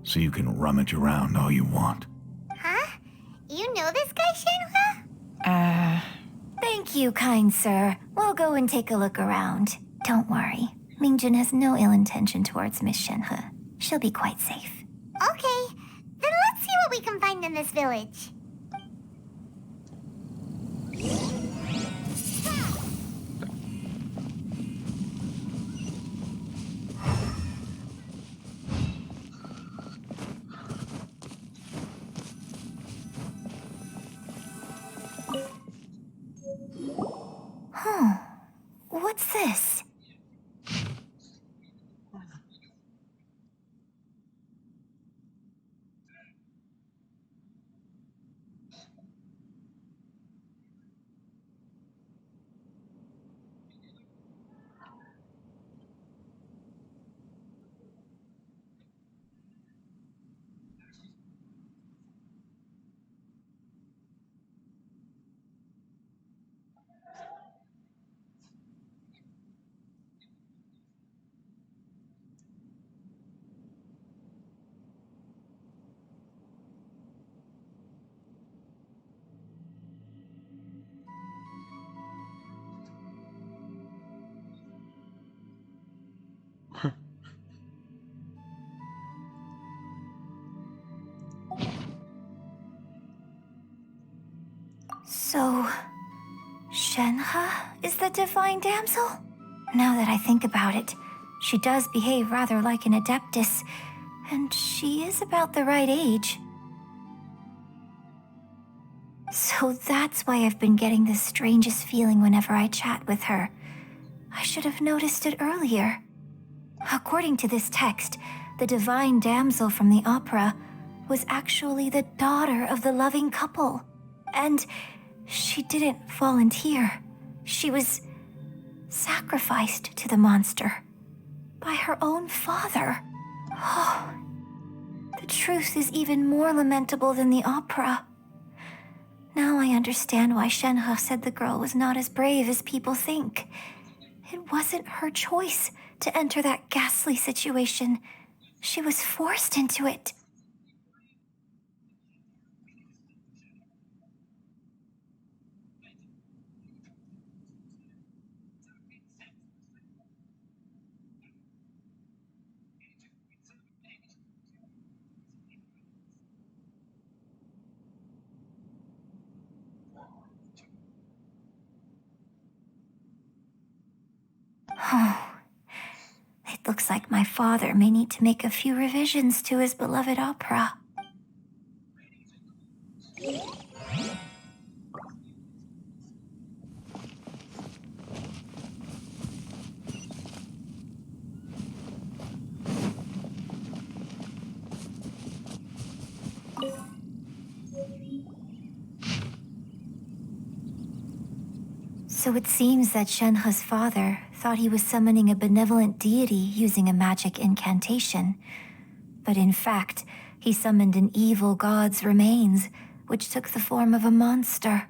So you can rummage around all you want. Huh? You know this guy, Shenhua? Thank you, kind sir. We'll go and take a look around. Don't worry. Mingjun has no ill intention towards Miss Shenhe. She'll be quite safe. Okay, then let's see what we can find in this village. Huh. What's this? So, Shenhe is the divine damsel? Now that I think about it, she does behave rather like an adeptus, and she is about the right age. So that's why I've been getting the strangest feeling whenever I chat with her. I should have noticed it earlier. According to this text, the divine damsel from the opera was actually the daughter of the loving couple. And she didn't volunteer. She was sacrificed to the monster by her own father. Oh, the truth is even more lamentable than the opera. Now I understand why Shenhe said the girl was not as brave as people think. It wasn't her choice to enter that ghastly situation. She was forced into it. Oh, it looks like my father may need to make a few revisions to his beloved opera. So it seems that Shenhe's father thought he was summoning a benevolent deity using a magic incantation. But in fact, he summoned an evil god's remains, which took the form of a monster.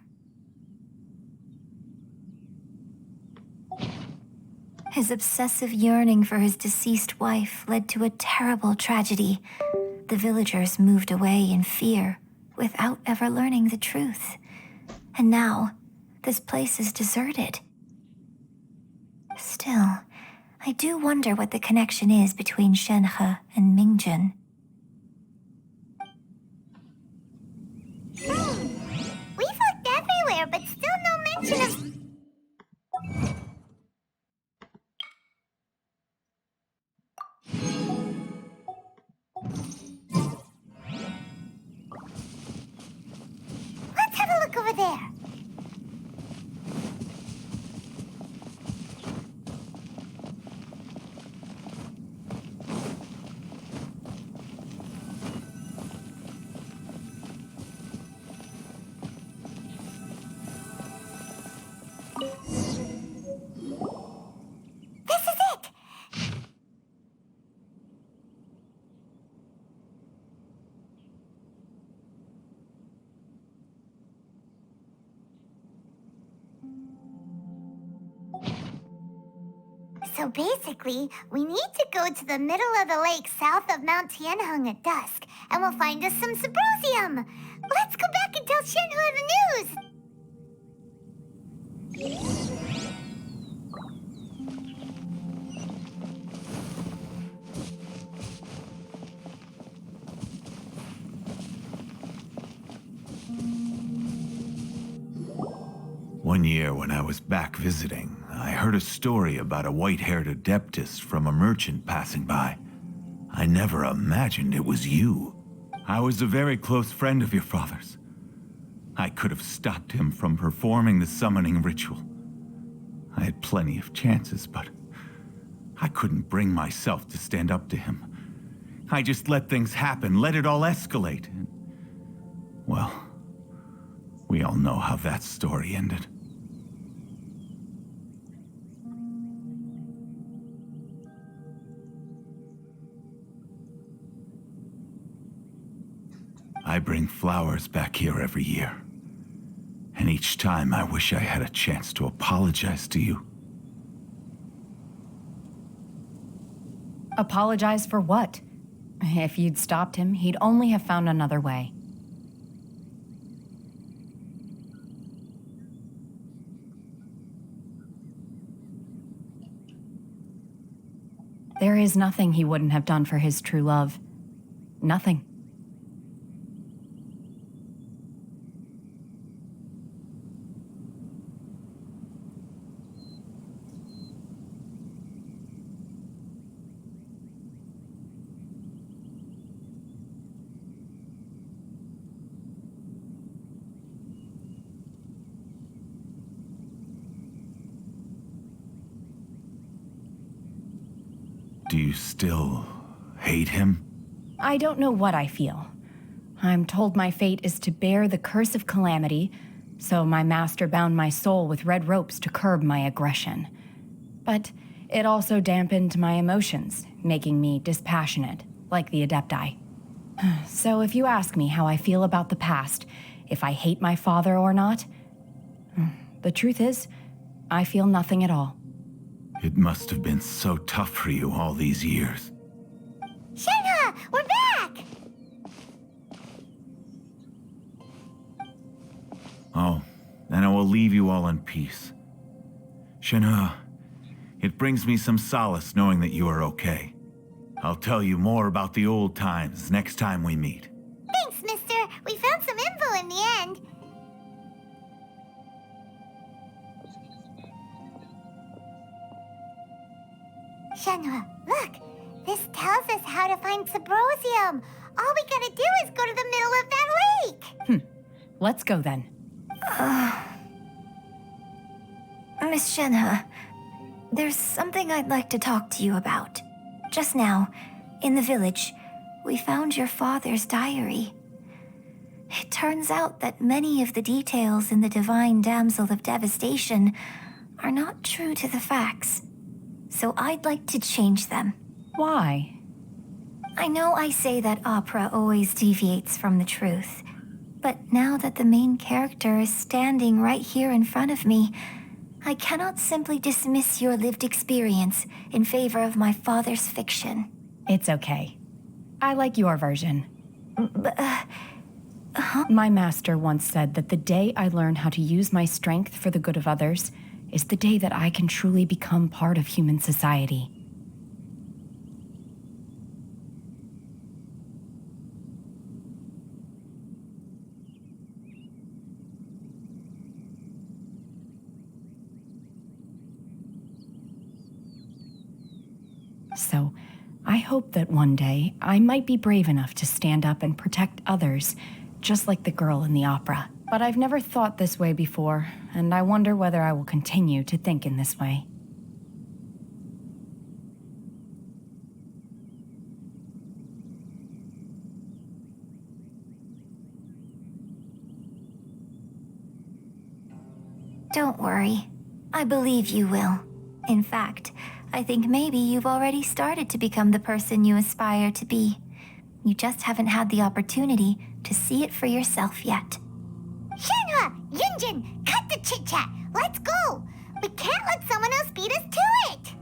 His obsessive yearning for his deceased wife led to a terrible tragedy. The villagers moved away in fear, without ever learning the truth. And now, this place is deserted. Still, I do wonder what the connection is between Shenhe and Mingjun. We've looked everywhere, but still no mention of... Let's have a look over there. This is it! So basically, we need to go to the middle of the lake south of Mount Tianheng at dusk, and we'll find us some symposium. Let's go back and tell Shenhe the news. One year when I was back visiting, I heard a story about a white-haired adeptus from a merchant passing by. I never imagined it was you. I was a very close friend of your father's. I could have stopped him from performing the summoning ritual. I had plenty of chances, but I couldn't bring myself to stand up to him. I just let things happen, let it all escalate. Well, we all know how that story ended. I bring flowers back here every year. And each time I wish I had a chance to apologize to you. Apologize for what? If you'd stopped him, he'd only have found another way. There is nothing he wouldn't have done for his true love. Nothing. Do you still hate him? I don't know what I feel. I'm told my fate is to bear the curse of calamity, so my master bound my soul with red ropes to curb my aggression. But it also dampened my emotions, making me dispassionate, like the Adepti. So if you ask me how I feel about the past, if I hate my father or not, the truth is, I feel nothing at all. It must have been so tough for you all these years. Shenhe, we're back! Oh, then I will leave you all in peace. Shenhe, it brings me some solace knowing that you are okay. I'll tell you more about the old times next time we meet. Thanks, mister. We found some info in the end. Shenhe, look. This tells us how to find Sabrosium. All we gotta do is go to the middle of that lake. Let's go then. Miss Shenhe, there's something I'd like to talk to you about. Just now, in the village, we found your father's diary. It turns out that many of the details in the Divine Damsel of Devastation are not true to the facts. So I'd like to change them. Why? I know I say that opera always deviates from the truth, but now that the main character is standing right here in front of me, I cannot simply dismiss your lived experience in favor of my father's fiction. It's okay. I like your version. My master once said that the day I learn how to use my strength for the good of others is the day that I can truly become part of human society. So, I hope that one day I might be brave enough to stand up and protect others, just like the girl in the opera. But I've never thought this way before, and I wonder whether I will continue to think in this way. Don't worry. I believe you will. In fact, I think maybe you've already started to become the person you aspire to be. You just haven't had the opportunity to see it for yourself yet. Shenhe, Yunjin, cut the chit-chat. Let's go. We can't let someone else beat us to it.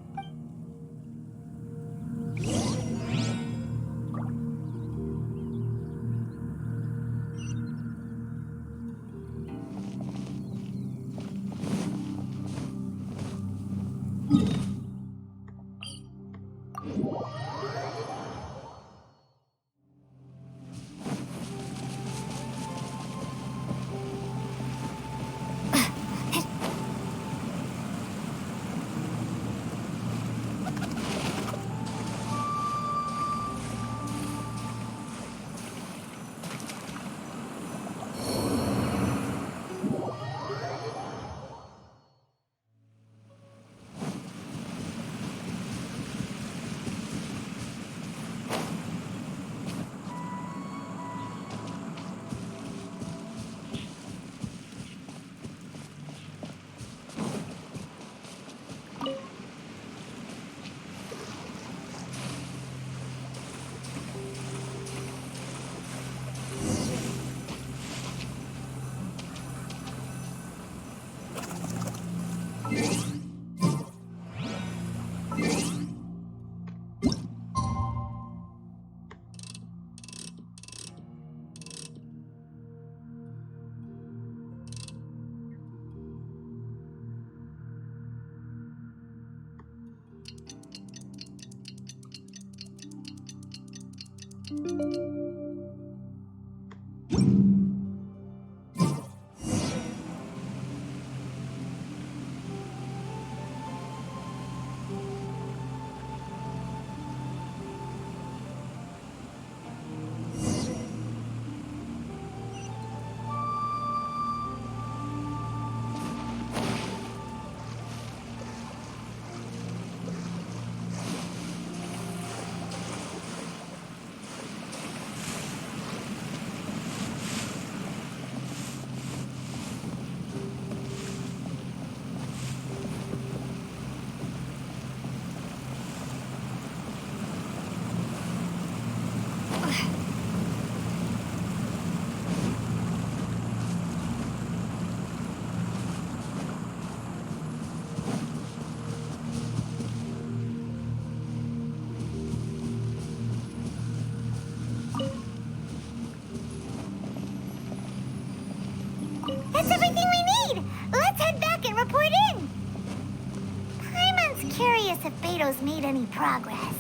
potatoes made any progress.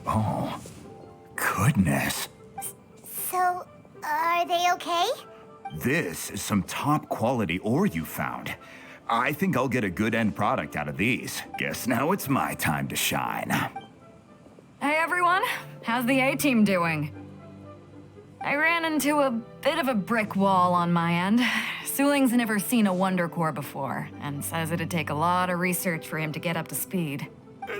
Oh, goodness. So, are they okay? This is some top quality ore you found. I think I'll get a good end product out of these. Guess now it's my time to shine. Hey everyone, how's the A-team doing? I ran into a bit of a brick wall on my end. Suling's never seen a Wonder Core before, and says it'd take a lot of research for him to get up to speed.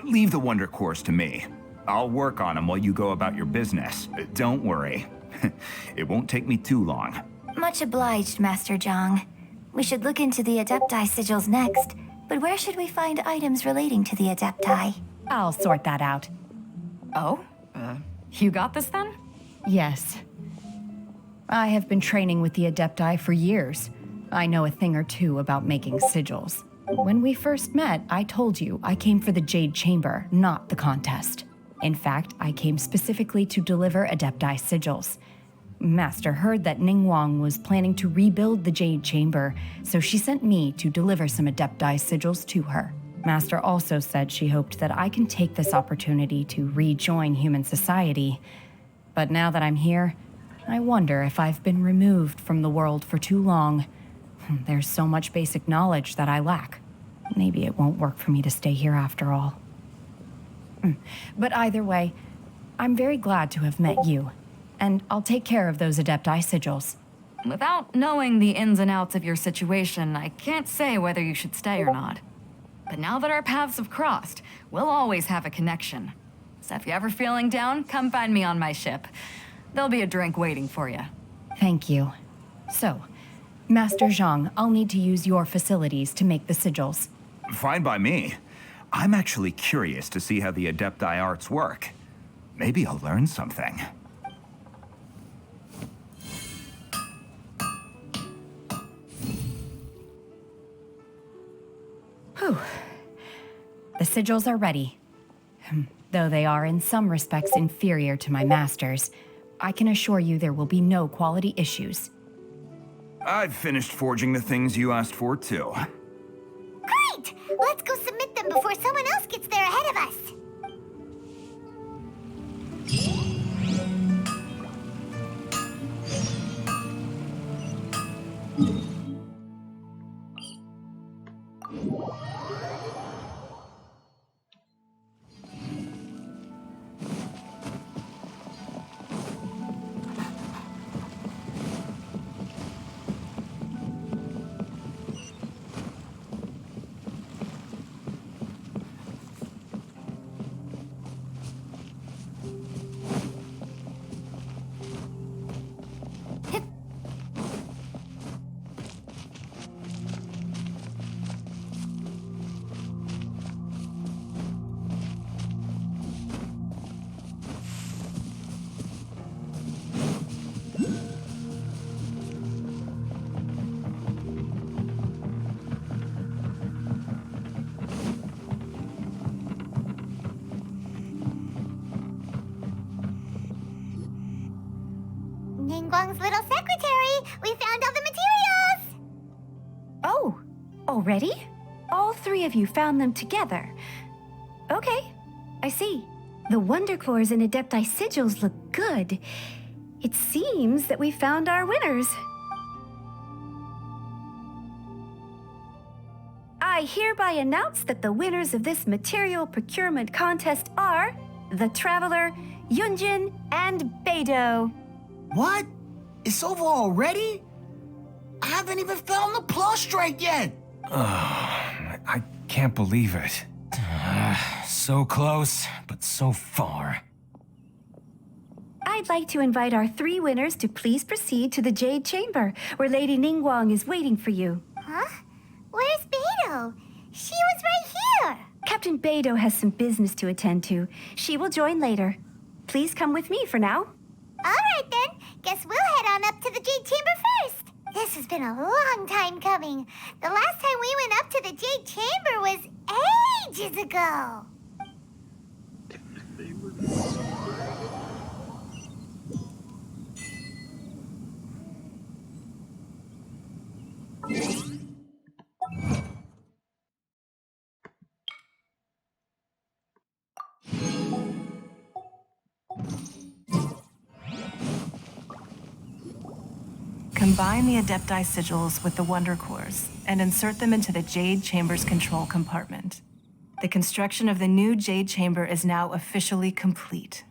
Leave the Wonder Cores to me. I'll work on them while you go about your business. Don't worry. It won't take me too long. Much obliged, Master Zhang. We should look into the Adepti sigils next, but where should we find items relating to the Adepti? I'll sort that out. Oh? You got this then? Yes. I have been training with the Adepti for years. I know a thing or two about making sigils. When we first met, I told you I came for the Jade Chamber, not the contest. In fact, I came specifically to deliver Adepti sigils. Master heard that Ningguang was planning to rebuild the Jade Chamber, so she sent me to deliver some Adepti sigils to her. Master also said she hoped that I can take this opportunity to rejoin human society. But now that I'm here, I wonder if I've been removed from the world for too long. There's so much basic knowledge that I lack. Maybe it won't work for me to stay here after all. But either way, I'm very glad to have met you. And I'll take care of those Adepti sigils. Without knowing the ins and outs of your situation, I can't say whether you should stay or not. But now that our paths have crossed, we'll always have a connection. So if you're ever feeling down, come find me on my ship. There'll be a drink waiting for you. Thank you. So, Master Zhang, I'll need to use your facilities to make the sigils. Fine by me. I'm actually curious to see how the Adepti arts work. Maybe I'll learn something. Whew. The sigils are ready. Though they are in some respects inferior to my master's, I can assure you there will be no quality issues. I've finished forging the things you asked for, too. Great! Let's go submit them before someone else gets there ahead of us. Ningguang's little secretary! We found all the materials! Oh, already? All three of you found them together. Okay, I see. The Wonder Cores and Adepti sigils look good. It seems that we found our winners. I hereby announce that the winners of this material procurement contest are the Traveler, Yunjin, and Beidou. What? It's over already? I haven't even found the prostrate yet! I can't believe it. So close, but so far. I'd like to invite our three winners to please proceed to the Jade Chamber, where Lady Ningguang is waiting for you. Huh? Where's Beto? She was right here. Captain Beto has some business to attend to. She will join later. Please come with me for now. All right, then. Guess we'll head on up to the Jade Chamber first. This has been a long time coming. The last time we went up to the Jade Chamber was ages ago. Combine the Adepti sigils with the Wonder Cores and insert them into the Jade Chamber's control compartment. The construction of the new Jade Chamber is now officially complete.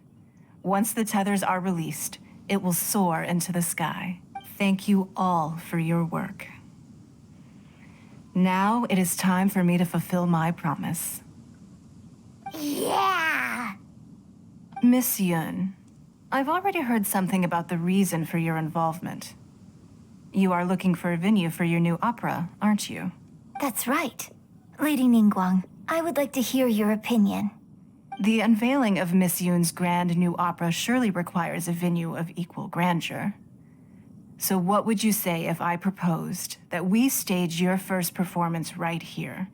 Once the tethers are released, it will soar into the sky. Thank you all for your work. Now it is time for me to fulfill my promise. Yeah! Miss Yun, I've already heard something about the reason for your involvement. You are looking for a venue for your new opera, aren't you? That's right. Lady Ningguang, I would like to hear your opinion. The unveiling of Miss Yun's grand new opera surely requires a venue of equal grandeur. So what would you say if I proposed that we stage your first performance right here,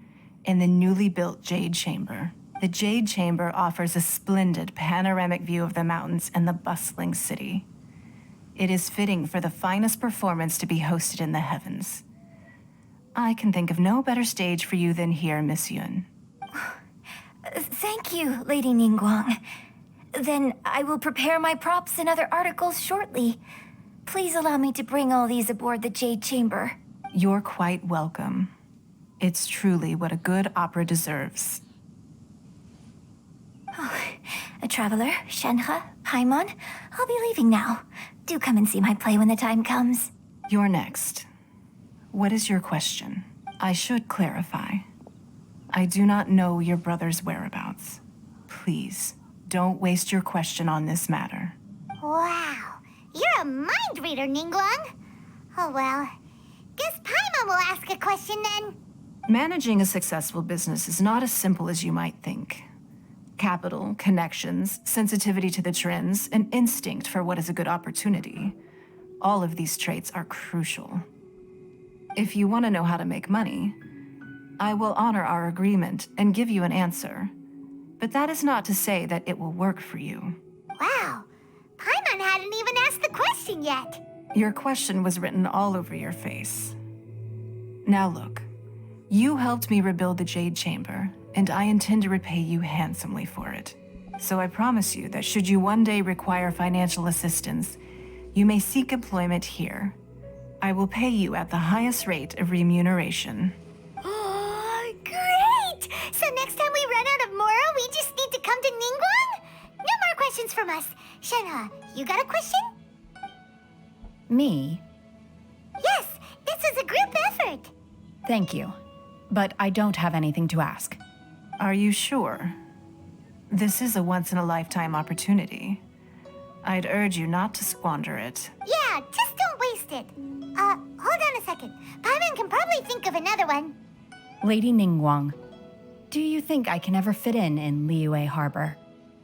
in the newly built Jade Chamber? The Jade Chamber offers a splendid panoramic view of the mountains and the bustling city. It is fitting for the finest performance to be hosted in the heavens. I can think of no better stage for you than here, Miss Yun. Thank you, Lady Ningguang. Then I will prepare my props and other articles shortly. Please allow me to bring all these aboard the Jade Chamber. You're quite welcome. It's truly what a good opera deserves. A traveler, Shenhe, Paimon, I'll be leaving now. Do come and see my play when the time comes. You're next. What is your question? I should clarify. I do not know your brother's whereabouts. Please, don't waste your question on this matter. Wow, you're a mind reader, Ningguang. Oh well, guess Paimon will ask a question then. Managing a successful business is not as simple as you might think. Capital, connections, sensitivity to the trends, and instinct for what is a good opportunity. All of these traits are crucial. If you want to know how to make money, I will honor our agreement and give you an answer. But that is not to say that it will work for you. Wow, Paimon hadn't even asked the question yet. Your question was written all over your face. Now look, you helped me rebuild the Jade Chamber, and I intend to repay you handsomely for it. So I promise you that should you one day require financial assistance, you may seek employment here. I will pay you at the highest rate of remuneration. Oh, great! So next time we run out of Mora, we just need to come to Ningguang? No more questions from us. Shenhe, you got a question? Me? Yes, this is a group effort. Thank you. But I don't have anything to ask. Are you sure? This is a once-in-a-lifetime opportunity. I'd urge you not to squander it. Yeah, just don't waste it. Hold on a second. Paimon can probably think of another one. Lady Ningguang, do you think I can ever fit in Liyue Harbor?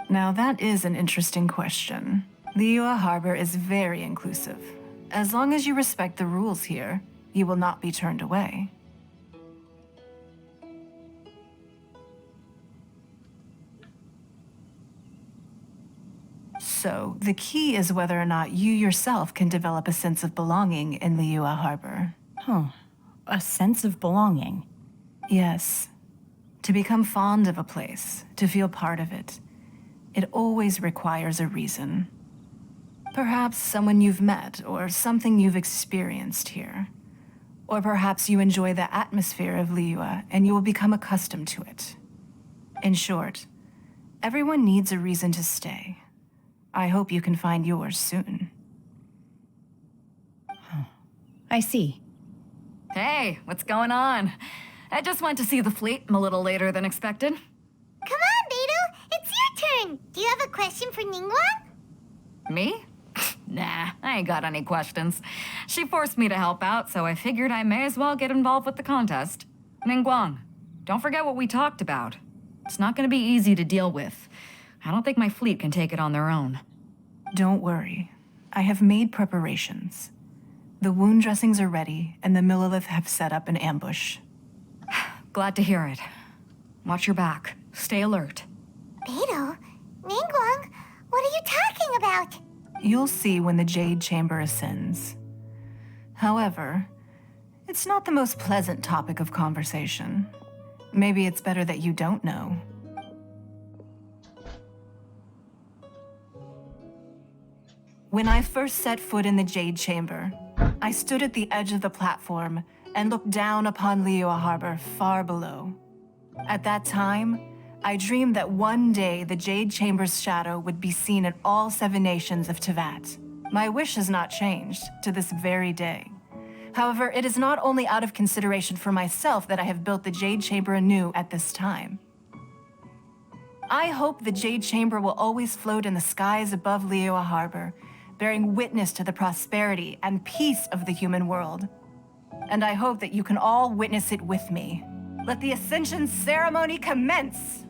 Now that is an interesting question. Liyue Harbor is very inclusive. As long as you respect the rules here, you will not be turned away. So, the key is whether or not you yourself can develop a sense of belonging in Liyue Harbor. A sense of belonging? Yes. To become fond of a place, to feel part of it, it always requires a reason. Perhaps someone you've met, or something you've experienced here. Or perhaps you enjoy the atmosphere of Liyue and you will become accustomed to it. In short, everyone needs a reason to stay. I hope you can find yours soon. I see. Hey, what's going on? I just went to see the fleet a little later than expected. Come on, Beto. It's your turn. Do you have a question for Ningguang? Me? Nah, I ain't got any questions. She forced me to help out, so I figured I may as well get involved with the contest. Ningguang, don't forget what we talked about. It's not gonna be easy to deal with. I don't think my fleet can take it on their own. Don't worry. I have made preparations. The wound dressings are ready, and the Millilith have set up an ambush. Glad to hear it. Watch your back. Stay alert. Beidou? Ningguang? What are you talking about? You'll see when the Jade Chamber ascends. However, it's not the most pleasant topic of conversation. Maybe it's better that you don't know. When I first set foot in the Jade Chamber, I stood at the edge of the platform and looked down upon Liyue Harbor far below. At that time, I dreamed that one day the Jade Chamber's shadow would be seen in all 7 nations of Teyvat. My wish has not changed to this very day. However, it is not only out of consideration for myself that I have built the Jade Chamber anew at this time. I hope the Jade Chamber will always float in the skies above Liyue Harbor, bearing witness to the prosperity and peace of the human world. And I hope that you can all witness it with me. Let the Ascension ceremony commence!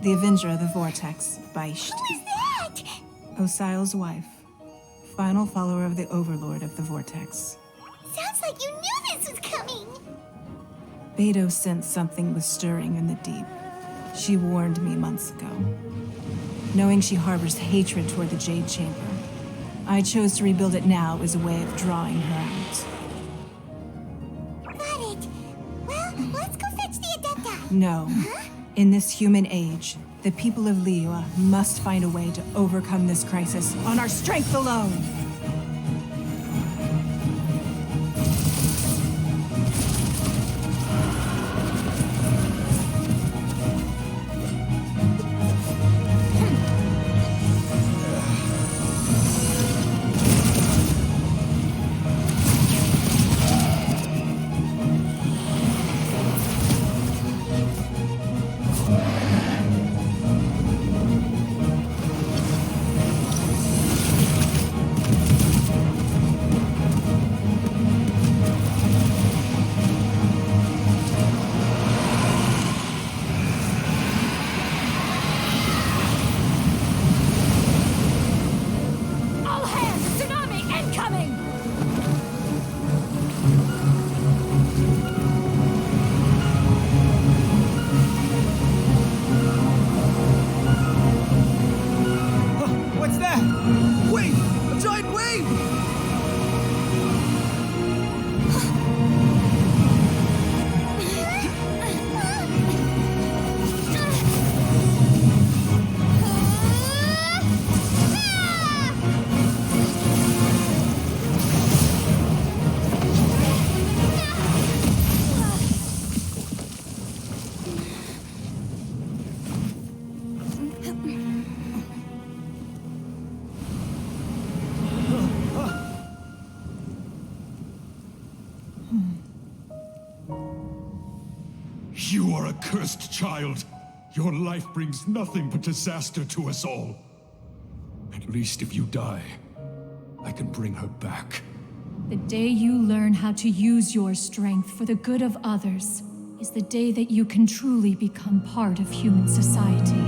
The Avenger of the Vortex, Beisht. Who is that? Osial's wife. Final follower of the Overlord of the Vortex. Sounds like you knew this was coming. Beidou sensed something was stirring in the deep. She warned me months ago. Knowing she harbors hatred toward the Jade Chamber, I chose to rebuild it now as a way of drawing her out. Got it. Well, let's go fetch the Adepti. No. Huh? In this human age, the people of Liyue must find a way to overcome this crisis on our strength alone! You are a cursed child. Your life brings nothing but disaster to us all. At least if you die, I can bring her back. The day you learn how to use your strength for the good of others is the day that you can truly become part of human society.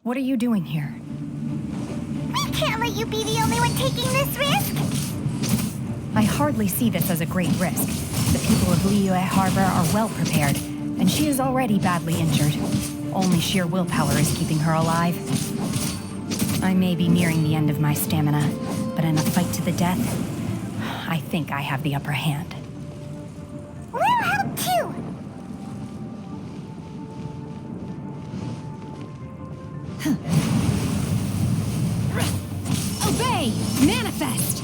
What are you doing here? We can't let you be the only one taking this risk! I hardly see this as a great risk. The people of Liyue Harbor are well prepared, and she is already badly injured. Only sheer willpower is keeping her alive. I may be nearing the end of my stamina, but in a fight to the death, I think I have the upper hand. We'll help too! Obey! Manifest!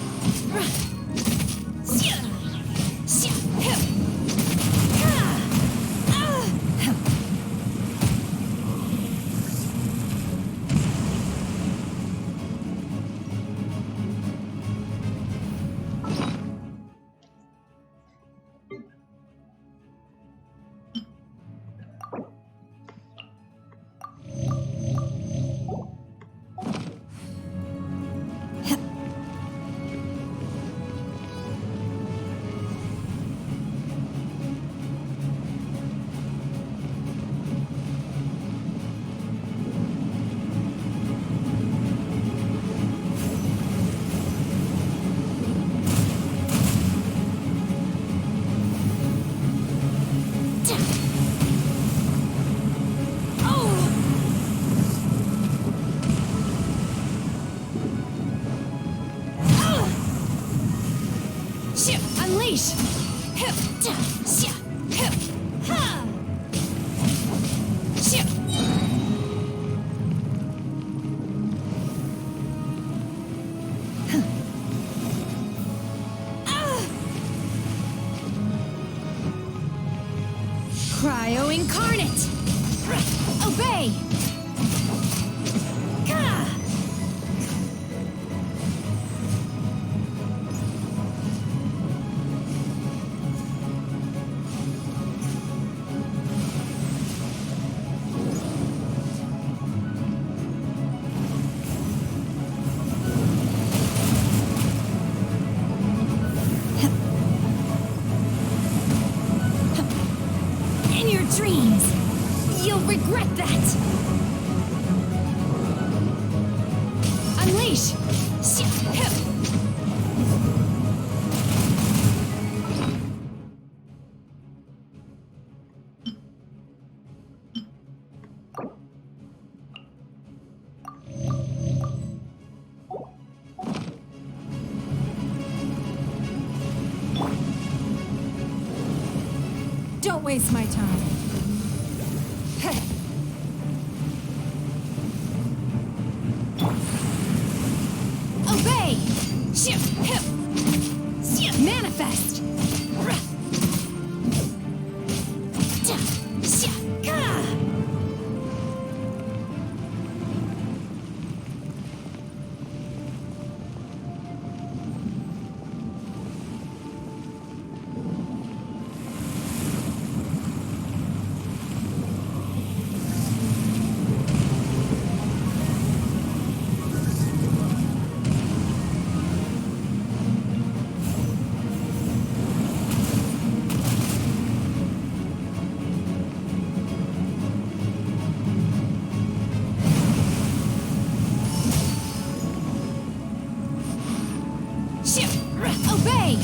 Unleash! Cryo incarnate! Obey! Dreams! You'll regret that! Unleash! Don't waste my time. Obey! Manifest! Obey!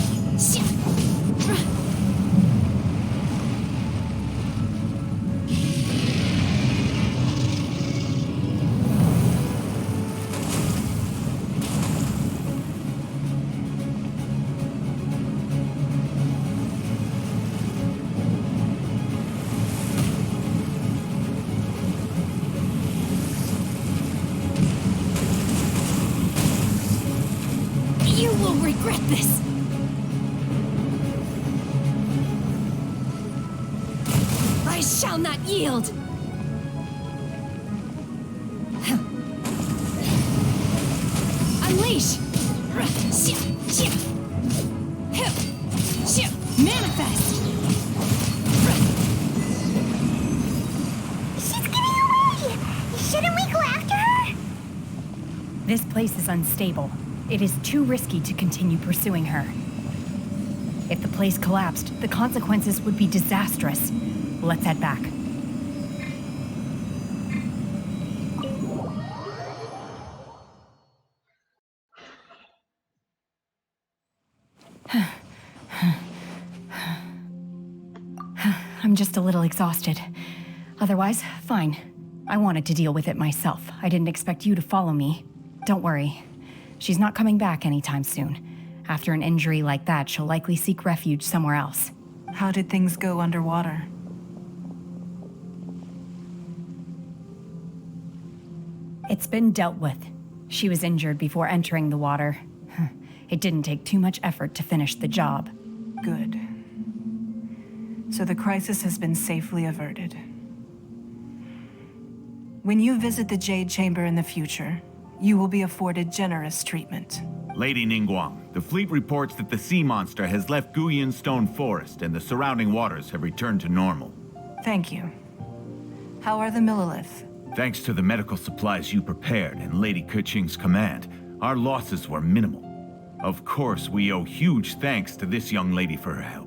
You will regret this! I shall not yield! Unleash! Manifest! She's getting away! Shouldn't we go after her? This place is unstable. It is too risky to continue pursuing her. If the place collapsed, the consequences would be disastrous. Let's head back. I'm just a little exhausted. Otherwise, fine. I wanted to deal with it myself. I didn't expect you to follow me. Don't worry. She's not coming back anytime soon. After an injury like that, she'll likely seek refuge somewhere else. How did things go underwater? It's been dealt with. She was injured before entering the water. It didn't take too much effort to finish the job. Good. So the crisis has been safely averted. When you visit the Jade Chamber in the future, you will be afforded generous treatment. Lady Ningguang, the fleet reports that the sea monster has left Guyan Stone Forest and the surrounding waters have returned to normal. Thank you. How are the Millilith? Thanks to the medical supplies you prepared and Lady Keqing's command, our losses were minimal. Of course, we owe huge thanks to this young lady for her help.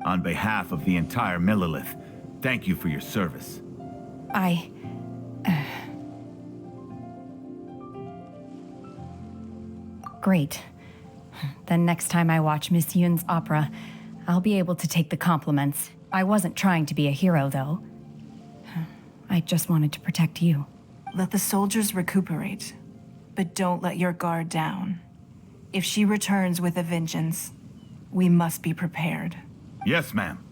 On behalf of the entire Millilith, thank you for your service. Great. Then next time I watch Miss Yun's opera, I'll be able to take the compliments. I wasn't trying to be a hero, though. I just wanted to protect you. Let the soldiers recuperate, but don't let your guard down. If she returns with a vengeance, we must be prepared. Yes, ma'am.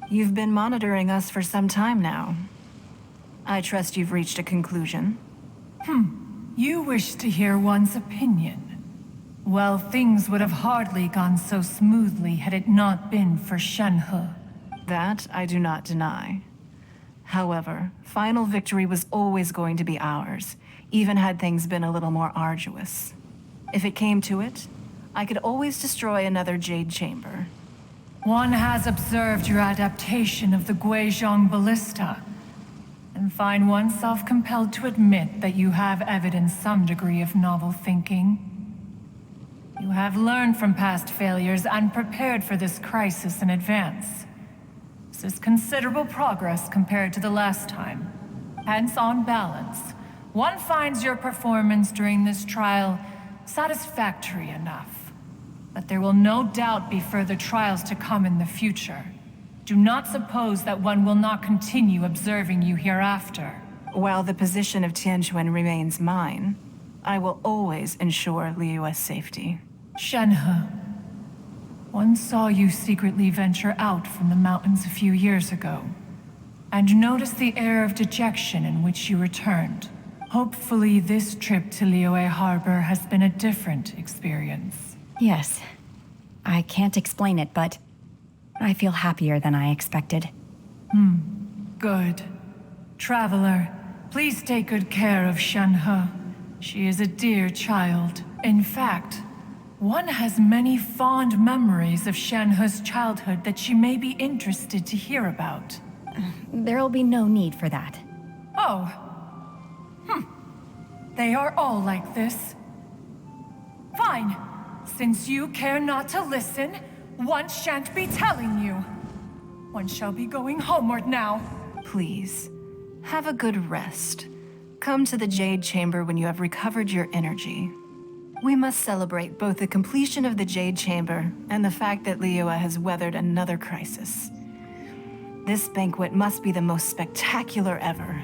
You've been monitoring us for some time now. I trust you've reached a conclusion. You wish to hear one's opinion. Well, things would have hardly gone so smoothly had it not been for Shenhe. That I do not deny. However, final victory was always going to be ours, even had things been a little more arduous. If it came to it, I could always destroy another Jade Chamber. One has observed your adaptation of the Guizhong Ballista, and find oneself compelled to admit that you have evidenced some degree of novel thinking. You have learned from past failures and prepared for this crisis in advance. This is considerable progress compared to the last time. Hence, on balance, one finds your performance during this trial satisfactory enough. But there will no doubt be further trials to come in the future. Do not suppose that one will not continue observing you hereafter. While the position of Tianquan remains mine, I will always ensure Liyue's safety. Shenhe, one saw you secretly venture out from the mountains a few years ago, and noticed the air of dejection in which you returned. Hopefully this trip to Liyue Harbor has been a different experience. Yes. I can't explain it, but I feel happier than I expected. Good. Traveler, please take good care of Shenhe. She is a dear child. In fact, one has many fond memories of Shenhe's childhood that she may be interested to hear about. There'll be no need for that. Oh. They are all like this. Fine. Since you care not to listen, one shan't be telling you. One shall be going homeward now. Please, have a good rest. Come to the Jade Chamber when you have recovered your energy. We must celebrate both the completion of the Jade Chamber and the fact that Liyue has weathered another crisis. This banquet must be the most spectacular ever.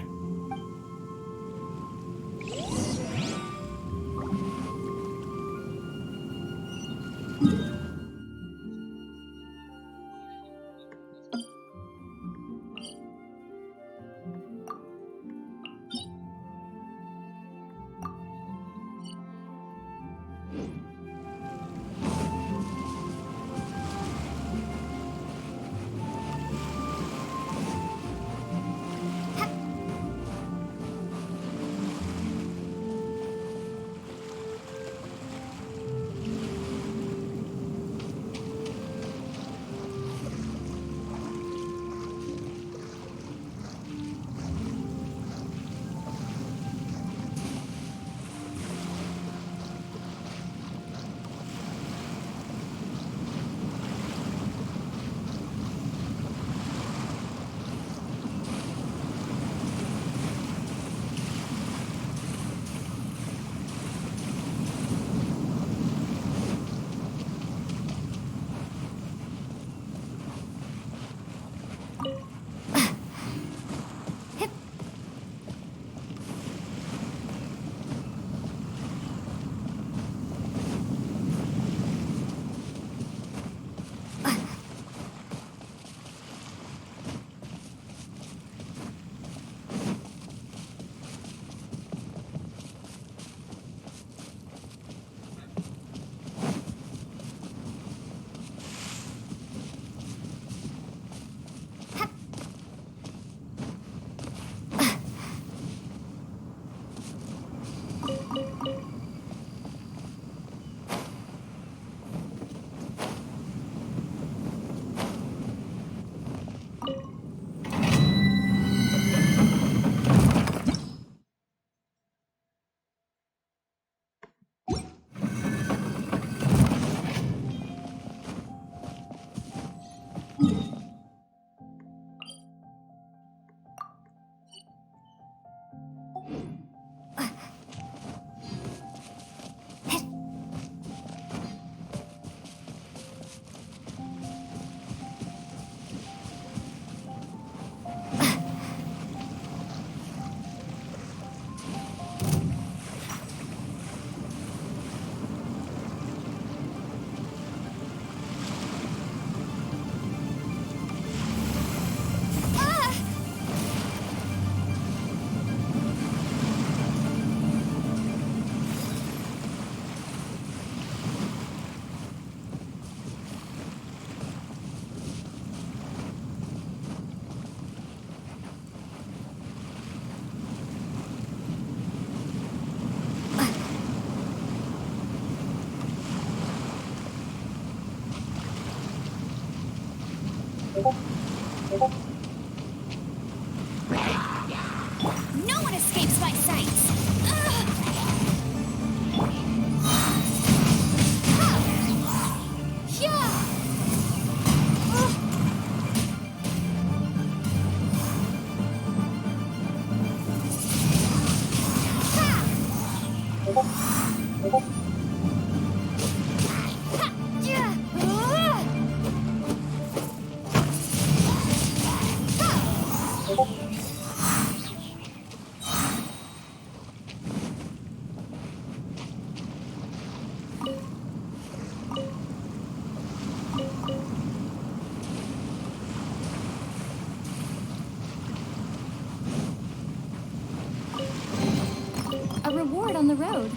No one escapes my sights! A reward on the road.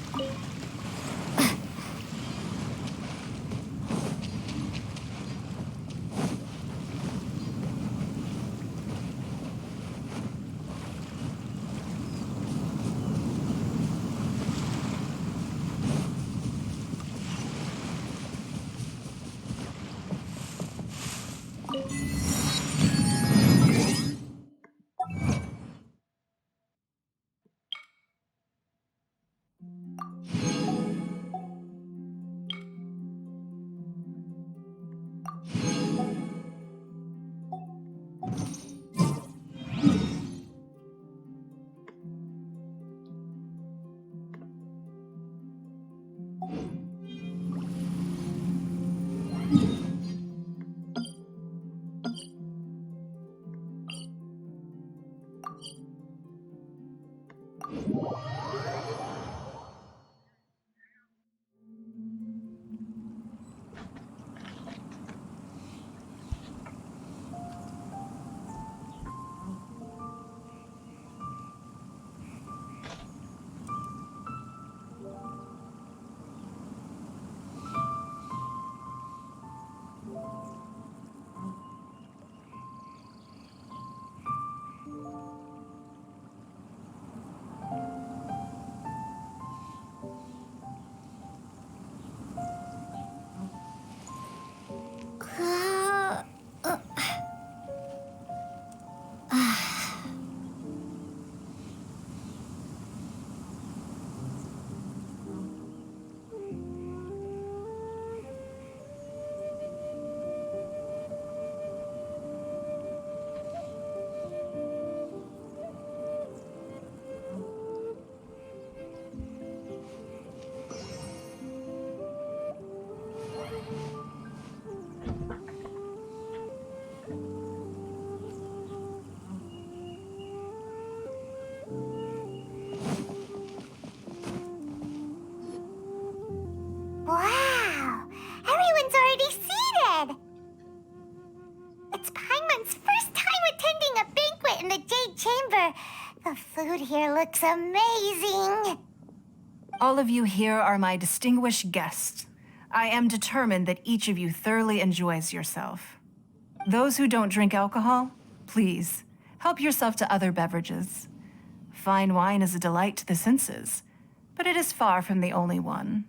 Wow! Everyone's already seated! It's Paimon's first time attending a banquet in the Jade Chamber. The food here looks amazing. All of you here are my distinguished guests. I am determined that each of you thoroughly enjoys yourself. Those who don't drink alcohol, please, help yourself to other beverages. Fine wine is a delight to the senses, but it is far from the only one.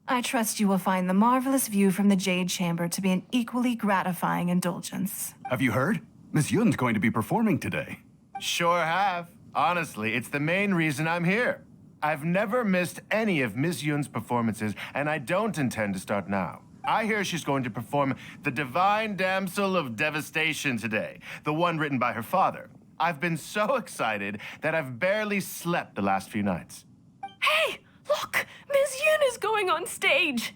I trust you will find the marvelous view from the Jade Chamber to be an equally gratifying indulgence. Have you heard? Miss Yun's going to be performing today. Sure have. Honestly, it's the main reason I'm here. I've never missed any of Miss Yun's performances, and I don't intend to start now. I hear she's going to perform The Divine Damsel of Devastation today, the one written by her father. I've been so excited that I've barely slept the last few nights. Hey, look! Miss Yun is going on stage!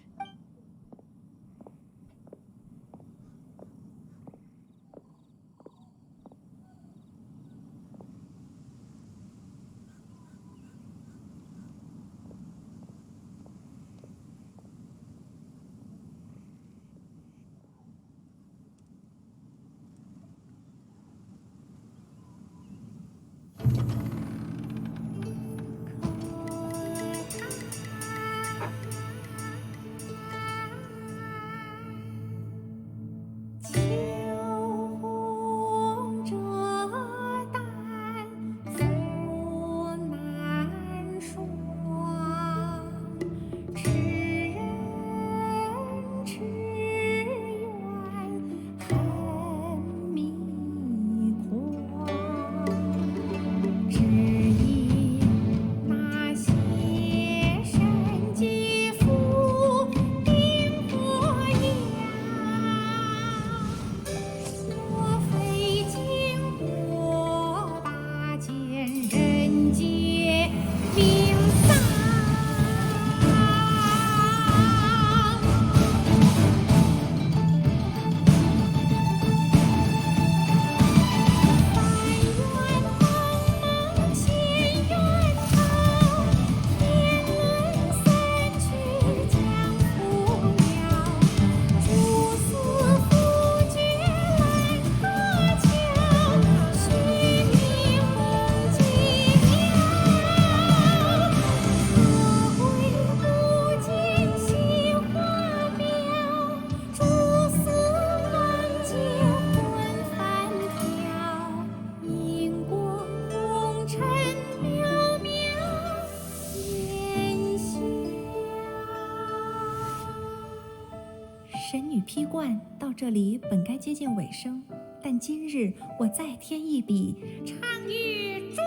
冠到这里本该接近尾声，但今日我再添一笔，唱与诸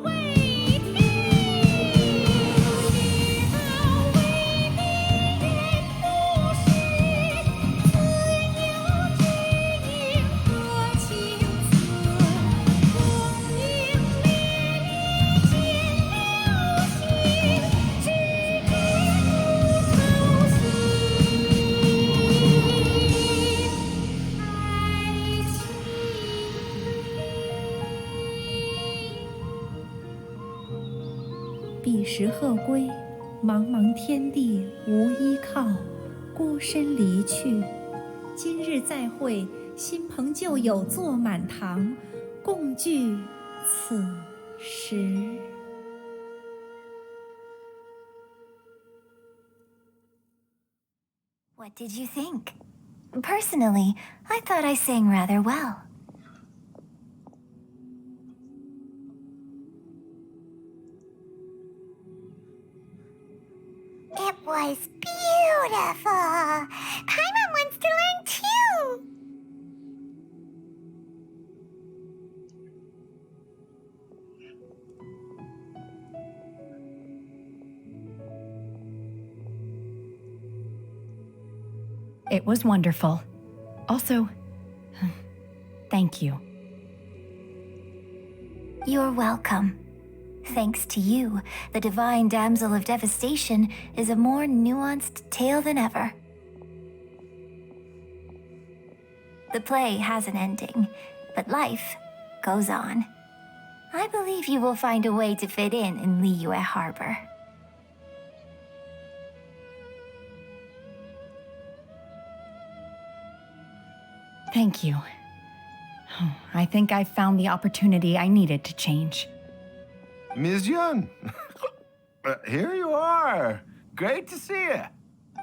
位听。彼时鹤归，茫茫天地无依靠，孤身离去。今日再会，新朋旧友坐满堂，共聚此时。What did you think? Personally, I thought I sang rather well. It was beautiful. Paimon wants to learn too. It was wonderful. Also, thank you. You're welcome. Thanks to you, the Divine Damsel of Devastation is a more nuanced tale than ever. The play has an ending, but life goes on. I believe you will find a way to fit in Liyue Harbor. Thank you. I think I've found the opportunity I needed to change. Ms. Yun, here you are. Great to see you.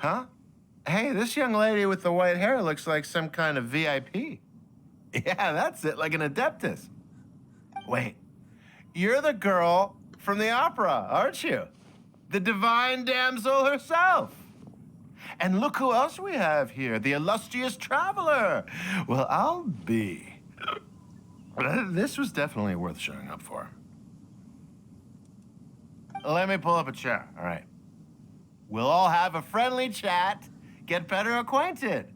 Huh? Hey, this young lady with the white hair looks like some kind of VIP. Yeah, that's it, like an adeptus. Wait, you're the girl from the opera, aren't you? The divine damsel herself. And look who else we have here, the illustrious traveler. Well, I'll be. This was definitely worth showing up for. Let me pull up a chair, all right. We'll all have a friendly chat, get better acquainted.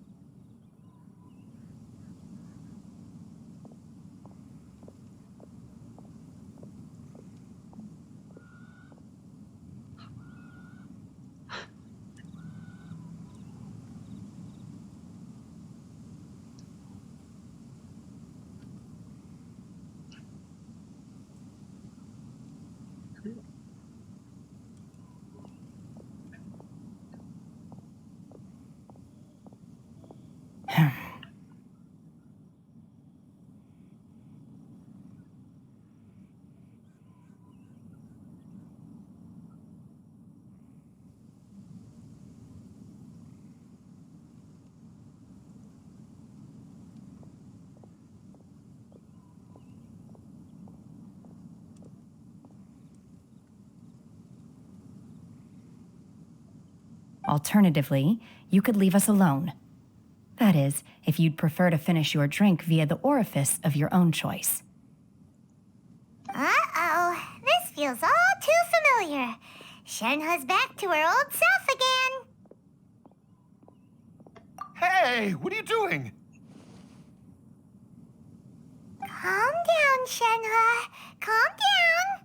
Alternatively, you could leave us alone. That is, if you'd prefer to finish your drink via the orifice of your own choice. Uh-oh, this feels all too familiar. Shenhe's back to her old self again. Hey, what are you doing? Calm down, Shenhe. Calm down.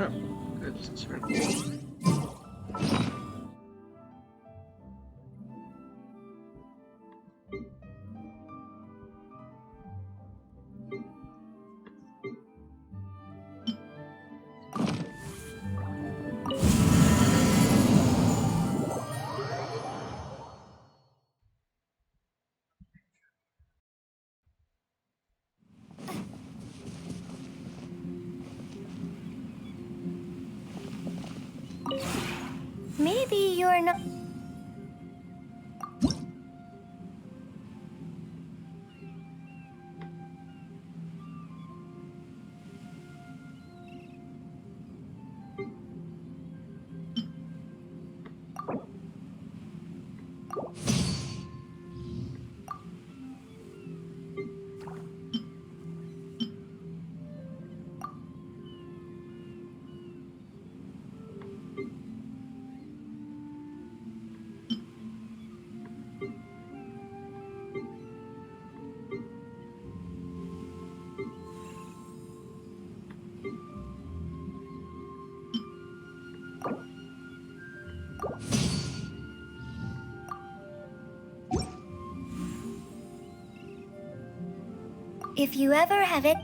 Oh, that's right. Maybe you're not. If you ever have it.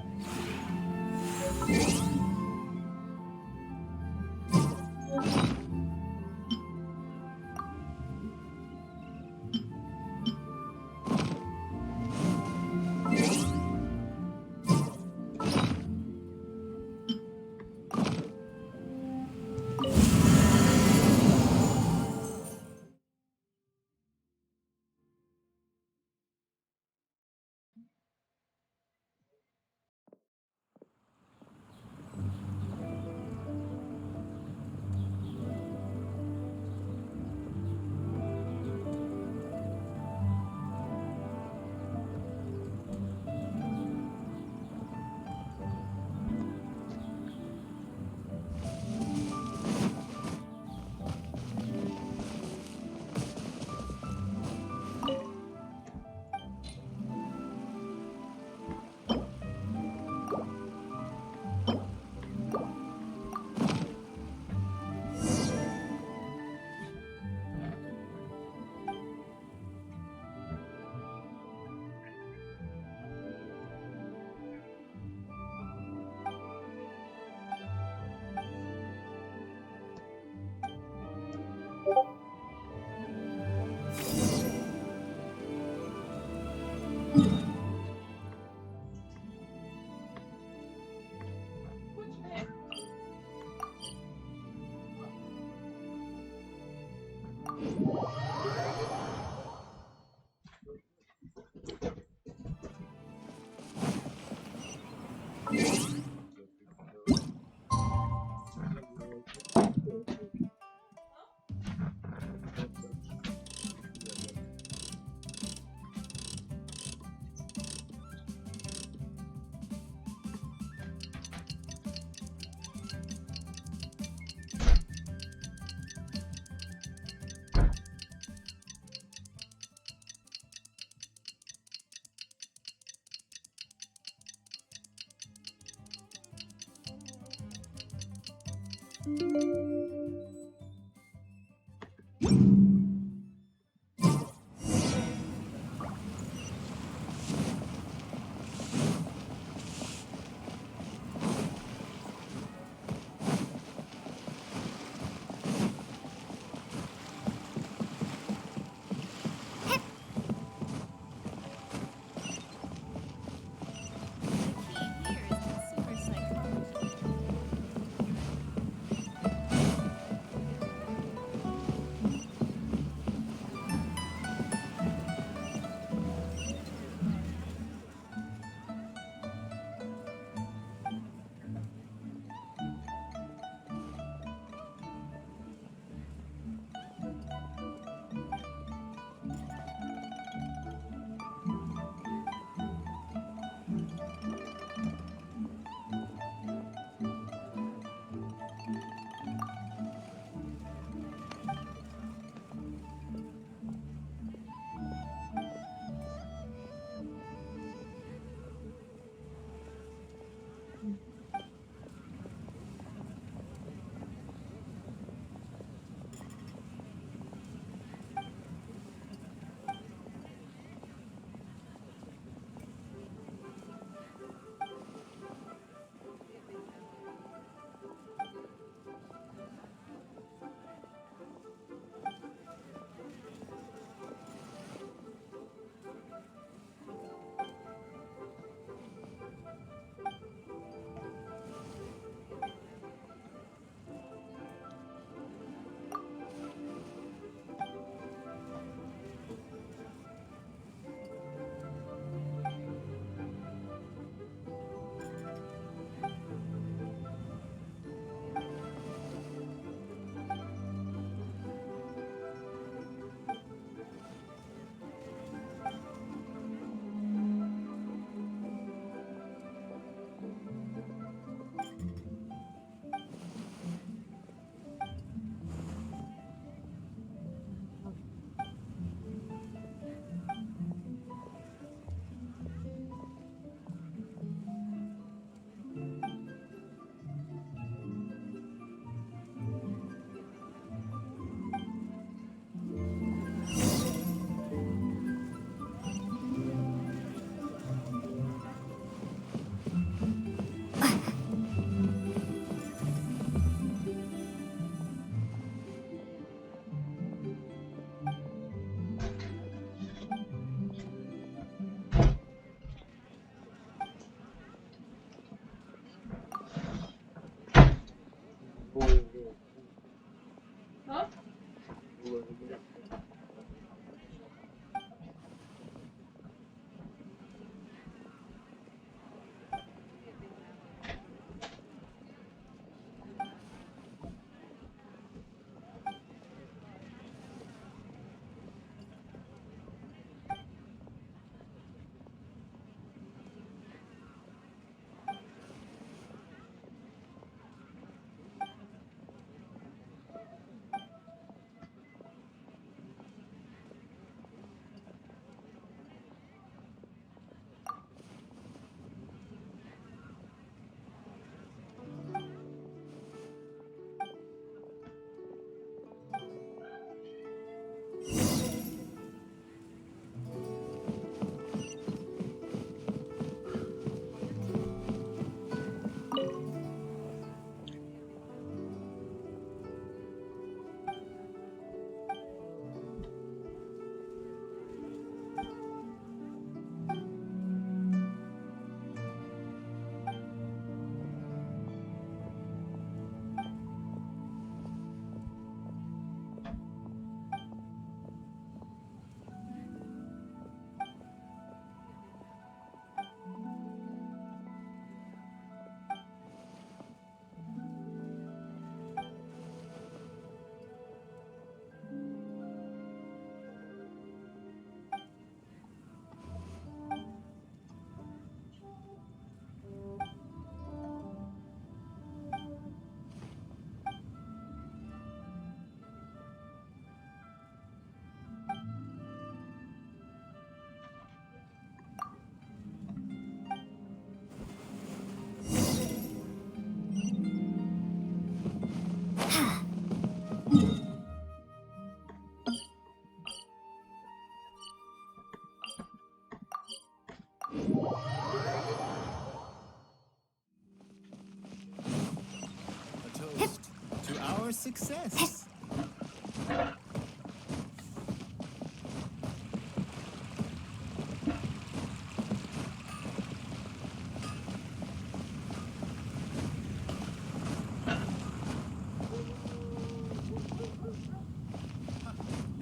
success.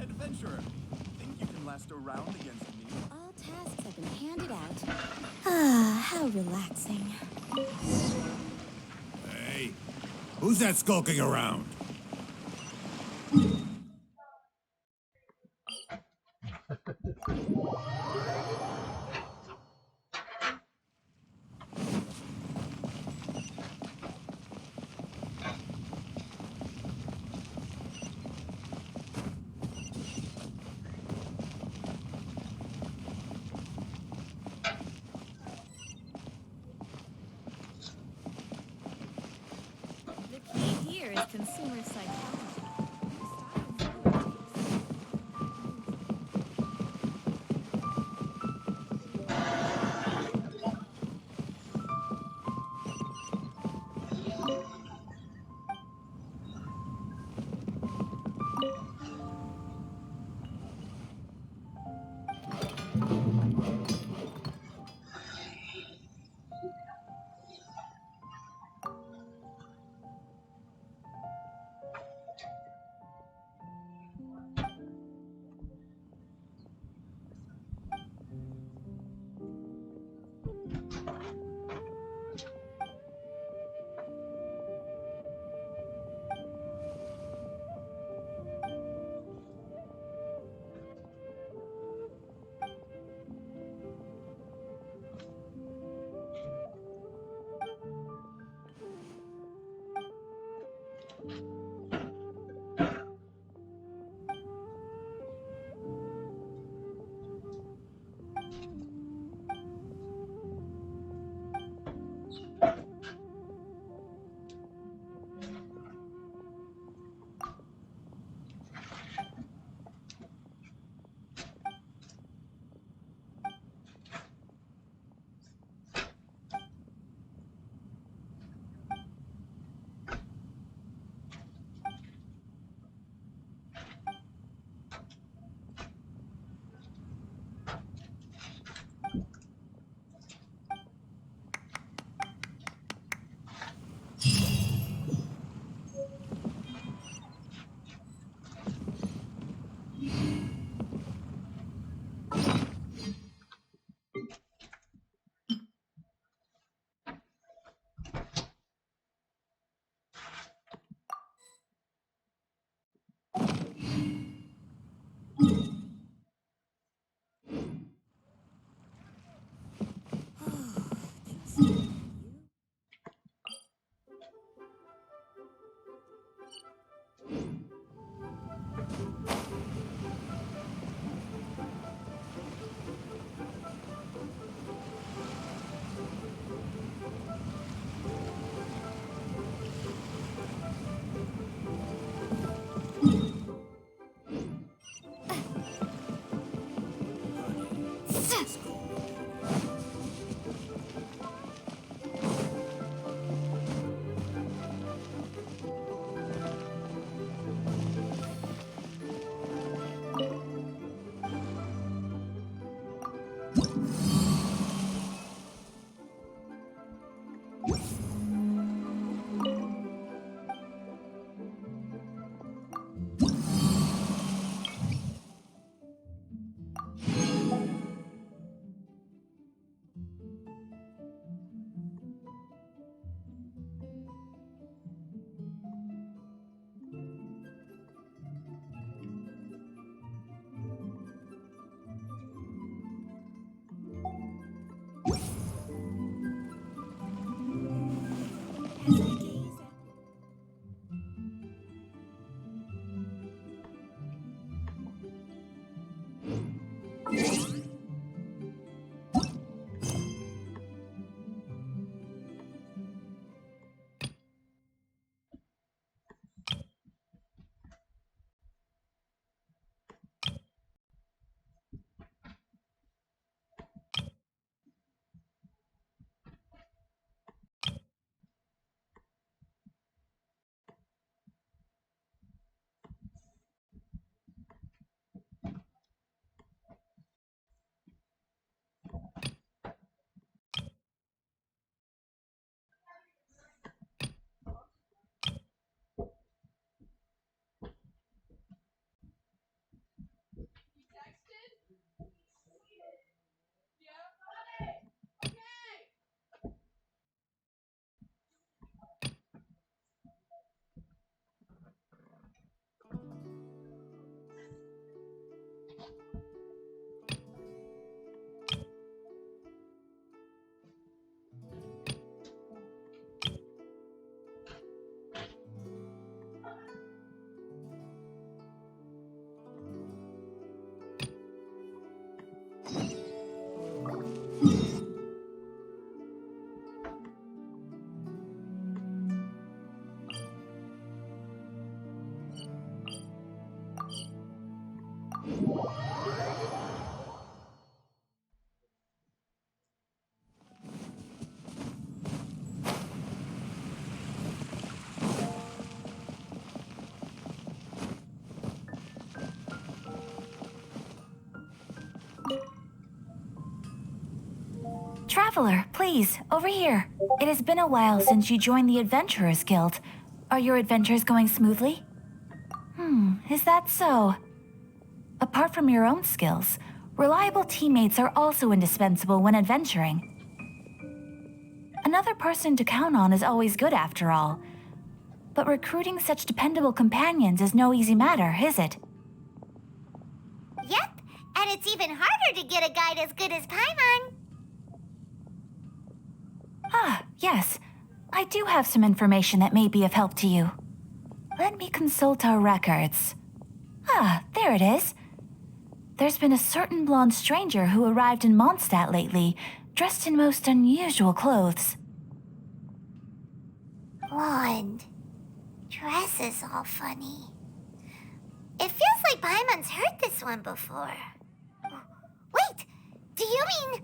Adventurer, think you can last a round against me? All tasks have been handed out. Ah, how relaxing. Hey, who's that skulking around? The key here is consumer psychology. Traveler, please, over here. It has been a while since you joined the Adventurers Guild. Are your adventures going smoothly? Is that so? Apart from your own skills, reliable teammates are also indispensable when adventuring. Another person to count on is always good after all. But recruiting such dependable companions is no easy matter, is it? Yep, and it's even harder to get a guide as good as Paimon. Ah, yes. I do have some information that may be of help to you. Let me consult our records. Ah, there it is. There's been a certain blonde stranger who arrived in Mondstadt lately, dressed in most unusual clothes. Blonde. Dresses all funny. It feels like Paimon's heard this one before. Wait, do you mean...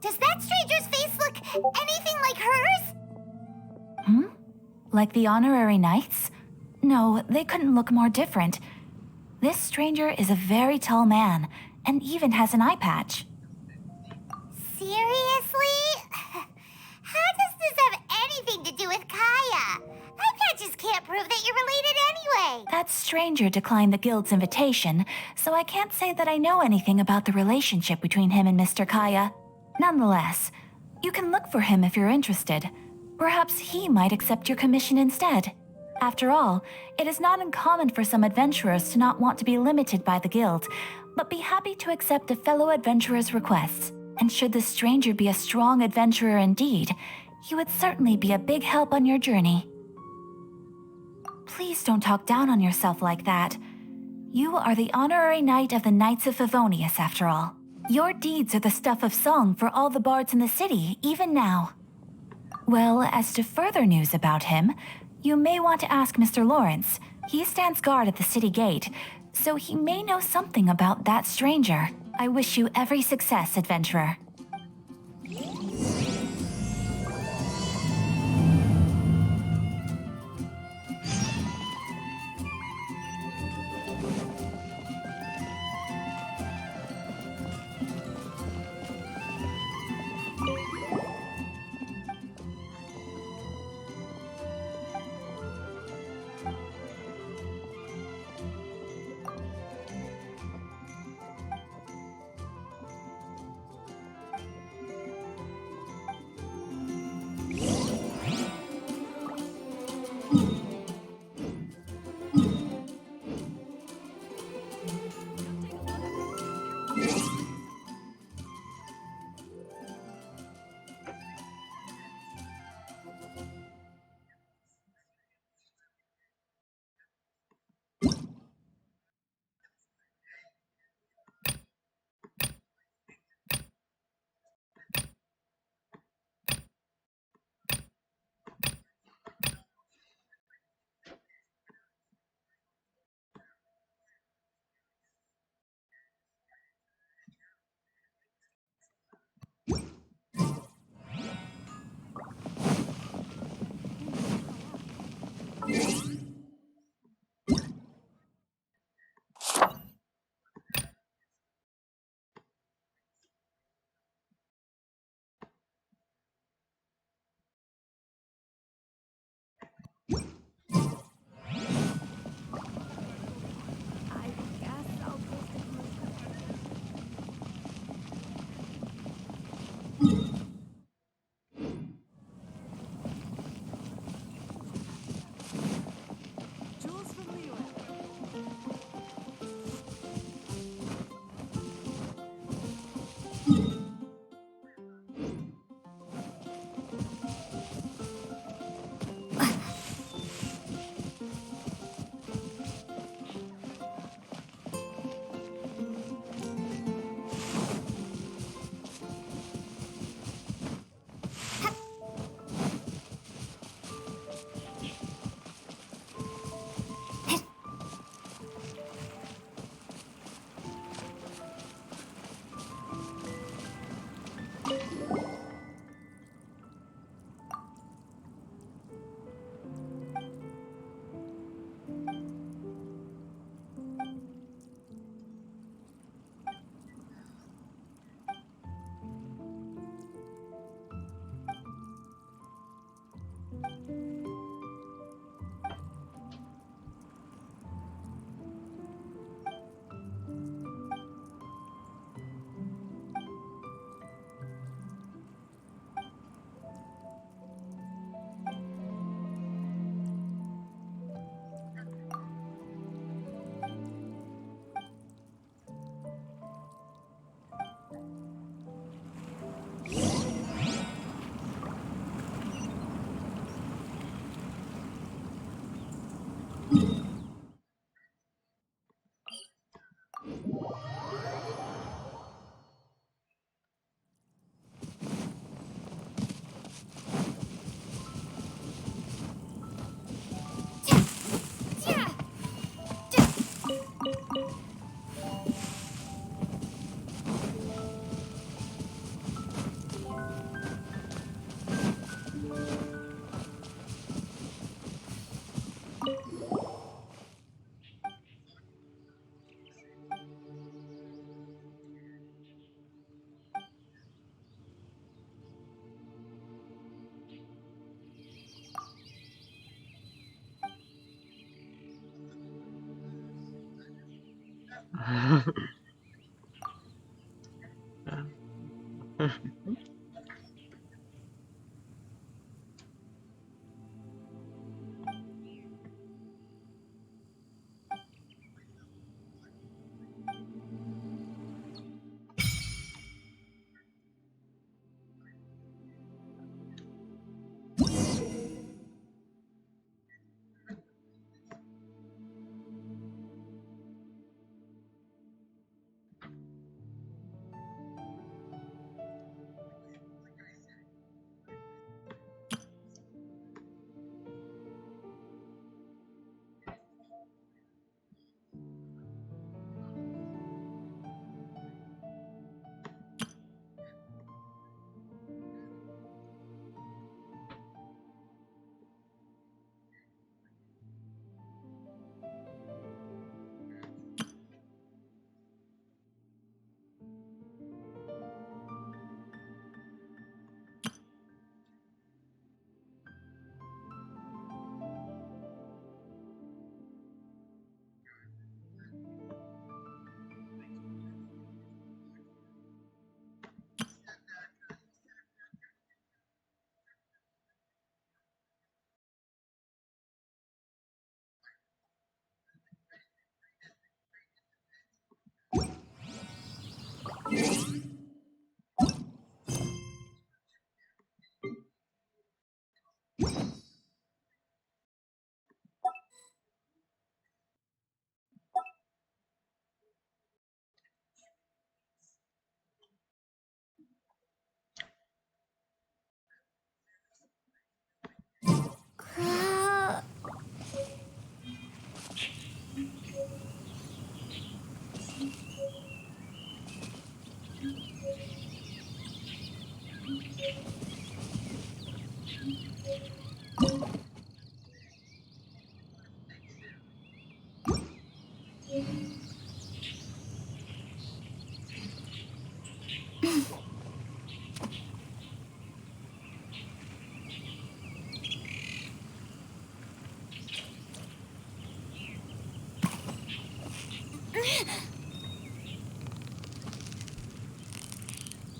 Does that stranger's face look anything like hers? Like the honorary knights? No, they couldn't look more different. This stranger is a very tall man, and even has an eye patch. Seriously? How does this have anything to do with Kaya? Eye patches can't prove that you're related anyway. That stranger declined the guild's invitation, so I can't say that I know anything about the relationship between him and Mr. Kaya. Nonetheless, you can look for him if you're interested. Perhaps he might accept your commission instead. After all, it is not uncommon for some adventurers to not want to be limited by the guild, but be happy to accept a fellow adventurer's requests. And should the stranger be a strong adventurer indeed, he would certainly be a big help on your journey. Please don't talk down on yourself like that. You are the honorary knight of the Knights of Favonius, after all. Your deeds are the stuff of song for all the bards in the city, even now. Well, as to further news about him, you may want to ask Mr. Lawrence. He stands guard at the city gate, so he may know something about that stranger. I wish you every success, adventurer.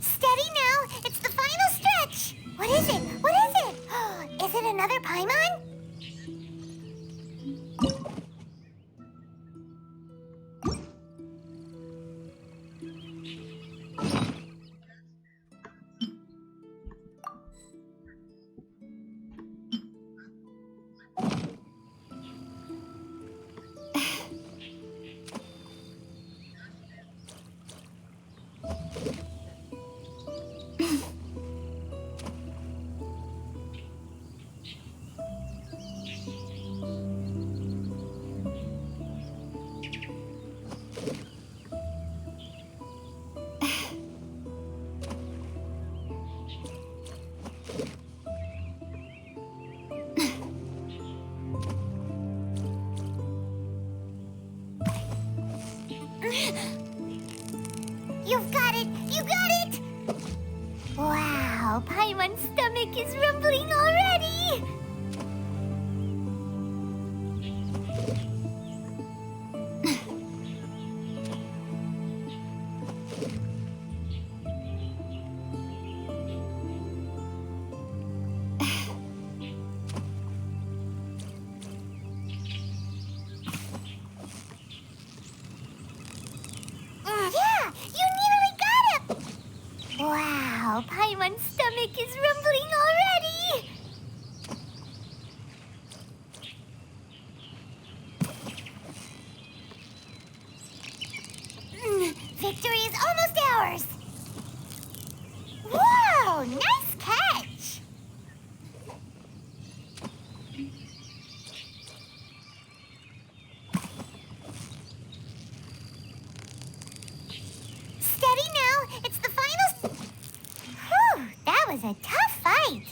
Steady now! It's the final stretch! What is it? What is it? Is it another Paimon? You've got it! You got it! Wow, Paimon's stomach is rumbling already! Yeah, you nearly got him! Wow, Paimon's stomach is rumbling already! Victory is almost ours! Whoa, nice catch! Steady now, it's the final... Whew, that was a tough fight.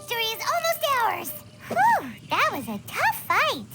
Victory is almost ours! Whew, that was a tough fight.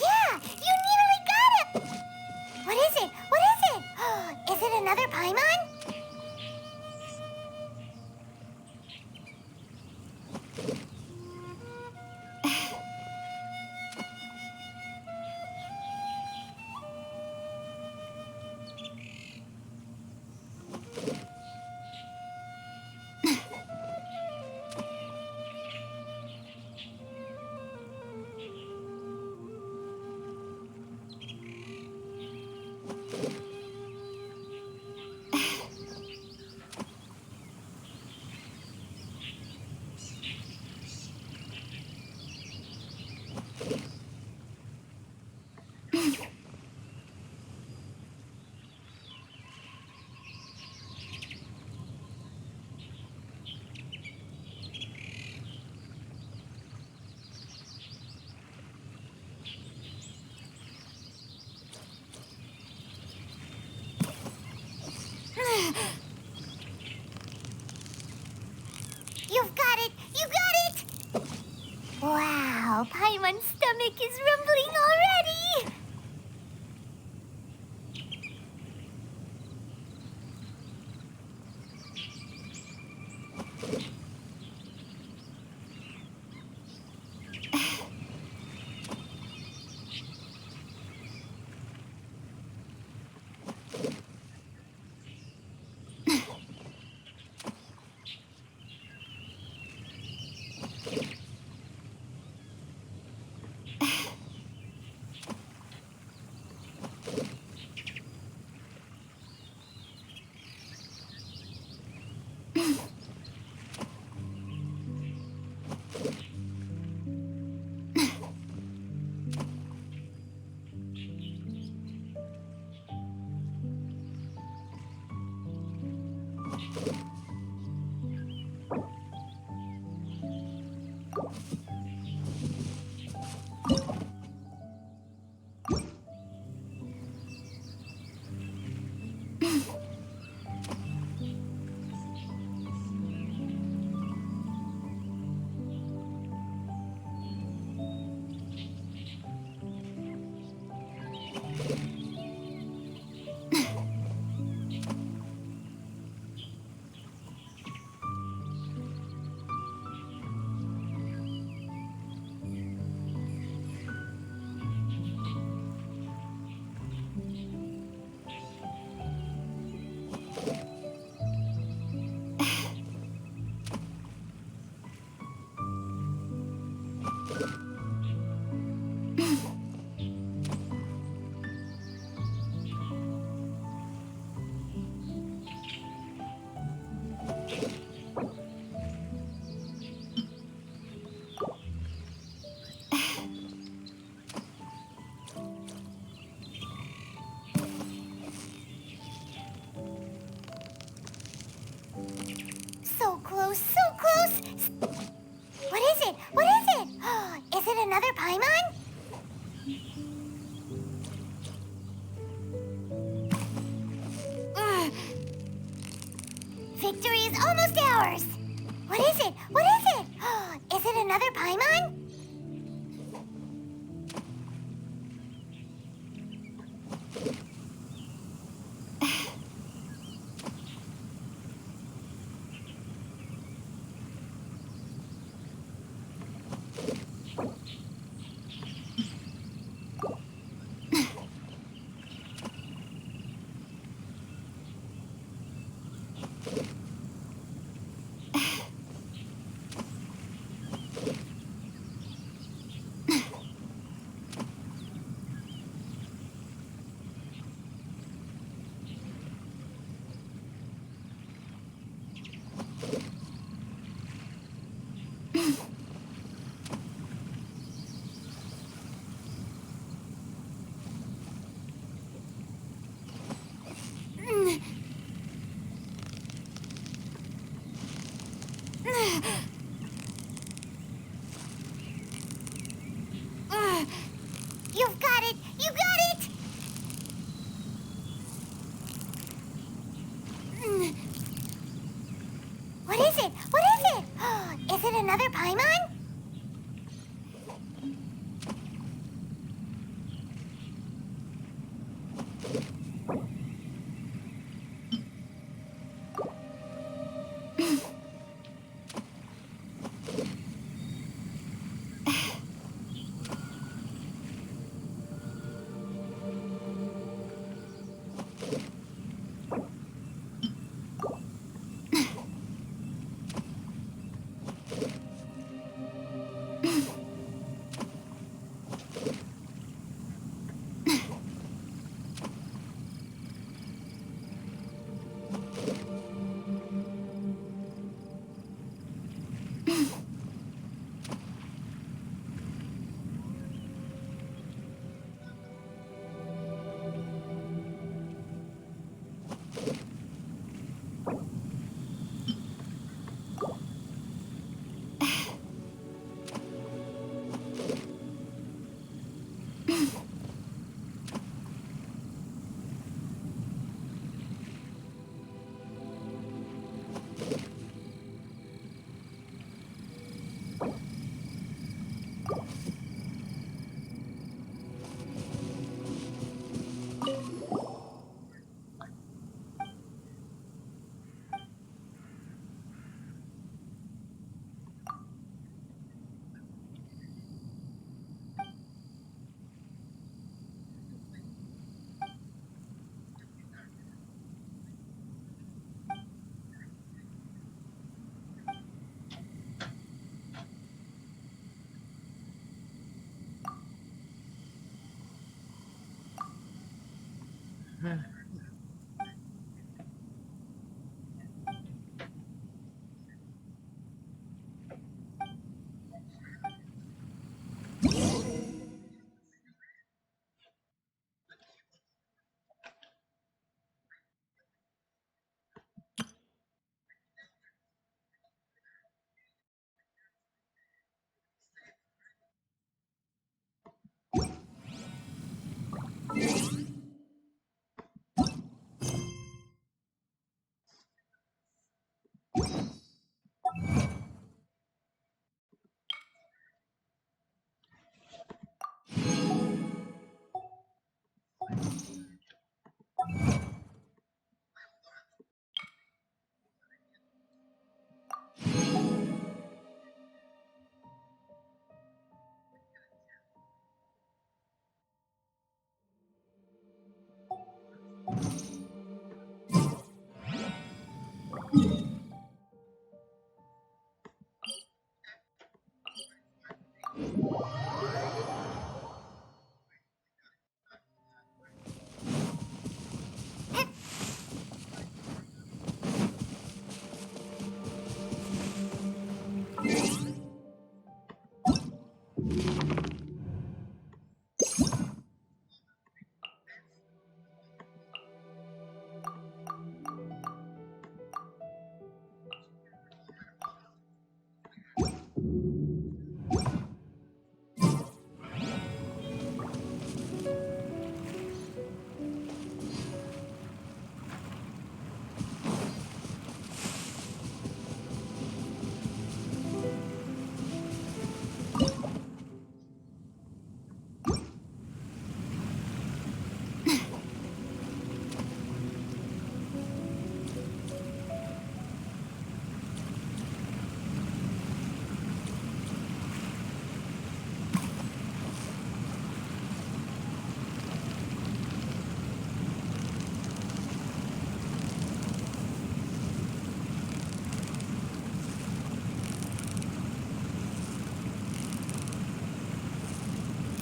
Yeah, you nearly got him! What is it? What is it? Is it another Paimon? You've got it! You got it! Wow, Paimon's stomach is rumbling already! So close, so close! What is it? What is it? Is it another Paimon? Victory is almost ours! What is it? What is it? Is it another Paimon?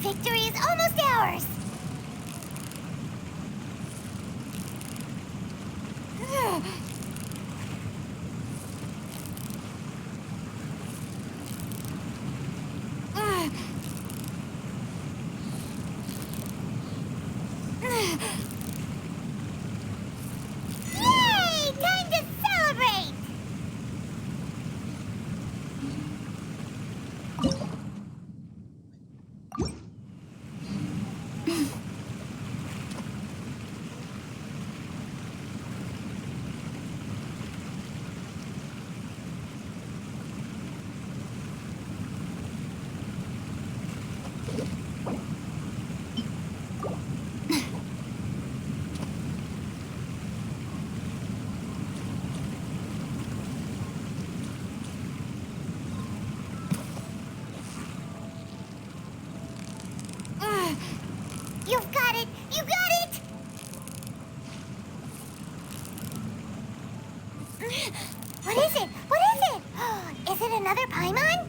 Victory is almost ours! Yay! Time to celebrate! You've got it! You got it! What is it? What is it? Is it another Paimon?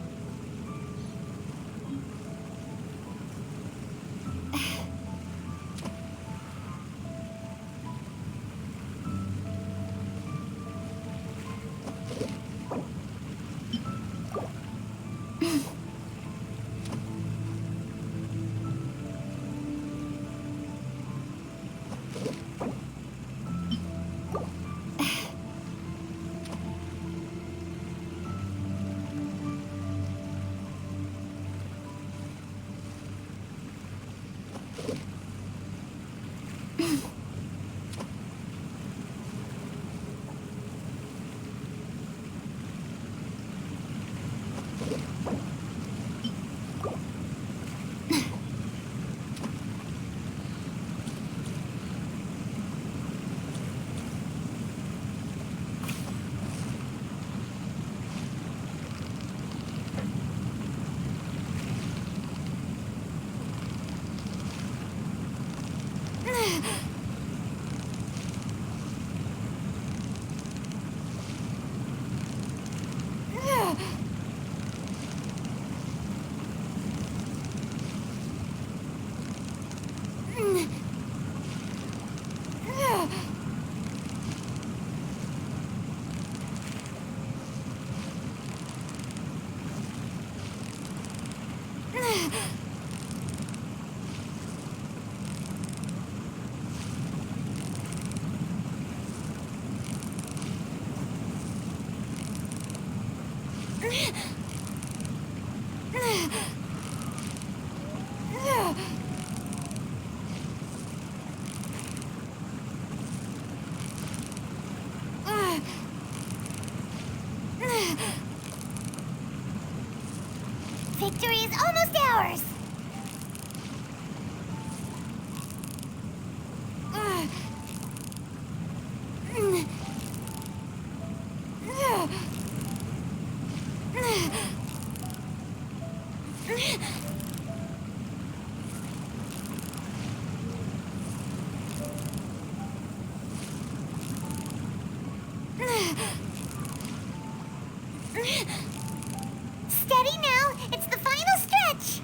Victory is almost ours! Steady now, it's the final stretch!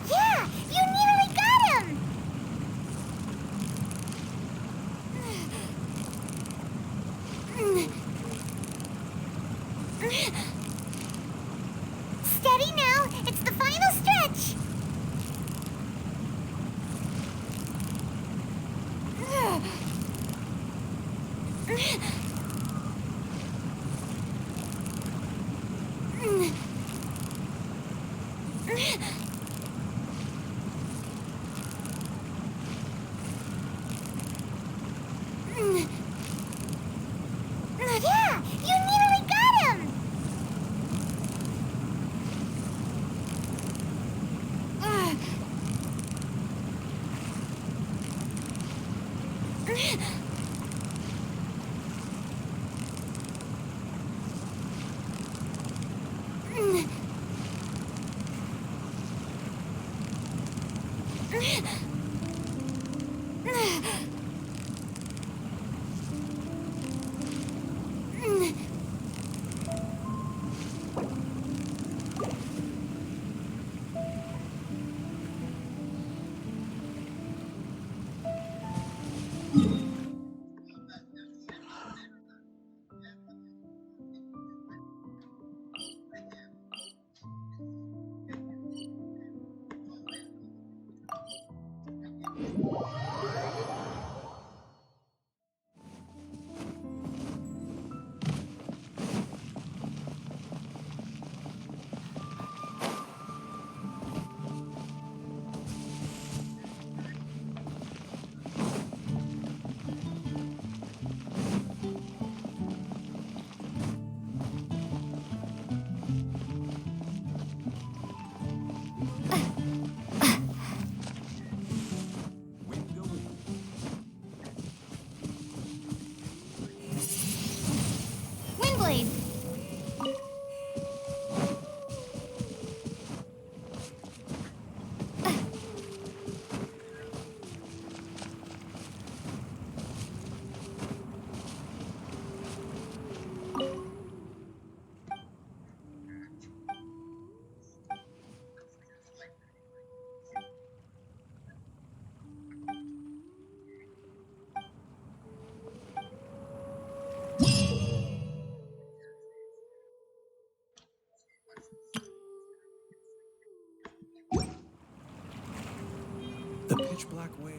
Yeah, you nearly got him! Steady now, it's the final stretch! Yeah, you nearly got him! Windblade! The pitch black whale.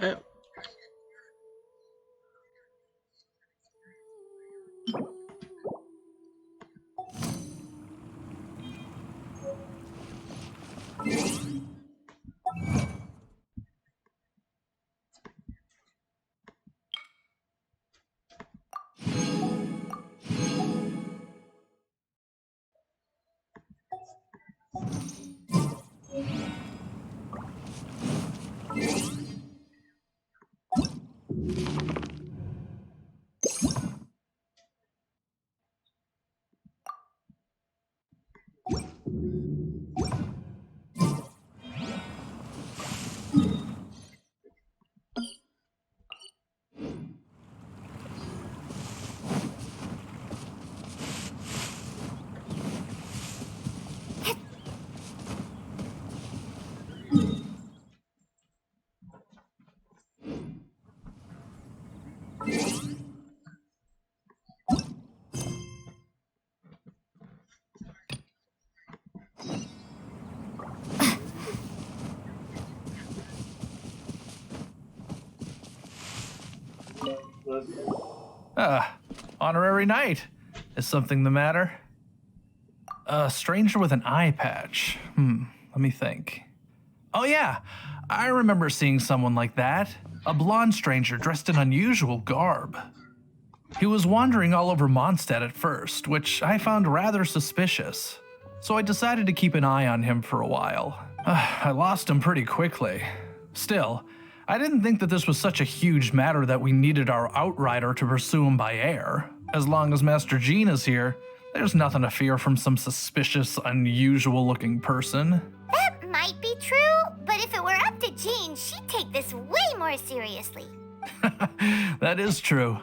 Eh. Honorary knight. Is something the matter? A stranger with an eye patch. Let me think. Oh yeah, I remember seeing someone like that. A blonde stranger dressed in unusual garb. He was wandering all over Mondstadt at first, which I found rather suspicious. So I decided to keep an eye on him for a while. I lost him pretty quickly. Still, I didn't think that this was such a huge matter that we needed our outrider to pursue him by air. As long as Master Jean is here, there's nothing to fear from some suspicious, unusual-looking person. That might be true, but if it were up to Jean, she'd take this way more seriously. That is true.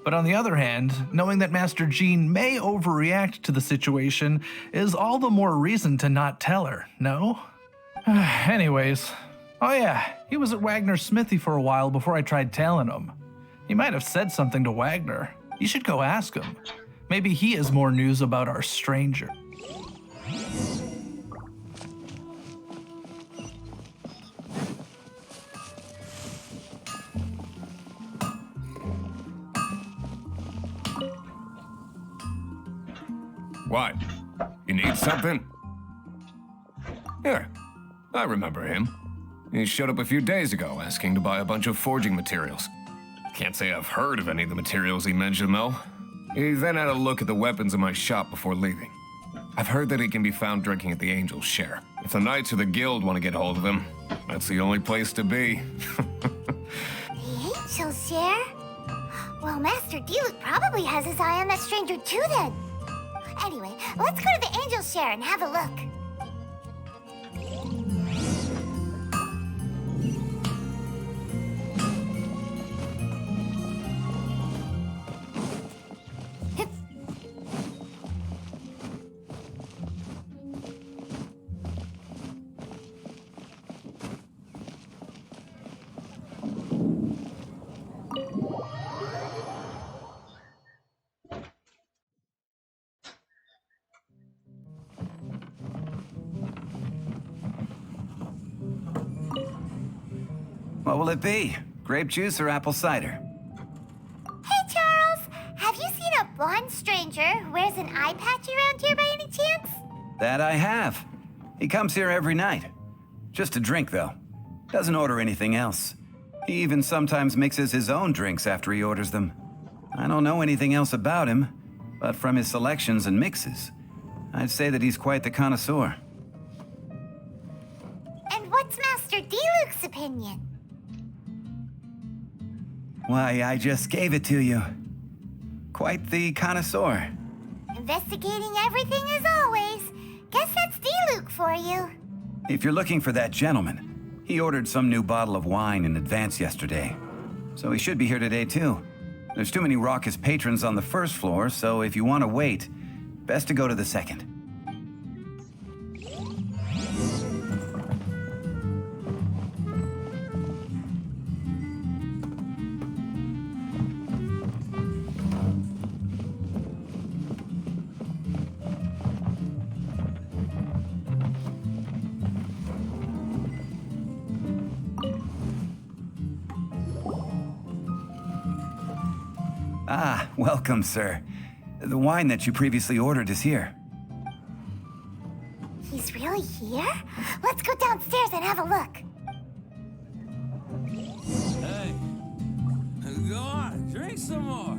But on the other hand, knowing that Master Jean may overreact to the situation is all the more reason to not tell her, no? Anyways, oh yeah, he was at Wagner's smithy for a while before I tried telling him. He might have said something to Wagner. You should go ask him. Maybe he has more news about our stranger. What? You need something? Here, I remember him. He showed up a few days ago asking to buy a bunch of forging materials. Can't say I've heard of any of the materials he mentioned, though. He then had a look at the weapons in my shop before leaving. I've heard that he can be found drinking at the Angel's Share. If the Knights or the Guild want to get hold of him, that's the only place to be. The Angel's Share? Well, Master Diluc probably has his eye on that stranger too then. Anyway, let's go to the Angel's Share and have a look. What will it be? Grape juice or apple cider? Hey, Charles! Have you seen a blonde stranger who wears an eye patch around here by any chance? That I have. He comes here every night. Just to drink, though. Doesn't order anything else. He even sometimes mixes his own drinks after he orders them. I don't know anything else about him, but from his selections and mixes, I'd say that he's quite the connoisseur. And what's Master Diluc's opinion? Why, I just gave it to you. Quite the connoisseur. Investigating everything as always. Guess that's Diluc for you. If you're looking for that gentleman, he ordered some new bottle of wine in advance yesterday. So he should be here today too. There's too many raucous patrons on the first floor, so if you want to wait, best to go to the second. Ah, welcome, sir. The wine that you previously ordered is here. He's really here? Let's go downstairs and have a look. Hey, go on, drink some more.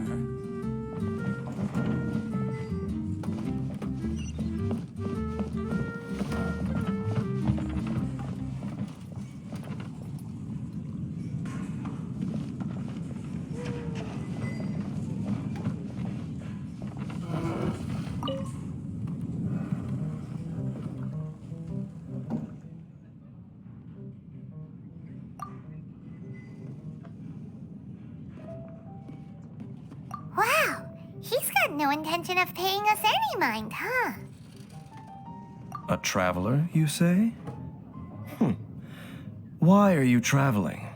Wow, he's got no intention of paying us any mind, huh? A traveler, you say? Why are you traveling?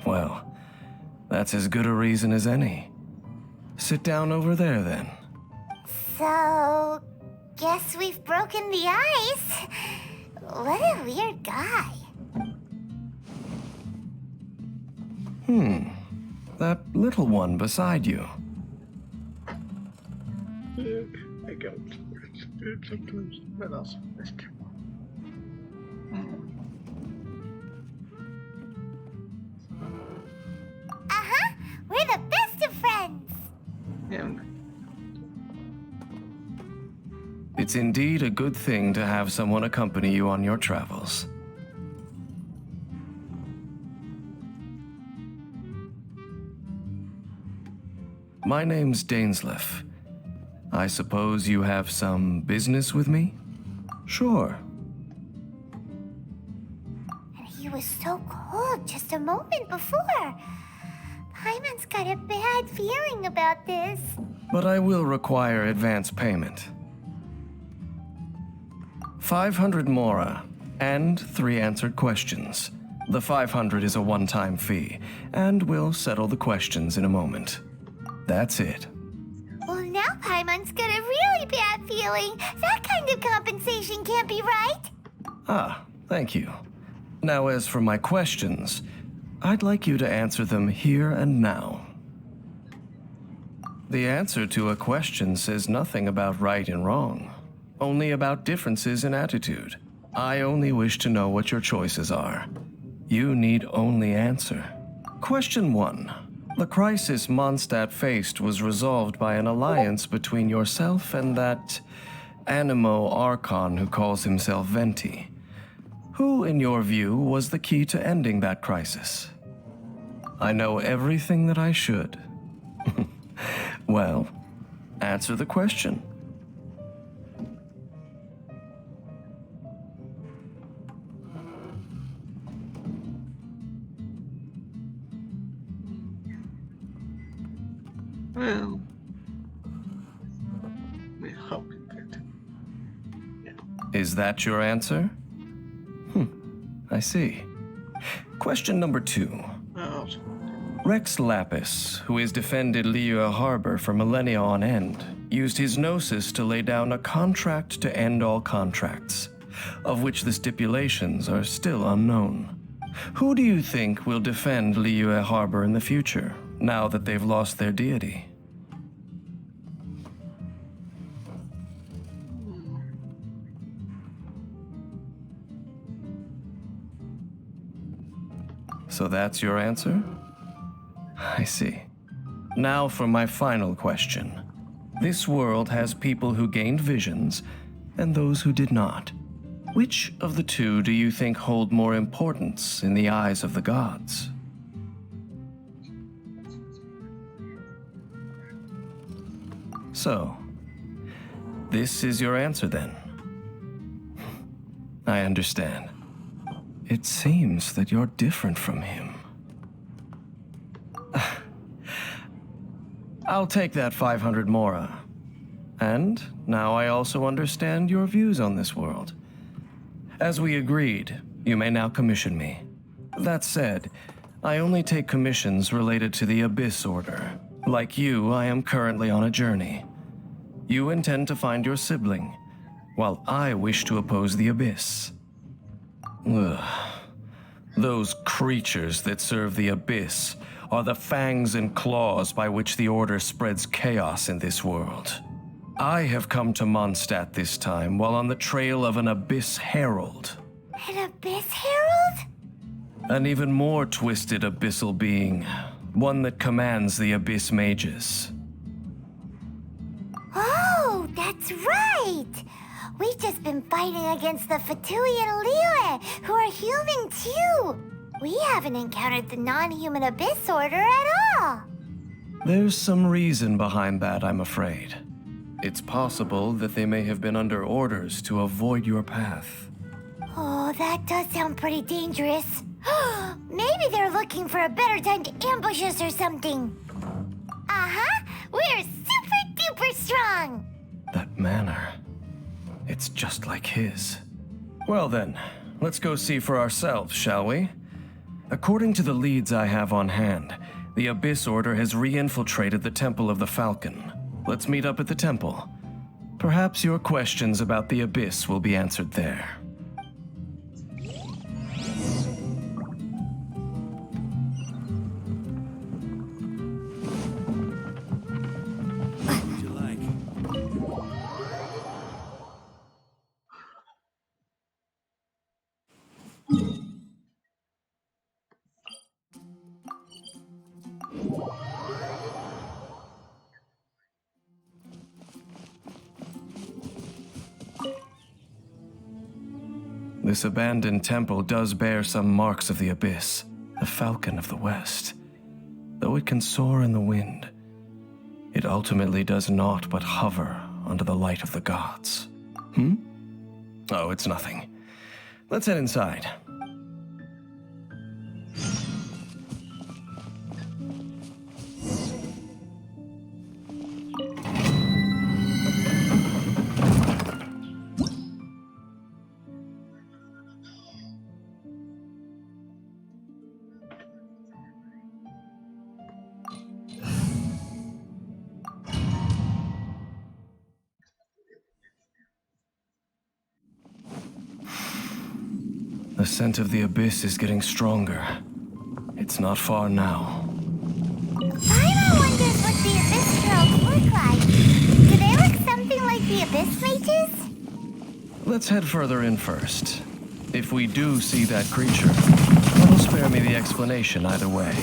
Well, that's as good a reason as any. Sit down over there, then. So, guess we've broken the ice. What a weird guy. That little one beside you. I got it sometimes. What else? Uh-huh, we're the best of friends. Yeah. It's indeed a good thing to have someone accompany you on your travels. My name's Dainsleif. I suppose you have some business with me? Sure. And he was so cold just a moment before. Paimon's got a bad feeling about this. But I will require advance payment. 500 mora and 3 answered questions. The 500 is a one-time fee, and we'll settle the questions in a moment. That's it. Well, now Paimon's got a really bad feeling. That kind of compensation can't be right. Ah, thank you. Now, as for my questions, I'd like you to answer them here and now. The answer to a question says nothing about right and wrong, only about differences in attitude. I only wish to know what your choices are. You need only answer. Question 1. The crisis Mondstadt faced was resolved by an alliance between yourself and that Animo Archon who calls himself Venti. Who, in your view, was the key to ending that crisis? I know everything that I should. Well, answer the question. Well, we hope that. Is that your answer? I see. Question number 2. Rex Lapis, who has defended Liyue Harbor for millennia on end, used his gnosis to lay down a contract to end all contracts, of which the stipulations are still unknown. Who do you think will defend Liyue Harbor in the future, now that they've lost their deity? So that's your answer? I see. Now for my final question. This world has people who gained visions and those who did not. Which of the two do you think hold more importance in the eyes of the gods? So, this is your answer then? I understand. It seems that you're different from him. I'll take that 500 mora. And now I also understand your views on this world. As we agreed, you may now commission me. That said, I only take commissions related to the Abyss Order. Like you, I am currently on a journey. You intend to find your sibling, while I wish to oppose the Abyss. Ugh. Those creatures that serve the Abyss are the fangs and claws by which the Order spreads chaos in this world. I have come to Mondstadt this time while on the trail of an Abyss Herald. An Abyss Herald? An even more twisted abyssal being, one that commands the Abyss Mages. Oh, that's right! We've just been fighting against the Fatui and Liyue, who are human too! We haven't encountered the non-human Abyss Order at all! There's some reason behind that, I'm afraid. It's possible that they may have been under orders to avoid your path. Oh, that does sound pretty dangerous. Maybe they're looking for a better time to ambush us or something. Uh-huh! We're super-duper strong! That manner, it's just like his. Well then, let's go see for ourselves, shall we? According to the leads I have on hand, the Abyss Order has re-infiltrated the Temple of the Falcon. Let's meet up at the temple. Perhaps your questions about the Abyss will be answered there. Would you like? This abandoned temple does bear some marks of the Abyss, the Falcon of the West. Though it can soar in the wind, it ultimately does naught but hover under the light of the gods. Oh, it's nothing. Let's head inside. The scent of the Abyss is getting stronger. It's not far now. Paimon wonders what the Abyss Heralds look like. Do they look something like the Abyss Mages? Let's head further in first. If we do see that creature, that'll spare me the explanation either way.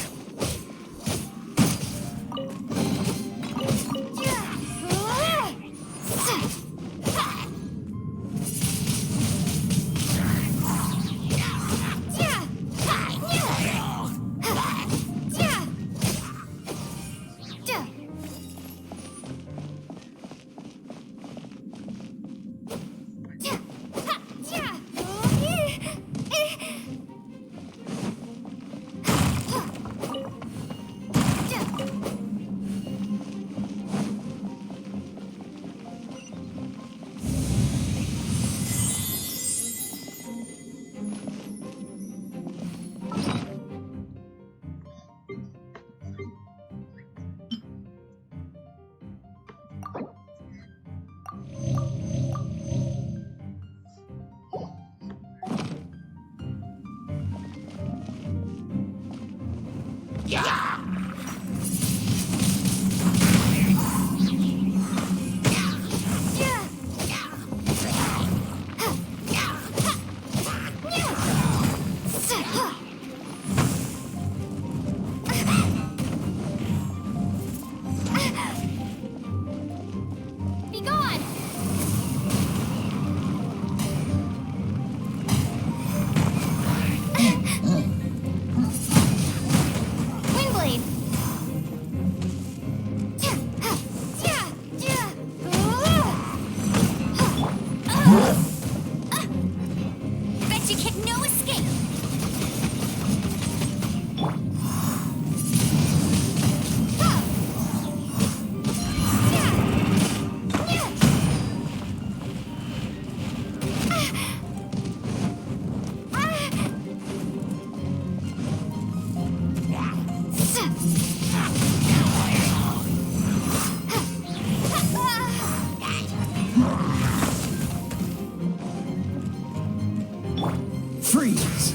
Freeze!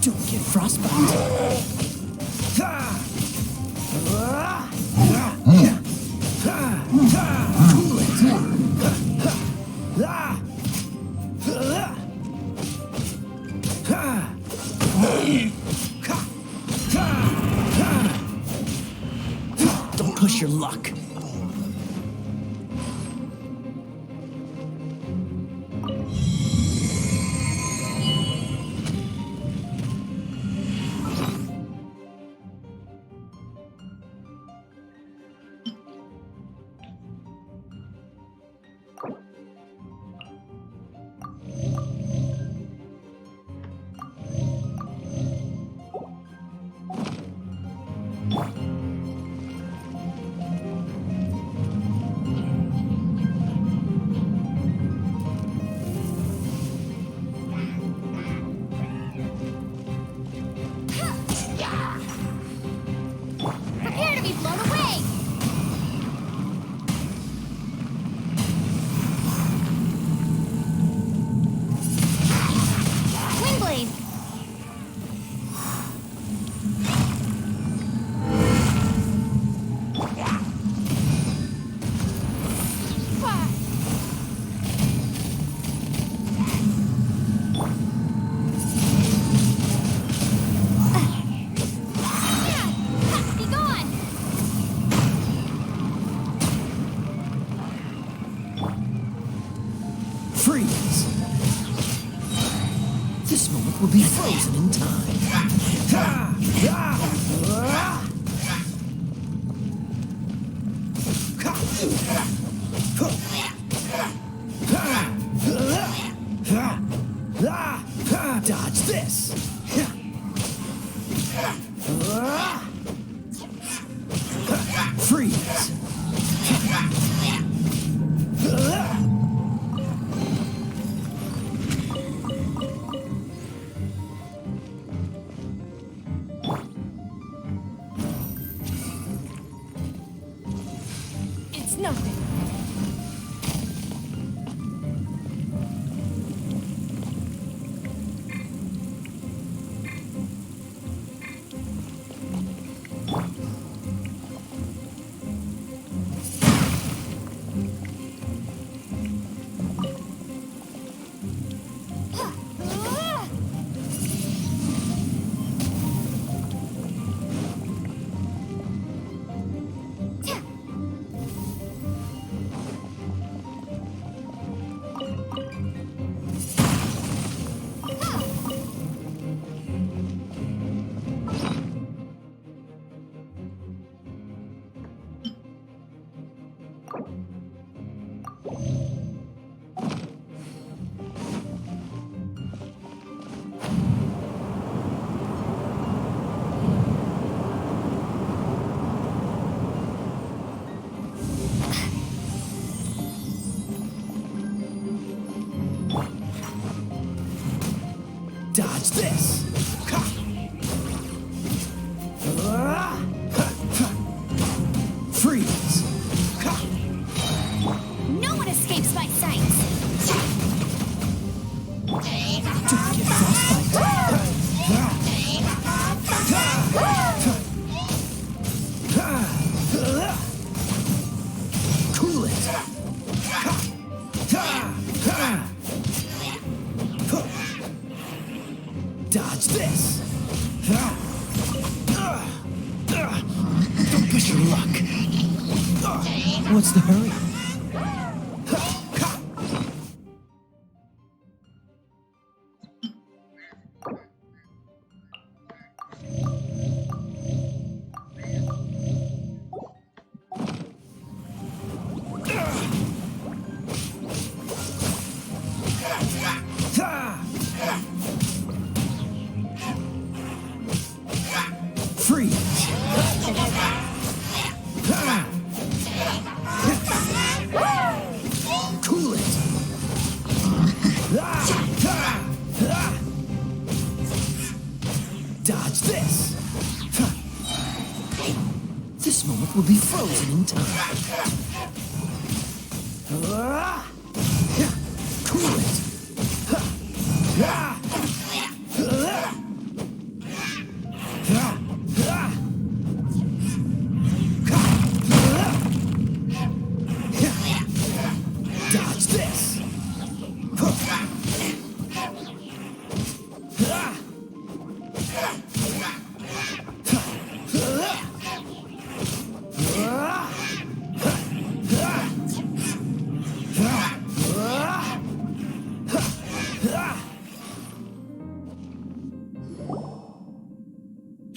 Don't get frostbite. Don't push your luck. Prepare to be blown away! Windblade! Be gone! Freeze! This moment will be frozen in time. Dodge this! Freeze! It's nothing. Dodge this! Freeze! No one escapes my sight! Don't get frostbite! Cool it! Dodge this! Don't push your luck! What's the hurry? Freeze! Cool it! Dodge this! This moment will be frozen in time. Cool it!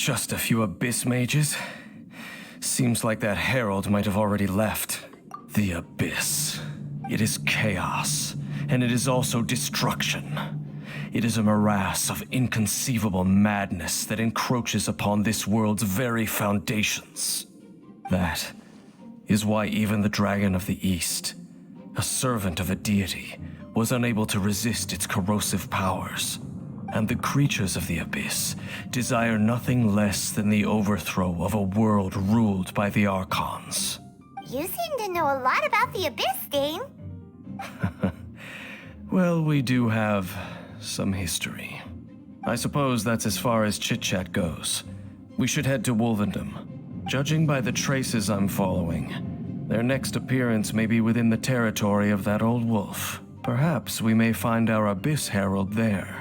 Just a few abyss mages? Seems like that herald might have already left. The abyss. It is chaos, and it is also destruction. It is a morass of inconceivable madness that encroaches upon this world's very foundations. That is why even the Dragon of the East, a servant of a deity, was unable to resist its corrosive powers. And the creatures of the abyss desire nothing less than the overthrow of a world ruled by the Archons. You seem to know a lot about the Abyss, Dane. Well, we do have some history. I suppose that's as far as chit-chat goes. We should head to Wolvendom. Judging by the traces I'm following, their next appearance may be within the territory of that old wolf. Perhaps we may find our Abyss Herald there.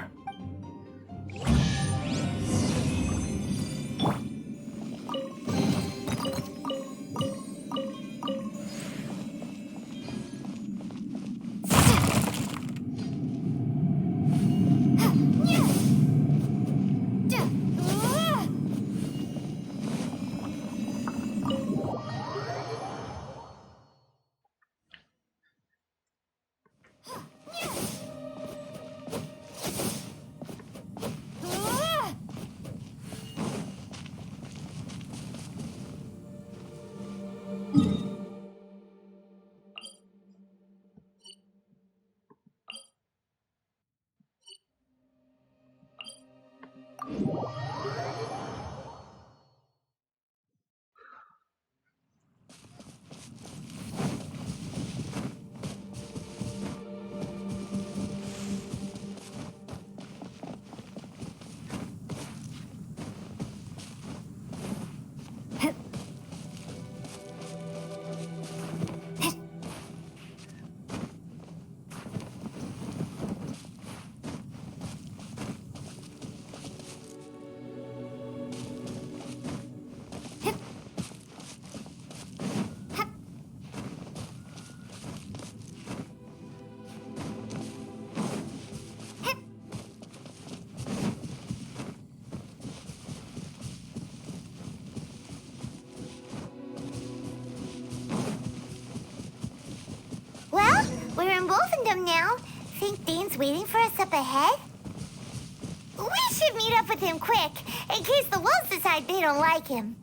Well, we're in Wolfendom now. Think Dane's waiting for us up ahead? We should meet up with him quick, in case the wolves decide they don't like him.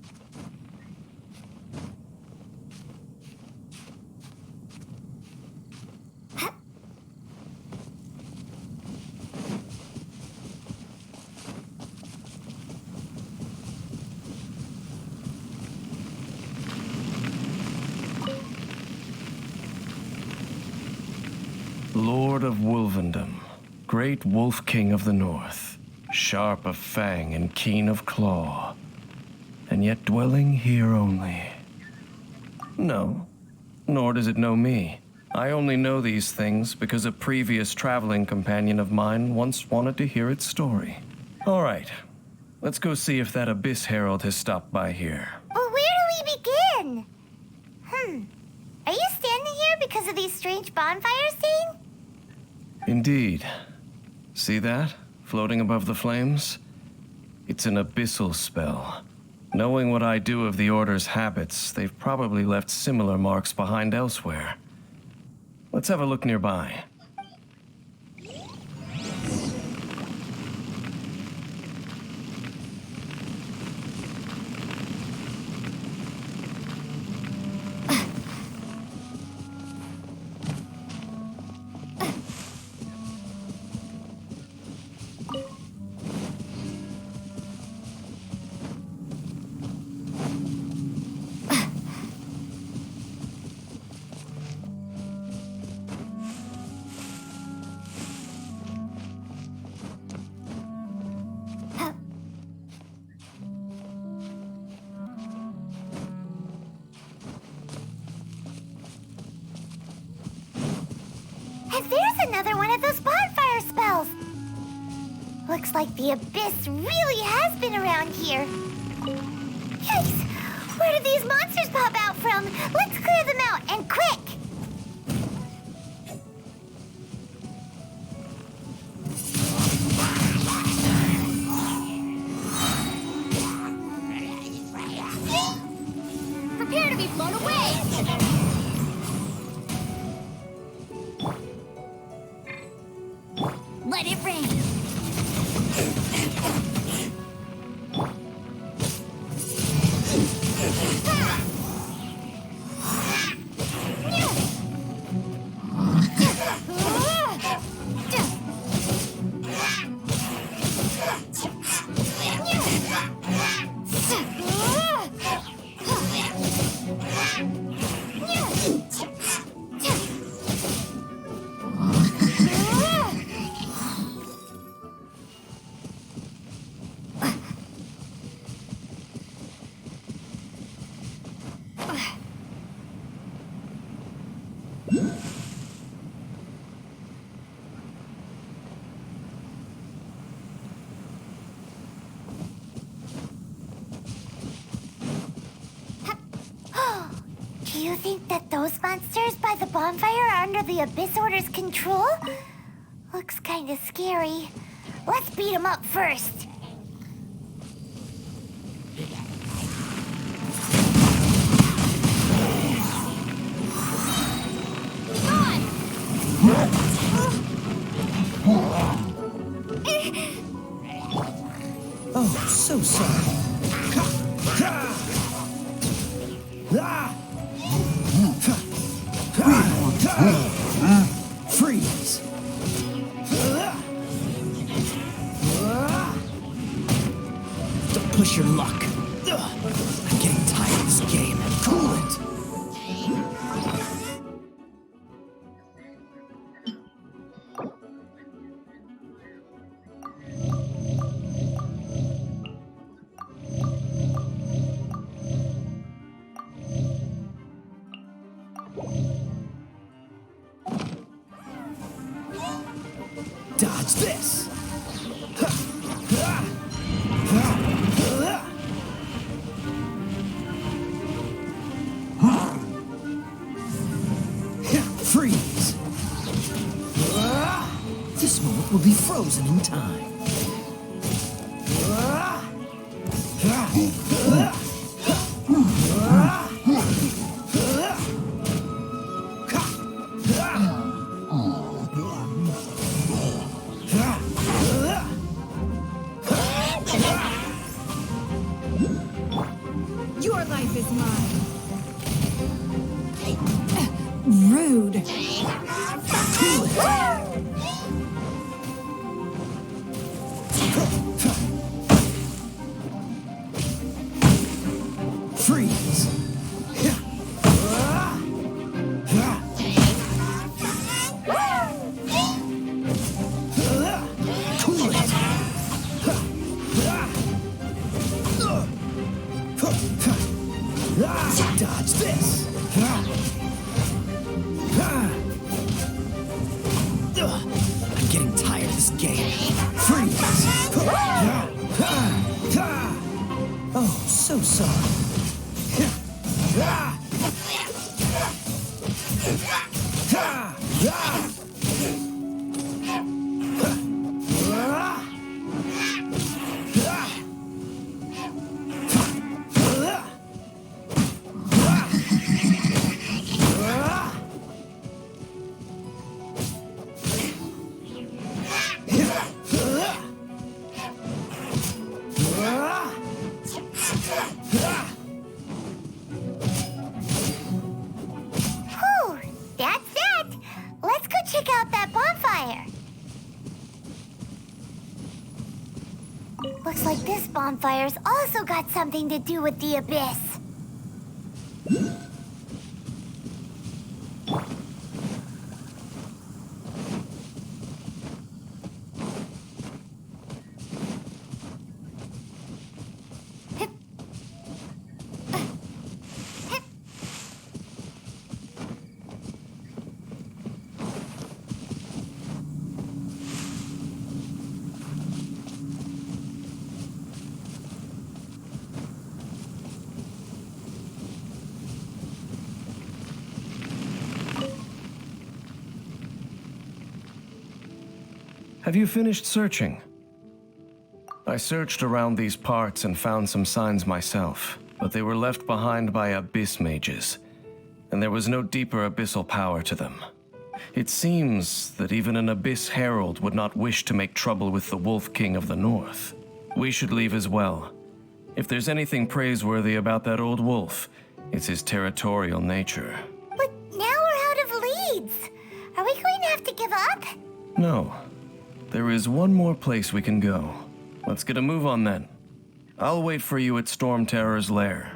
Lord of Wolvendom, great wolf king of the north, sharp of fang and keen of claw, and yet dwelling here only. No, nor does it know me. I only know these things because a previous traveling companion of mine once wanted to hear its story. All right, let's go see if that Abyss Herald has stopped by here. But where do we begin? Are you standing here because of these strange bonfires, Dane? Indeed. See that? Floating above the flames? It's an abyssal spell. Knowing what I do of the Order's habits, they've probably left similar marks behind elsewhere. Let's have a look nearby. And there's another one of those bonfire spells. Looks like the Abyss really has been around here. Yikes! Where did these monsters pop out from? Let's clear them out, and quick! Do you think that those monsters by the bonfire are under the Abyss Order's control? Looks kinda scary. Let's beat them up first. Oh, so sorry. Freeze! Don't push your luck. I'm getting tired of this game. Cool it! Dodge this! Freeze! This moment will be frozen in time. Your life is mine. Rude. Cool it! Freeze! Cool it! Dodge this! I'm getting tired of this game. Freeze! Oh, so sorry. Whew, that's that. Let's go check out that bonfire. Looks like this bonfire's also got something to do with the Abyss. Have you finished searching? I searched around these parts and found some signs myself, but they were left behind by abyss mages, and there was no deeper abyssal power to them. It seems that even an abyss herald would not wish to make trouble with the Wolf King of the North. We should leave as well. If there's anything praiseworthy about that old wolf, it's his territorial nature. But now we're out of leads. Are we going to have to give up? No. There is one more place we can go. Let's get a move on then. I'll wait for you at Storm Terror's lair.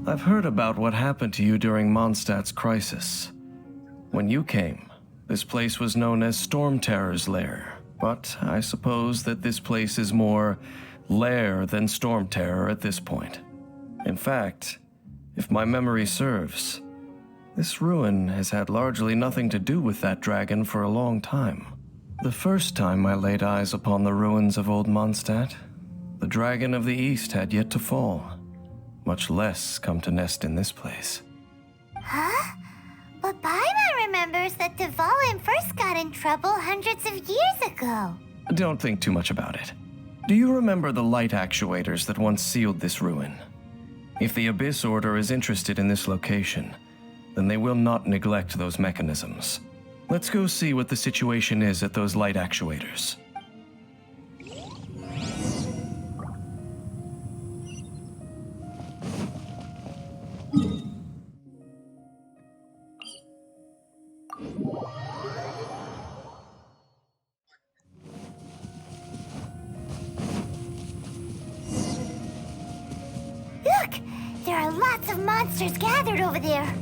I've heard about what happened to you during Mondstadt's crisis. When you came, This place was known as Storm Terror's lair, but I suppose that this place is more lair than Storm Terror at this point. In fact, if my memory serves, this ruin has had largely nothing to do with that dragon for a long time. The first time I laid eyes upon the ruins of Old Mondstadt, the dragon of the East had yet to fall, much less come to nest in this place. Huh? But Paimon remembers that Dvalin first got in trouble hundreds of years ago. Don't think too much about it. Do you remember the light actuators that once sealed this ruin? If the Abyss Order is interested in this location, then they will not neglect those mechanisms. Let's go see what the situation is at those light actuators. Look! There are lots of monsters gathered over there.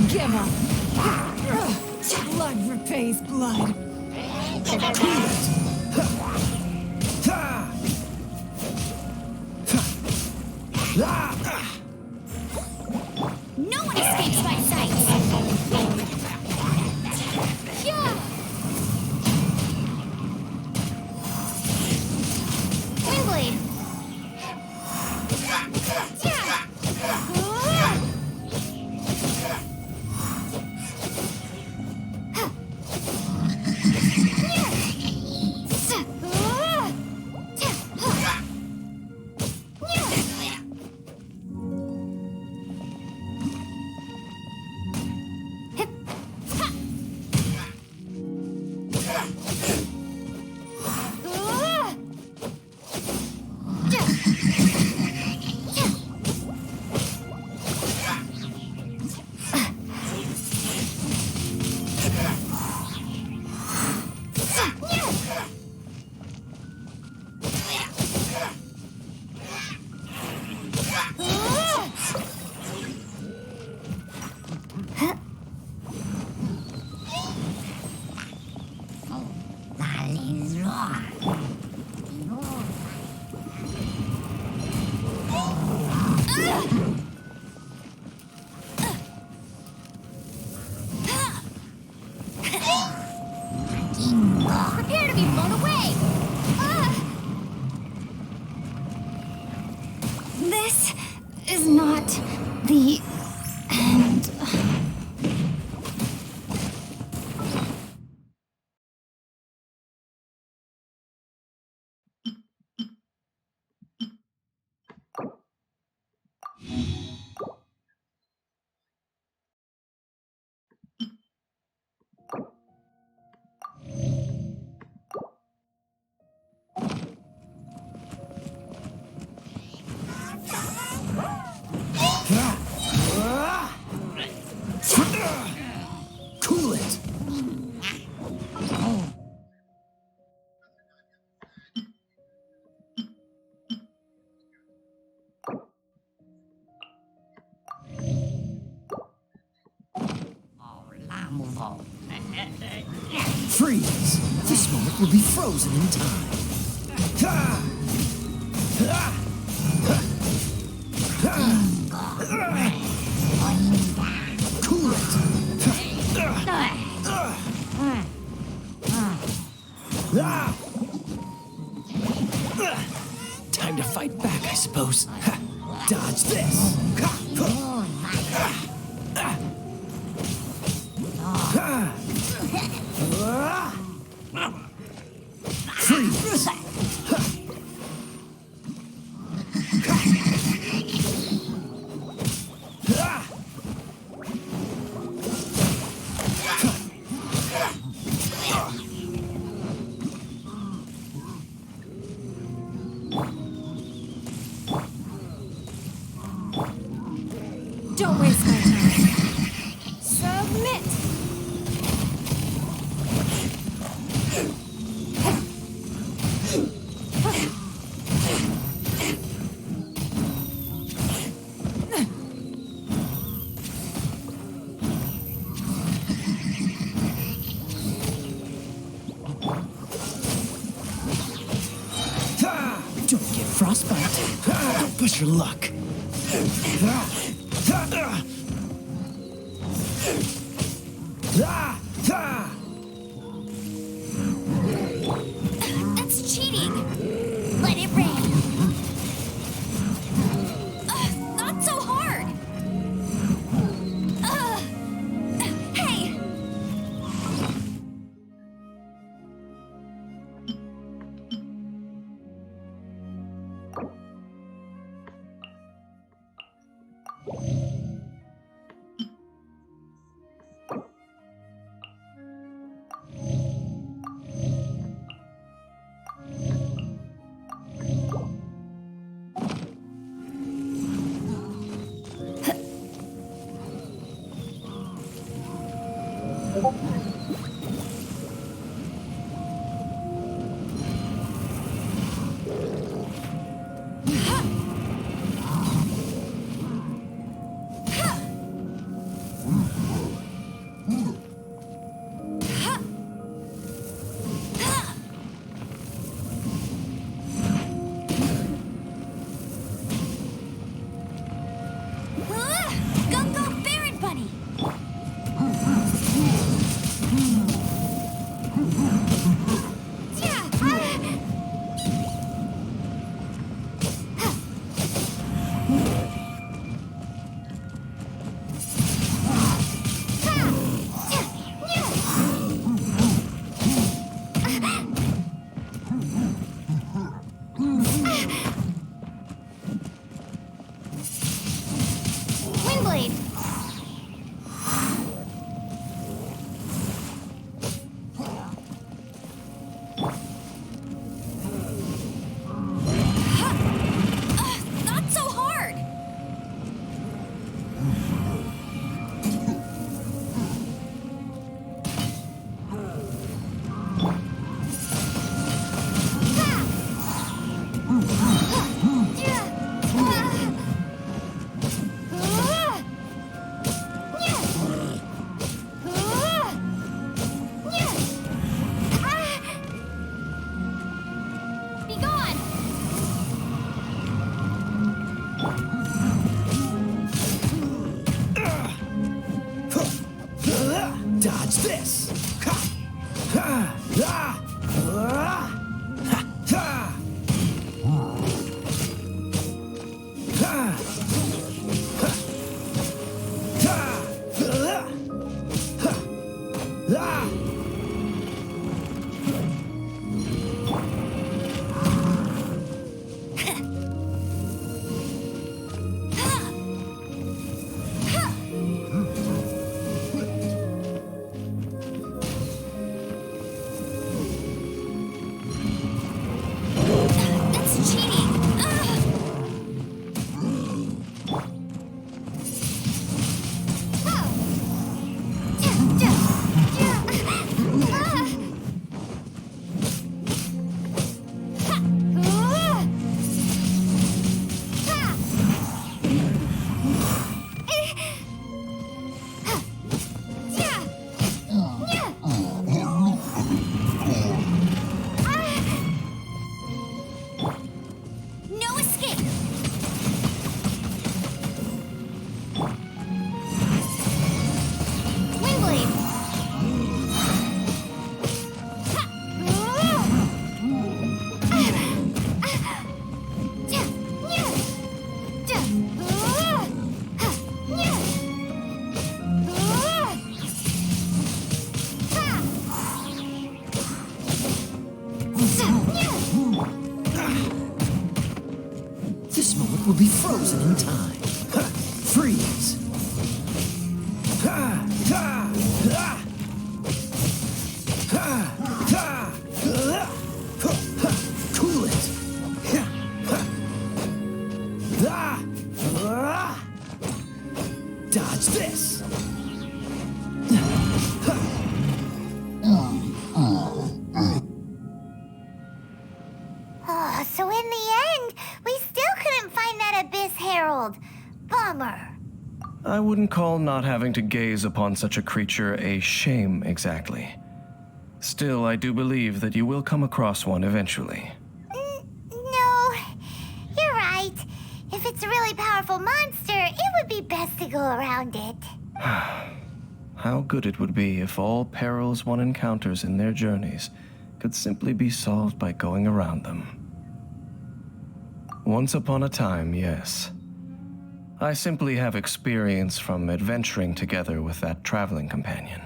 Give up! Blood repays blood. No one escapes my sight! Windblade! Prepare to be blown away! This is not the end. Cool it! Freeze! This moment will be frozen in time. Cool it! Time to fight back, I suppose. Dodge this! Freeze! Don't waste my time. Submit! frostbite. Don't push your luck. That's cheating. Let it rain. Not so hard. Hey! Dodge this! This moment will be frozen in time. Freeze! Cool it! Dodge this! Oh, so in the end, we still couldn't find that Abyss Herald. Bummer. I wouldn't call not having to gaze upon such a creature a shame exactly. Still, I do believe that you will come across one eventually. No. powerful monster, it would be best to go around it. How good it would be if all perils one encounters in their journeys could simply be solved by going around them. Once upon a time, yes. I simply have experience from adventuring together with that traveling companion.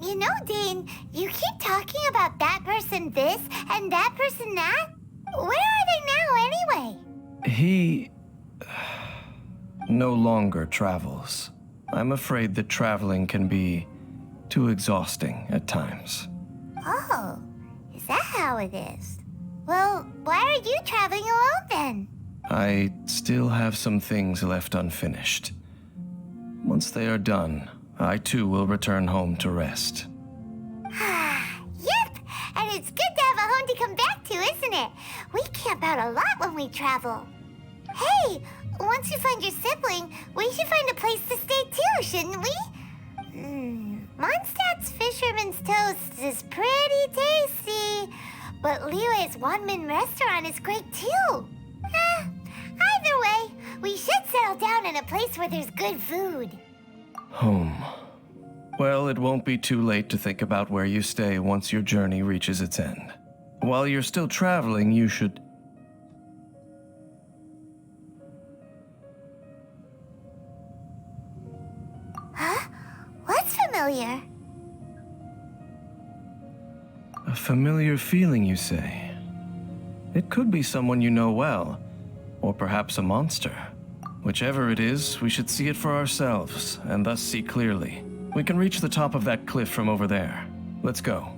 You know, Dane, you keep talking about that person this and that person that. Where are they now, anyway? He no longer travels. I'm afraid that traveling can be too exhausting at times. Oh, is that how it is? Well, why are you traveling alone then? I still have some things left unfinished. Once they are done, I too will return home to rest. Yep, and it's good to have a home to come back to, isn't it? We camp out a lot when we travel. Hey, once you find your sibling, we should find a place to stay too, shouldn't we? Mondstadt's Fisherman's Toast is pretty tasty, but Liyue's Wanmin restaurant is great too. Either way, we should settle down in a place where there's good food. Home. Well, it won't be too late to think about where you stay once your journey reaches its end. While you're still traveling, you should... Huh? What's familiar? A familiar feeling, you say? It could be someone you know well, or perhaps a monster. Whichever it is, we should see it for ourselves, and thus see clearly. We can reach the top of that cliff from over there. Let's go.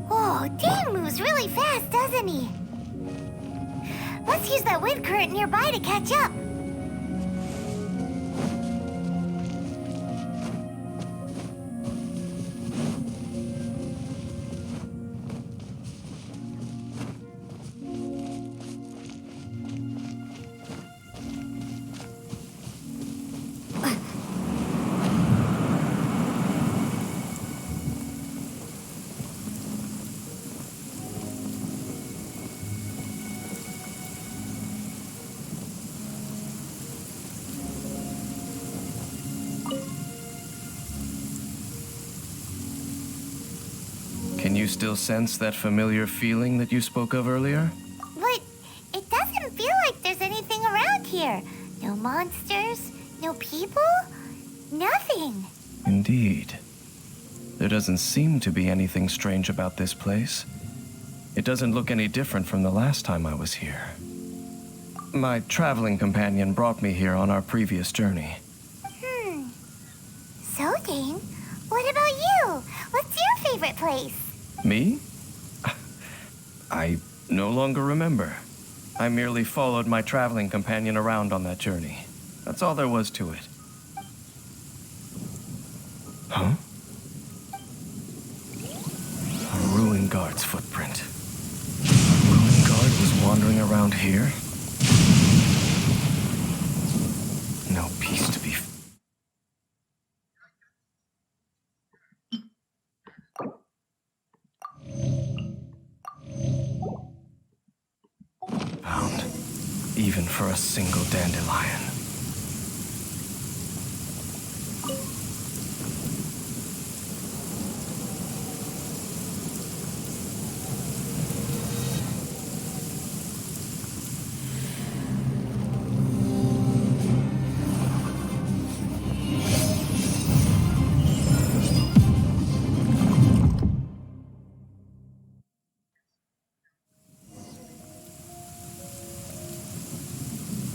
Oh, Dane moves really fast, doesn't he? Let's use that wind current nearby to catch up. Can you still sense that familiar feeling that you spoke of earlier? But it doesn't feel like there's anything around here. No monsters, no people, nothing. Indeed. There doesn't seem to be anything strange about this place. It doesn't look any different from the last time I was here. My traveling companion brought me here on our previous journey. So, Dane, what about you? What's your favorite place? Me? I no longer remember. I merely followed my traveling companion around on that journey. That's all there was to it. Huh? A ruin guard's footprint. A ruin guard was wandering around here? No peace to be found, even for a single dandelion.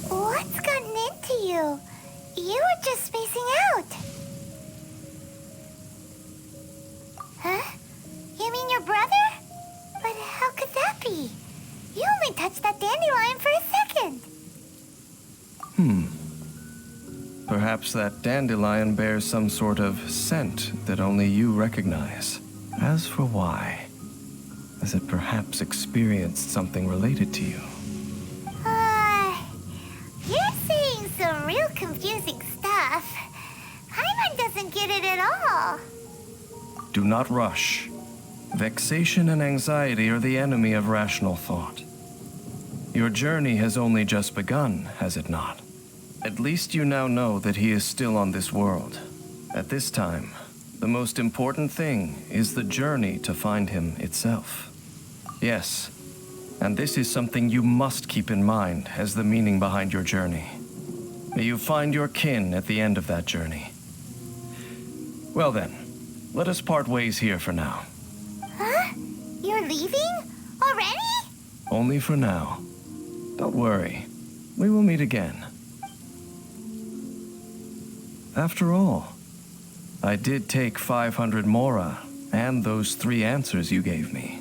What's gotten into you? You were just spacing out. Huh? You mean your brother? But how could that be? You only touched that dandelion for a second. Perhaps that dandelion bears some sort of scent that only you recognize. As for why, has it perhaps experienced something related to you? You're saying some real confusing stuff. Paimon doesn't get it at all. Do not rush. Vexation and anxiety are the enemy of rational thought. Your journey has only just begun, has it not? At least you now know that he is still on this world. At this time, the most important thing is the journey to find him itself. Yes, and this is something you must keep in mind as the meaning behind your journey. May you find your kin at the end of that journey. Well then, let us part ways here for now. Huh? You're leaving? Already? Only for now. Don't worry, we will meet again. After all, I did take 500 mora and those 3 answers you gave me.